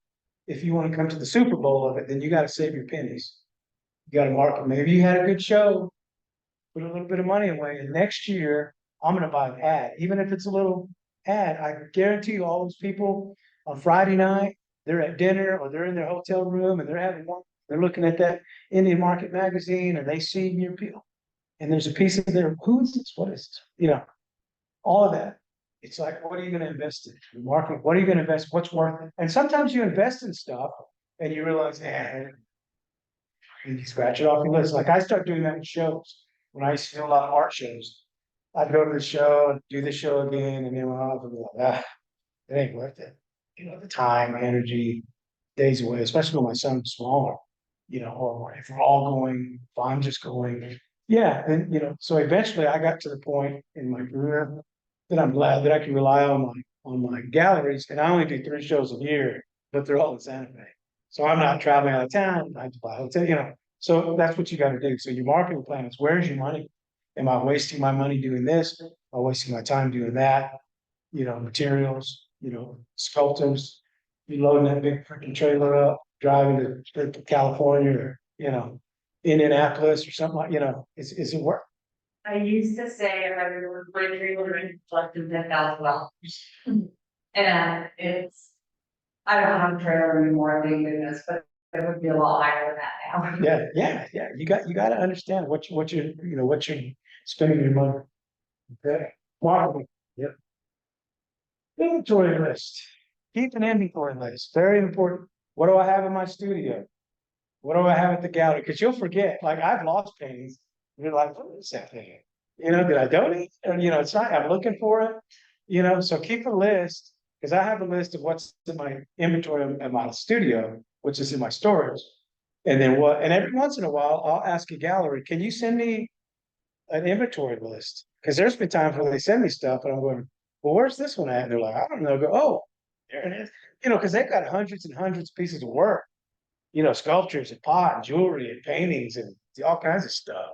if you want to come to the Super Bowl of it, then you got to save your pennies. You got to market. Maybe you had a good show, put a little bit of money away, and next year I'm going to buy an ad, even if it's a little ad. I guarantee you, all those people on Friday night, they're at dinner or they're in their hotel room and they're having one. They're looking at that Indian Market magazine and they see your appeal. And there's a piece of their, who is this? What is this? All of that. It's like, what are you going to invest in? Marketing, what are you going to invest? What's worth it? And sometimes you invest in stuff and you realize, and you scratch it off your list. Like I start doing that in shows. When I used to do a lot of art shows, I'd go to the show and do the show again, and then I'll be like, it ain't worth it. The time, energy, days away, especially when my son's smaller, or if we're all going, if I'm just going. Yeah, and so eventually I got to the point in my career that I'm glad that I can rely on my galleries, and I only do 3 shows a year, but they're all in Santa Fe. So I'm not traveling out of town, I have to buy a hotel, so that's what you got to do. So your marketing plan is, where's your money? Am I wasting my money doing this? Am I wasting my time doing that? Materials, sculptors, you loading that big freaking trailer up, driving to California or, Indianapolis or something like, is it worth?
I used to say if I were collected $10,000. And I don't have a trailer anymore, thank goodness, but it would be a lot higher than that now.
Yeah. You got to understand what you're spending your money. Okay. Marketing. Yep. Inventory list. Keep an inventory list. Very important. What do I have in my studio? What do I have at the gallery? Because you'll forget. Like I've lost paintings. You're like, what is that thing? Did I donate? Or, it's not. I'm looking for it. So keep a list, because I have a list of what's in my inventory in my studio, which is in my storage. And then and every once in a while, I'll ask a gallery, can you send me an inventory list? Because there's been times where they send me stuff and I'm going, well, where's this one at? And they're like, I don't know. I go, oh, there it is. Because they've got hundreds and hundreds of pieces of work, sculptures and pot and jewelry and paintings and all kinds of stuff.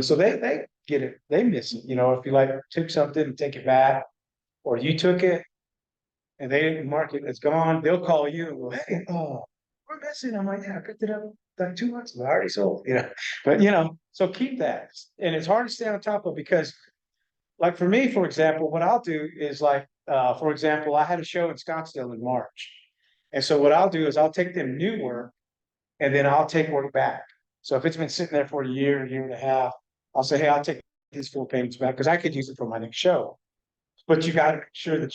So they get it, they miss it. If you took something and take it back, or you took it and they didn't mark it, it's gone, they'll call you and go, hey, we're missing. I'm like, yeah, I picked it up like 2 months ago. I already sold, but so keep that. And it's hard to stay on top of, because like for me, for example, what I'll do is for example, I had a show in Scottsdale in March. And so what I'll do is I'll take them new work and then I'll take work back. So if it's been sitting there for a year and a half, I'll say, hey, I'll take these 4 paintings back because I could use it for my next show. But you got to make sure that,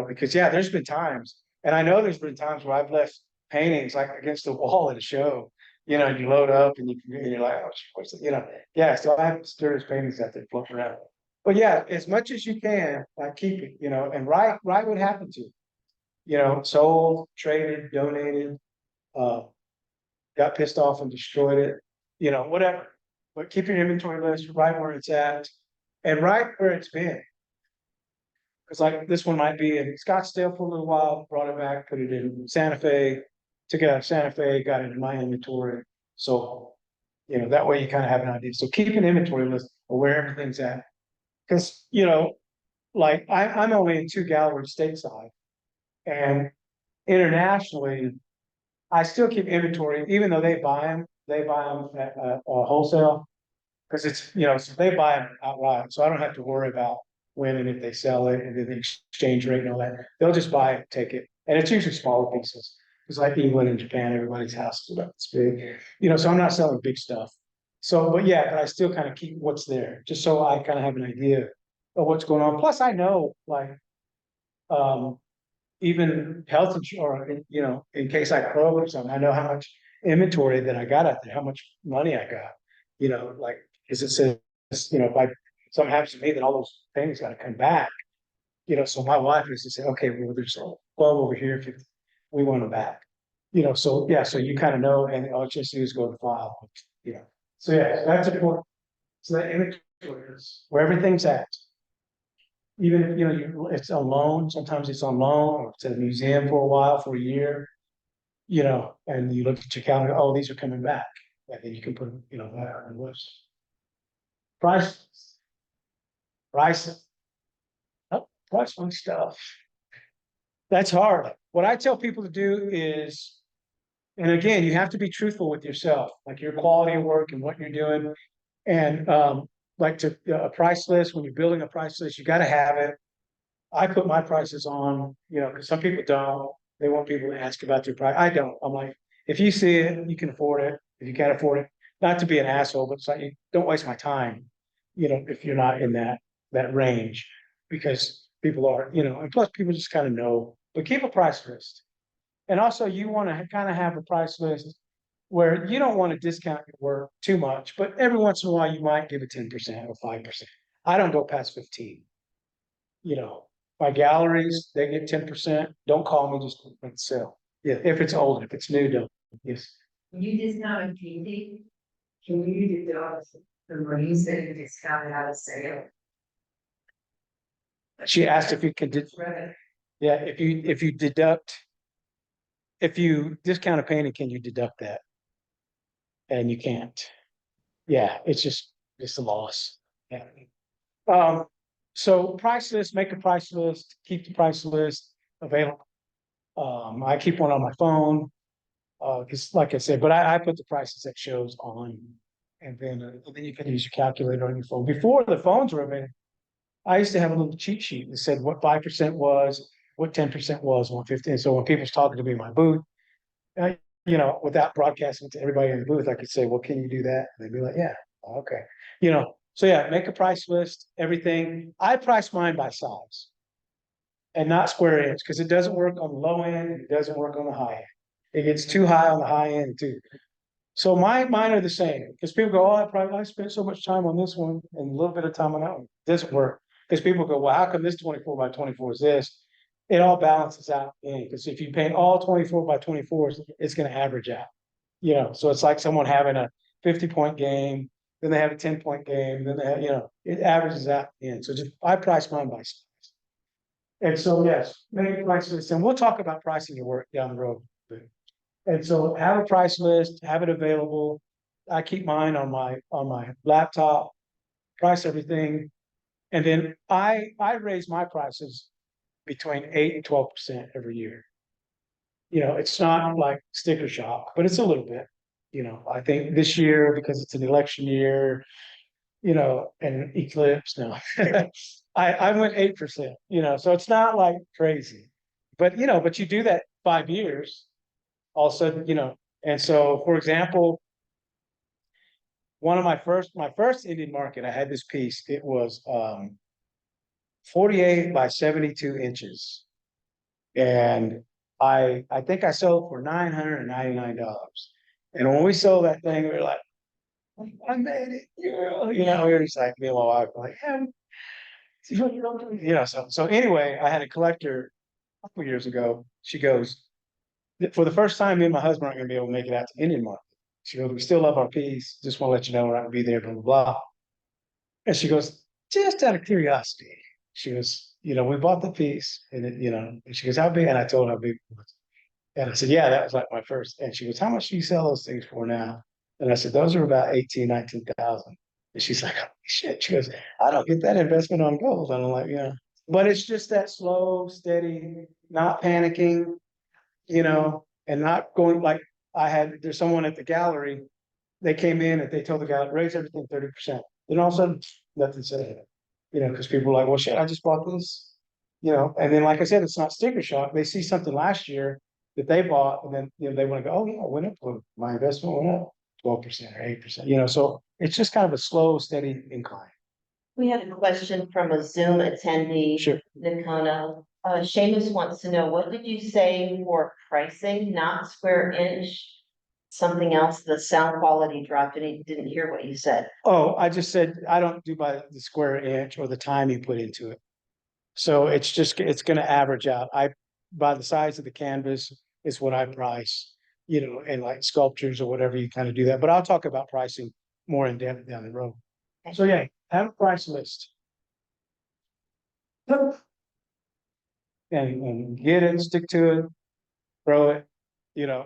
because there's been times, and I know there's been times where I've left paintings like against the wall at a show, and you load up and you're like, oh, what's it? So I have serious paintings out there floating around. But yeah, as much as you can, keep it, and write what happened to you. Sold, traded, donated, got pissed off and destroyed it, whatever. But keep your inventory list, write where it's at, and write where it's been. Because this one might be in Scottsdale for a little while, brought it back, put it in Santa Fe, took it out of Santa Fe, got it in my inventory. So, that way you kind of have an idea. So keep an inventory list of where everything's at. Because, I'm only in 2 galleries stateside. And internationally, I still keep inventory, even though they buy them at wholesale. Because it's, so they buy them outright. So I don't have to worry about when and if they sell it and then the exchange rate and all that. They'll just buy it, take it. And it's usually smaller pieces. Because like England and Japan, everybody's house is about this big. So I'm not selling big stuff. So, but I still kind of keep what's there, just so I kind of have an idea of what's going on. Plus, I know, even health insurance, in case I croak or something, I know how much inventory that I got out there, how much money I got. You know, like, cause it says, you know, if something happens to me, then all those things gotta come back. You know, so my wife is to say, okay, well, there's 12 over here, 50, we want them back. You know, so yeah, so you kind of know, and all you just do is go to file, you know. So yeah, that's important. So that inventory is where everything's at. Even if, you know, it's on loan, sometimes it's on loan, or it's at a museum for a while, for a year. You know, and you look at your calendar, oh, these are coming back, and then you can put, you know, that on the list. Prices. Prices. Oh, price on stuff. That's hard. What I tell people to do is, and again, you have to be truthful with yourself, like your quality of work and what you're doing. And like to a price list, when you're building a price list, you got to have it. I put my prices on, you know, because some people don't. They want people to ask about their price. I don't. I'm like, if you see it, you can afford it. If you can't afford it, not to be an asshole, but it's like, don't waste my time. You know, if you're not in that range, because people are, you know, and plus people just kind of know. But keep a price list, and also you want to kind of have a price list where you don't want to discount your work too much, but every once in a while you might give it 10% or 5%. I don't go past 15. You know, my galleries, they get 10%. Don't call me, just sell. Yeah, if it's old, if it's new, don't. Yes.
When you discount a painting, can you deduct the monies that you discounted out of sale?
She asked if you could,
Right.
yeah, if you deduct, if you discount a painting, can you deduct that? And you can't. Yeah, it's just a loss. Yeah. So price list, make a price list, keep the price list available. I keep one on my phone. Cause like I said, but I put the prices that shows on. And then you can use your calculator on your phone. Before the phones were available, I used to have a little cheat sheet that said what 5% was, what 10% was, 150. So when people's talking to me in my booth, you know, without broadcasting to everybody in the booth, I could say, well, can you do that? And they'd be like, yeah, okay. You know, so yeah, make a price list, everything. I price mine by size and not square inch, because it doesn't work on the low end, it doesn't work on the high end. It gets too high on the high end too. So mine are the same, because people go, oh, I spent so much time on this one and a little bit of time on that one. It doesn't work. Because people go, well, how come this 24 by 24 is this? It all balances out in, because if you paint all 24 by 24s, it's going to average out. You know, so it's like someone having a 50-point game, then they have a 10-point game, then they have, you know, it averages out in. So just I price mine by size. And so yes, make a price list, and we'll talk about pricing your work down the road. And so have a price list, have it available. I keep mine on my laptop, price everything. And then I raise my prices between 8 and 12% every year. You know, it's not like sticker shock, but it's a little bit. You know, I think this year, because it's an election year, you know, and eclipse now, I went 8%, you know, so it's not like crazy. But you know, but you do that 5 years, all of a sudden, you know. And so, for example, one of my first Indian market, I had this piece. It was 48 by 72 inches. And I think I sold for $999. And when we sold that thing, we were like, I made it, you know, we were just like, me and my wife were like, yeah, you know, so anyway, I had a collector a couple years ago. She goes, for the first time, me and my husband aren't gonna be able to make it out to Indian market. She goes, we still love our piece, just want to let you know we're not gonna be there, blah, blah, blah. And she goes, just out of curiosity, she goes, you know, we bought the piece and it, you know, and she goes, how big? And I told her how big it was. And I said, yeah, that was like my first. And she goes, how much do you sell those things for now? And I said, those are about 19,000. And she's like, holy shit. She goes, I don't get that investment on gold. And I'm like, yeah. But it's just that slow, steady, not panicking, you know, and not going like there's someone at the gallery. They came in and they told the guy, raise everything 30%. Then all of a sudden, nothing said, you know, because people are like, well, shit, I just bought this, you know. And then, like I said, it's not sticker shock. They see something last year that they bought, and then, you know, they want to go, oh, yeah, it went up. My investment went up 12% or 8%, you know. So it's just kind of a slow, steady incline.
We had a question from a Zoom attendee.
Sure.
Nocona. Seamus wants to know, what did you say for pricing, not square inch? Something else, the sound quality dropped and he didn't hear what you said.
Oh, I just said, I don't do by the square inch or the time you put into it. So it's just, it's gonna average out. By the size of the canvas is what I price, and like sculptures or whatever, you kind of do that. But I'll talk about pricing more in depth down the road. So yeah, have a price list. And get it, stick to it, throw it,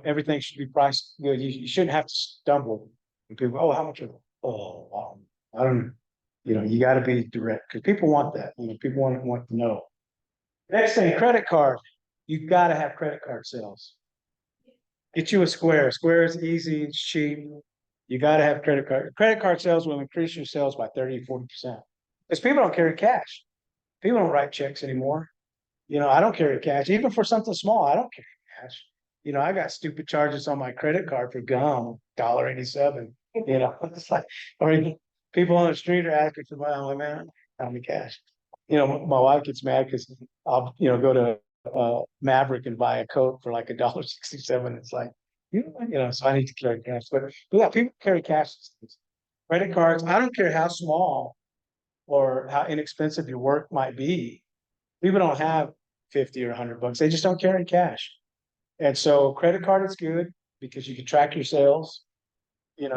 everything should be priced good. You shouldn't have to stumble. And people, oh, how much? Oh, I don't know. You gotta be direct, because people want that, people want to know. Next thing, credit card. You gotta have credit card sales. Get you a Square. Square is easy, it's cheap. You gotta have credit card. Credit card sales will increase your sales by 30-40%. Because people don't carry cash. People don't write checks anymore. I don't carry cash, even for something small, I don't carry cash. I got stupid charges on my credit card for gum, $1.87, it's like, or even people on the street are asking for money, I'm like, man, I don't have cash. My wife gets mad because I'll, go to Maverick and buy a Coke for like $1.67. It's like, so I need to carry cash. But yeah, people carry cash. Credit cards, I don't care how small or how inexpensive your work might be. People don't have 50 or $100. They just don't carry cash. And so credit card is good because you can track your sales, and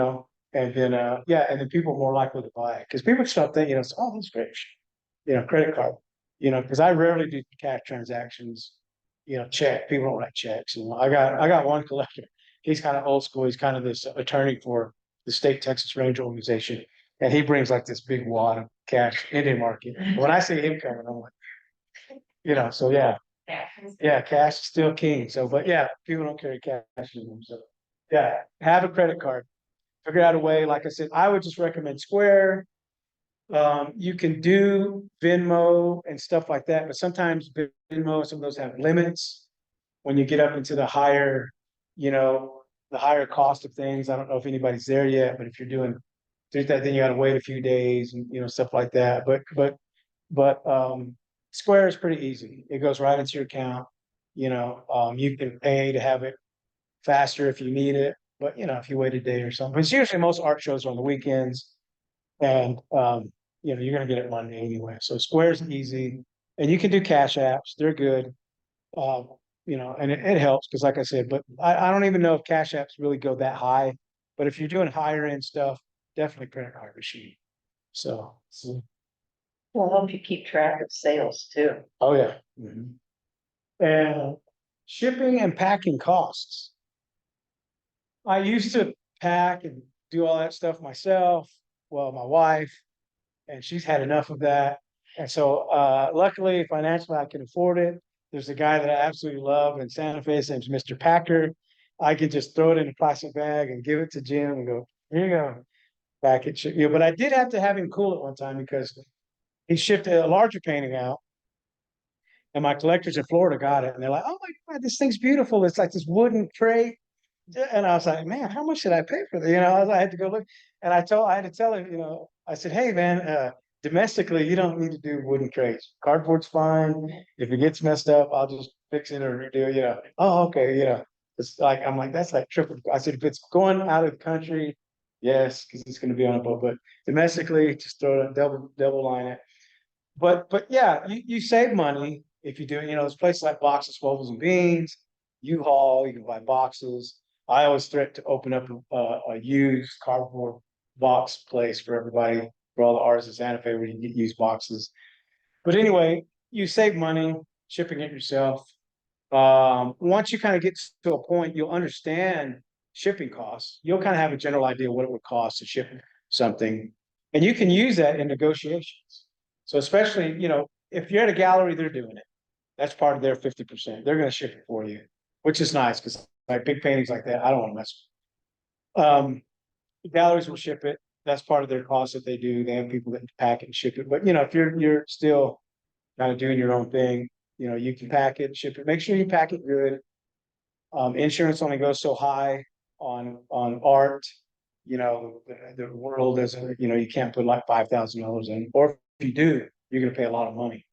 then, and then people are more likely to buy it because people start thinking, oh, that's great. Credit card, because I rarely do cash transactions, check. People don't write checks. I got one collector. He's kind of old school. He's kind of this attorney for the state Texas Range organization. And he brings like this big wad of cash into the market. When I see him coming, I'm like, so yeah. Yeah, cash is still king. So, but yeah, people don't carry cash anymore. So yeah, have a credit card. Figure out a way. Like I said, I would just recommend Square. You can do Venmo and stuff like that, but sometimes Venmo, some of those have limits when you get up into the higher, the higher cost of things. I don't know if anybody's there yet, but if you're doing that, then you gotta wait a few days and stuff like that. But Square is pretty easy. It goes right into your account. You can pay to have it faster if you need it, but if you wait a day or something. It's usually most art shows are on the weekends, and you're gonna get it Monday anyway. So Square's easy, and you can do cash apps. They're good. And it helps because, like I said, but I don't even know if cash apps really go that high. But if you're doing higher end stuff, definitely credit card machine. So.
Will help you keep track of sales too.
Oh, yeah. And shipping and packing costs. I used to pack and do all that stuff myself. Well, my wife, and she's had enough of that. And so luckily, financially, I can afford it. There's a guy that I absolutely love in Santa Fe. His name's Mr. Packer. I can just throw it in a plastic bag and give it to Jim and go, here you go. Pack it. But I did have to have him cool it one time because he shipped a larger painting out, and my collectors in Florida got it, and they're like, "Oh my God, this thing's beautiful! It's like this wooden crate." And I was like, "Man, how much did I pay for that?" I had to go look, and I had to tell him, I said, "Hey, man, domestically, you don't need to do wooden crates. Cardboard's fine. If it gets messed up, I'll just fix it or redo it." Oh, okay, It's like I'm like that's like triple. I said, if it's going out of the country, yes, because it's going to be on a boat, but domestically, just throw it double line it. But yeah, you save money if you do it. There's places like Boxes, Wobbles and Beans, U-Haul, you can buy boxes. I always threaten to open up a used cardboard box place for everybody, for all the artists in Santa Fe where you can get used boxes. But anyway, you save money shipping it yourself. Once you kind of get to a point, you'll understand shipping costs. You'll kind of have a general idea what it would cost to ship something. And you can use that in negotiations. So especially, if you're at a gallery, they're doing it. That's part of their 50%. They're going to ship it for you, which is nice because like big paintings like that, I don't want to mess with. Galleries will ship it. That's part of their cost that they do. They have people that pack it and ship it. But if you're still kind of doing your own thing, you can pack it, ship it. Make sure you pack it good. Insurance only goes so high on art. The world doesn't. You can't put like $5,000 in, or if you do, you're going to pay a lot of money.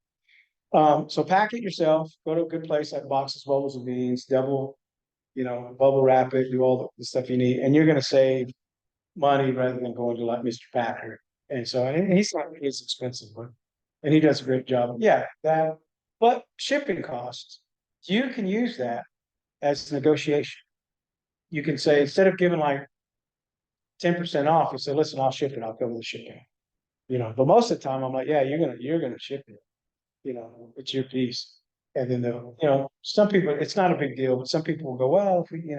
So pack it yourself. Go to a good place like Boxes, Wobbles and Beans. Double bubble wrap it, do all the stuff you need, and you're gonna save money rather than going to like Mr. Packer. And so, and he's not, he's expensive, but, and he does a great job. Yeah, that, but shipping costs, you can use that as negotiation. You can say, instead of giving like 10% off, you say, listen, I'll ship it, I'll cover the shipping. But most of the time I'm like, yeah, you're gonna ship it. It's your piece. And then some people, it's not a big deal, but some people will go, well, if we,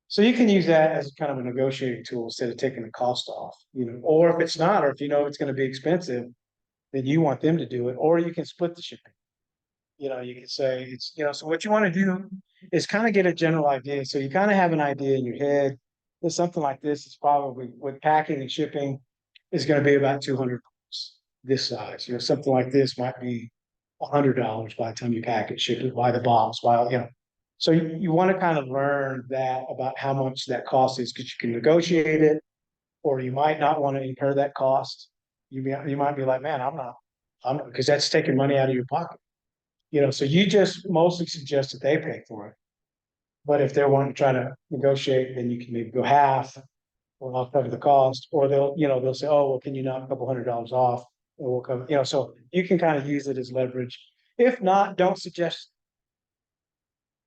so you can use that as kind of a negotiating tool instead of taking the cost off, or if it's not, or if it's gonna be expensive, then you want them to do it, or you can split the shipping. You can say it's, so what you want to do is kind of get a general idea. So you kind of have an idea in your head that something like this is probably with packing and shipping is going to be about $200 this size. Something like this might be $100 by the time you pack it, ship it, buy the box, So you want to kind of learn that about how much that cost is, because you can negotiate it, or you might not want to incur that cost. You might be like, man, I'm not, because that's taking money out of your pocket. So you just mostly suggest that they pay for it. But if they're wanting to try to negotiate, then you can maybe go half, or I'll cover the cost, or they'll say, oh, well, can you knock a couple $100 off? And we'll cover, so you can kind of use it as leverage. If not, don't suggest.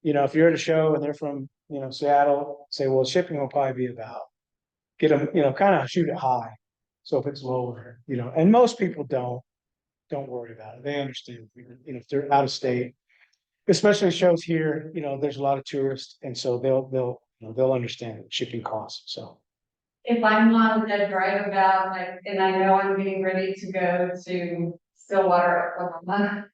If you're at a show and they're from, Seattle, say, well, shipping will probably be about, get them, kind of shoot it high. So if it's lower, and most people don't worry about it. They understand, if they're out of state, especially shows here, there's a lot of tourists, and so they'll understand shipping costs. So
If I'm on a drive about, like, and I know I'm getting ready to go to Stillwater, Oklahoma,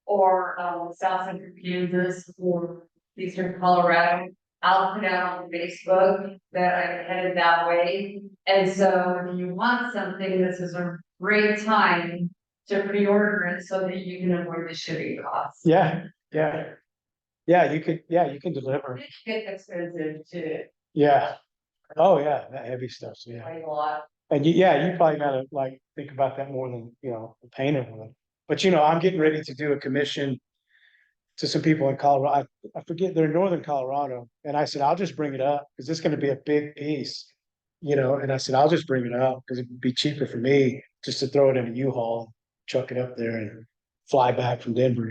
or South Central Kansas, or Eastern Colorado, I'll put out on Facebook that I'm headed that way. And so if you want something, this is a great time to pre-order it so that you can avoid the shipping costs.
yeah, you can deliver.
It gets expensive too,
Yeah. Oh yeah, that heavy stuff. So, yeah.
quite a lot.
And you probably gotta like think about that more than the painter would. But I'm getting ready to do a commission to some people in Colorado. I forget, they're in northern Colorado, and I said I'll just bring it up because it's going to be a big piece, And I said I'll just bring it up because it'd be cheaper for me just to throw it in a U-Haul, chuck it up there, and fly back from Denver.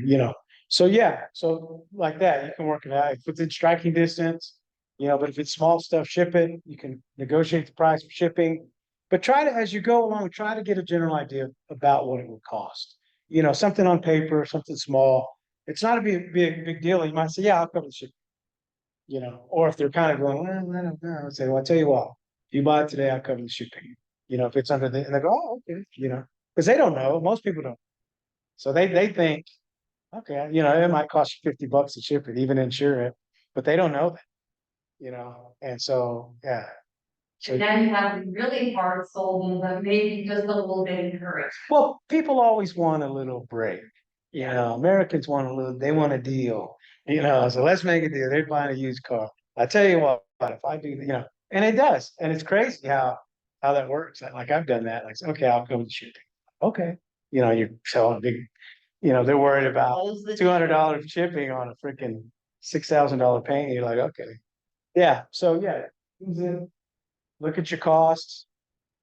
So yeah, so like that you can work it out if it's in striking distance. But if it's small stuff, ship it. You can negotiate the price for shipping, but try to, as you go along, try to get a general idea about what it would cost. Something on paper, something small. It's not a big deal. You might say, yeah, I'll cover the shipping. Or if they're kind of going, well, I don't know, I'll say, well, I'll tell you what, if you buy it today, I'll cover the shipping. If it's under and they go, oh, okay, because they don't know. Most people don't. So they think, okay, it might cost you $50 to ship it, even insure it, but they don't know that. And so, yeah. So,
And now you have really hard sold, but maybe just a little bit encouraged.
well, people always want a little break. Americans want they want a deal. So let's make a deal. They're buying a used car. I tell you what, if I do, and it does, and it's crazy how that works. Like I've done that. Like, okay, I'll go to shipping. Okay, you're selling big. They're worried about $200 shipping on a freaking $6,000 paint. You're like, okay, yeah. So yeah, look at your costs.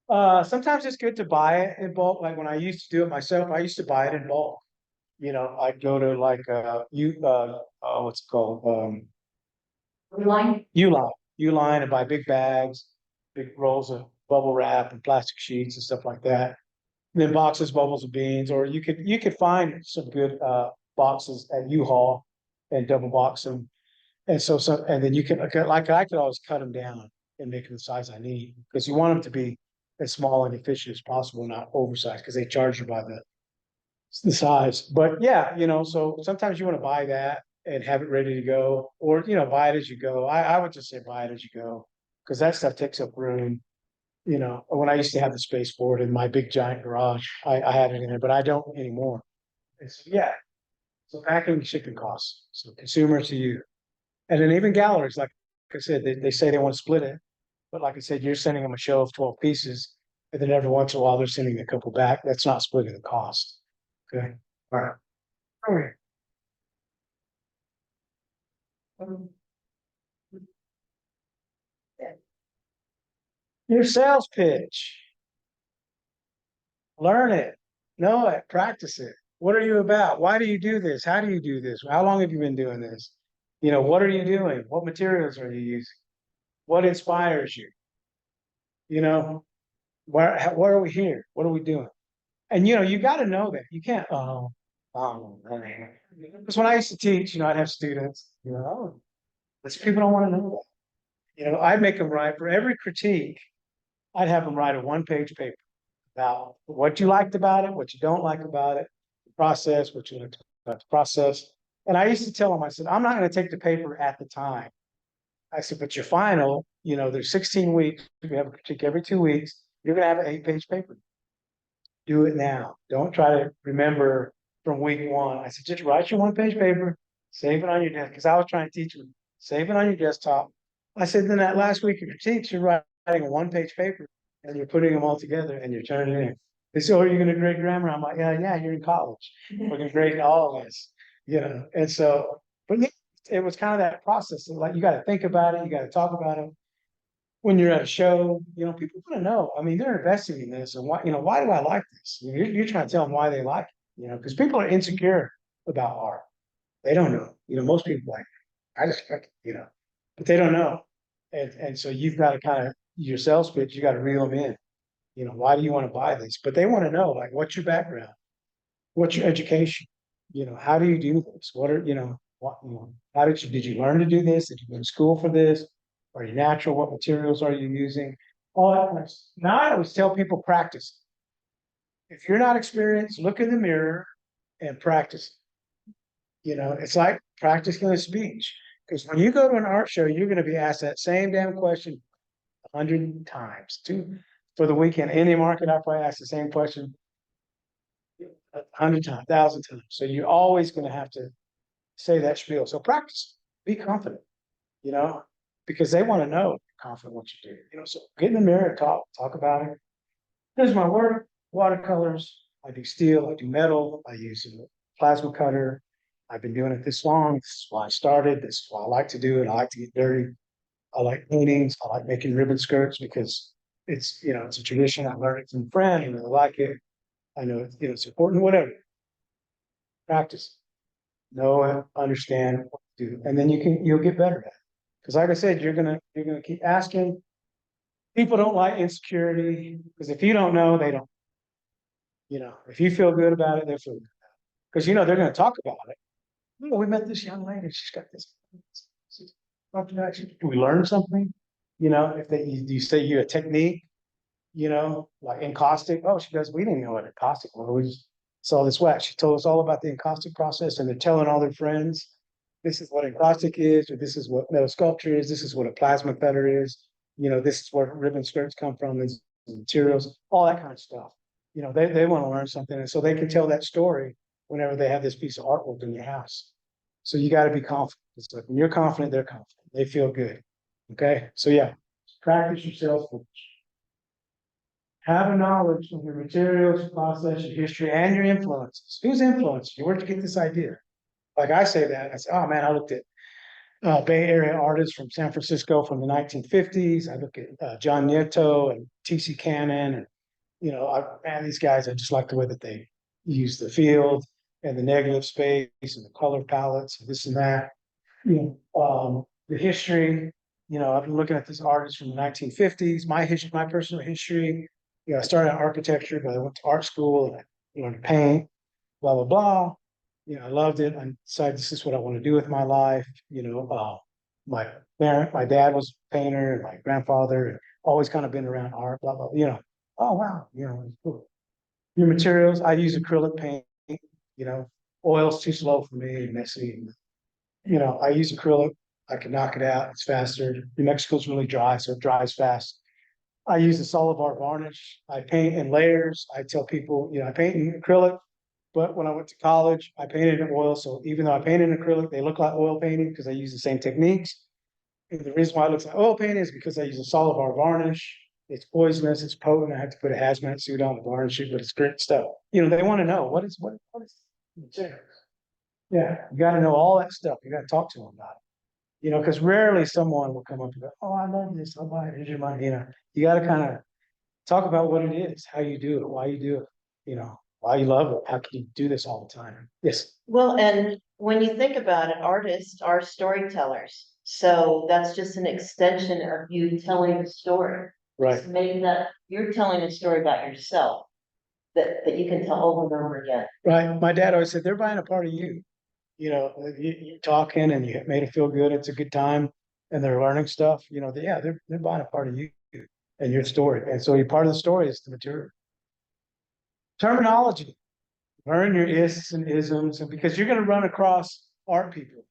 Sometimes it's good to buy it in bulk. Like when I used to do it myself, I used to buy it in bulk. I'd go to like what's it called?
Line.
Uline and buy big bags, big rolls of bubble wrap and plastic sheets and stuff like that. And then boxes, bubbles of beans, or you could find some good boxes at U-Haul and double box them. And and then you can, like I could always cut them down and make them the size I need, because you want them to be as small and efficient as possible, not oversized, because they charge you by the size. But yeah, so sometimes you want to buy that and have it ready to go, or buy it as you go. I would just say buy it as you go, because that stuff takes up room. When I used to have the space for it in my big giant garage, I had it in there, but I don't anymore. Yeah. So packing, shipping costs. So consumer to you. And then even galleries, like I said, they say they want to split it. But like I said, you're sending them a show of 12 pieces, and then every once in a while they're sending a couple back. That's not splitting the cost. Okay. All right. All right. Your sales pitch. Learn it, know it, practice it. What are you about? Why do you do this? How do you do this? How long have you been doing this? You know, what are you doing? What materials are you using? What inspires you? You know, what are we here? What are we doing? And you know, you got to know that. You can't, because when I used to teach, you know, I'd have students, you know, but people don't want to know that. You know, I'd make them write for every critique, I'd have them write a one-page paper about what you liked about it, what you don't like about it, the process, what you liked about the process. And I used to tell them, I said, I'm not going to take the paper at the time. I said, but your final, you know, there's 16 weeks. We have a critique every 2 weeks. You're going to have an 8-page paper. Do it now. Don't try to remember from week one. I said, just write your one-page paper, save it on your desk. Because I was trying to teach them, save it on your desktop. I said, then that last week of critiques, you're writing a one-page paper and you're putting them all together and you're turning it in. They said, oh, are you going to grade grammar? I'm like, yeah, you're in college. We're going to grade all of this, you know. And so, but yeah, it was kind of that process. Like, you got to think about it. You got to talk about it. When you're at a show, you know, people want to know. I mean, they're investing in this, and why, you know, why do I like this? You're trying to tell them why they like it, you know, because people are insecure about art. They don't know. You know, most people like, I just like it, you know, but they don't know. And so you've got to kind of, your sales pitch, you got to reel them in. You know, why do you want to buy this? But they want to know, like, what's your background? What's your education? You know, how do you do this? What are, you know, what, you know, how did you learn to do this? Did you go to school for this? Are you natural? What materials are you using? All that kind of stuff. Now I always tell people practice. If you're not experienced, look in the mirror and practice. You know, it's like practicing a speech. Because when you go to an art show, you're going to be asked that same damn question 100 times. For the weekend, any market, I probably ask the same question 100 times, 1,000 times. So you're always going to have to say that spiel. So practice, be confident, you know, because they want to know you're confident what you do. You know, so get in the mirror and talk about it. Here's my work: watercolors. I do steel, I do metal, I use a plasma cutter. I've been doing it this long. This is why I started. This is why I like to do it. I like to get dirty. I like paintings. I like making ribbon skirts because it's, you know, it's a tradition. I learned it from a friend and I like it. I know it's, you know, it's important, whatever. Practice. Know it, understand what to do. And then you'll get better at it. Because like I said, you're gonna keep asking. People don't like insecurity because if you don't know, they don't. You know, if you feel good about it, they feel good about it. Because you know they're gonna talk about it. Oh, we met this young lady, she's got this. Do we learn something? You know, if you say you a technique, you know, like encaustic. Oh, she goes, we didn't know what encaustic was. We just saw this wax. She told us all about the encaustic process, and they're telling all their friends, this is what encaustic is, or this is what metal sculpture is, this is what a plasma cutter is, you know, this is where ribbon skirts come from, these materials, all that kind of stuff. You know, they want to learn something, and so they can tell that story whenever they have this piece of artwork in your house. So you got to be confident. It's like when you're confident, they're confident. They feel good. Okay. So yeah, practice yourself. Have a knowledge of your materials, process, your history, and your influences. Who's influenced you? Where'd you get this idea? Like I say that, I say, oh man, I looked at Bay Area artists from San Francisco from the 1950s. I look at John Nieto and T.C. Cannon, and you know, man, these guys, I just like the way that they use the field and the negative space and the color palettes and this and that. You know, the history. You know, I've been looking at this artist from the 1950s. My history, my personal history. You know, I started in architecture, but I went to art school and I learned to paint. Blah blah blah. You know, I loved it. I decided this is what I want to do with my life. You know, my dad was a painter, and my grandfather, always kind of been around art. Blah blah. You know, oh wow, you know, it's cool. Your materials, I use acrylic paint. You know, oil's too slow for me, messy. You know, I use acrylic. I can knock it out. It's faster. New Mexico's really dry, so it dries fast. I use a solid bar varnish. I paint in layers. I tell people, you know, I paint in acrylic, but when I went to college, I painted in oil. So even though I painted in acrylic, they look like oil painting because I use the same techniques. And the reason why it looks like oil painting is because I use a solid bar varnish. It's poisonous. It's potent. I have to put a hazmat suit on to varnish it, but it's great stuff. You know, they want to know what is materials. Yeah, you got to know all that stuff. You got to talk to them about it. You know, because rarely someone will come up and go, oh, I love this, I'll buy it, here's your money, you know. You gotta kind of talk about what it is, how you do it, why you do it, you know, why you love it, how can you do this all the time? Yes.
Well, and when you think about it, artists are storytellers. So that's just an extension of you telling a story.
Right.
Just maybe that you're telling a story about yourself that you can tell over and over again.
Right. My dad always said, they're buying a part of you. You know, you're talking and you made it feel good. It's a good time and they're learning stuff, you know, yeah, they're buying a part of you and your story. And so you're part of the story is the material. Terminology, learn your ists and isms, and because you're going to run across art people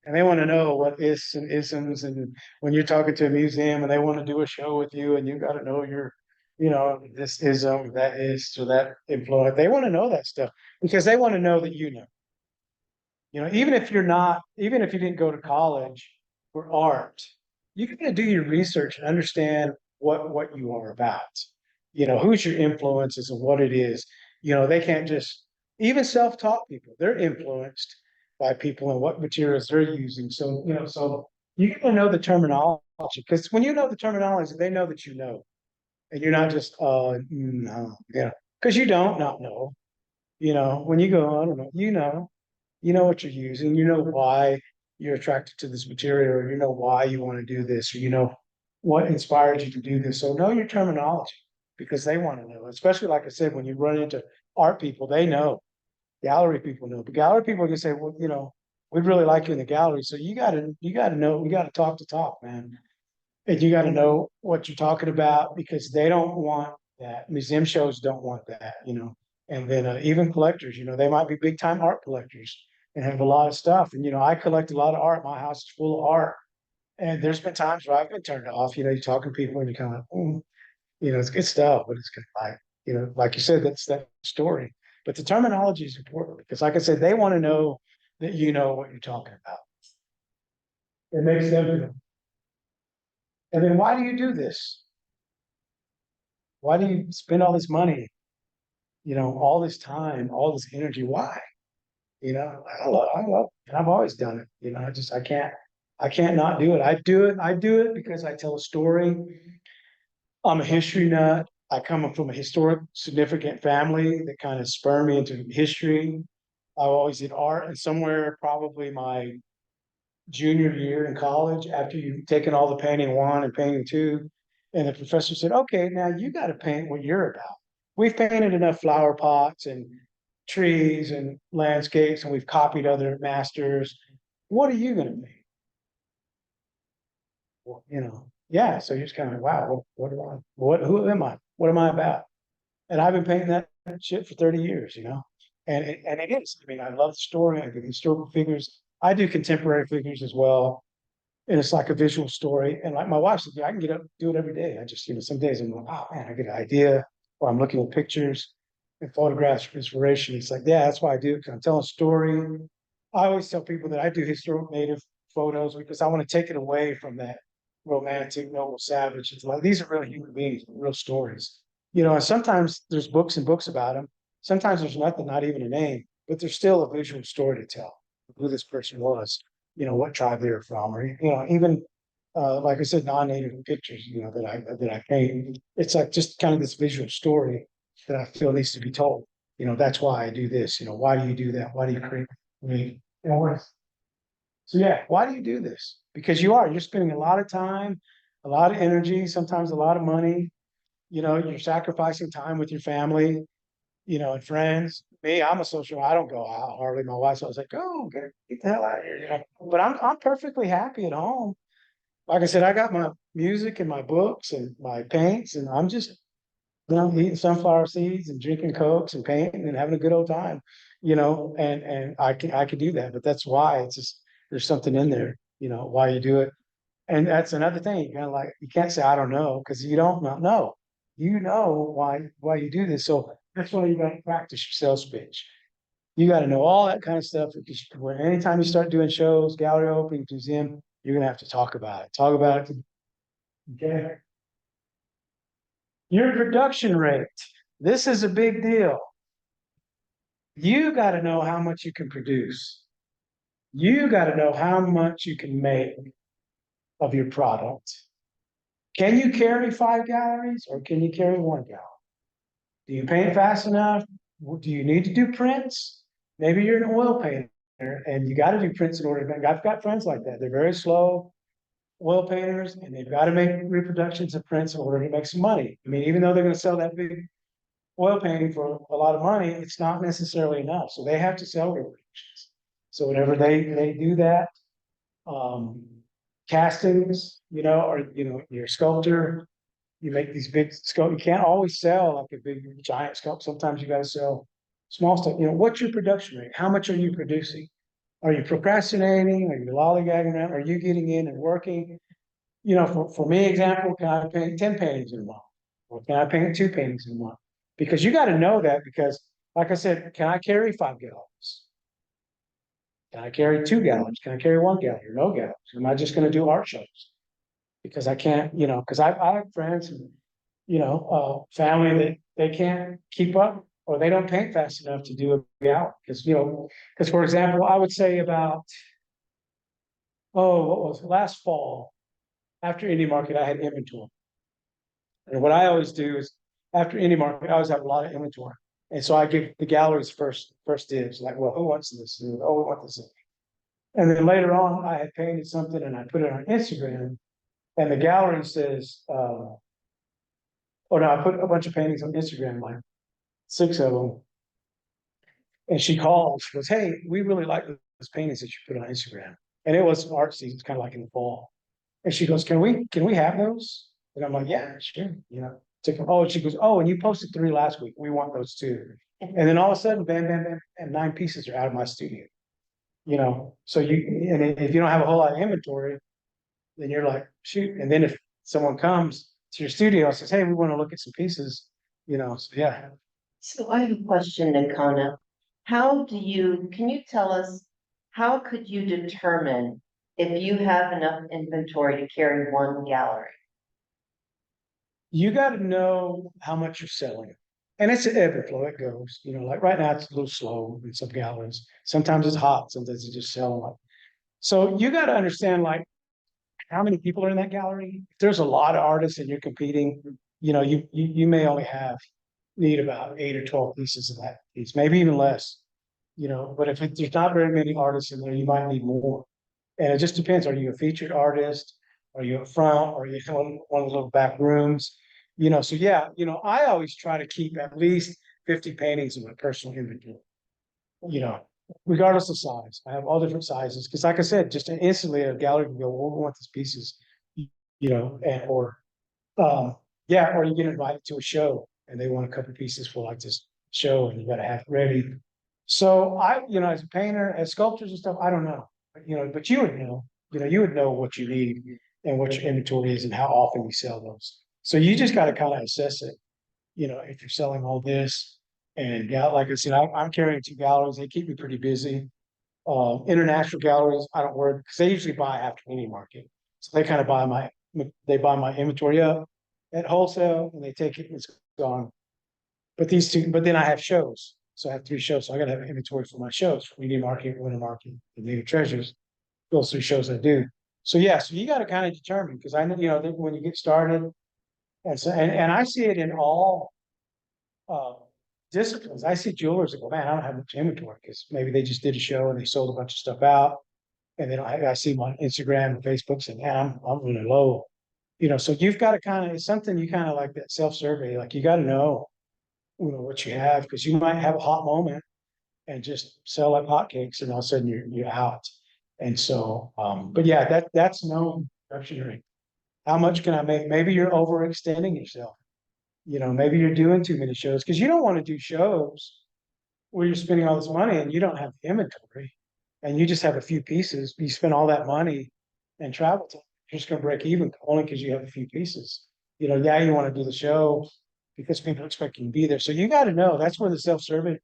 and they want to know what ists and isms. And when you're talking to a museum and they want to do a show with you and you got to know your, you know, this ism, that is, or that influence, they want to know that stuff because they want to know that you know. You know, even if you're not, even if you didn't go to college for art, you got to do your research and understand what you are about. You know, who's your influences and what it is. You know, they can't just even self-taught people, they're influenced by people and what materials they're using. So, you know, so you got to know the terminology because when you know the terminology, they know that you know. And you're not just no, yeah. Because you don't not know. You know, when you go, I don't know, you know what you're using, you know why you're attracted to this material, or you know why you want to do this, or you know what inspired you to do this. So know your terminology because they want to know, especially like I said, when you run into art people, they know, gallery people know, but gallery people can say, well, you know, we'd really like you in the gallery. So you gotta know, you gotta talk, man. And you gotta know what you're talking about because they don't want that. Museum shows don't want that, you know. And then even collectors, you know, they might be big time art collectors and have a lot of stuff. And, you know, I collect a lot of art. My house is full of art. And there's been times where I've been turned off, you know, you're talking to people and you're kind of, you know, it's good stuff, but it's kind of like, you know, like you said, that's that story. But the terminology is important because, like I said, they want to know that you know what you're talking about. It makes them. And then why do you do this? Why do you spend all this money? You know, all this time, all this energy? Why? You know, I love it. And I've always done it. You know, I can't not do it. I do it because I tell a story. I'm a history nut. I come from a historic, significant family that kind of spurred me into history. I always did art, and somewhere probably my junior year in college, after you've taken all the painting one and painting two, and the professor said, okay, now you got to paint what you're about. We've painted enough flower pots and trees and landscapes, and we've copied other masters. What are you going to paint? Well, you know, yeah. So you're just kind of, wow, who am I? What am I about? And I've been painting that shit for 30 years, you know, and it is. I mean, I love the story. I do historical figures. I do contemporary figures as well. And it's like a visual story. And like my wife said, yeah, I can get up, do it every day. I just, you know, some days I'm like, oh man, I get an idea, or I'm looking at pictures and photographs for inspiration. It's like, yeah, that's why I do it, because I'm telling a story. I always tell people that I do historic native photos because I want to take it away from that romantic, noble savage. It's like these are real human beings, real stories. You know, and sometimes there's books and books about them. Sometimes there's nothing, not even a name, but there's still a visual story to tell who this person was, you know, what tribe they were from, or, you know, even, like I said, non-native pictures, you know, that I paint. It's like just kind of this visual story that I feel needs to be told. You know, that's why I do this. You know, why do you do that? Why do you create? I mean, you know, so yeah, why do you do this? Because you're spending a lot of time, a lot of energy, sometimes a lot of money. You know, you're sacrificing time with your family, you know, and friends. Me, I'm a social. I don't go out hardly. My wife's always like, "Oh, get the hell out of here," you know. But I'm perfectly happy at home. Like I said, I got my music and my books and my paints, and I'm just, you know, eating sunflower seeds and drinking cokes and painting and having a good old time, you know. And I can do that, but that's why it's just there's something in there, you know, why you do it. And that's another thing. You kind of like you can't say I don't know because you don't not know. You know why you do this. So that's why you got to practice your sales pitch. You got to know all that kind of stuff. Because when anytime you start doing shows, gallery openings, museum, you're gonna have to talk about it. Talk about it. Okay. Your production rate. This is a big deal. You got to know how much you can produce. You gotta know how much you can make of your product. Can you carry 5 galleries or can you carry 1 gallery? Do you paint fast enough? Do you need to do prints? Maybe you're an oil painter and you gotta do prints in order to make, I've got friends like that. They're very slow oil painters and they've got to make reproductions of prints in order to make some money. I mean, even though they're gonna sell that big oil painting for a lot of money, it's not necessarily enough. So they have to sell reproductions. So whenever they do that, castings, or, you're a sculptor, you make these big sculpt, you can't always sell like a big giant sculpt. Sometimes you gotta sell small stuff. What's your production rate? How much are you producing? Are you procrastinating? Are you lollygagging around? Are you getting in and working? For me, example, can I paint 10 paintings in a month? Or can I paint 2 paintings in a month? Because you gotta know that because, like I said, can I carry 5 galleries? Can I carry 2 galleries? Can I carry 1 gallery or no galleries? Am I just gonna do art shows? Because I can't, because I have friends and, family that they can't keep up or they don't paint fast enough to do a gallery. Because for example, I would say about, what was it, last fall, after Indie Market, I had inventory. And what I always do is after Indie Market, I always have a lot of inventory. And so I give the galleries first dibs, like, well, who wants this? And, oh, we want this. And then later on, I had painted something and I put it on Instagram. And the gallery says, oh no, I put a bunch of paintings on Instagram, like 6 of them. And she calls, she goes, hey, we really like those paintings that you put on Instagram. And it was art season, it's kind of like in the fall. And she goes, can we have those? And I'm like, yeah, sure. And she goes, oh, and you posted 3 last week. We want those too. And then all of a sudden, bam, bam, bam, and 9 pieces are out of my studio. So and if you don't have a whole lot of inventory, then you're like, shoot. And then if someone comes to your studio and says, hey, we want to look at some pieces, so yeah.
So I have a question, Nocona. Can you tell us, how could you determine if you have enough inventory to carry 1 gallery?
You got to know how much you're selling. And it's an ebb and flow, it goes, like right now it's a little slow in some galleries. Sometimes it's hot, sometimes it's just selling like. So you got to understand like how many people are in that gallery. If there's a lot of artists and you're competing, you may only need about 8 or 12 pieces of that piece, maybe even less. But if there's not very many artists in there, you might need more. And it just depends. Are you a featured artist? Are you up front? Are you in one of the little back rooms? So yeah, I always try to keep at least 50 paintings in my personal inventory. Regardless of size. I have all different sizes. Because like I said, just instantly a gallery can go, well, we want these pieces, or you get invited to a show and they want a couple pieces for like this show and you gotta have it ready. So as a painter, as sculptors and stuff, I don't know. But you would know, you would know what you need and what your inventory is and how often you sell those. So you just gotta kind of assess it, if you're selling all this. And like I said, I'm carrying 2 galleries. They keep me pretty busy. International galleries, I don't worry because they usually buy after Indie Market. So they kind of buy my inventory up at wholesale and they take it and it's gone. But then I have shows. So I have 3 shows. So I got to have inventory for my shows, for Indie Market, Winter Market, and Native Treasures. Those 3 shows I do. So yeah, so you got to kind of determine because I know, when you get started, and I see it in all disciplines. I see jewelers that go, man, I don't have much inventory because maybe they just did a show and they sold a bunch of stuff out. And then I see them on Instagram and Facebook saying, man, I'm really low. So you've got to it's something you kind of like that self-survey, like you got to know, what you have, because you might have a hot moment and just sell like hotcakes and all of a sudden you're out. And so, but yeah, that's no production rate. How much can I make? Maybe you're overextending yourself. Maybe you're doing too many shows because you don't want to do shows where you're spending all this money and you don't have inventory and you just have a few pieces. You spend all that money and travel time. You're just going to break even only because you have a few pieces. You want to do the show because people expect you to be there. So you got to know that's where the self-survey,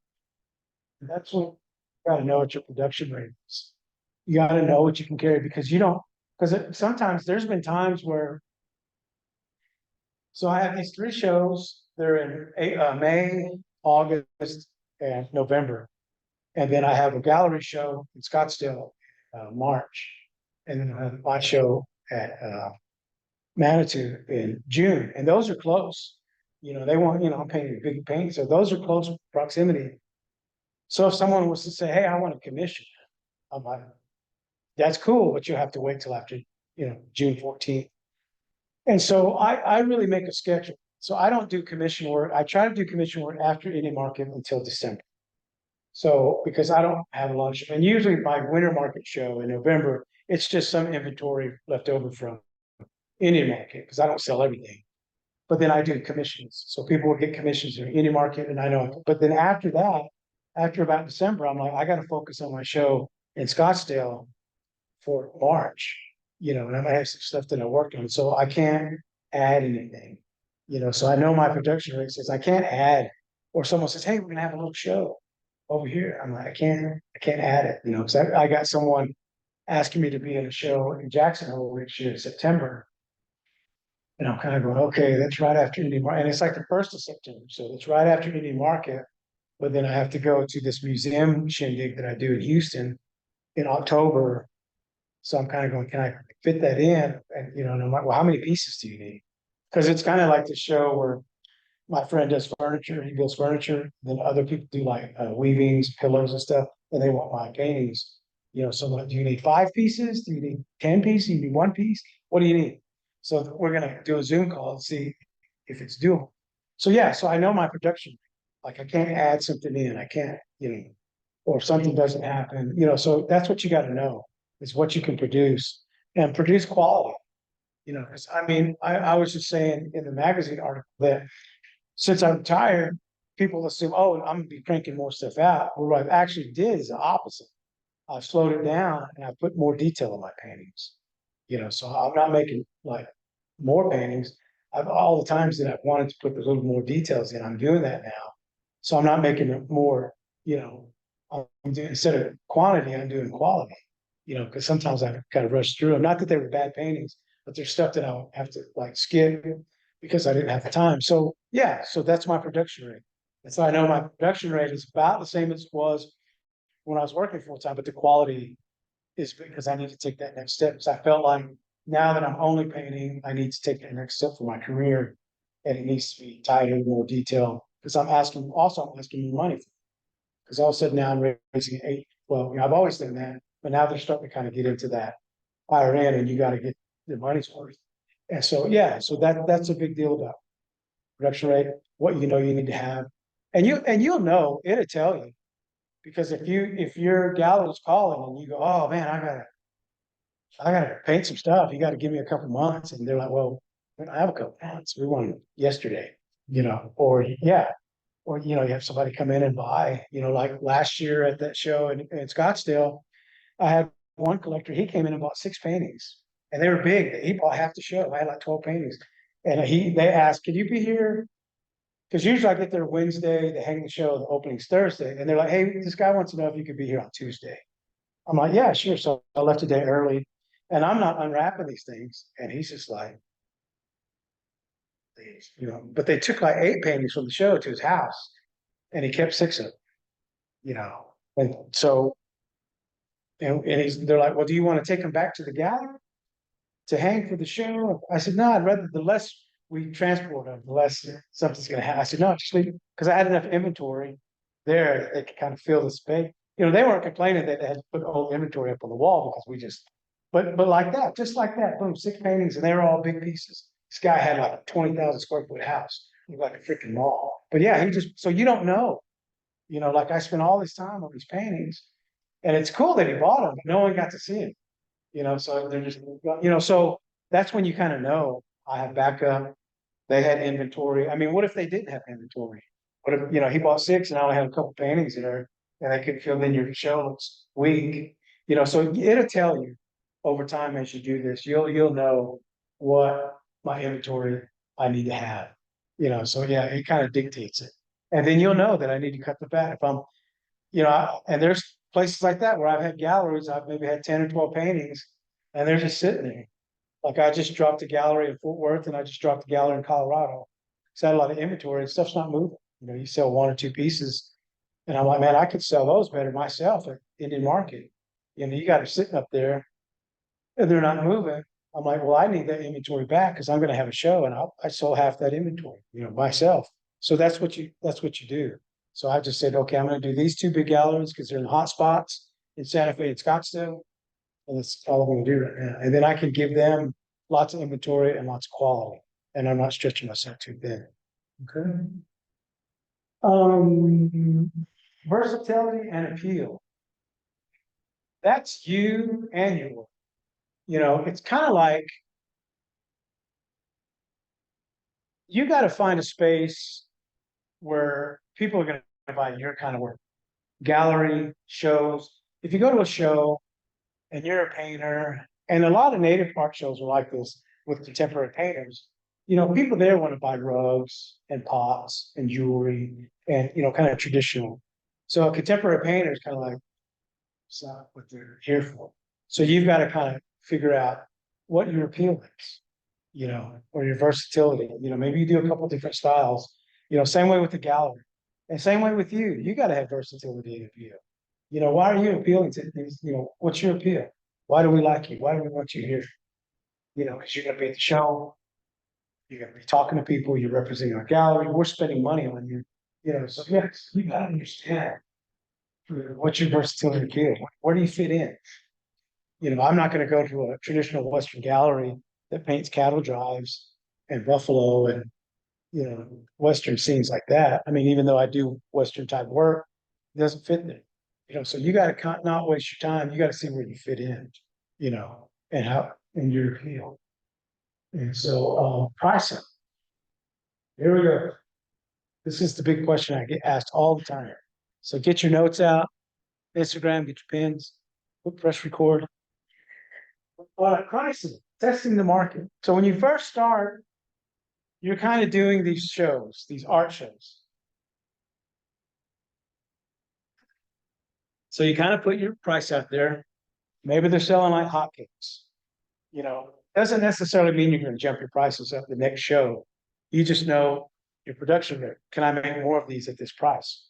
that's what you got to know what your production rate is. You got to know what you can carry because sometimes there's been times where, so I have these 3 shows. They're in May, August, and November. And then I have a gallery show in Scottsdale, March. And then I have my show at, Manitou in June, and those are close. You know, they want, you know, I'm painting big paint, so those are close proximity. So if someone was to say, hey, I want a commission, I'm like, that's cool, but you'll have to wait till after, you know, June 14th. And so I really make a schedule. So I don't do commission work. I try to do commission work after any market until December. So because I don't have a lunch, and usually my winter market show in November, it's just some inventory left over from Indian market, because I don't sell everything. But then I do commissions, so people will get commissions in Indian market, and I know, but then after that, after about December, I'm like, I gotta focus on my show in Scottsdale for March, you know, and I might have some stuff that I worked on, so I can't add anything. You know, so I know my production rate says I can't add, or someone says, hey, we're gonna have a little show over here. I'm like, I can't add it, you know, because I got someone asking me to be in a show in Jackson Hole next year in September. And I'm kind of going, okay, that's right after Indian Market, and it's like the 1st of September, so it's right after Indian Market. But then I have to go to this museum shindig that I do in Houston in October. So I'm kind of going, can I fit that in? And, you know, and I'm like, well, how many pieces do you need? Because it's kind of like the show where my friend does furniture, he builds furniture, then other people do like weavings, pillows and stuff, and they want my paintings. You know, so like, do you need 5 pieces? Do you need 10 pieces? Do you need 1 piece? What do you need? So we're gonna do a Zoom call and see if it's doable. So yeah, so I know my production. Like I can't add something in, I can't, you know, or if something doesn't happen, you know, so that's what you gotta know, is what you can produce and produce quality. You know, 'cause I mean, I was just saying in the magazine article that since I'm retired, people assume, oh, I'm gonna be cranking more stuff out. Well, what I've actually did is the opposite. I've slowed it down and I put more detail in my paintings. You know, so I'm not making like more paintings. I've all the times that I've wanted to put a little more details in, I'm doing that now. So I'm not making it more, you know, I'm doing, instead of quantity, I'm doing quality. You know, because sometimes I kind of rush through them. Not that they were bad paintings, but there's stuff that I'll have to like skip because I didn't have the time. So yeah, so that's my production rate. And so I know my production rate is about the same as it was when I was working full time, but the quality is because I need to take that next step. So I felt like now that I'm only painting, I need to take that next step for my career. And it needs to be tighter, more detailed, because I'm asking more money. Because all of a sudden now I'm raising 8, well, you know, I've always done that, but now they're starting to kind of get into that higher end and you got to get the money's worth. And so, yeah, so that's a big deal about production rate, what you know you need to have. And you'll know, it'll tell you. Because if your gallery's calling and you go, oh man, I gotta paint some stuff, you gotta give me a couple months, and they're like, well, we don't have a couple months, we want it yesterday, you know, or yeah. Or, you know, you have somebody come in and buy, you know, like last year at that show in Scottsdale, I had one collector, he came in and bought 6 paintings. And they were big, he bought half the show, I had like 12 paintings. And they asked, can you be here? Because usually I get there Wednesday, they hang the show, the opening's Thursday, and they're like, hey, this guy wants to know if you could be here on Tuesday. I'm like, yeah, sure. So I left a day early and I'm not unwrapping these things. And he's just like, you know, but they took like 8 paintings from the show to his house and he kept 6 of them, you know. And so, and they're like, well, do you want to take them back to the gallery to hang for the show? I said, no, I'd rather, the less we transport them, the less something's going to happen. I said, no, just leave, because I had enough inventory there, they could kind of fill the space. You know, they weren't complaining that they had to put old inventory up on the wall because we just, but like that, just like that, boom, 6 paintings and they were all big pieces. This guy had like a 20,000 square foot house, like a freaking mall. But yeah, he just, so you don't know, you know, like I spent all this time on these paintings and it's cool that he bought them, but no one got to see it, you know, so they're just, you know, so that's when you kind of know I have backup. They had inventory. I mean, what if they didn't have inventory? What if, you know, he bought 6 and I only had a couple paintings there and I could feel then your show looks weak, you know, so it'll tell you over time as you do this, you'll know what my inventory I need to have, you know, so yeah, it kind of dictates it. And then you'll know that I need to cut the fat if I'm, you know, and there's places like that where I've had galleries, I've maybe had 10 or 12 paintings and they're just sitting there. Like I just dropped a gallery in Fort Worth and I just dropped a gallery in Colorado. So I had a lot of inventory and stuff's not moving. You know, you sell 1 or 2 pieces. And I'm like, man, I could sell those better myself at Indian market. You know, you got her sitting up there and they're not moving. I'm like, well, I need that inventory back because I'm gonna have a show and I sold half that inventory, you know, myself. So that's what you do. So I just said, okay, I'm gonna do these two big galleries because they're in hot spots in Santa Fe and Scottsdale. And that's all I'm gonna do right now. And then I can give them lots of inventory and lots of quality. And I'm not stretching myself too thin. Okay. Versatility and appeal. That's you and your work. You know, it's kind of like you got to find a space where people are going to buy your kind of work. Gallery, shows. If you go to a show and you're a painter, and a lot of native art shows are like this with contemporary painters, you know, people there want to buy rugs and pots and jewelry and, you know, kind of traditional. So a contemporary painter is kind of like, it's not what they're here for. So you've got to kind of figure out what your appeal is, you know, or your versatility. You know, maybe you do a couple different styles, you know, same way with the gallery. And same way with you. You got to have versatility and appeal. You know, why are you appealing to things? You know, what's your appeal? Why do we like you? Why do we want you here? You know, because you're going to be at the show, you're going to be talking to people, you're representing our gallery, we're spending money on you. You know, so yes, you got to understand what's your versatility appeal? Where do you fit in? You know, I'm not going to go to a traditional Western gallery that paints cattle drives and buffalo and, you know, Western scenes like that. I mean, even though I do Western type work, it doesn't fit there. You know, so you got to not waste your time. You got to see where you fit in, you know, and how in your appeal. And so pricing. Here we go. This is the big question I get asked all the time. So get your notes out, Instagram, get your pens, press record. Pricing, testing the market. So when you first start, you're kind of doing these shows, these art shows. So you kind of put your price out there. Maybe they're selling like hotcakes. You know, doesn't necessarily mean you're going to jump your prices up the next show. You just know your production rate. Can I make more of these at this price?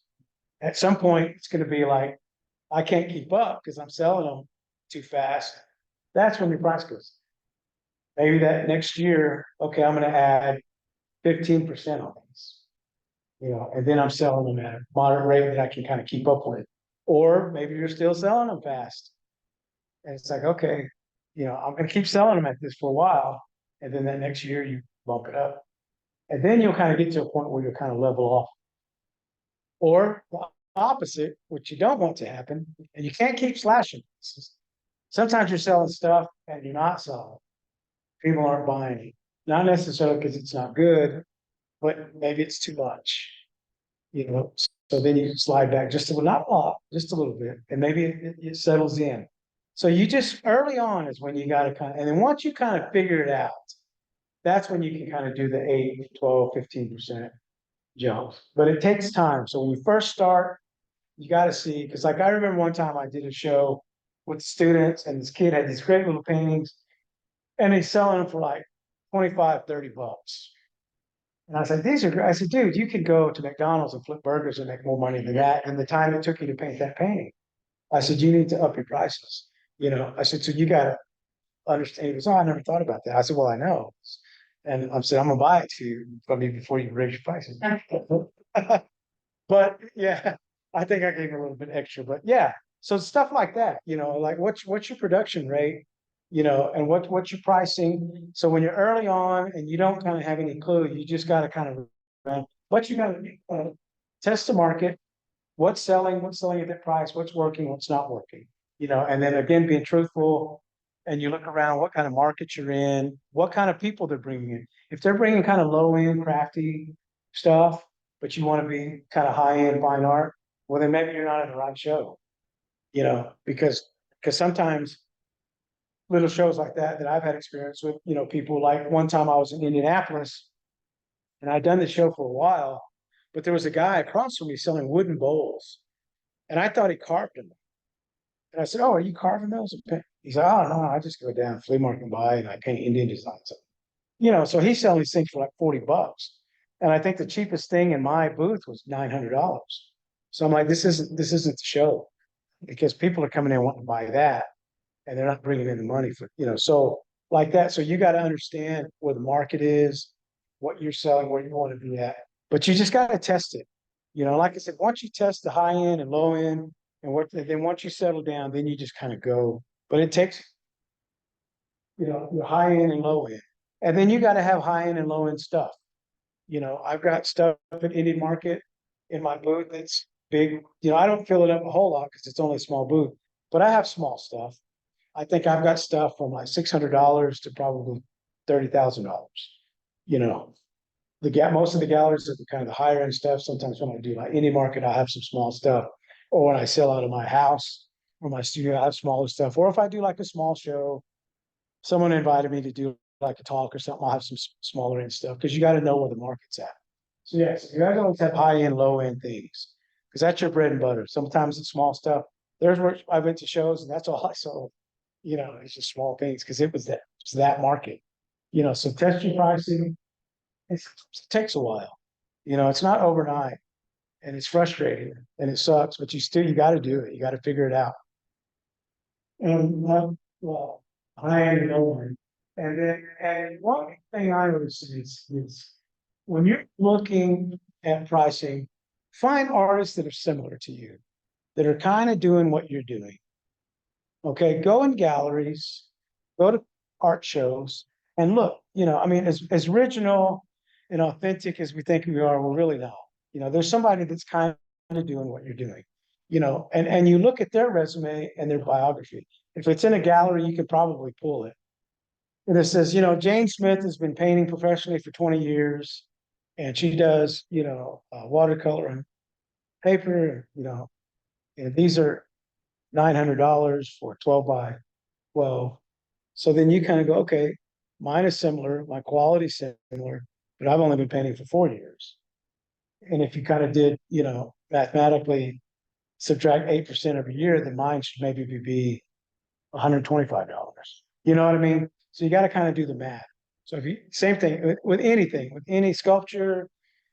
At some point, it's going to be like, I can't keep up because I'm selling them too fast. That's when your price goes. Maybe that next year, okay, I'm going to add 15% on these. You know, and then I'm selling them at a moderate rate that I can kind of keep up with. Or maybe you're still selling them fast. And it's like, okay, you know, I'm going to keep selling them at this for a while. And then that next year you bump it up. And then you'll kind of get to a point where you'll kind of level off. Or the opposite, which you don't want to happen, and you can't keep slashing. Sometimes you're selling stuff and you're not selling. People aren't buying it. Not necessarily because it's not good, but maybe it's too much. You know, so then you slide back just a little, not a lot, just a little bit, and maybe it settles in. So you just early on is when you got to kind of, and then once you kind of figure it out, that's when you can kind of do the 8, 12, 15% jumps. But it takes time. So when you first start, you got to see, because like I remember one time I did a show with students and this kid had these great little paintings and he's selling them for like 25, 30 bucks. And I said, these are great. I said, dude, you could go to McDonald's and flip burgers and make more money than that. And the time it took you to paint that painting. I said, you need to up your prices. You know, I said, so you got to understand. He goes, oh, I never thought about that. I said, well, I know. And I said, I'm gonna buy it to you from you before you raise your prices. But yeah, I think I gave you a little bit extra, but yeah. So stuff like that, you know, like what's your production rate, you know, and what's your pricing? So when you're early on and you don't kind of have any clue, you just got to kind of, what you got to test the market, what's selling at that price, what's working, what's not working, you know, and then again, being truthful. And you look around what kind of market you're in, what kind of people they're bringing in. If they're bringing kind of low end crafty stuff, but you want to be kind of high end fine art, well, then maybe you're not at the right show, you know, because sometimes little shows like that I've had experience with, you know, people like one time I was in Indianapolis and I'd done the show for a while, but there was a guy across from me selling wooden bowls and I thought he carved them. And I said, oh, are you carving those? He said, oh, no, I just go down to flea market and buy and I paint Indian designs. You know, so he's selling these things for like 40 bucks. And I think the cheapest thing in my booth was $900. So I'm like, this isn't the show. because people are coming in wanting to buy that. And they're not bringing in the money for, so like that. So you got to understand where the market is, what you're selling, where you want to be at. But you just got to test it. Like I said, once you test the high end and low end then once you settle down, then you just kind of go. But it takes, your high end and low end. And then you got to have high end and low end stuff. I've got stuff at Indian Market in my booth that's big. I don't fill it up a whole lot because it's only a small booth, but I have small stuff. I think I've got stuff from like $600 to probably $30,000. Most of the galleries are the kind of the higher end stuff. Sometimes when I do like Indie Market, I have some small stuff, or when I sell out of my house or my studio, I have smaller stuff. Or if I do like a small show, someone invited me to do like a talk or something, I'll have some smaller end stuff because you got to know where the market's at. So yes, you guys always have high end, low end things because that's your bread and butter. Sometimes it's small stuff. There's where I went to shows and that's all I sold. It's just small things because it was that market. So test your pricing. It takes a while. It's not overnight and it's frustrating and it sucks, but you got to do it. You got to figure it out. And well, high end and low end. And one thing I would say is when you're looking at pricing, find artists that are similar to you, that are kind of doing what you're doing. Okay, go in galleries, go to art shows, and look, as original and authentic as we think we are, we're really not. There's somebody that's kind of doing what you're doing, and you look at their resume and their biography. If it's in a gallery, you could probably pull it. And it says, Jane Smith has been painting professionally for 20 years, and she does, watercolor and paper, and these are $900 for 12 by 12. So then you kind of go, okay, mine is similar, my quality's similar, but I've only been painting for 4 years. And if you kind of did, mathematically subtract 8% every year, then mine should maybe be $125. You know what I mean? So you got to kind of do the math. So same thing with anything, with any sculpture,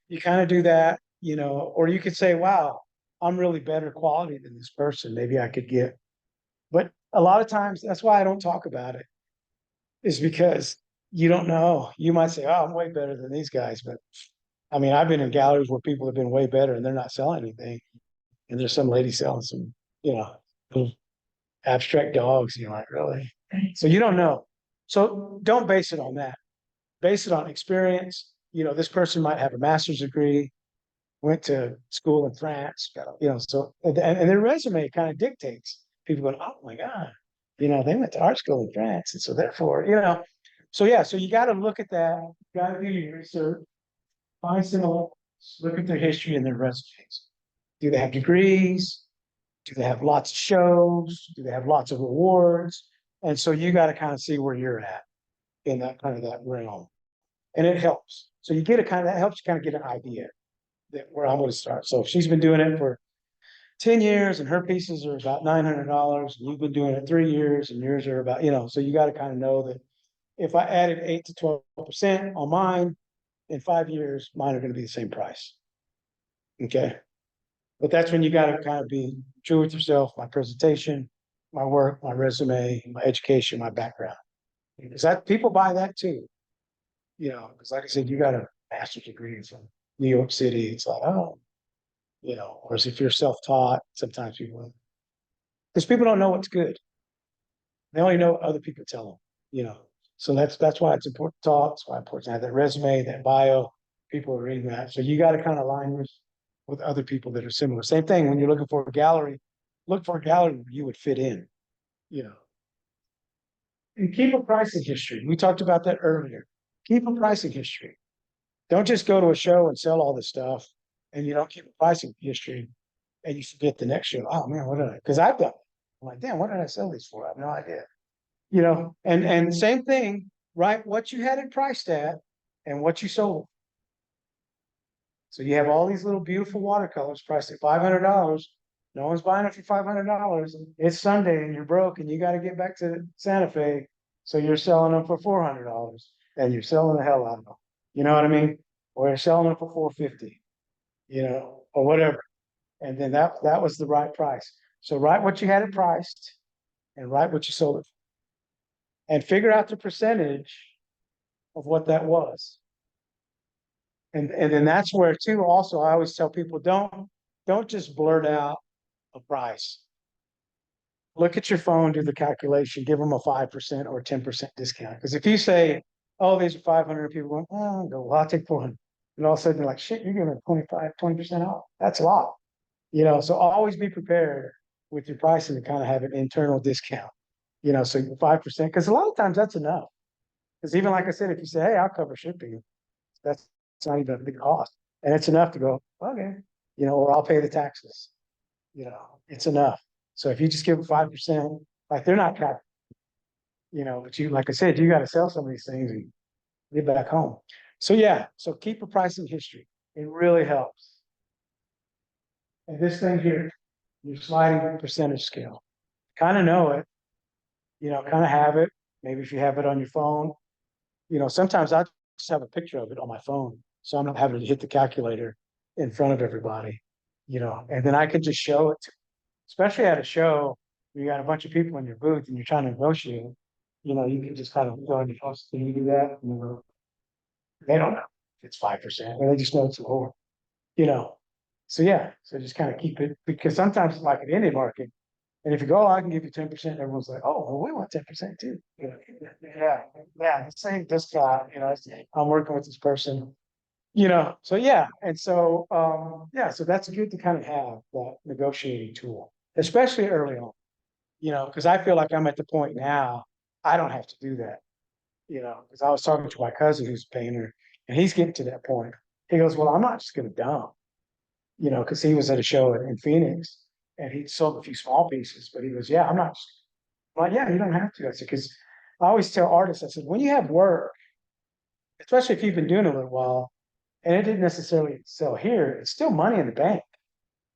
you kind of do that, or you could say, wow, I'm really better quality than this person. Maybe I could get, but a lot of times that's why I don't talk about it, is because you don't know. You might say, oh, I'm way better than these guys. But I mean, I've been in galleries where people have been way better and they're not selling anything. And there's some lady selling some, little abstract dogs. You're like, really? So you don't know. So don't base it on that. Base it on experience. This person might have a master's degree, went to school in France, so, and their resume kind of dictates. People go, oh my God, they went to art school in France. And so therefore, so yeah, so you got to look at that, you got to do your research, find some, look at their history and their resumes. Do they have degrees? Do they have lots of shows? Do they have lots of awards? And so you got to kind of see where you're at in that kind of that realm. And it helps. So you get that helps you kind of get an idea that where I'm going to start. So if she's been doing it for 10 years and her pieces are about $900, and you've been doing it 3 years and yours are about, so you got to kind of know that if I added 8 to 12% on mine in 5 years, mine are going to be the same price. Okay. But that's when you got to kind of be true with yourself, my presentation, my work, my resume, my education, my background. Because people buy that too. Because like I said, you got a master's degree from New York City. It's like, oh, whereas if you're self-taught, sometimes people, because people don't know what's good. They only know what other people tell them, So that's why it's important to talk. It's why it's important to have that resume, that bio. People are reading that. So you got to kind of align with other people that are similar. Same thing when you're looking for a gallery, look for a gallery where you would fit in, And keep a pricing history. We talked about that earlier. Keep a pricing history. Don't just go to a show and sell all this stuff and you don't keep a pricing history and you forget the next show. Oh man, what did I, because I've done it. I'm like, damn, what did I sell these for? I have no idea. And same thing, right? What you had it priced at and what you sold. So you have all these little beautiful watercolors priced at $500. No one's buying it for $500. It's Sunday and you're broke and you got to get back to Santa Fe. So you're selling them for $400 and you're selling the hell out of them. You know what I mean? Or you're selling them for $450, or whatever. And then that was the right price. So write what you had it priced and write what you sold it. And figure out the percentage of what that was. And then that's where too, also, I always tell people, don't just blurt out a price. Look at your phone, do the calculation, give them a 5% or 10% discount. Because if you say, oh, these are 500, people going, oh, go, well, I'll take 400. And all of a sudden they're like, shit, you're giving 20% off. That's a lot. You know, so always be prepared with your pricing to kind of have an internal discount. You know, so 5%, because a lot of times that's enough. Because even like I said, if you say, hey, I'll cover shipping, that's not even a big cost. And it's enough to go, okay, you know, or I'll pay the taxes. You know, it's enough. So if you just give them 5%, like they're not capped, you know, but you, like I said, you got to sell some of these things and get back home. So yeah, so keep a pricing history. It really helps. And this thing here, your sliding percentage scale, kind of know it, you know, kind of have it. Maybe if you have it on your phone, you know, sometimes I just have a picture of it on my phone. So I'm not having to hit the calculator in front of everybody, you know, and then I could just show it, especially at a show, you got a bunch of people in your booth and you're trying to negotiate, you know, you can just kind of go in your house, can you do that? You know, they don't know if it's 5%, or they just know it's lower, you know. So yeah, so just kind of keep it, because sometimes it's like an Indian market. And if you go, oh, I can give you 10%, everyone's like, oh, well, we want 10% too. You know, yeah, the same discount, you know, I'm working with this person, you know, so yeah. And so, yeah, so that's good to kind of have that negotiating tool, especially early on, you know, because I feel like I'm at the point now, I don't have to do that, you know, because I was talking to my cousin who's a painter and he's getting to that point. He goes, well, I'm not just going to dump, you know, because he was at a show in Phoenix and he sold a few small pieces, but he goes, yeah, I'm not, I'm like, yeah, you don't have to. I said, because I always tell artists, I said, when you have work, especially if you've been doing it a little while, and it didn't necessarily sell here, it's still money in the bank.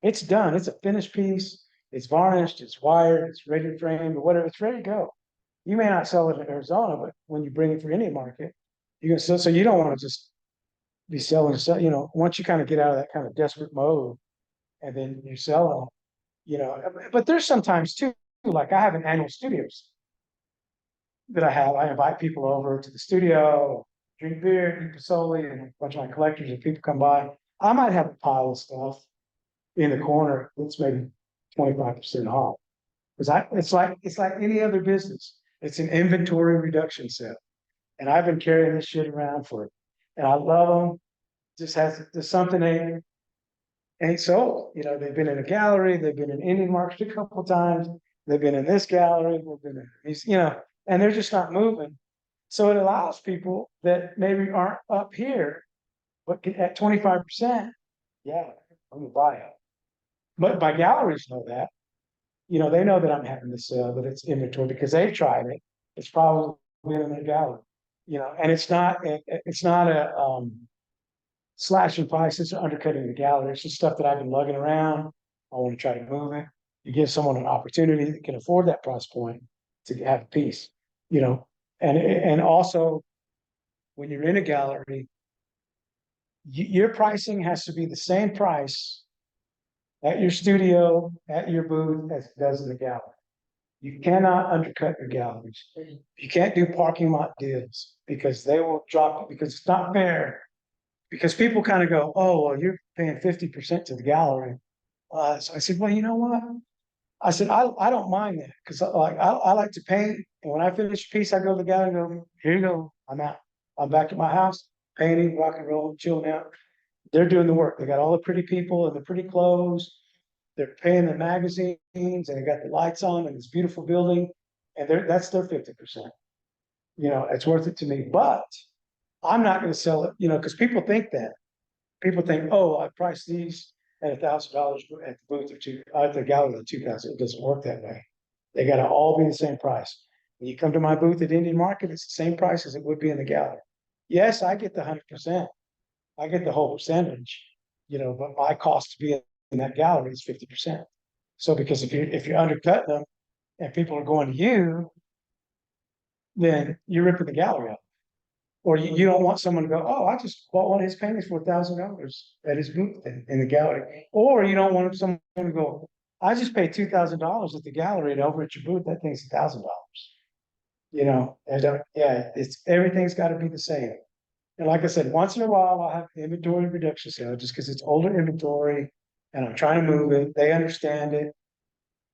It's done. It's a finished piece. It's varnished. It's wired. It's ready to frame or whatever. It's ready to go. You may not sell it in Arizona, but when you bring it for any market, you can sell. So you don't want to just be selling, you know, once you kind of get out of that kind of desperate mode and then you sell them, you know, but there's sometimes too, like I have an annual studios that I have. I invite people over to the studio, drink beer, eat pozole, and a bunch of my collectors and people come by. I might have a pile of stuff in the corner that's maybe 25% off. Because it's like any other business. It's an inventory reduction set. And I've been carrying this shit around for it. And I love them. Just there's something ain't sold. You know, they've been in a gallery, they've been in Indian market a couple of times, they've been in this gallery, they've been in these, you know, and they're just not moving. So it allows people that maybe aren't up here, but at 25%, yeah, I'm gonna buy it. But my galleries know that. You know, they know that I'm having to sell, that it's inventory because they've tried it. It's probably been in their gallery, you know, and it's not a slashing prices or undercutting the gallery. It's just stuff that I've been lugging around. I want to try to move it. You give someone an opportunity that can afford that price point to have a piece, you know, and also when you're in a gallery, your pricing has to be the same price at your studio, at your booth, as it does in the gallery. You cannot undercut your galleries. You can't do parking lot deals because they will drop it because it's not fair. Because people kind of go, oh, well, you're paying 50% to the gallery. So I said, well, you know what? I said, I don't mind that because I like to paint. And when I finish a piece, I go to the gallery and go, here you go. I'm out. I'm back at my house, painting, rock and roll, chilling out. They're doing the work. They got all the pretty people and the pretty clothes. They're paying the magazines and they got the lights on and this beautiful building. And that's their 50%. You know, it's worth it to me. But I'm not going to sell it, you know, because people think that. People think, oh, I priced these at $1,000 at the booth or two, at the gallery at 2,000. It doesn't work that way. They got to all be the same price. When you come to my booth at Indian Market, it's the same price as it would be in the gallery. Yes, I get the 100%. I get the whole percentage, you know, but my cost to be in that gallery is 50%. So because if you're undercutting them and people are going to you, then you're ripping the gallery up. Or you don't want someone to go, oh, I just bought one of his paintings for $1,000 at his booth in the gallery. Or you don't want someone to go, I just paid $2,000 at the gallery, and over at your booth, that thing's $1,000. You know, and yeah, it's, everything's gotta be the same. And like I said, once in a while, I'll have inventory reduction sale, just because it's older inventory and I'm trying to move it. They understand it.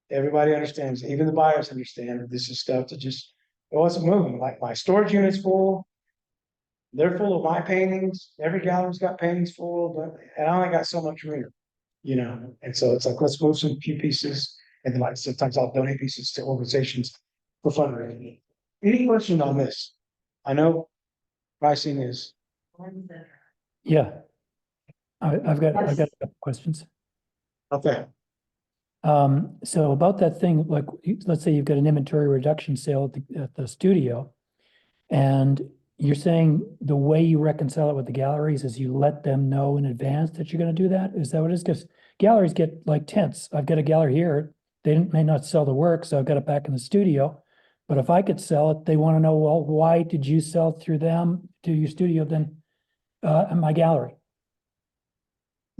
Everybody understands, even the buyers understand that this is stuff that just, it wasn't moving. Like my storage unit's full. They're full of my paintings. Every gallery's got paintings full, but, and I only got so much room, you know? And so it's like, let's move some few pieces. And then like sometimes I'll donate pieces to organizations for fundraising. Any questions on this? I know pricing is,
Yeah. I've got a couple questions.
okay,
So about that thing, like, let's say you've got an inventory reduction sale at the studio. And you're saying the way you reconcile it with the galleries is you let them know in advance that you're gonna do that? Is that what it is? Because galleries get like tents. I've got a gallery here. They may not sell the work, so I've got it back in the studio. But if I could sell it, they want to know, well, why did you sell through them to your studio than in my gallery?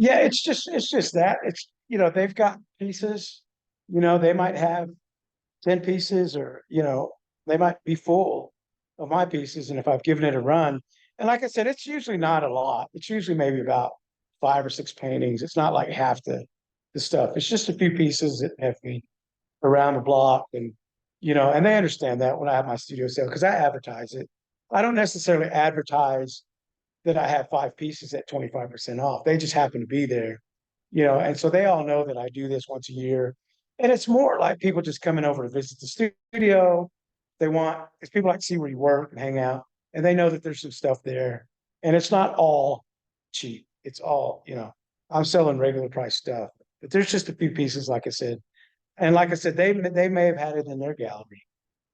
yeah, it's just that, it's, you know, they've got pieces, you know, they might have 10 pieces, or, you know, they might be full of my pieces, and if I've given it a run, and like I said, it's usually not a lot, it's usually maybe about 5 or 6 paintings, it's not like half the stuff, it's just a few pieces that have me around the block, and, you know, and they understand that when I have my studio sale, because I advertise it. I don't necessarily advertise that I have 5 pieces at 25% off. They just happen to be there, you know, and so they all know that I do this once a year. And it's more like people just coming over to visit the studio. They want, it's people like to see where you work and hang out, and they know that there's some stuff there. And it's not all cheap. It's all, you know, I'm selling regular price stuff, but there's just a few pieces, like I said. And like I said, they may have had it in their gallery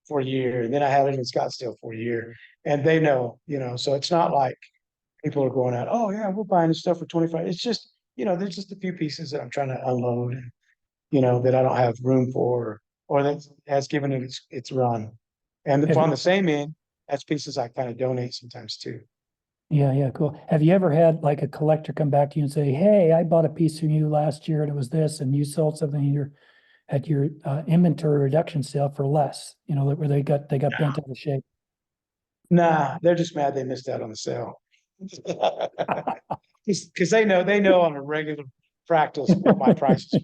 for a year, and then I had it in Scottsdale for a year, and they know, you know, so it's not like people are going out, oh yeah, we're buying this stuff for 25. It's just, you know, there's just a few pieces that I'm trying to unload, and, you know, that I don't have room for, or that has given it its run. And
Have
on
you-
the same end, that's pieces I kind of donate sometimes too.
Yeah, cool. Have you ever had like a collector come back to you and say, hey, I bought a piece from you last year and it was this, and you sold something at your inventory reduction sale for less, you know, where they got bent out of shape?
Nah, they're just mad they missed out on the sale. Because they know on a regular practice what my prices,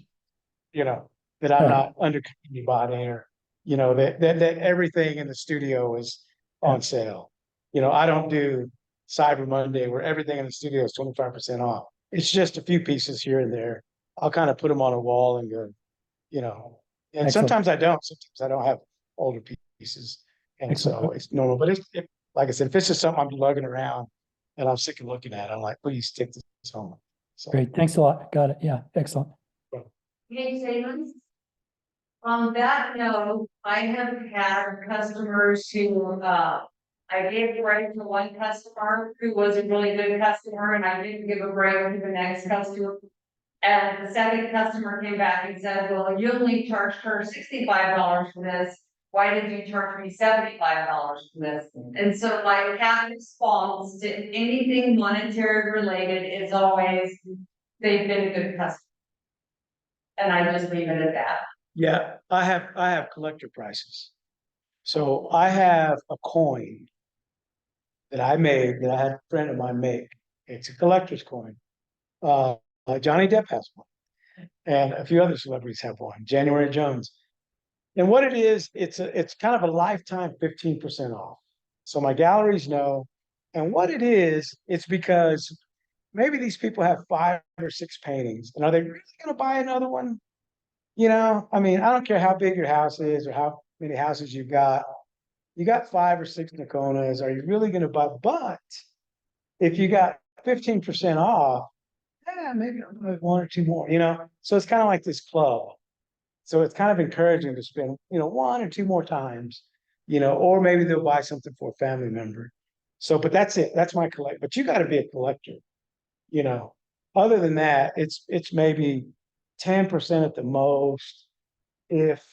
you know, that I'm not undercutting anybody, or, you know, that everything in the studio is on sale. You know, I don't do Cyber Monday where everything in the studio is 25% off. It's just a few pieces here and there. I'll kind of put them on a wall and go, you know, and
Excellent.
sometimes I don't. Sometimes I don't have older pieces. And
Excellent.
so it's normal. But like I said, if it's just something I'm lugging around and I'm sick of looking at, I'm like, please take this home. So,
Great. Thanks a lot. Got it. Yeah, excellent.
Hey, Savings. On that note, I have had customers who, I gave a break to one customer who was a really good customer, and I didn't give a break to the next customer. And the second customer came back and said, well, you only charged her $65 for this. Why did you charge me $75 for this? And so my cat response to anything monetary related is always, they've been a good customer. And I just leave it at that.
yeah, I have collector prices. So I have a coin that I made, that I had a friend of mine make. It's a collector's coin. Johnny Depp has one, and a few other celebrities have one. January Jones. And what it is, it's kind of a lifetime 15% off. So my galleries know. And what it is, it's because maybe these people have 5 or 6 paintings, and are they really going to buy another one? You know, I mean, I don't care how big your house is or how many houses you've got. You got 5 or 6 Noconas. Are you really going to buy? But if you got 15% off, yeah, maybe I'll buy 1 or 2 more, you know? So it's kind of like this club. So it's kind of encouraging to spend, you know, 1 or 2 more times, you know, or maybe they'll buy something for a family member. So, but that's it. That's my collect. But you got to be a collector, you know. Other than that, it's maybe 10% at the most if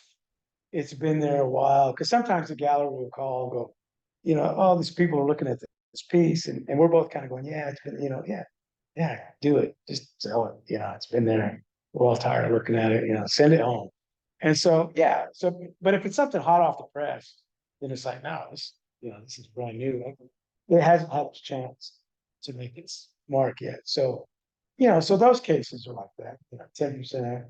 it's been there a while. Because sometimes the gallery will call and go, you know, oh, these people are looking at this piece, and we're both kind of going, yeah, it's been, you know, yeah, do it, just sell it, you know, it's been there. we're all tired of looking at it, send it home. And so, yeah, but if it's something hot off the press, then it's like, no, this is brand new. It hasn't had its chance to make its mark yet. So, so those cases are like that, 10%,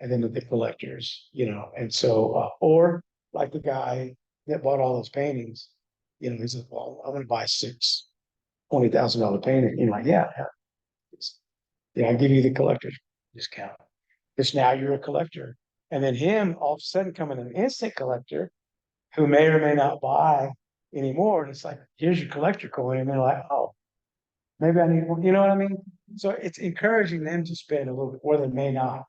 and then the collectors, and so, or like the guy that bought all those paintings, he's like, well, I'm gonna buy six $20,000 painting. You're like, yeah, I'll give you the collector's discount. Because now you're a collector. And then him all of a sudden coming an instant collector who may or may not buy anymore. And it's like, here's your collector coin. And they're like, oh, maybe I need one. You know what I mean? So it's encouraging them to spend a little bit more than may not.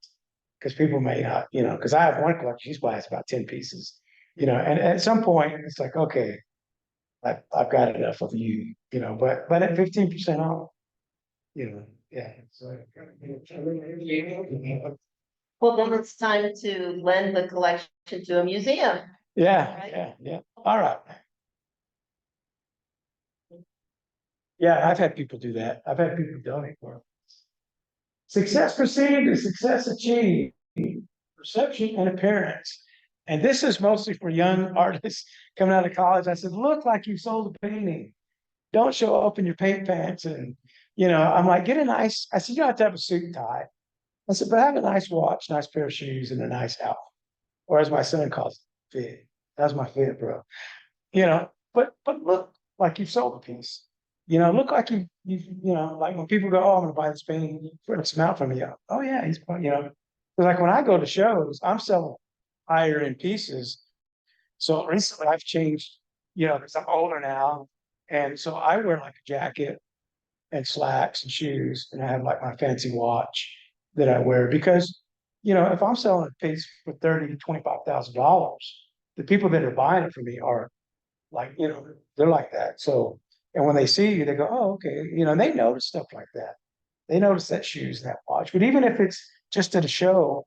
Because people may not, because I have one collector, she's buys about 10 pieces, and at some point it's like, okay, I've got enough of you, but at 15% off, yeah. So,
Well, then it's time to lend the collection to a museum.
yeah. All right. Yeah, I've had people do that. I've had people donate for it. Success perceived is success achieved, perception and appearance. And this is mostly for young artists coming out of college. I said, look like you sold a painting. Don't show up in your paint pants. And, I'm like, get a nice, I said, you don't have to have a suit and tie. I said, but have a nice watch, nice pair of shoes, and a nice outfit. Or as my son calls it, fit. That's my fit, bro. But look like you've sold a piece. Look like like when people go, oh, I'm gonna buy this painting, put a smile from you. Oh yeah, he's like when I go to shows, I'm selling higher end pieces. So recently I've changed, because I'm older now. And so I wear like a jacket and slacks and shoes, and I have like my fancy watch that I wear because, if I'm selling a piece for $30,000 to $25,000, the people that are buying it from me are like, they're like that. So, and when they see you, they go, oh, okay, and they notice stuff like that. They notice that shoes, that watch. But even if it's just at a show,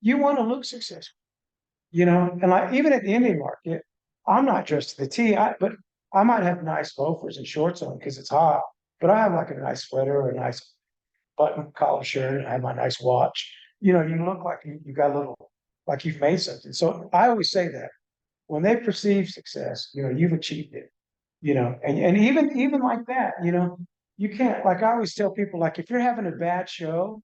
you want to look successful, and like even at the Indian market, I'm not dressed to the T, but I might have nice loafers and shorts on because it's hot, but I have like a nice sweater or a nice button collar shirt, and I have my nice watch. You look like you got a little, like you've made something. So I always say that when they perceive success, you've achieved it, and even like that, you can't, like I always tell people, like if you're having a bad show,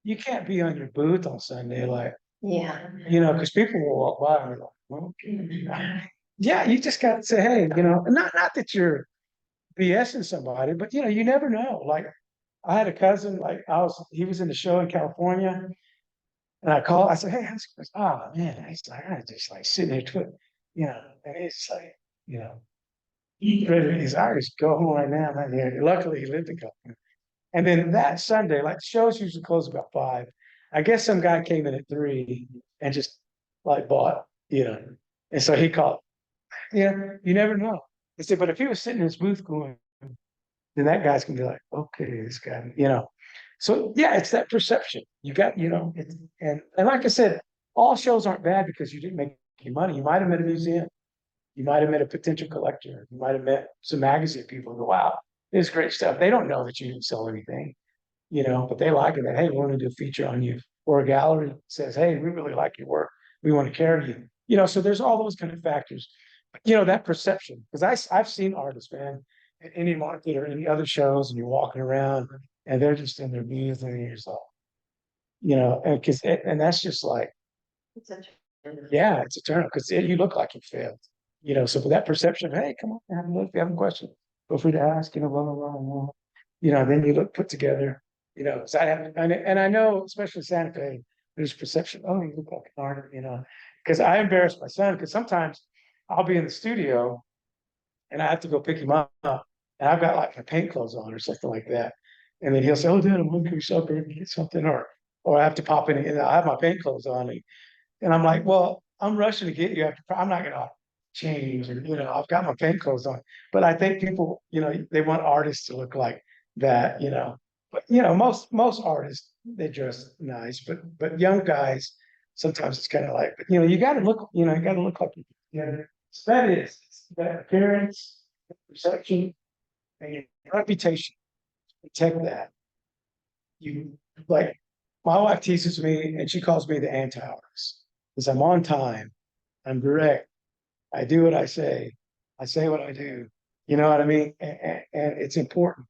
you can't be on your booth on Sunday, like,
Yeah.
because people will walk by and they're like, well, okay. Yeah, you just got to say, hey, not that you're BSing somebody, but you never know. Like I had a cousin, like he was in the show in California, and I said, hey, how's it going? Oh man, I just like sitting there twiddling, and it's like, his eyes go home right now. Man. Yeah, luckily he lived in California. And then that Sunday, like the shows usually close about 5. I guess some guy came in at 3 and just like bought, and so he called. You never know. I said, but if he was sitting in his booth going, then that guy's gonna be like, okay, this guy. So yeah, it's that perception. You got, it's, and like I said, all shows aren't bad because you didn't make any money. You might have met a museum, you might have met a potential collector, you might have met some magazine people who go, wow, this is great stuff. They don't know that you didn't sell anything, but they like it. That hey, we want to do a feature on you, or a gallery says, hey, we really like your work. We want to carry you. So there's all those kind of factors. That perception, because I've seen artists, man, at any market or any other shows, and you're walking around and they're just in their booth and you're just like, and that's just like,
It's a-
yeah, it's a turn because you look like you failed, so for that perception, hey, come on, have a look, if you have a question, feel free to ask, blah, blah, blah, blah. Then you look put together, because I have, and I know, especially Santa Fe, there's perception, oh, you look like an artist, because I embarrass my son, because sometimes I'll be in the studio and I have to go pick him up, and I've got like my paint clothes on or something like that. And then he'll say, oh, Dad, I'm hungry, so and get something, or I have to pop in and I have my paint clothes on. And I'm like, well, I'm rushing to get you. I'm not going to change, or, I've got my paint clothes on. But I think people, they want artists to look like that, But, most artists, they dress nice, but young guys, sometimes it's kind of like, but, you got to look, you got to look like you. So that is that appearance, perception, and your reputation. Protect that. You like my wife teases me and she calls me the anti-artist because I'm on time, I'm direct, I do what I say what I do. You know what I mean? And it's important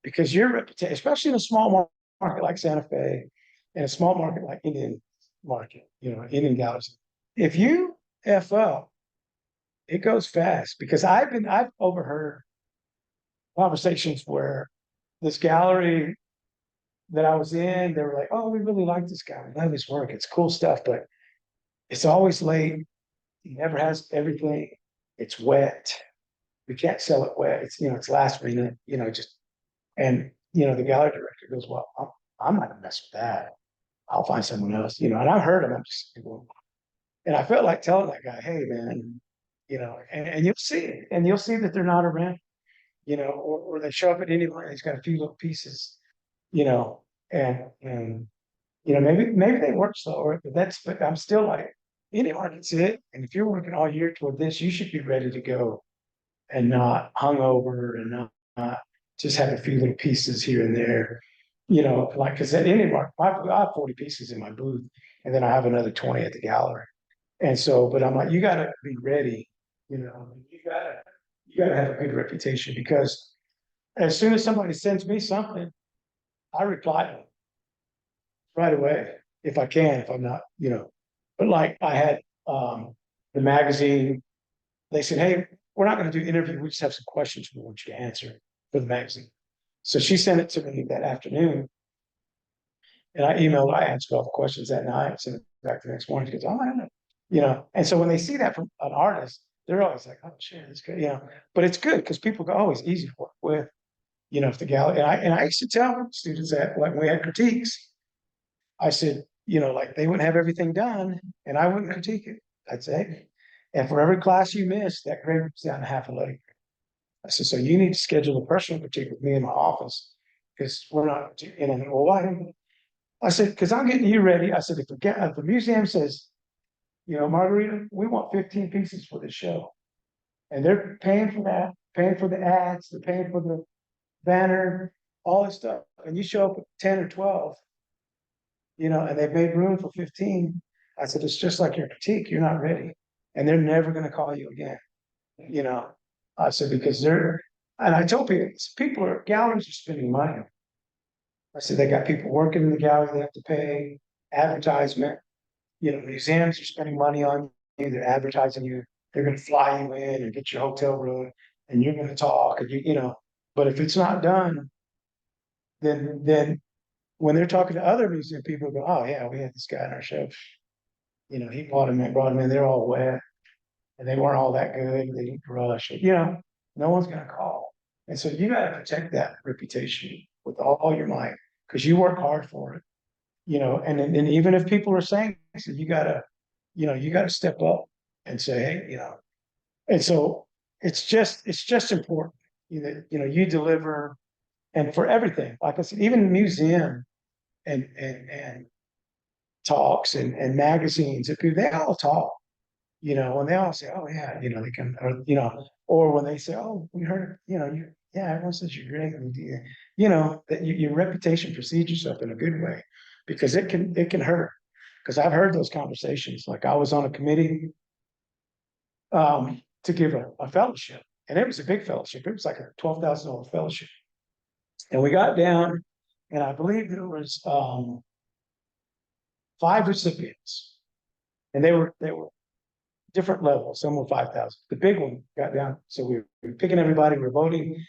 because your reputation, especially in a small market like Santa Fe, and a small market like Indian market, you know, Indian galleries, if you F up, it goes fast because I've overheard conversations where this gallery that I was in, they were like, oh, we really like this guy. We love his work. It's cool stuff, but it's always late. He never has everything. It's wet. We can't sell it wet. It's, you know, it's last minute, you know, just, and, you know, the gallery director goes, well, I'm not gonna mess with that. I'll find someone else, you know, and I've heard him. I'm just, and I felt like telling that guy, hey, man, you know, and you'll see it, and you'll see that they're not around, you know, or they show up at anywhere. He's got a few little pieces, you know, and you know, maybe they work slower, but I'm still like, any market's it. And if you're working all year toward this, you should be ready to go and not hungover and not just have a few little pieces here and there, you know, like, because at any market, I have 40 pieces in my booth, and then I have another 20 at the gallery. And so, but I'm like, you gotta be ready, you know, you gotta have a good reputation because as soon as somebody sends me something, I reply to them right away if I can, if I'm not, you know. But like I had the magazine, they said, hey, we're not going to do interview, we just have some questions we want you to answer for the magazine. So she sent it to me that afternoon. And I answered all the questions that night, sent it back the next morning. She goes, oh, I don't know. You know, and so when they see that from an artist, they're always like, oh shit, it's good, you know. But it's good because people go, oh, it's easy to work with, you know, if the gallery, and I used to tell students that like when we had critiques, I said, you know, like they wouldn't have everything done and I wouldn't critique it. I'd say, and for every class you miss, that grade was down to half a learning. I said, so you need to schedule a personal critique with me in my office because we're not, and I well, why? I said, because I'm getting you ready. I said, if the museum says, you know, Margarita, we want 15 pieces for this show. And they're paying for that, paying for the ads, they're paying for the banner, all this stuff. And you show up with 10 or 12, you know, and they've made room for 15. I said, it's just like your critique, you're not ready. And they're never going to call you again. You know, I said, because and I told galleries are spending money. I said, they got people working in the gallery, they have to pay advertisement. You know, museums are spending money on you, they're advertising you, they're going to fly you in and get your hotel room and you're going to talk and you know, but if it's not done, then when they're talking to other museum people, go, oh yeah, we had this guy in our show. You know, he brought him in, they're all wet and they weren't all that good, they didn't rush it, you know, no one's going to call. And so you got to protect that reputation with all your might because you work hard for it, you know, and even if people are saying, so you gotta step up and say, hey, you know, and so it's just important, you know, you deliver and for everything, like I said, even museum and talks and magazines, if they all talk, you know, and they all say, oh yeah, you know, they can, or, you know, or when they say, oh, we heard, you know, yeah, everyone says you're great, you know, that your reputation precedes yourself in a good way, because it can hurt. Because I've heard those conversations. Like I was on a committee to give a fellowship, and it was a big fellowship. It was like a $12,000 fellowship, and we got down, and I believe there was 5 recipients, and they were different levels. Some were 5,000. The big one got down. So we were picking everybody, we were voting.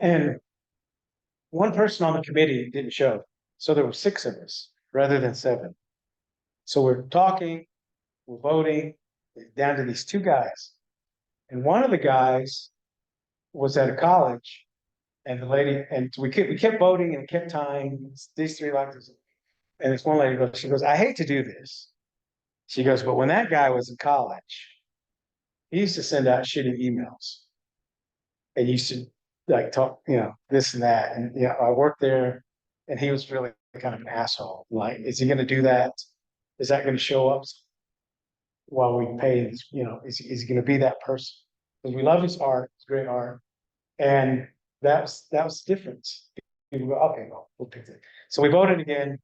And one person on the committee didn't show. So there were 6 of us rather than 7. So we're talking, we're voting, down to these 2 guys. And one of the guys was at a college, and the lady, and we kept voting and kept tying. These 3 like this. And this one lady goes, she goes, I hate to do this. She goes, but when that guy was in college, he used to send out shitty emails and used to like talk, you know, this and that. And you know, I worked there and he was really kind of an asshole. Like, is he going to do that? Is that going to show up while we pay? You know, is he going to be that person? Because we love his art, it's great art. And that was the difference we go, okay, well, we'll pick it. So we voted again,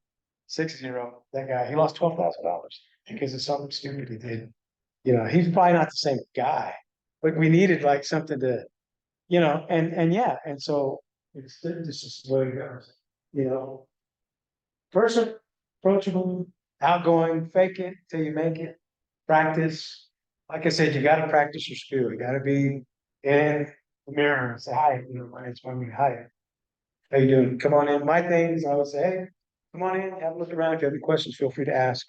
6-0. That guy, he lost $12,000 because of something stupid he did. You know, he's probably not the same guy, but we needed like something to, and yeah, and so this is the way it goes, you know. Person, approachable, outgoing, fake it till you make it. Practice. Like I said, you gotta practice your spiel. You gotta be in the mirror and say, hi, my name's Marvin. Hi. How you doing? Come on in. My thing is I would say, hey, come on in, have a look around. If you have any questions, feel free to ask,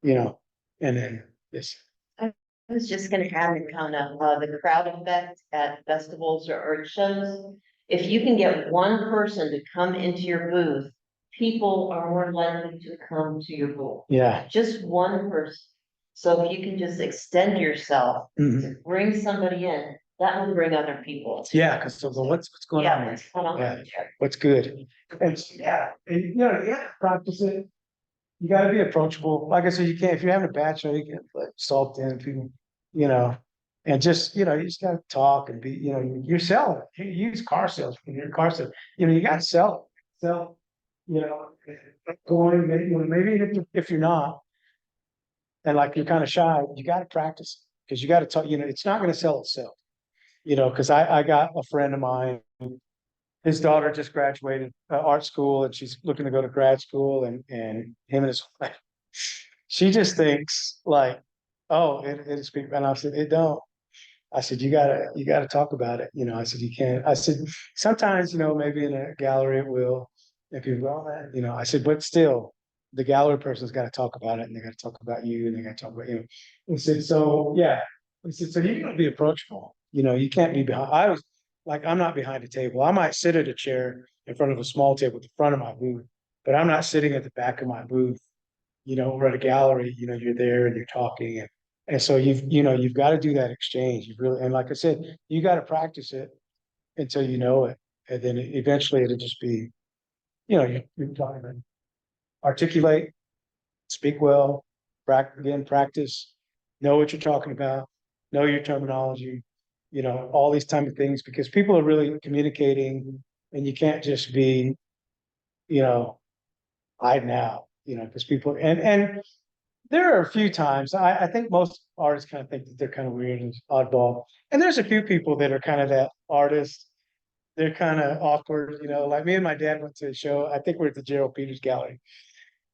and then yes.
I was just gonna add in kind of the crowd effect at festivals or shows. If you can get one person to come into your booth, people are more likely to come to your booth.
Yeah.
Just one person. So if you can just extend yourself to bring somebody in, that will bring other people.
Yeah, because so what's going on?
Yeah,
Here?
what's going on
Yeah.
there?
What's good? And yeah, and practice it. You gotta be approachable. Like I said, you can't if you're having a bachelor, you can like salt in people, and just you just gotta talk and be, you're selling. You use car sales when you're a car sales. You gotta sell it. Sell, going, maybe if you're not, and like you're kind of shy, you gotta practice because you gotta talk, it's not gonna sell itself. Because I got a friend of mine, his daughter just graduated art school and she's looking to go to grad school and him and his wife, she just thinks like, oh, it is people. And I said, it don't. I said, you gotta talk about it. I said, you can't. I said, sometimes, maybe in a gallery it will, and people go, oh, man, I said, but still, the gallery person's got to talk about it and they got to talk about you and they got to talk about you. I said, so yeah. I said, so you gotta be approachable. You can't be behind. I was like, I'm not behind a table. I might sit at a chair in front of a small table at the front of my booth, but I'm not sitting at the back of my booth. We're at a gallery, you're there and you're talking and so you've got to do that exchange. You really, and like I said, you got to practice it until you know it. And then eventually it'll just be, you're talking about articulate, speak well, practice, know what you're talking about, know your terminology, all these type of things, because people are really communicating and you can't just be, hiding out, because people, and there are a few times, I think most artists kind of think that they're kind of weird and oddball. And there's a few people that are kind of that artist. They're kind of awkward, like me and my dad went to a show. I think we're at the Gerald Peters Gallery.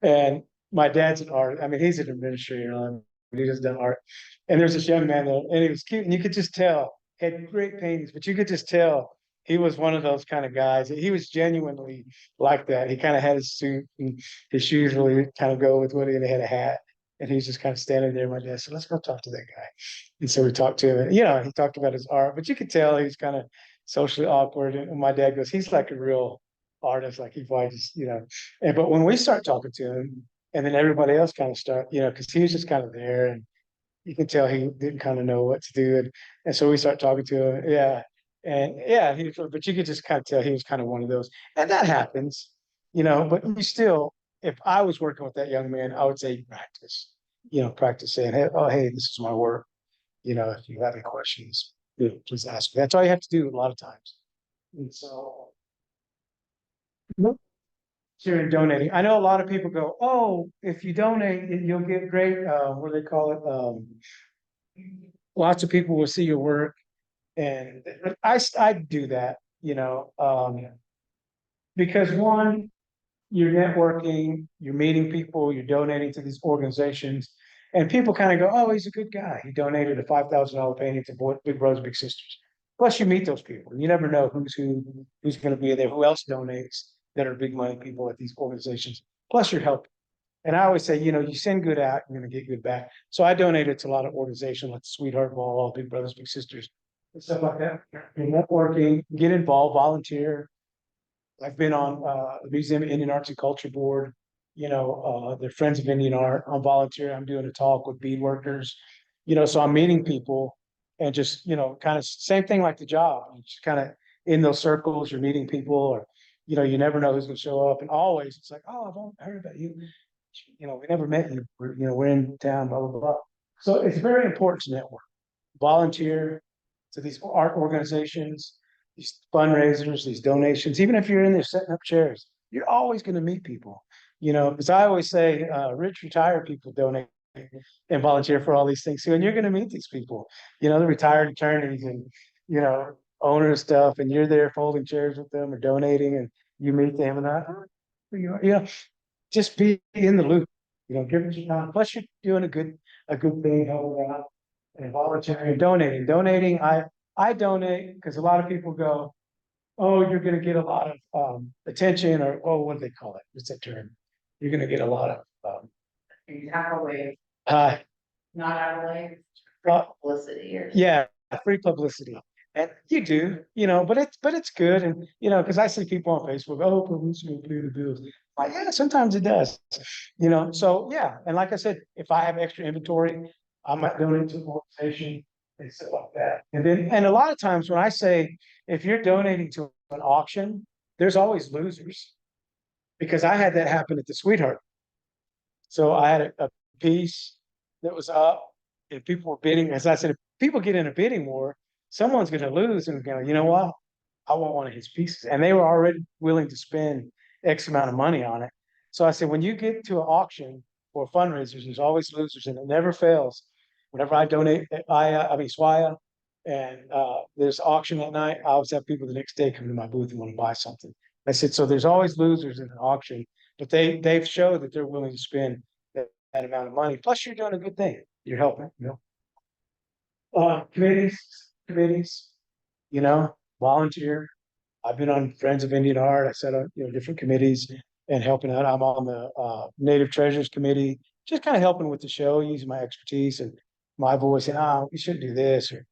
And my dad's an artist. I mean, he's an administrator, he just done art. And there's this young man there, and he was cute. And you could just tell, he had great paintings, but you could just tell he was one of those kind of guys. He was genuinely like that. He kind of had his suit and his shoes really kind of go with what he had a hat. And he's just kind of standing there. My dad said, let's go talk to that guy. And so we talked to him, and he talked about his art, but you could tell he's kind of socially awkward. And my dad goes, he's like a real artist, like he probably just, but when we start talking to him, and then everybody else kind of start, because he was just kind of there, and you can tell he didn't kind of know what to do, and so we start talking to him, yeah, and yeah, but you could just kind of tell he was kind of one of those, and that happens, but you still, if I was working with that young man, I would say practice saying, hey, oh, hey, this is my work, if you have any questions, please ask me. That's all you have to do a lot of times, and so. Here and donating. I know a lot of people go, oh, if you donate, you'll get great, what do they call it? Lots of people will see your work. And I do that, because one, you're networking, you're meeting people, you're donating to these organizations. And people kind of go, oh, he's a good guy. He donated a $5,000 painting to Big Brothers Big Sisters. Plus you meet those people. You never know who's going to be there, who else donates that are big money people at these organizations. Plus you're helping. And I always say, you send good out, you're going to get good back. So I donated to a lot of organizations like the Sweetheart Ball, Big Brothers Big Sisters, and stuff like that. And networking, get involved, volunteer. I've been on the Museum of Indian Arts and Culture Board, the Friends of Indian Art. I'm volunteering. I'm doing a talk with bead workers, so I'm meeting people and just, kind of same thing like the job. You just kind of in those circles, you're meeting people, or, you never know who's going to show up. And always it's like, oh, I've heard about you. We never met you. We're in town, blah, blah, blah. So it's very important to network, volunteer to these art organizations, these fundraisers, these donations, even if you're in there setting up chairs, you're always gonna meet people. You know, because I always say, rich retired people donate and volunteer for all these things too, and you're gonna meet these people, you know, the retired attorneys and, you know, owner of stuff, and you're there folding chairs with them or donating, and you meet them and you know, just be in the loop, you know, give it your time. Plus you're doing a good thing, helping out and volunteering, donating. I donate because a lot of people go, oh, you're gonna get a lot of attention, or, oh, what do they call it? What's that term? You're gonna get a lot of
Accolade,
uh,
not accolade,
well,
publicity or.
yeah, free publicity. And you do, you know, but it's good. And, you know, because I see people on Facebook, oh, publicity will pay the bills. Like, yeah, sometimes it does, you know. So yeah, and like I said, if I have extra inventory, I might donate to an organization and stuff like that. And a lot of times when I say, if you're donating to an auction, there's always losers. Because I had that happen at the Sweetheart. So I had a piece that was up and people were bidding. As I said, if people get in a bidding war, someone's gonna lose and go, you know what? I want one of his pieces. And they were already willing to spend X amount of money on it. So I said, when you get to an auction or fundraisers, there's always losers and it never fails. Whenever I donate, Swaya, and there's auction that night, I always have people the next day come to my booth and want to buy something. I said, so there's always losers in an auction, but they've showed that they're willing to spend that amount of money. Plus, you're doing a good thing. You're helping, you know. Committees, you know, volunteer. I've been on Friends of Indian Art. I set up, you know, different committees and helping out. I'm on the Native Treasures Committee, just kind of helping with the show, using my expertise and my voice. And we should do this, or,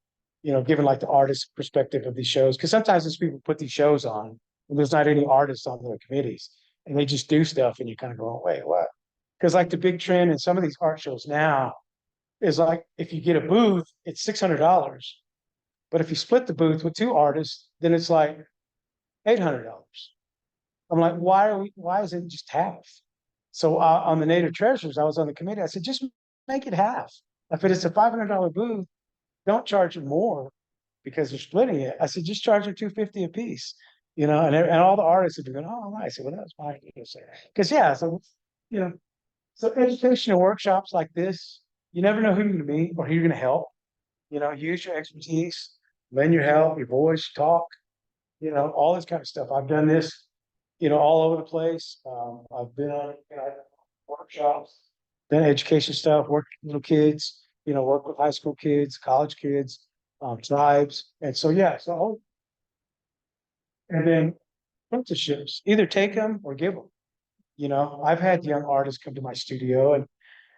you know, giving like the artist perspective of these shows. Because sometimes these people put these shows on, and there's not any artists on their committees, and they just do stuff, and you kind of go, wait, what? Because like the big trend in some of these art shows now is like, if you get a booth, it's $600. But if you split the booth with two artists, then it's like $800. I'm like, why is it just half? So on the Native Treasures, I was on the committee. I said, just make it half. If it is a $500 booth, don't charge them more because they're splitting it. I said, just charge them $250 a piece, you know, and all the artists have been going, oh, nice. I said, well, that's fine. Because yeah, so, you know, so educational workshops like this, you never know who you're going to meet or who you're going to help. You know, use your expertise, lend your help, your voice, talk, you know, all this kind of stuff. I've done this, you know, all over the place. I've been on, you know, workshops, done education stuff, worked with little kids, you know, work with high school kids, college kids, tribes. And so, yeah, so, and then apprenticeships, either take them or give them. You know, I've had young artists come to my studio, and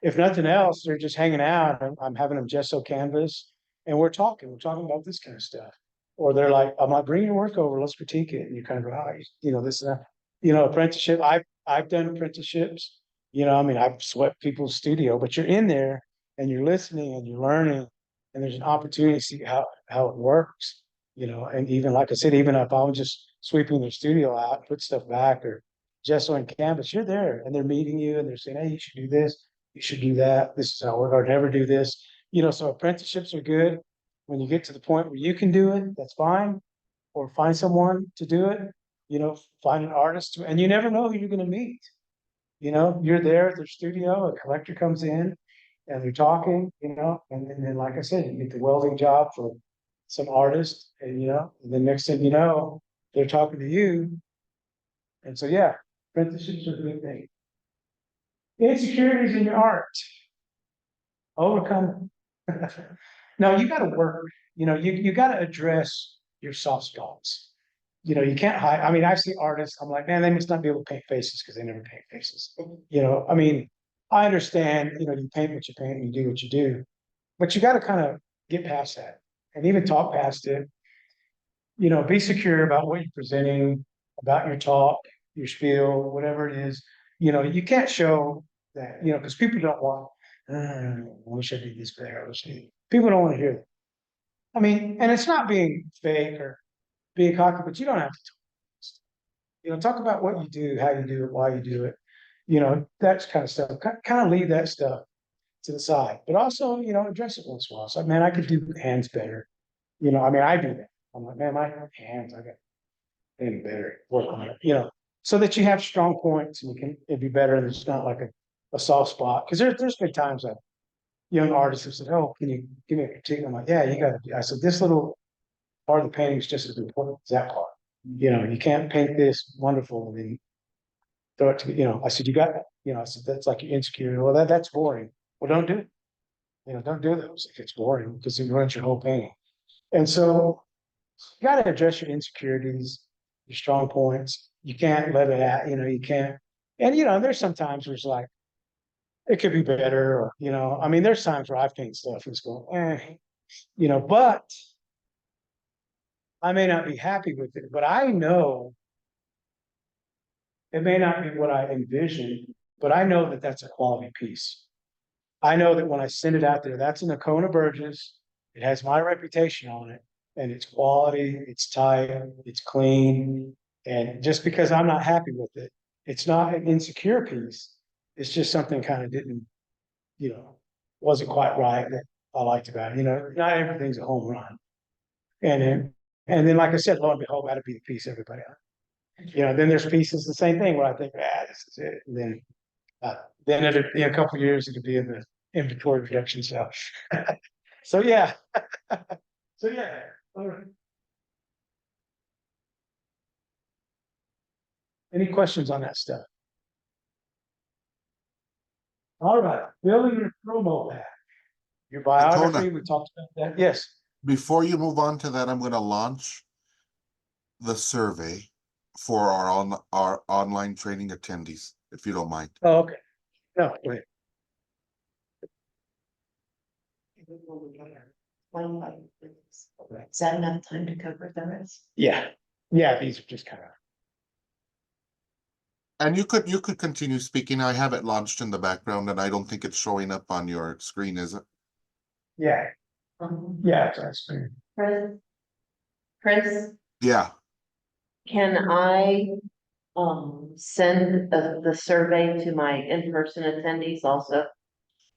if nothing else, they're just hanging out. I'm having them gesso canvas and we're talking about this kind of stuff. Or they're like, I'm like, bring your work over, let's critique it. And you kind of go, you know, this and that. You know, apprenticeship. I've done apprenticeships. You know, I mean, I've swept people's studio, but you're in there and you're listening and you're learning, and there's an opportunity to see how it works. You know, and even like I said, even if I was just sweeping their studio out, put stuff back, or gesso and canvas, you're there and they're meeting you and they're saying, hey, you should do this, you should do that. This is how we're never do this. You know, so apprenticeships are good. When you get to the point where you can do it, that's fine. Or find someone to do it, you know, find an artist, and you never know who you're going to meet. You know, you're there at their studio, a collector comes in and they're talking, you know, and then like I said, you get the welding job for some artist, and, you know, and the next thing you know, they're talking to you. And so, yeah, apprenticeships are a good thing. Insecurities in your art. Overcome. No, you got to work. You know, you got to address your soft spots. You know, you can't hide. I mean, I see artists, I'm like, man, they must not be able to paint faces because they never paint faces. You know, I mean, I understand, you know, you paint what you paint and you do what you do, but you got to kind of get past that and even talk past it. You know, be secure about what you're presenting, about your talk, your spiel, whatever it is. You know, you can't show that, you know, because people don't want, I wish I did this better. People don't want to hear that. I mean, and it's not being fake or being cocky, but you don't have to talk. You know, talk about what you do, how you do it, why you do it. You know, that kind of stuff. Kind of leave that stuff to the side, but also, you know, address it once in a while. So, man, I could do hands better. You know, I mean, I do that. I'm like, man, my hands, I got any better, work on it, you know, so that you have strong points and you can, it'd be better, and it's not like a soft spot, because there's been times that young artists have said, oh, can you give me a critique? I'm like, yeah, you gotta do, I said, this little part of the painting is just as important as that part. You know, you can't paint this wonderful and then throw it to, you know, I said, you got that, you know, I said, that's like you're insecure, well, that's boring, well, don't do it. You know, don't do those if it's boring, because it ruins your whole painting. And so you gotta address your insecurities, your strong points. You can't let it out, you know, you can't. And you know, there's sometimes where it's like, it could be better, or, you know, I mean, there's times where I paint stuff and it's going, you know, but I may not be happy with it, but I know it may not be what I envisioned, but I know that that's a quality piece. I know that when I send it out there, that's a Nocona Burgess. It has my reputation on it, and it's quality, it's tight, it's clean. And just because I'm not happy with it, it's not an insecure piece. It's just something kind of didn't, you know, wasn't quite right that I liked about it. You know, not everything's a home run. And then, like I said, lo and behold, that'll be the piece everybody on. You know, then there's pieces the same thing where I think, this is it. And then it'll be a couple of years, it'll be in the inventory reduction cell. So yeah. So yeah. All right. Any questions on that stuff? All right, building your promo pack. Your biography, we talked about that. Yes.
Before you move on to that, I'm gonna launch the survey for our online training attendees, if you don't mind.
Oh, okay. No, go ahead.
Is that enough time to cover the rest?
Yeah. Yeah, these are just kind of.
And you could continue speaking. I have it launched in the background, and I don't think it's showing up on your screen, is it?
Yeah. Yeah, that's fair.
Chris,
Yeah.
can I send the survey to my in-person attendees also?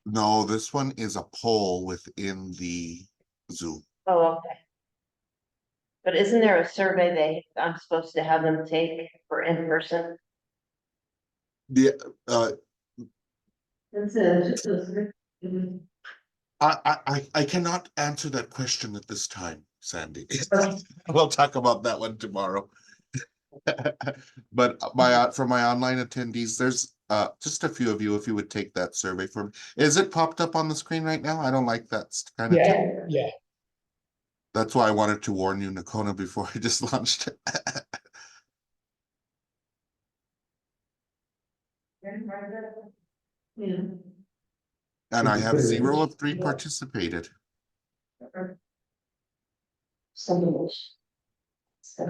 No, this one is a poll within the Zoom.
Oh, okay. But isn't there a survey I'm supposed to have them take for in-person?
The
That's it.
I cannot answer that question at this time, Sandy. We'll talk about that one tomorrow. But for my online attendees, there's just a few of you, if you would take that survey for me. Is it popped up on the screen right now? I don't like that kind of
Yeah, yeah.
That's why I wanted to warn you, Nocona, before I just launched it.
Yeah.
And I have 0 of 3 participated.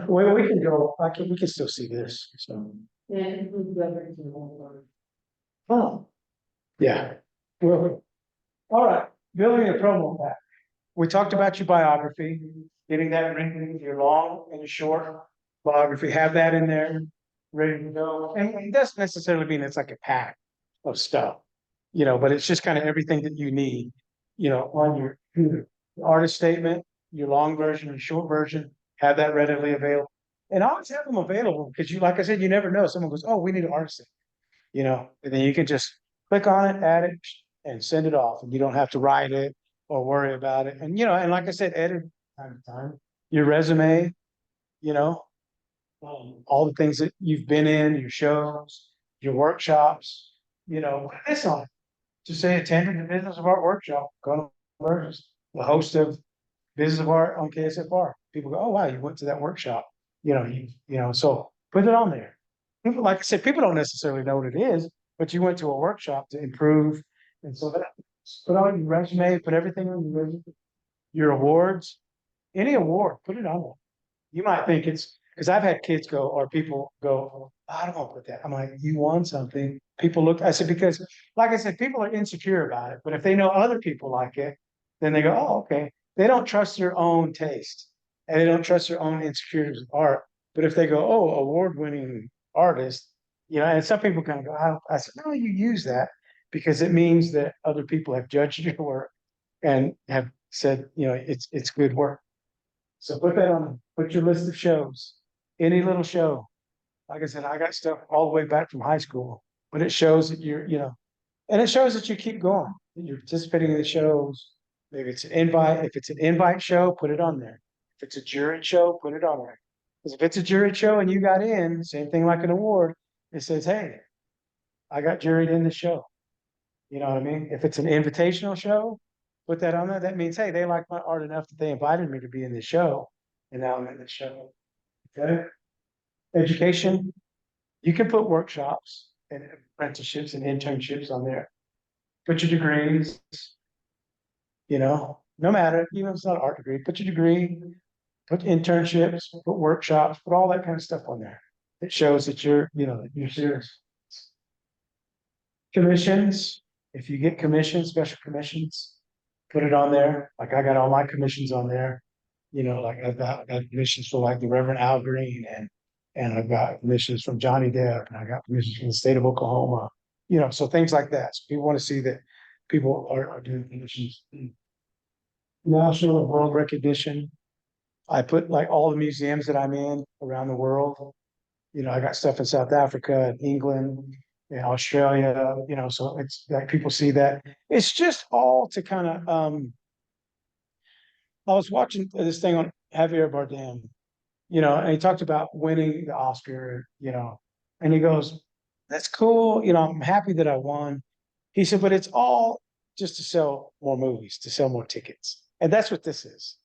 Well, we can go, we can still see this, so.
Oh,
Yeah. Well, all right, building a promo pack. We talked about your biography, getting that written, your long and your short biography, have that in there, ready to go. And it doesn't necessarily mean it's like a pack of stuff, you know, but it's just kind of everything that you need, you know, on your artist statement, your long version, your short version, have that readily available. And always have them available because you, like I said, you never know. Someone goes, oh, we need an artist, you know, and then you can just click on it, add it, and send it off. And you don't have to write it or worry about it. And, you know, and like I said, edit time to time, your resume, you know, all the things that you've been in, your shows, your workshops, you know, put this on it. Just say attended the Business of Art workshop, go to Burgess, the host of Business of Art on KSFR. People go, oh wow, you went to that workshop. You know, so put it on there. People, like I said, people don't necessarily know what it is, but you went to a workshop to improve. And so that put on your resume, put everything on your resume, your awards, any award, put it on there. You might think it's because I've had kids go or people go, I don't want to put that. I'm like, you won something. People look, I said, because like I said, people are insecure about it, but if they know other people like it, then they go, oh, okay. They don't trust their own taste and they don't trust their own insecurities with art. But if they go, oh, award-winning artist, you know, and some people kind of go, I said, no, you use that because it means that other people have judged your work and have said, you know, it's good work. So put that on, put your list of shows, any little show. Like I said, I got stuff all the way back from high school, but it shows that you're, and it shows that you keep going, that you're participating in the shows. Maybe it's an invite. If it's an invite show, put it on there. If it's a juried show, put it on there. Because if it's a juried show and you got in, same thing like an award, it says, hey, I got juried in the show. You know what I mean? If it's an invitational show, put that on there. That means, hey, they like my art enough that they invited me to be in the show. And now I'm in the show. Okay. Education, you can put workshops and apprenticeships and internships on there. Put your degrees, no matter, even if it's not an art degree, put your degree, put internships, put workshops, put all that kind of stuff on there. It shows that you're serious. Commissions, if you get commissions, special commissions, put it on there. Like I got all my commissions on there. Like I got commissions for like the Reverend Al Green and I've got commissions from Johnny Depp and I got commissions from the state of Oklahoma. So things like that. So people want to see that people are doing commissions. National and world recognition. I put like all the museums that I'm in around the world. I got stuff in South Africa and England and Australia, so it's like people see that. It's just all to kind of I was watching this thing on Javier Bardem, and he talked about winning the Oscar, and he goes, that's cool, I'm happy that I won. He said, but it's all just to sell more movies, to sell more tickets. And that's what this is.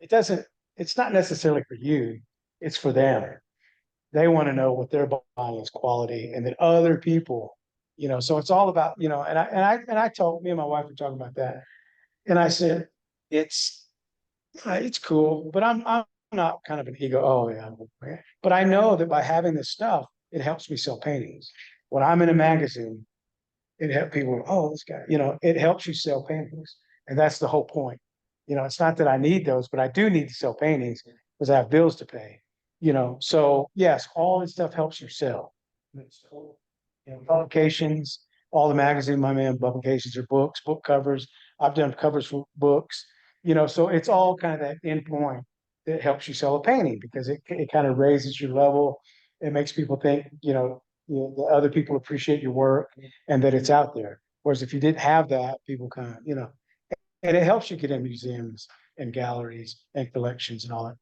It's not necessarily for you, it's for them. They want to know what they're buying is quality and that other people, so it's all about, and I told me and my wife were talking about that. And I said, it's cool, but I'm not kind of an ego. Oh yeah. But I know that by having this stuff, it helps me sell paintings. When I'm in a magazine, it helps people, oh, this guy, it helps you sell paintings. And that's the whole point. It's not that I need those, but I do need to sell paintings because I have bills to pay. So yes, all this stuff helps you sell. Publications, all the magazine, my man, publications are books, book covers. I've done covers for books, so it's all kind of that end point that helps you sell a painting because it kind of raises your level. It makes people think, the other people appreciate your work and that it's out there. Whereas if you didn't have that, people kind of, and it helps you get in museums and galleries and collections and all that.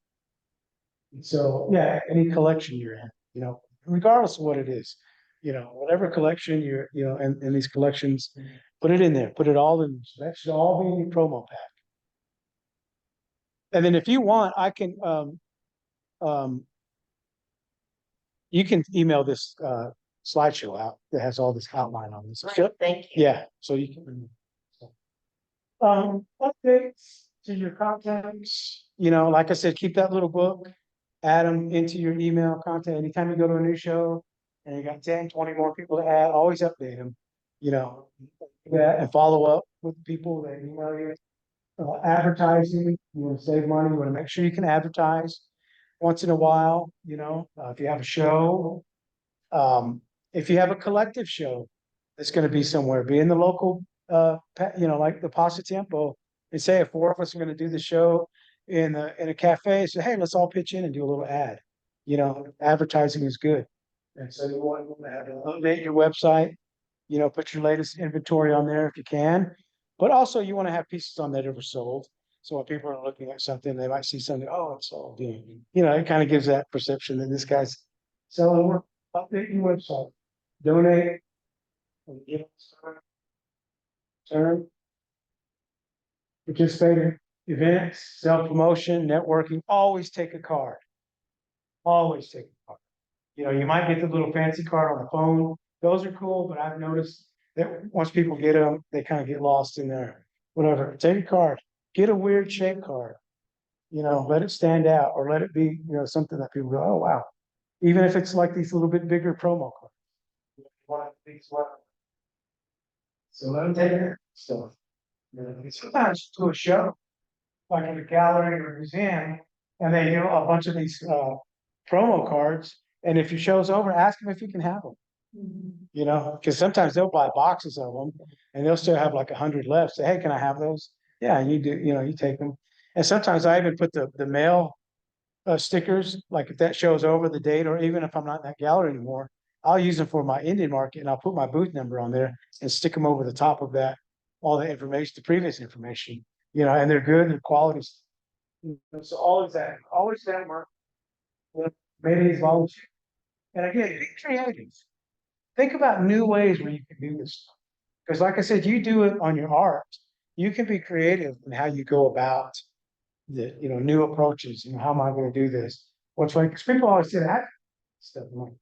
So yeah, any collection you're in, regardless of what it is, whatever collection you're, and these collections, put it in there, put it all in. That should all be in your promo pack. And then if you want, I can, you can email this slideshow out that has all this outline on this.
Right, thank you.
Yeah, so you can. Updates to your contacts, like I said, keep that little book, add them into your email content. Anytime you go to a new show and you got 10, 20 more people to add, always update them, and follow up with people that email you. Advertising, you want to save money, you want to make sure you can advertise once in a while, if you have a show, if you have a collective show that's going to be somewhere, be in the local, like the Pasta Tempo, and say if 4 of us are going to do the show in a cafe, so hey, let's all pitch in and do a little ad. Advertising is good. And so you want to have to update your website, put your latest inventory on there if you can. But also you want to have pieces on there that were sold. So when people are looking at something, they might see something, oh, it's sold. It kind of gives that perception that this guy's selling work. Update your website, donate, and give turn, participate in events, self-promotion, networking, always take a card. Always take a card. You might get the little fancy card on the phone. Those are cool, but I've noticed that once people get them, they kind of get lost in there. Whatever. Take a card. Get a weird shaped card. Let it stand out or let it be, something that people go, oh wow. Even if it's like these little bit bigger promo cards. So let them take it. So sometimes to a show, like at a gallery or a museum, and they do a bunch of these promo cards. And if your show's over, ask them if you can have them. Because sometimes they'll buy boxes of them and they'll still have like 100 left. Say, hey, can I have those? Yeah, and you do, you take them. And sometimes I even put the mail stickers, like if that shows over the date, or even if I'm not in that gallery anymore, I'll use them for my Indian market and I'll put my booth number on there and stick them over the top of that, all the information, the previous information, and they're good, they're quality. So always that mark. Maybe it's volunteer. And again, be creative. Think about new ways where you can do this. Because like I said, you do it on your art. You can be creative in how you go about the, new approaches. How am I going to do this? What's like, because people always say that stuff. I'm like,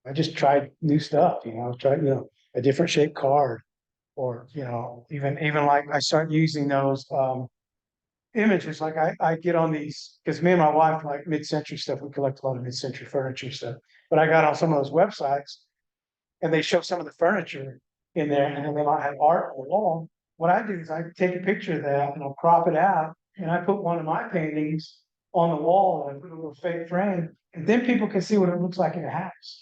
I just tried new stuff, tried, a different shaped card, or, even like I start using those, images. Like I get on these, because me and my wife like mid-century stuff. We collect a lot of mid-century furniture stuff. But I got on some of those websites and they show some of the furniture in there, and then they might have art on the wall. What I do is I take a picture of that and I'll crop it out and I put one of my paintings on the wall and I put a little fake frame, and then people can see what it looks like in a house.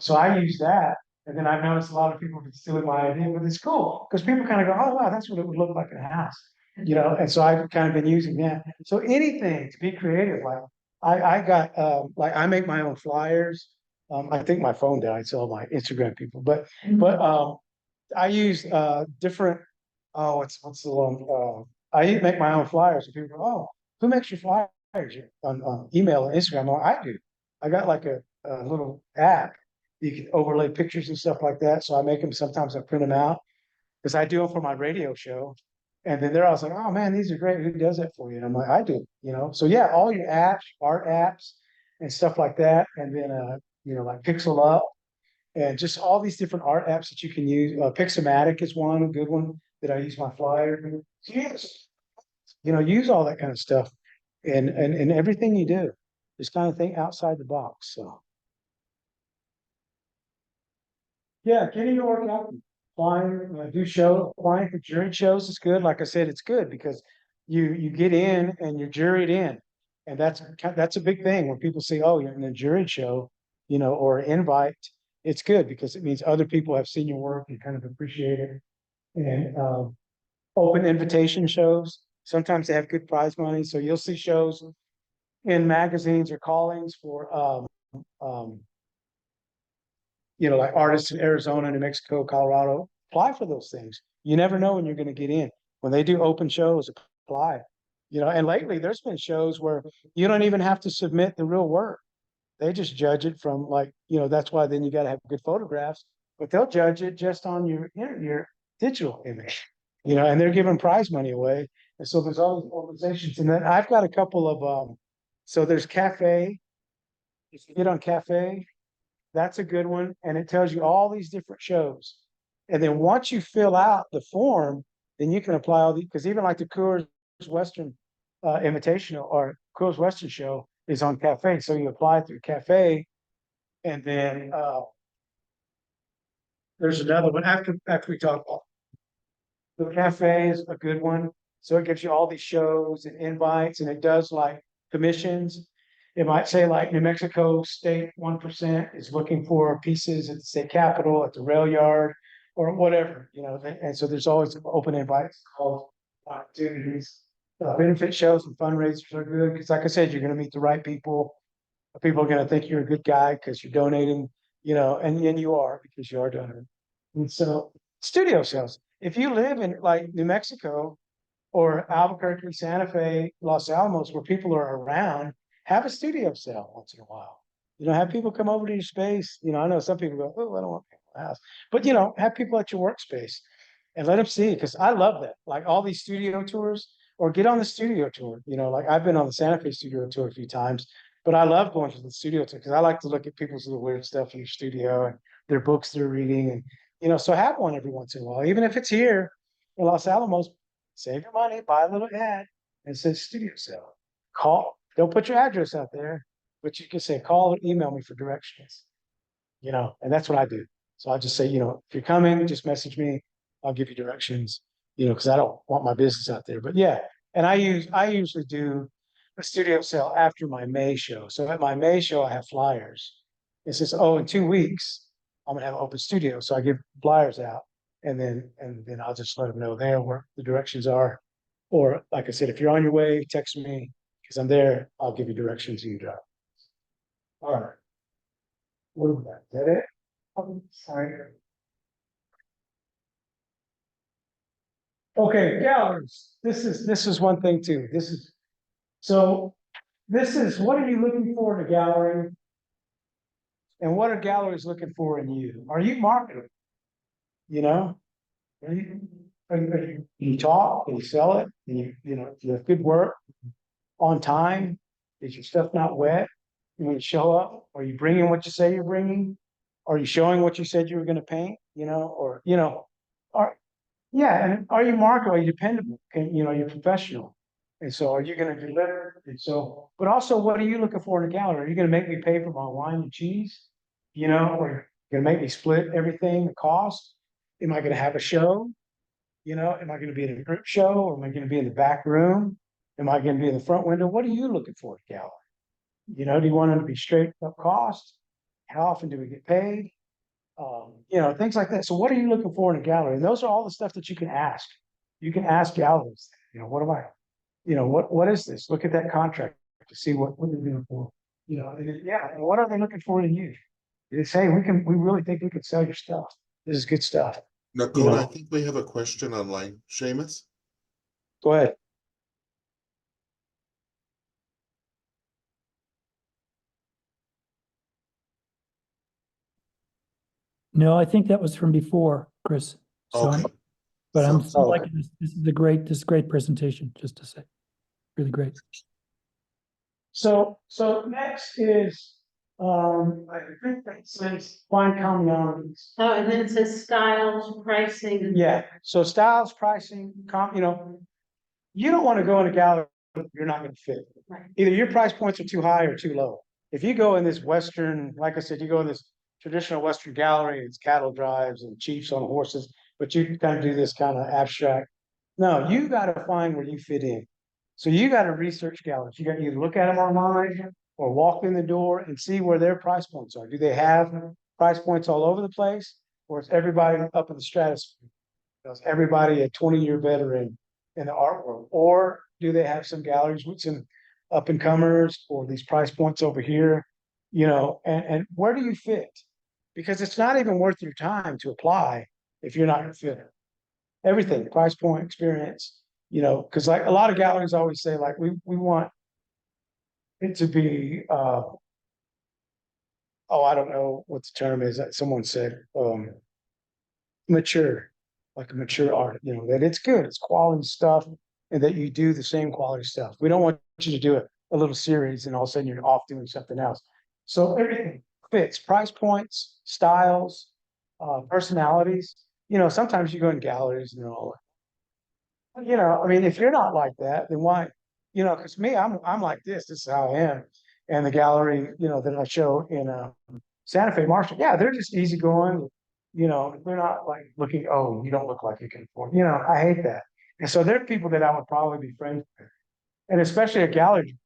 So I use that. And then I've noticed a lot of people can steal my idea, but it's cool because people kind of go, oh wow, that's what it would look like in a house. And so I've kind of been using that. So anything to be creative, like I got like I make my own flyers. I think my phone died, so all my Instagram people, but I use different, what's the one, I make my own flyers, and people go, oh, who makes your flyers on email and Instagram? Well, I do. I got like a little app. You can overlay pictures and stuff like that. So I make them, sometimes I print them out because I do them for my radio show. And then they're always like, oh man, these are great. Who does that for you? And I'm like, I do, So yeah, all your apps, art apps and stuff like that. And then, like Pixel Up and just all these different art apps that you can use. Pixomatic is one, a good one that I use my flyer. So yes, use all that kind of stuff and everything you do. Just kind of think outside the box. So yeah, getting your work out, applying, applying for juried shows is good. Like I said, it's good because you get in and you're juried in. And that's a big thing when people say, oh, you're in a juried show, or invite. It's good because it means other people have seen your work and kind of appreciate it. And open invitation shows, sometimes they have good prize money. So you'll see shows in magazines or callings for like artists in Arizona, New Mexico, Colorado. Apply for those things. You never know when you're going to get in. When they do open shows, apply. And lately there's been shows where you don't even have to submit the real work. They just judge it from like, that's why then you got to have good photographs, but they'll judge it just on your digital image, and they're giving prize money away. And so there's all these organizations. And then I've got a couple of, so there's Cafe. If you get on Cafe, that's a good one. And it tells you all these different shows. And then once you fill out the form, then you can apply all these, because even like the Coors Western Invitational or Coors Western show is on Cafe. So you apply through Cafe, and then there's another one after we talk about the Cafe is a good one. So it gives you all these shows and invites, and it does like commissions. It might say like New Mexico State 1% is looking for pieces at the state capitol, at the rail yard, or whatever, and so there's always open invites called opportunities. Benefit shows and fundraisers are good because, like I said, you're going to meet the right people. People are going to think you're a good guy because you're donating, and you are because you are donating. And so studio sales. If you live in like New Mexico or Albuquerque, Santa Fe, Los Alamos, where people are around, have a studio sale once in a while. Have people come over to your space. I know some people go, oh, I don't want people in the house. But, have people at your workspace and let them see, because I love that. Like all these studio tours, or get on the studio tour. Like I've been on the Santa Fe studio tour a few times, but I love going to the studio tour because I like to look at people's little weird stuff in your studio and their books they're reading. And, so have one every once in a while, even if it's here in Los Alamos. Save your money, buy a little ad, and say studio sale. Don't put your address out there, but you can say, call or email me for directions. And that's what I do. So I just say, if you're coming, just message me. I'll give you directions, because I don't want my business out there. But yeah, and I usually do a studio sale after my May show. So at my May show, I have flyers. It says, oh, in 2 weeks, I'm gonna have an open studio. So I give flyers out, and then I'll just let them know there where the directions are. Or like I said, if you're on your way, text me, because I'm there, I'll give you directions you drive. All right. What was that? Is that it? Sorry. Okay, galleries. This is one thing too. This is what are you looking for in a gallery? And what are galleries looking for in you? Are you marketable? You know? You talk, you sell it, you have good work on time. Is your stuff not wet? When you show up, are you bringing what you say you're bringing? Are you showing what you said you were going to paint? Are yeah, and are you marketable? Are you dependable? You're professional. And so are you going to deliver? And so, but also, what are you looking for in a gallery? Are you going to make me pay for my wine and cheese? Or you're going to make me split everything, the cost? Am I going to have a show? Am I going to be in a group show, or am I going to be in the back room? Am I going to be in the front window? What are you looking for at a gallery? Do you want them to be straight up cost? How often do we get paid? Things like that. So what are you looking for in a gallery? And those are all the stuff that you can ask. You can ask galleries, what am I, what is this? Look at that contract to see what you're looking for. And what are they looking for in you? They say, we really think we can sell your stuff. This is good stuff.
Nocona, I think we have a question online. Seamus?
Go ahead.
No, I think that was from before, Chris. So
Okay.
but I'm
So-
still liking this. This is a great presentation, just to say. Really great.
So next is, I think that says find commonalities.
Oh, and then it says styles, pricing. and-
Yeah, so styles, pricing, you don't want to go in a gallery you're not going to fit.
Right.
Either your price points are too high or too low. If you go in this Western, like I said, you go in this traditional Western gallery, it's cattle drives and chiefs on horses, but you kind of do this kind of abstract. No, you got to find where you fit in. So you got to research galleries. You got to either look at them online or walk in the door and see where their price points are. Do they have price points all over the place, or is everybody up in the stratosphere? Is everybody a 20-year veteran in the art world? Or do they have some galleries with some up and comers, or these price points over here? And where do you fit? Because it's not even worth your time to apply if you're not going to fit. Everything, price point, experience, because like a lot of galleries always say, like, we want it to be, I don't know what the term is that someone said, mature, like a mature art, that it's good, it's quality stuff, and that you do the same quality stuff. We don't want you to do a little series and all of a sudden you're off doing something else. So everything fits, price points, styles, personalities. Sometimes you go in galleries and they're all, if you're not like that, then why? Because me, I'm like this is how I am. And the gallery, that I show in Santa Fe Marshall, yeah, they're just easygoing. They're not like looking, oh, you don't look like you can afford. I hate that. And so there are people that I would probably be friends with. And especially a gallery.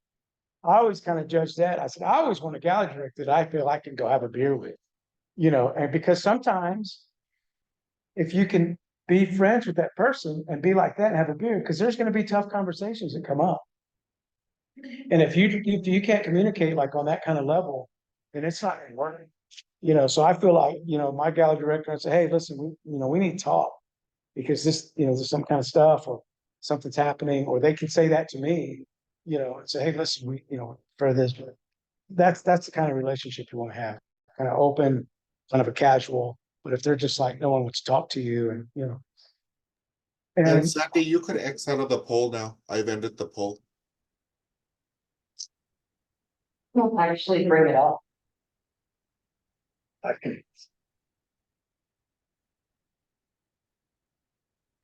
I always kind of judge that. I said, I always want a gallery director that I feel I can go have a beer with. And because sometimes if you can be friends with that person and be like that and have a beer, because there's going to be tough conversations that come up. And if you can't communicate like on that kind of level, then it's not going to work. So I feel like, my gallery director, I say, hey, listen, we need to talk because this, there's some kind of stuff or something's happening, or they can say that to me, and say, hey, listen, for this, but that's the kind of relationship you want to have, kind of open, kind of a casual. But if they're just like, no one wants to talk to you and,
And Sandy, you could X out of the poll now. I've ended the poll.
Don't actually bring it up.
Okay.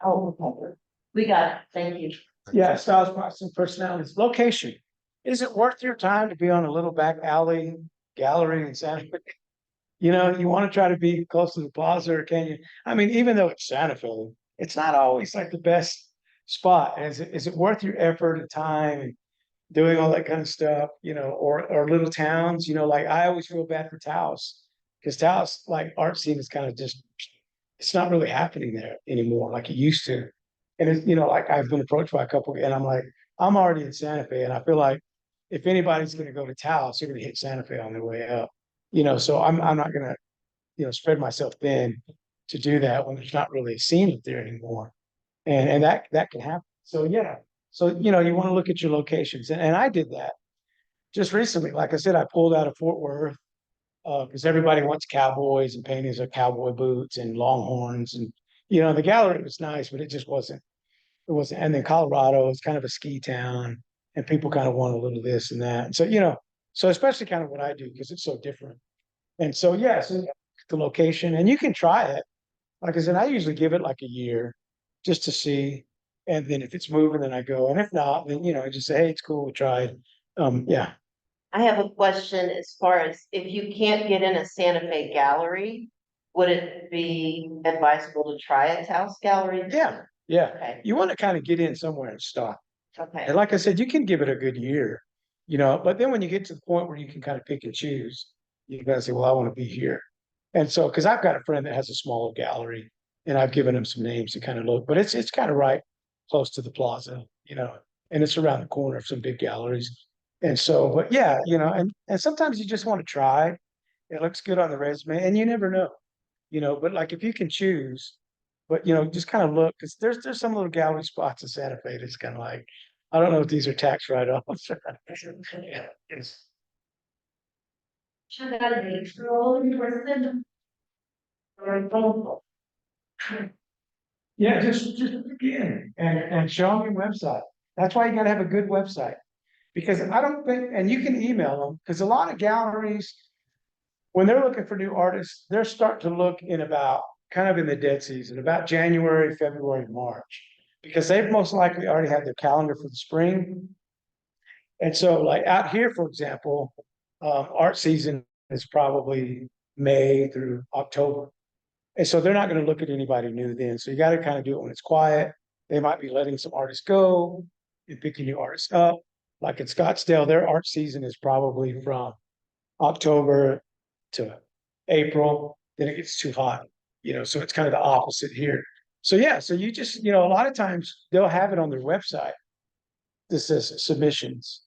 Oh, okay. We got it. Thank you.
Yeah, styles, process, personalities, location. Is it worth your time to be on a little back alley gallery in Santa Fe? You want to try to be close to the plaza, or can you? Even though it's Santa Fe, it's not always like the best spot. Is it worth your effort and time and doing all that kind of stuff? Or little towns, like I always feel bad for Taos, because Taos, like art scene is kind of just, it's not really happening there anymore like it used to. And it's, you know, like I've been approached by a couple and I'm like, I'm already in Santa Fe and I feel like if anybody's gonna go to Taos, they're gonna hit Santa Fe on their way up. You know, so I'm not gonna, you know, spread myself thin to do that when there's not really a scene up there anymore. And that can happen. So yeah. So, you know, you want to look at your locations. And I did that just recently. Like I said, I pulled out of Fort Worth because everybody wants cowboys and paintings of cowboy boots and longhorns. And, you know, the gallery was nice, but it just wasn't, it wasn't. And then Colorado is kind of a ski town and people kind of want a little this and that. So, you know, so especially kind of what I do because it's so different. And so, yeah, so the location and you can try it. Like I said, I usually give it like a year just to see. And then if it's moving, then I go. And if not, then, you know, I just say, hey, it's cool, we tried. Yeah.
I have a question as far as if you can't get in a Santa Fe gallery, would it be advisable to try a Taos gallery?
Yeah. Yeah.
Okay,
You want to kind of get in somewhere and stop.
okay.
And like I said, you can give it a good year, you know, but then when you get to the point where you can kind of pick and choose, you gotta say, well, I want to be here. And so, because I've got a friend that has a smaller gallery and I've given him some names to kind of look, but it's kind of right close to the plaza, you know, and it's around the corner of some big galleries. And so, but yeah, you know, and sometimes you just want to try. It looks good on the resume and you never know, you know, but like if you can choose, but you know, just kind of look, because there's some little gallery spots in Santa Fe that's kind of like, I don't know if these are tax write-offs. Yeah, it's-
Should that be scrolling person? Or both?
Yeah, just begin and show them your website. That's why you gotta have a good website. Because I don't think, and you can email them, because a lot of galleries, when they're looking for new artists, they're starting to look in about, kind of in the dead season, about January, February, March. Because they've most likely already had their calendar for the spring. And so like out here, for example, art season is probably May through October. And so they're not gonna look at anybody new then. So you gotta kind of do it when it's quiet. They might be letting some artists go and picking new artists up. Like in Scottsdale, their art season is probably from October to April, then it gets too hot, you know, so it's kind of the opposite here. So yeah, so you just, you know, a lot of times they'll have it on their website. This says submissions.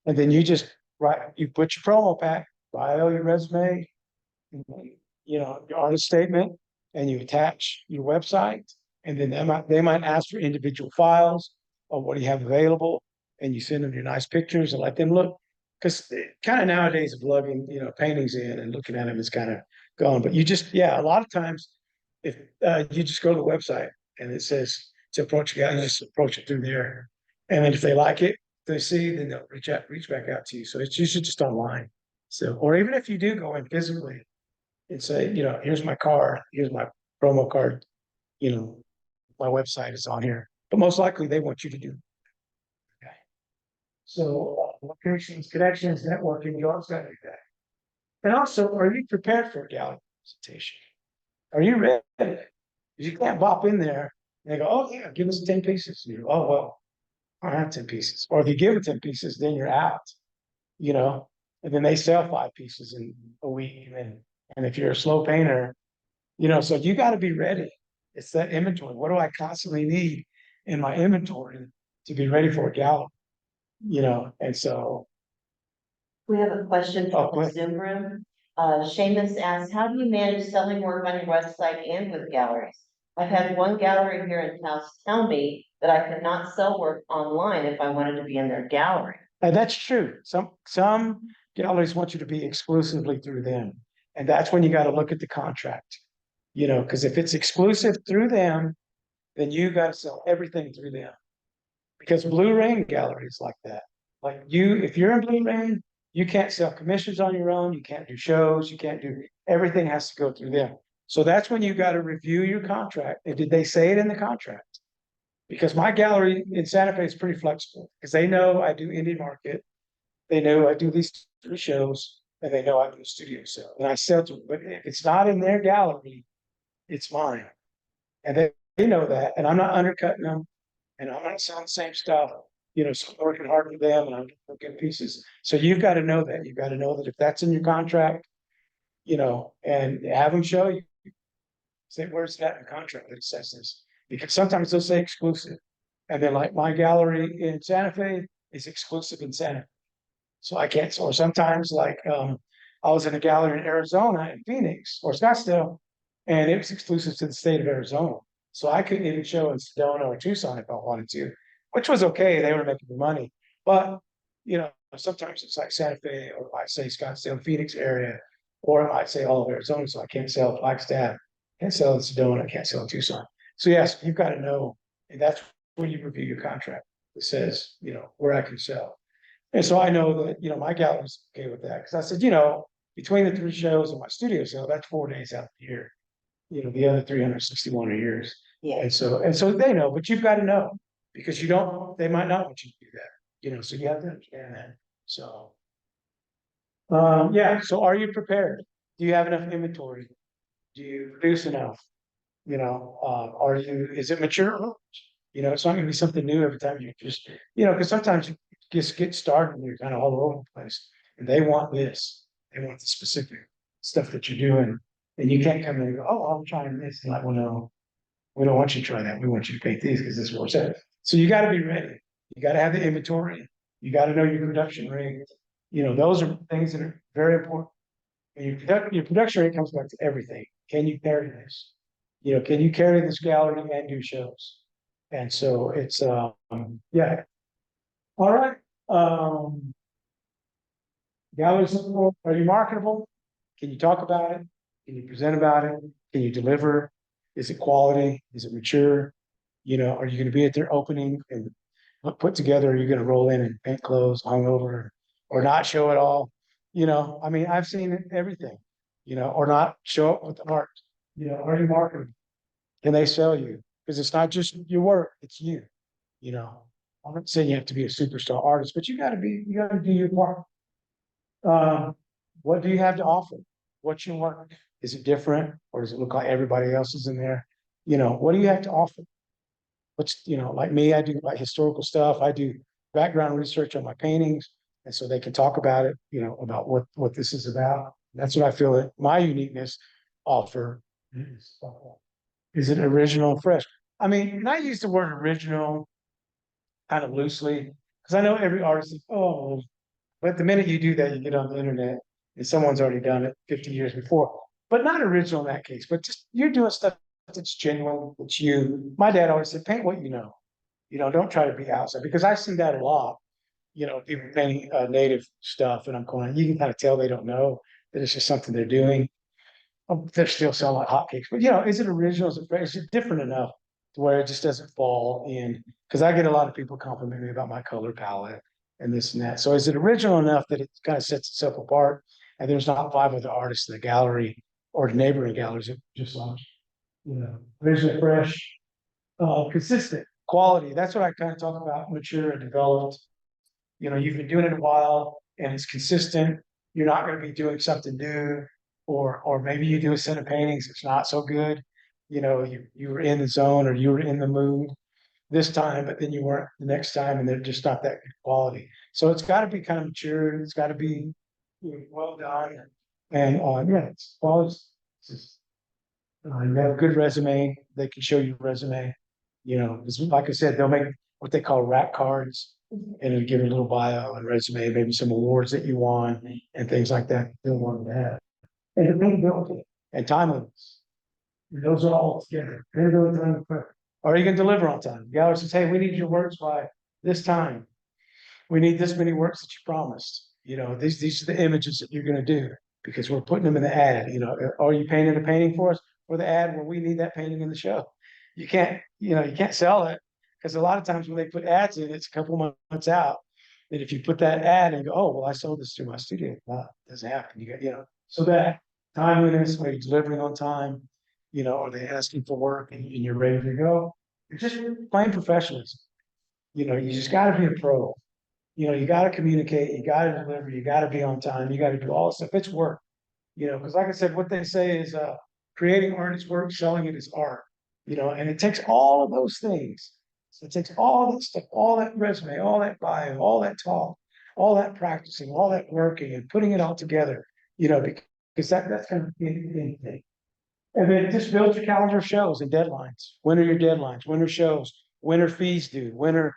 And then you just write, you put your promo pack, bio, your resume, you know, your artist statement, and you attach your website. And then they might ask for individual files or what do you have available? And you send them your nice pictures and let them look. Because kind of nowadays of lugging, you know, paintings in and looking at them is kind of gone. But you just, yeah, a lot of times if you just go to the website and it says to approach a guy, you just approach it through there. And then if they like it, they see, then they'll reach back out to you. So it's usually just online. So, or even if you do go in physically and say, you know, here's my card, here's my promo card, you know, my website is on here. But most likely they want you to do. Okay. So locations, connections, networking, you also gotta do that. And also, are you prepared for a gallery presentation? Are you ready? You can't bop in there and they go, oh yeah, give us 10 pieces. You go, oh well, I don't have 10 pieces. Or if you give it 10 pieces, then you're out, you know, and then they sell 5 pieces in a week. And if you're a slow painter, you know, so you got to be ready. It's that inventory. What do I constantly need in my inventory to be ready for a gallery? You know, and so.
We have a question
Oh,
from
go
the
ahead.
Zoom room. Seamus asks, how do you manage selling work on your website and with galleries? I've had one gallery here in town tell me that I could not sell work online if I wanted to be in their gallery.
And that's true. Some galleries want you to be exclusively through them. And that's when you got to look at the contract. You know, because if it's exclusive through them, then you got to sell everything through them. Because Blue Rain galleries like that. Like you, if you're in Blue Rain, you can't sell commissions on your own. You can't do shows. You can't do, everything has to go through them. So that's when you got to review your contract. And did they say it in the contract? Because my gallery in Santa Fe is pretty flexible because they know I do indie market. They know I do these 3 shows and they know I do a studio sale and I sell to them. But if it's not in their gallery, it's mine. And they know that. And I'm not undercutting them and I'm not selling the same stuff. You know, so I'm working hard for them and I'm getting pieces. So you've got to know that. You've got to know that if that's in your contract, you know, and have them show you. Say, where's that in the contract that it says this? Because sometimes they'll say exclusive. And then like my gallery in Santa Fe is exclusive in Santa Fe. So I can't, or sometimes like, I was in a gallery in Arizona in Phoenix or Scottsdale, and it was exclusive to the state of Arizona. So I couldn't even show in Sedona or Tucson if I wanted to, which was okay. They were making the money. But, you know, sometimes it's like Santa Fe, or I say Scottsdale, Phoenix area, or I might say all of Arizona. So I can't sell Flagstaff, can't sell in Sedona, can't sell in Tucson. So yes, you've got to know, and that's when you review your contract. It says, you know, where I can sell. And so I know that, you know, my gallery's okay with that, because I said, you know, between the 3 shows and my studio sale, that's 4 days out of the year. You know, the other 361 are yours.
Yeah.
And so they know, but you've got to know, because you don't, they might not want you to do that, you know, so you have to understand that. So. Yeah, so are you prepared? Do you have enough inventory? Do you produce enough? You know, is it mature? You know, it's not gonna be something new every time you just, you know, because sometimes you just get started and you're kind of all over the place. And they want this, they want the specific stuff that you're doing. And you can't come in and go, oh, I'm trying this. And like, well, no, we don't want you to try that. We want you to paint these because this is what we're saying. So you gotta be ready. You gotta have the inventory. You gotta know your production rate. You know, those are things that are very important. And your production rate comes back to everything. Can you carry this? You know, can you carry this gallery and do shows? And so it's, yeah. All right. Galleries, are you marketable? Can you talk about it? Can you present about it? Can you deliver? Is it quality? Is it mature? You know, are you going to be at their opening and put together? Are you going to roll in and paint clothes, hungover, or not show it all? You know, I mean, I've seen everything, you know, or not show up with the art. You know, are you marketable? Can they sell you? Because it's not just your work, it's you. You know, I'm not saying you have to be a superstar artist, but you got to do your part. What do you have to offer? What's your work? Is it different, or does it look like everybody else is in there? You know, what do you have to offer? What's, you know, like me, I do like historical stuff. I do background research on my paintings, and so they can talk about it, you know, about what this is about. That's what I feel that my uniqueness offer is. Is it original and fresh? I mean, and I use the word original kind of loosely, because I know every artist is, oh, but the minute you do that, you get on the internet and someone's already done it 50 years before. But not original in that case, but just you're doing stuff that's genuine, that's you. My dad always said, paint what you know. You know, don't try to be outside, because I see that a lot. You know, people painting native stuff, and I'm going, you can kind of tell they don't know that it's just something they're doing. They're still selling like hotcakes, but you know, is it original? Is it different enough to where it just doesn't fall in? Because I get a lot of people complimenting me about my color palette and this and that. So is it original enough that it kind of sets itself apart? And there's not 5 other artists in the gallery or neighboring galleries that just launched. You know, original, fresh, consistent quality. That's what I kind of talk about, mature and developed. You know, you've been doing it a while and it's consistent. You're not going to be doing something new, or maybe you do a set of paintings, it's not so good. You know, you were in the zone, or you were in the mood this time, but then you weren't the next time, and they're just not that good quality. So it's got to be kind of mature. It's got to be, you know, well done. And yeah, it's always, you have a good resume. They can show you a resume. You know, 'cause like I said, they'll make what they call rack cards, and it'll give you a little bio and resume, maybe some awards that you won and things like that. They'll want to have. And availability and time limits. Those are all together. Are you going to deliver on time? The gallery says, hey, we need your works by this time. We need this many works that you promised. You know, these are the images that you're going to do, because we're putting them in the ad. You know, are you painting a painting for us for the ad? Well, we need that painting in the show. You can't, you know, you can't sell it, because a lot of times when they put ads in, it's a couple months out. And if you put that ad and go, oh, well, I sold this to my studio. Well, it doesn't happen. You got, you know, so that timeliness, are you delivering on time? You know, are they asking for work and you're ready to go? You're just plain professionalism. You know, you just got to be a pro. You know, you got to communicate, you got to deliver, you got to be on time, you got to do all this stuff. It's work. You know, because like I said, what they say is creating art is work, selling it is art. You know, and it takes all of those things. So it takes all that stuff, all that resume, all that bio, all that talk, all that practicing, all that working and putting it all together, you know, because that's kind of anything. And then just build your calendar of shows and deadlines. When are your deadlines? When are shows? When are fees due? When are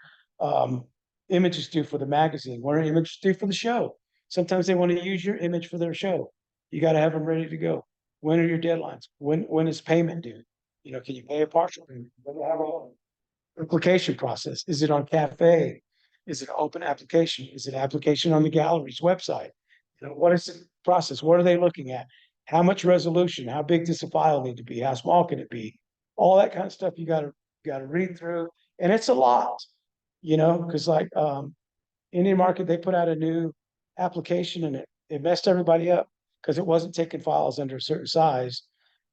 images due for the magazine? When are images due for the show? Sometimes they want to use your image for their show. You got to have them ready to go. When are your deadlines? When is payment due? You know, can you pay a partial payment? When you have a application process? Is it on Cafe? Is it an open application? Is it application on the gallery's website? You know, what is the process? What are they looking at? How much resolution? How big does the file need to be? How small can it be? All that kind of stuff you gotta read through, and it's a lot, you know, because like Indian Market, they put out a new application and it messed everybody up because it wasn't taking files under a certain size,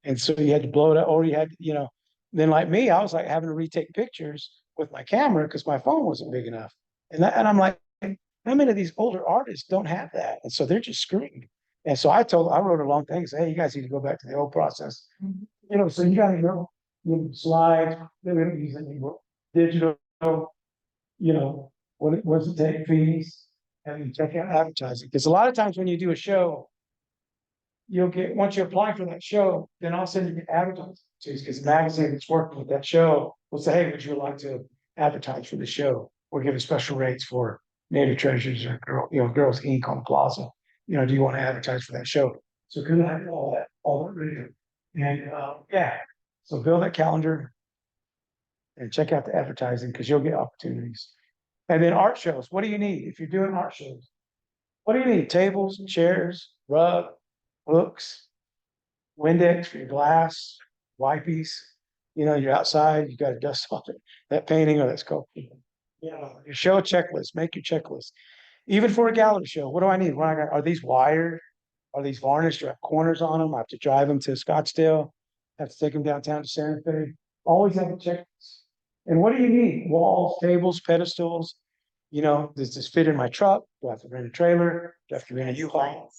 and so you had to blow it up, or you had, you know, then like me, I was like having to retake pictures with my camera because my phone wasn't big enough, and I'm like, how many of these older artists don't have that, and so they're just screwed. And so I wrote a long thing, say, hey, you guys need to go back to the old process. You know, so you gotta know, you know, slides, they don't use any digital, you know, what does it take, fees, and check out advertising. Because a lot of times when you do a show, you'll get, once you apply for that show, then all of a sudden you get advertising. Because the magazine that's working with that show will say, hey, would you like to advertise for the show? We're giving special rates for Native Treasures or Girls Inc. on the Plaza. You know, do you want to advertise for that show? So kind of have all that ready. And yeah, so build that calendar and check out the advertising because you'll get opportunities. And then art shows. What do you need if you're doing art shows? What do you need? Tables, chairs, rug, books, Windex for your glass, wipies. You know, you're outside, you got to dust off that painting or that sculpture. You know, your show checklist, make your checklist. Even for a gallery show, what do I need? Are these wired? Are these varnished? Do I have corners on them? I have to drive them to Scottsdale. I have to take them downtown to Santa Fe. Always have a checklist. And what do you need? Walls, tables, pedestals. You know, does this fit in my truck? Do I have to rent a trailer? Do I have to rent a U-Haul?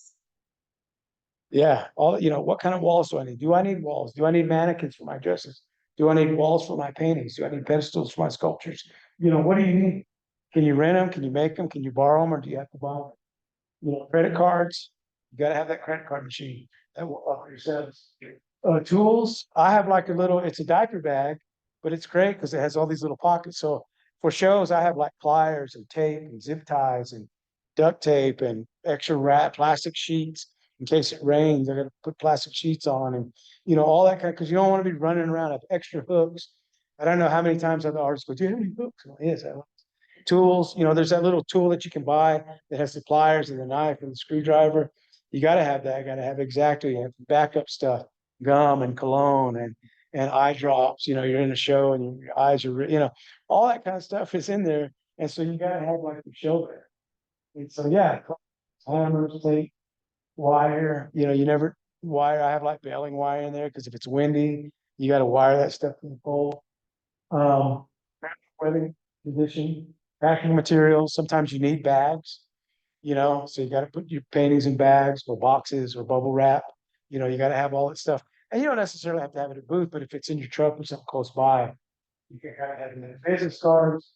Yeah, you know, what kind of walls do I need? Do I need walls? Do I need mannequins for my dresses? Do I need walls for my paintings? Do I need pedestals for my sculptures? You know, what do you need? Can you rent them? Can you make them? Can you borrow them, or do you have to buy them? You know, credit cards. You got to have that credit card machine that will offer yourselves. Tools. I have like a little. It's a diaper bag, but it's great because it has all these little pockets. So for shows, I have like pliers and tape and zip ties and duct tape and extra plastic sheets in case it rains. I got to put plastic sheets on, and you know, all that kind of, because you don't want to be running around with extra hooks. I don't know how many times other artists go, do you have any hooks? Well, yes, I have. Tools, you know, there's that little tool that you can buy that has the pliers and the knife and the screwdriver. You got to have that. Got to have exactly, you have backup stuff, gum and cologne and eye drops. You know, you're in a show and your eyes are, you know, all that kind of stuff is in there. And so you got to have like the show there. And so yeah, hammers, tape, wire. You know, you never wire. I have like baling wire in there because if it's windy, you got to wire that stuff to the pole. Weather condition. Packing materials, sometimes you need bags, you know, so you got to put your paintings in bags or boxes or bubble wrap. You know, you got to have all that stuff. And you don't necessarily have to have it at a booth, but if it's in your truck or something close by, you can kind of have it in business cards.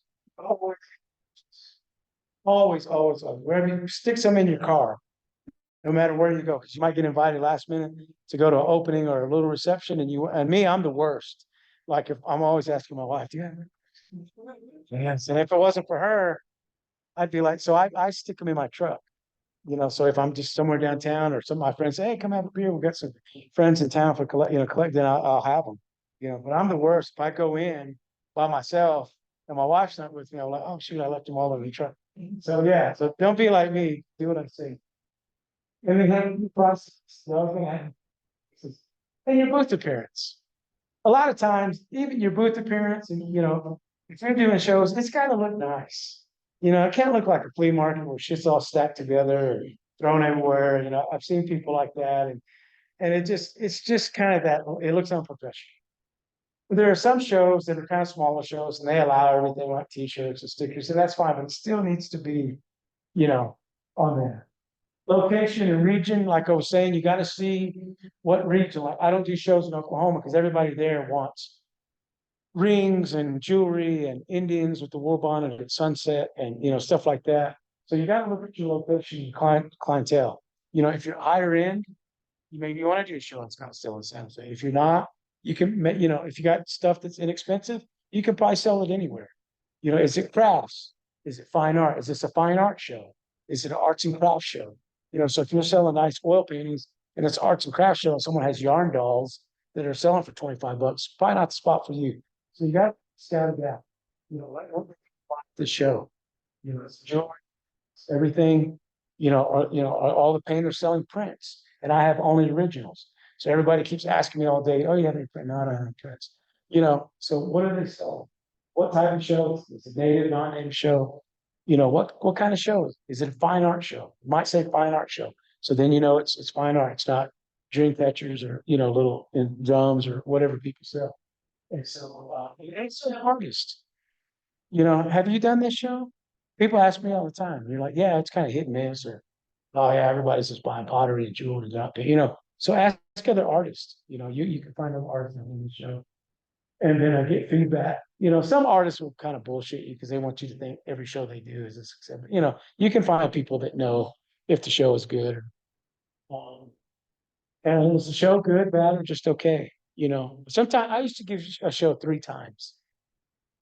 Always, wherever you stick some in your car, no matter where you go, because you might get invited last minute to go to an opening or a little reception, and me, I'm the worst. Like if I'm always asking my wife, do you have it? Yes, and if it wasn't for her, I'd be like, so I stick them in my truck, you know. So if I'm just somewhere downtown or some of my friends say, hey, come have a beer, we've got some friends in town for collect, then I'll have them, you know. But I'm the worst. If I go in by myself and my wife's not with me, I'm like, oh shoot, I left them all in the truck. So yeah, so don't be like me. Do what I say. And then have the process. The other thing and your booth appearance. A lot of times, even your booth appearance, and you know, if you're doing shows, it's got to look nice. You know, it can't look like a flea market where shit's all stacked together or thrown everywhere. You know, I've seen people like that, and it's just kind of that. It looks unprofessional. But there are some shows that are kind of smaller shows, and they allow everything like T-shirts and stickers, and that's fine. But it still needs to be, you know, on there. Location and region, like I was saying, you got to see what region. Like I don't do shows in Oklahoma because everybody there wants rings and jewelry and Indians with the war bonnet at sunset and you know stuff like that. So you got to look at your location and clientele. You know, if you're higher end, You maybe want to do a show in Scottsdale and Santa Fe. If you're not, you can, if you got stuff that's inexpensive, you can probably sell it anywhere. Is it crafts? Is it fine art? Is this a fine art show? Is it an arts and crafts show? So if you're selling nice oil paintings and it's arts and crafts show, and someone has yarn dolls that are selling for $25, probably not the spot for you. So you got to scout it out. Like the show. It's jewelry, it's everything. All the painters selling prints, and I have only originals. So everybody keeps asking me all day, "Oh, you have any print?" No, I don't have any prints. So what are they selling? What type of show? Is it native, non-native show? What kind of show? Is it a fine art show? It might say fine art show. So then it's fine art. It's not dream catchers or little drums or whatever people sell. And so it's an artist. Have you done this show? People ask me all the time. You're like, yeah, it's kind of hit and miss, or oh yeah, everybody's just buying pottery and jewelry and not, So ask other artists. You can find other artists in the show. And then I get feedback. Some artists will kind of bullshit you because they want you to think every show they do is a success. You can find people that know if the show is good and is the show good, bad, or just okay. Sometimes I used to give a show 3 times,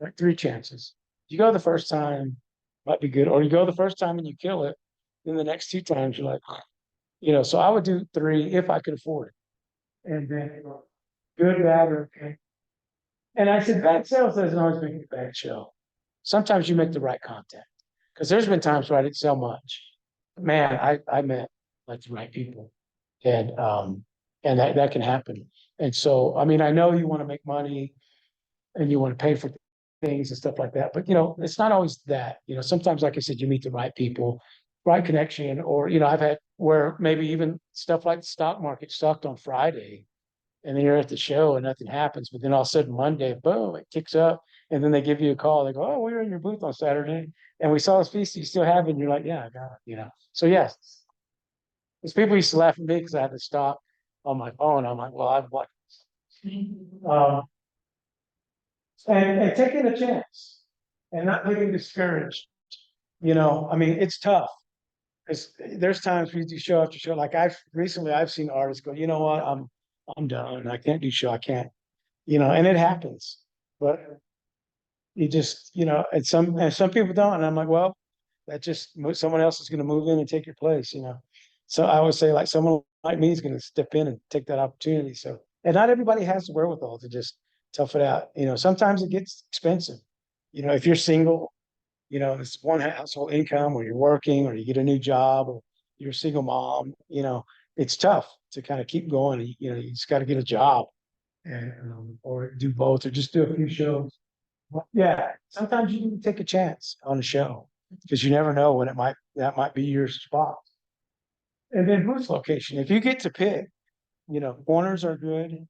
like 3 chances. You go the first time, might be good, or you go the first time and you kill it. Then the next 2 times you're like, so I would do 3 if I could afford it. And then good, bad, or okay. And I said, bad sales doesn't always make a bad show. Sometimes you make the right content. Because there's been times where I didn't sell much. Man, I met like the right people. And that can happen. And so, I mean, I know you want to make money and you want to pay for things and stuff like that. But it's not always that. Sometimes, like I said, you meet the right people, right connection, or I've had where maybe even stuff like the stock market stocked on Friday, and then you're at the show and nothing happens, but then all of a sudden Monday, boom, it kicks up, and then they give you a call. They go, "Oh, we were in your booth on Saturday, and we saw this piece you still have it." And you're like, "Yeah, I got it." So yes, because people used to laugh at me because I had to stop on my phone. I'm like, "Well, I've watched." And taking a chance and not getting discouraged. I mean, it's tough because there's times we do show after show. Like I've seen artists go, "You know what, I'm done. I can't do show. I can't," and it happens. But you just, and some people don't. And I'm like, well, someone else is going to move in and take your place. So I would say like someone like me is going to step in and take that opportunity. So, and not everybody has the wherewithal to just tough it out. Sometimes it gets expensive. If you're single, it's one household income, or you're working, or you get a new job, or you're a single mom, it's tough to kind of keep going. You just got to get a job and, or do both, or just do a few shows. Well, yeah, sometimes you can take a chance on a show because you never know when that might be your spot. And then booth location, if you get to pick, corners are good.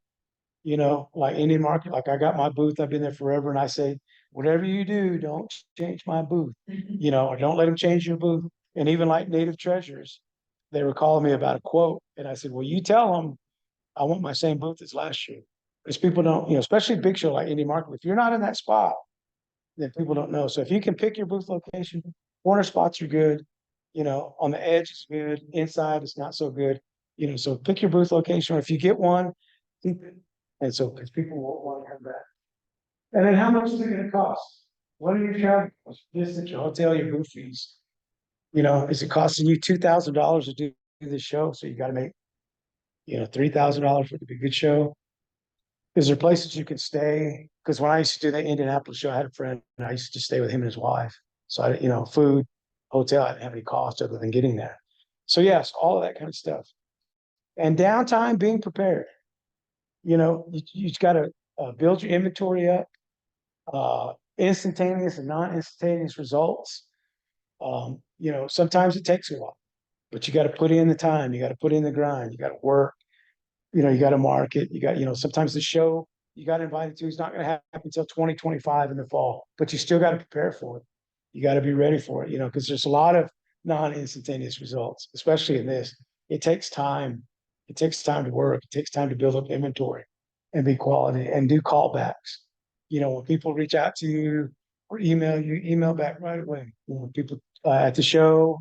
Like Indian market, like I got my booth, I've been there forever, and I say, whatever you do, don't change my booth, or don't let them change your booth. And even like Native Treasures, they were calling me about a quote, and I said, well, you tell them I want my same booth as last year. Because people don't, especially big show like Indian market, if you're not in that spot, then people don't know. So if you can pick your booth location, corner spots are good, on the edge is good, inside it's not so good. So pick your booth location, or if you get one, keep it. And so, because people won't want to come back. And then how much is it going to cost? What are your travel costs? Distance, your hotel, your booth fees? Is it costing you $2,000 to do this show? So you got to make, $3,000 for it to be a good show. Is there places you can stay? Because when I used to do the Indianapolis show, I had a friend and I used to stay with him and his wife. So food, hotel, I didn't have any cost other than getting there. So yes, all of that kind of stuff. And downtime, being prepared. You got to build your inventory up, instantaneous and non-instantaneous results. Sometimes it takes a while, but you got to put in the time, you got to put in the grind, you got to work, you got to market, sometimes the show you got invited to is not going to happen until 2025 in the fall, but you still got to prepare for it. You got to be ready for it, because there's a lot of non-instantaneous results, especially in this. It takes time. It takes time to work. It takes time to build up inventory and be quality and do callbacks. When people reach out to you or email you, email back right away. People at the show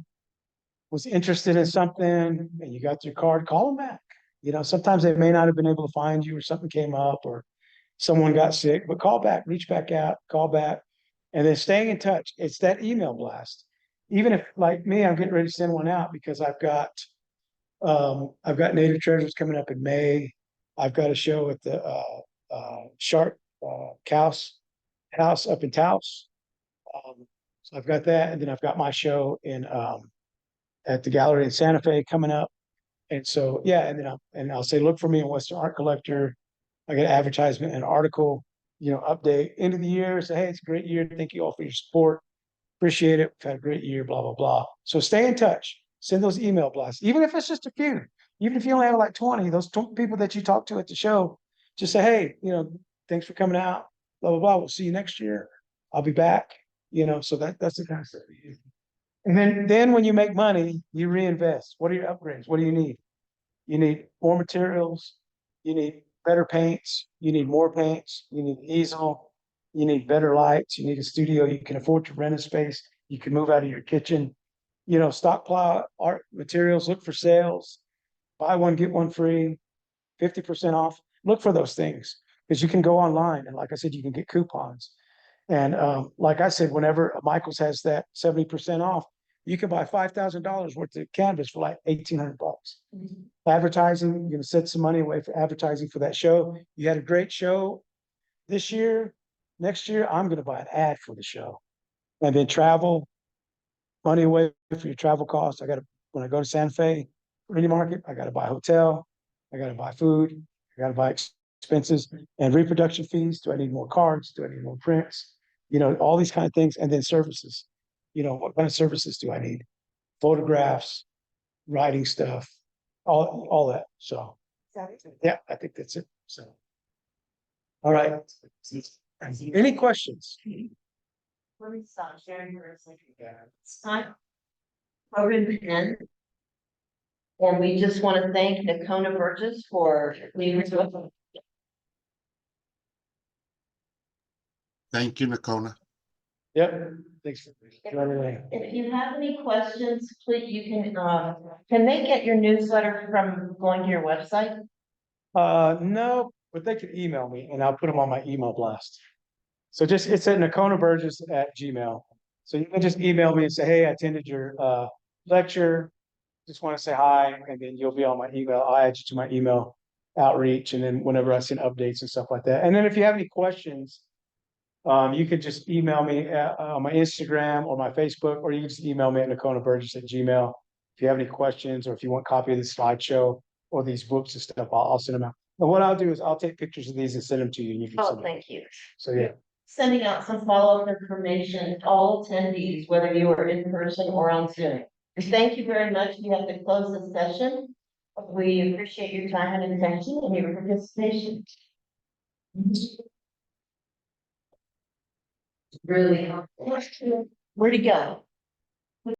was interested in something and you got your card, call them back. You know, sometimes they may not have been able to find you or something came up or someone got sick, but call back, reach back out, call back. And then staying in touch. It's that email blast. Even if, like me, I'm getting ready to send one out because I've got Native Treasures coming up in May. I've got a show at the Shark Cows House up in Taos. So I've got that, and then I've got my show in at the gallery in Santa Fe coming up. And so, yeah, and then I'll say, look for me in Western Art Collector. I get an advertisement and article, you know, update end of the year. Say, hey, it's a great year. Thank you all for your support. Appreciate it. We've had a great year, blah, blah, blah. So stay in touch. Send those email blasts, even if it's just a few. Even if you only have like 20, those people that you talk to at the show, just say, hey, you know, thanks for coming out, blah, blah, blah. We'll see you next year. I'll be back. You know, so that's the kind of stuff. And then when you make money, you reinvest. What are your upgrades? What do you need? You need more materials. You need better paints. You need more paints. You need easel. You need better lights. You need a studio. You can afford to rent a space. You can move out of your kitchen. You know, stockpile art materials. Look for sales. Buy one, get one free. 50% off. Look for those things because you can go online. And like I said, you can get coupons. And like I said, whenever Michael's has that 70% off, you can buy $5,000 worth of canvas for like $1,800. Advertising, you're gonna set some money away for advertising for that show. You had a great show this year. Next year, I'm gonna buy an ad for the show. And then travel, money away for your travel costs. When I go to Santa Fe Mini Market, I gotta buy a hotel, I gotta buy food, I gotta buy expenses and reproduction fees. Do I need more cards? Do I need more prints? You know, all these kind of things. And then services. You know, what kind of services do I need? Photographs, writing stuff, all that. So, yeah, I think that's it. So, all right. Any questions?
Let me stop sharing for a second. It's time. Program to end. And we just want to thank Nocona Burgess for leading us with.
Thank you, Nocona.
Yep. Thanks for joining me.
If you have any questions, please, you can they get your newsletter from going to your website?
No, but they can email me and I'll put them on my email blast. So just, it's at NoconaBurgess@gmail. So you can just email me and say, hey, I attended your lecture. Just want to say hi, and then you'll be on my email. I'll add you to my email outreach, and then whenever I send updates and stuff like that. And then if you have any questions, you can just email me on my Instagram or my Facebook, or you can just email me at NoconaBurgess@gmail. If you have any questions, or if you want a copy of the slideshow or these books and stuff, I'll send them out. And what I'll do is I'll take pictures of these and send them to you. And you can
Oh,
send them.
thank you.
So, yeah.
Sending out some follow-up information to all attendees, whether you are in person or on Zoom. Thank you very much. We have to close the session. We appreciate your time and attention and your participation. Really helpful. Where'd he go?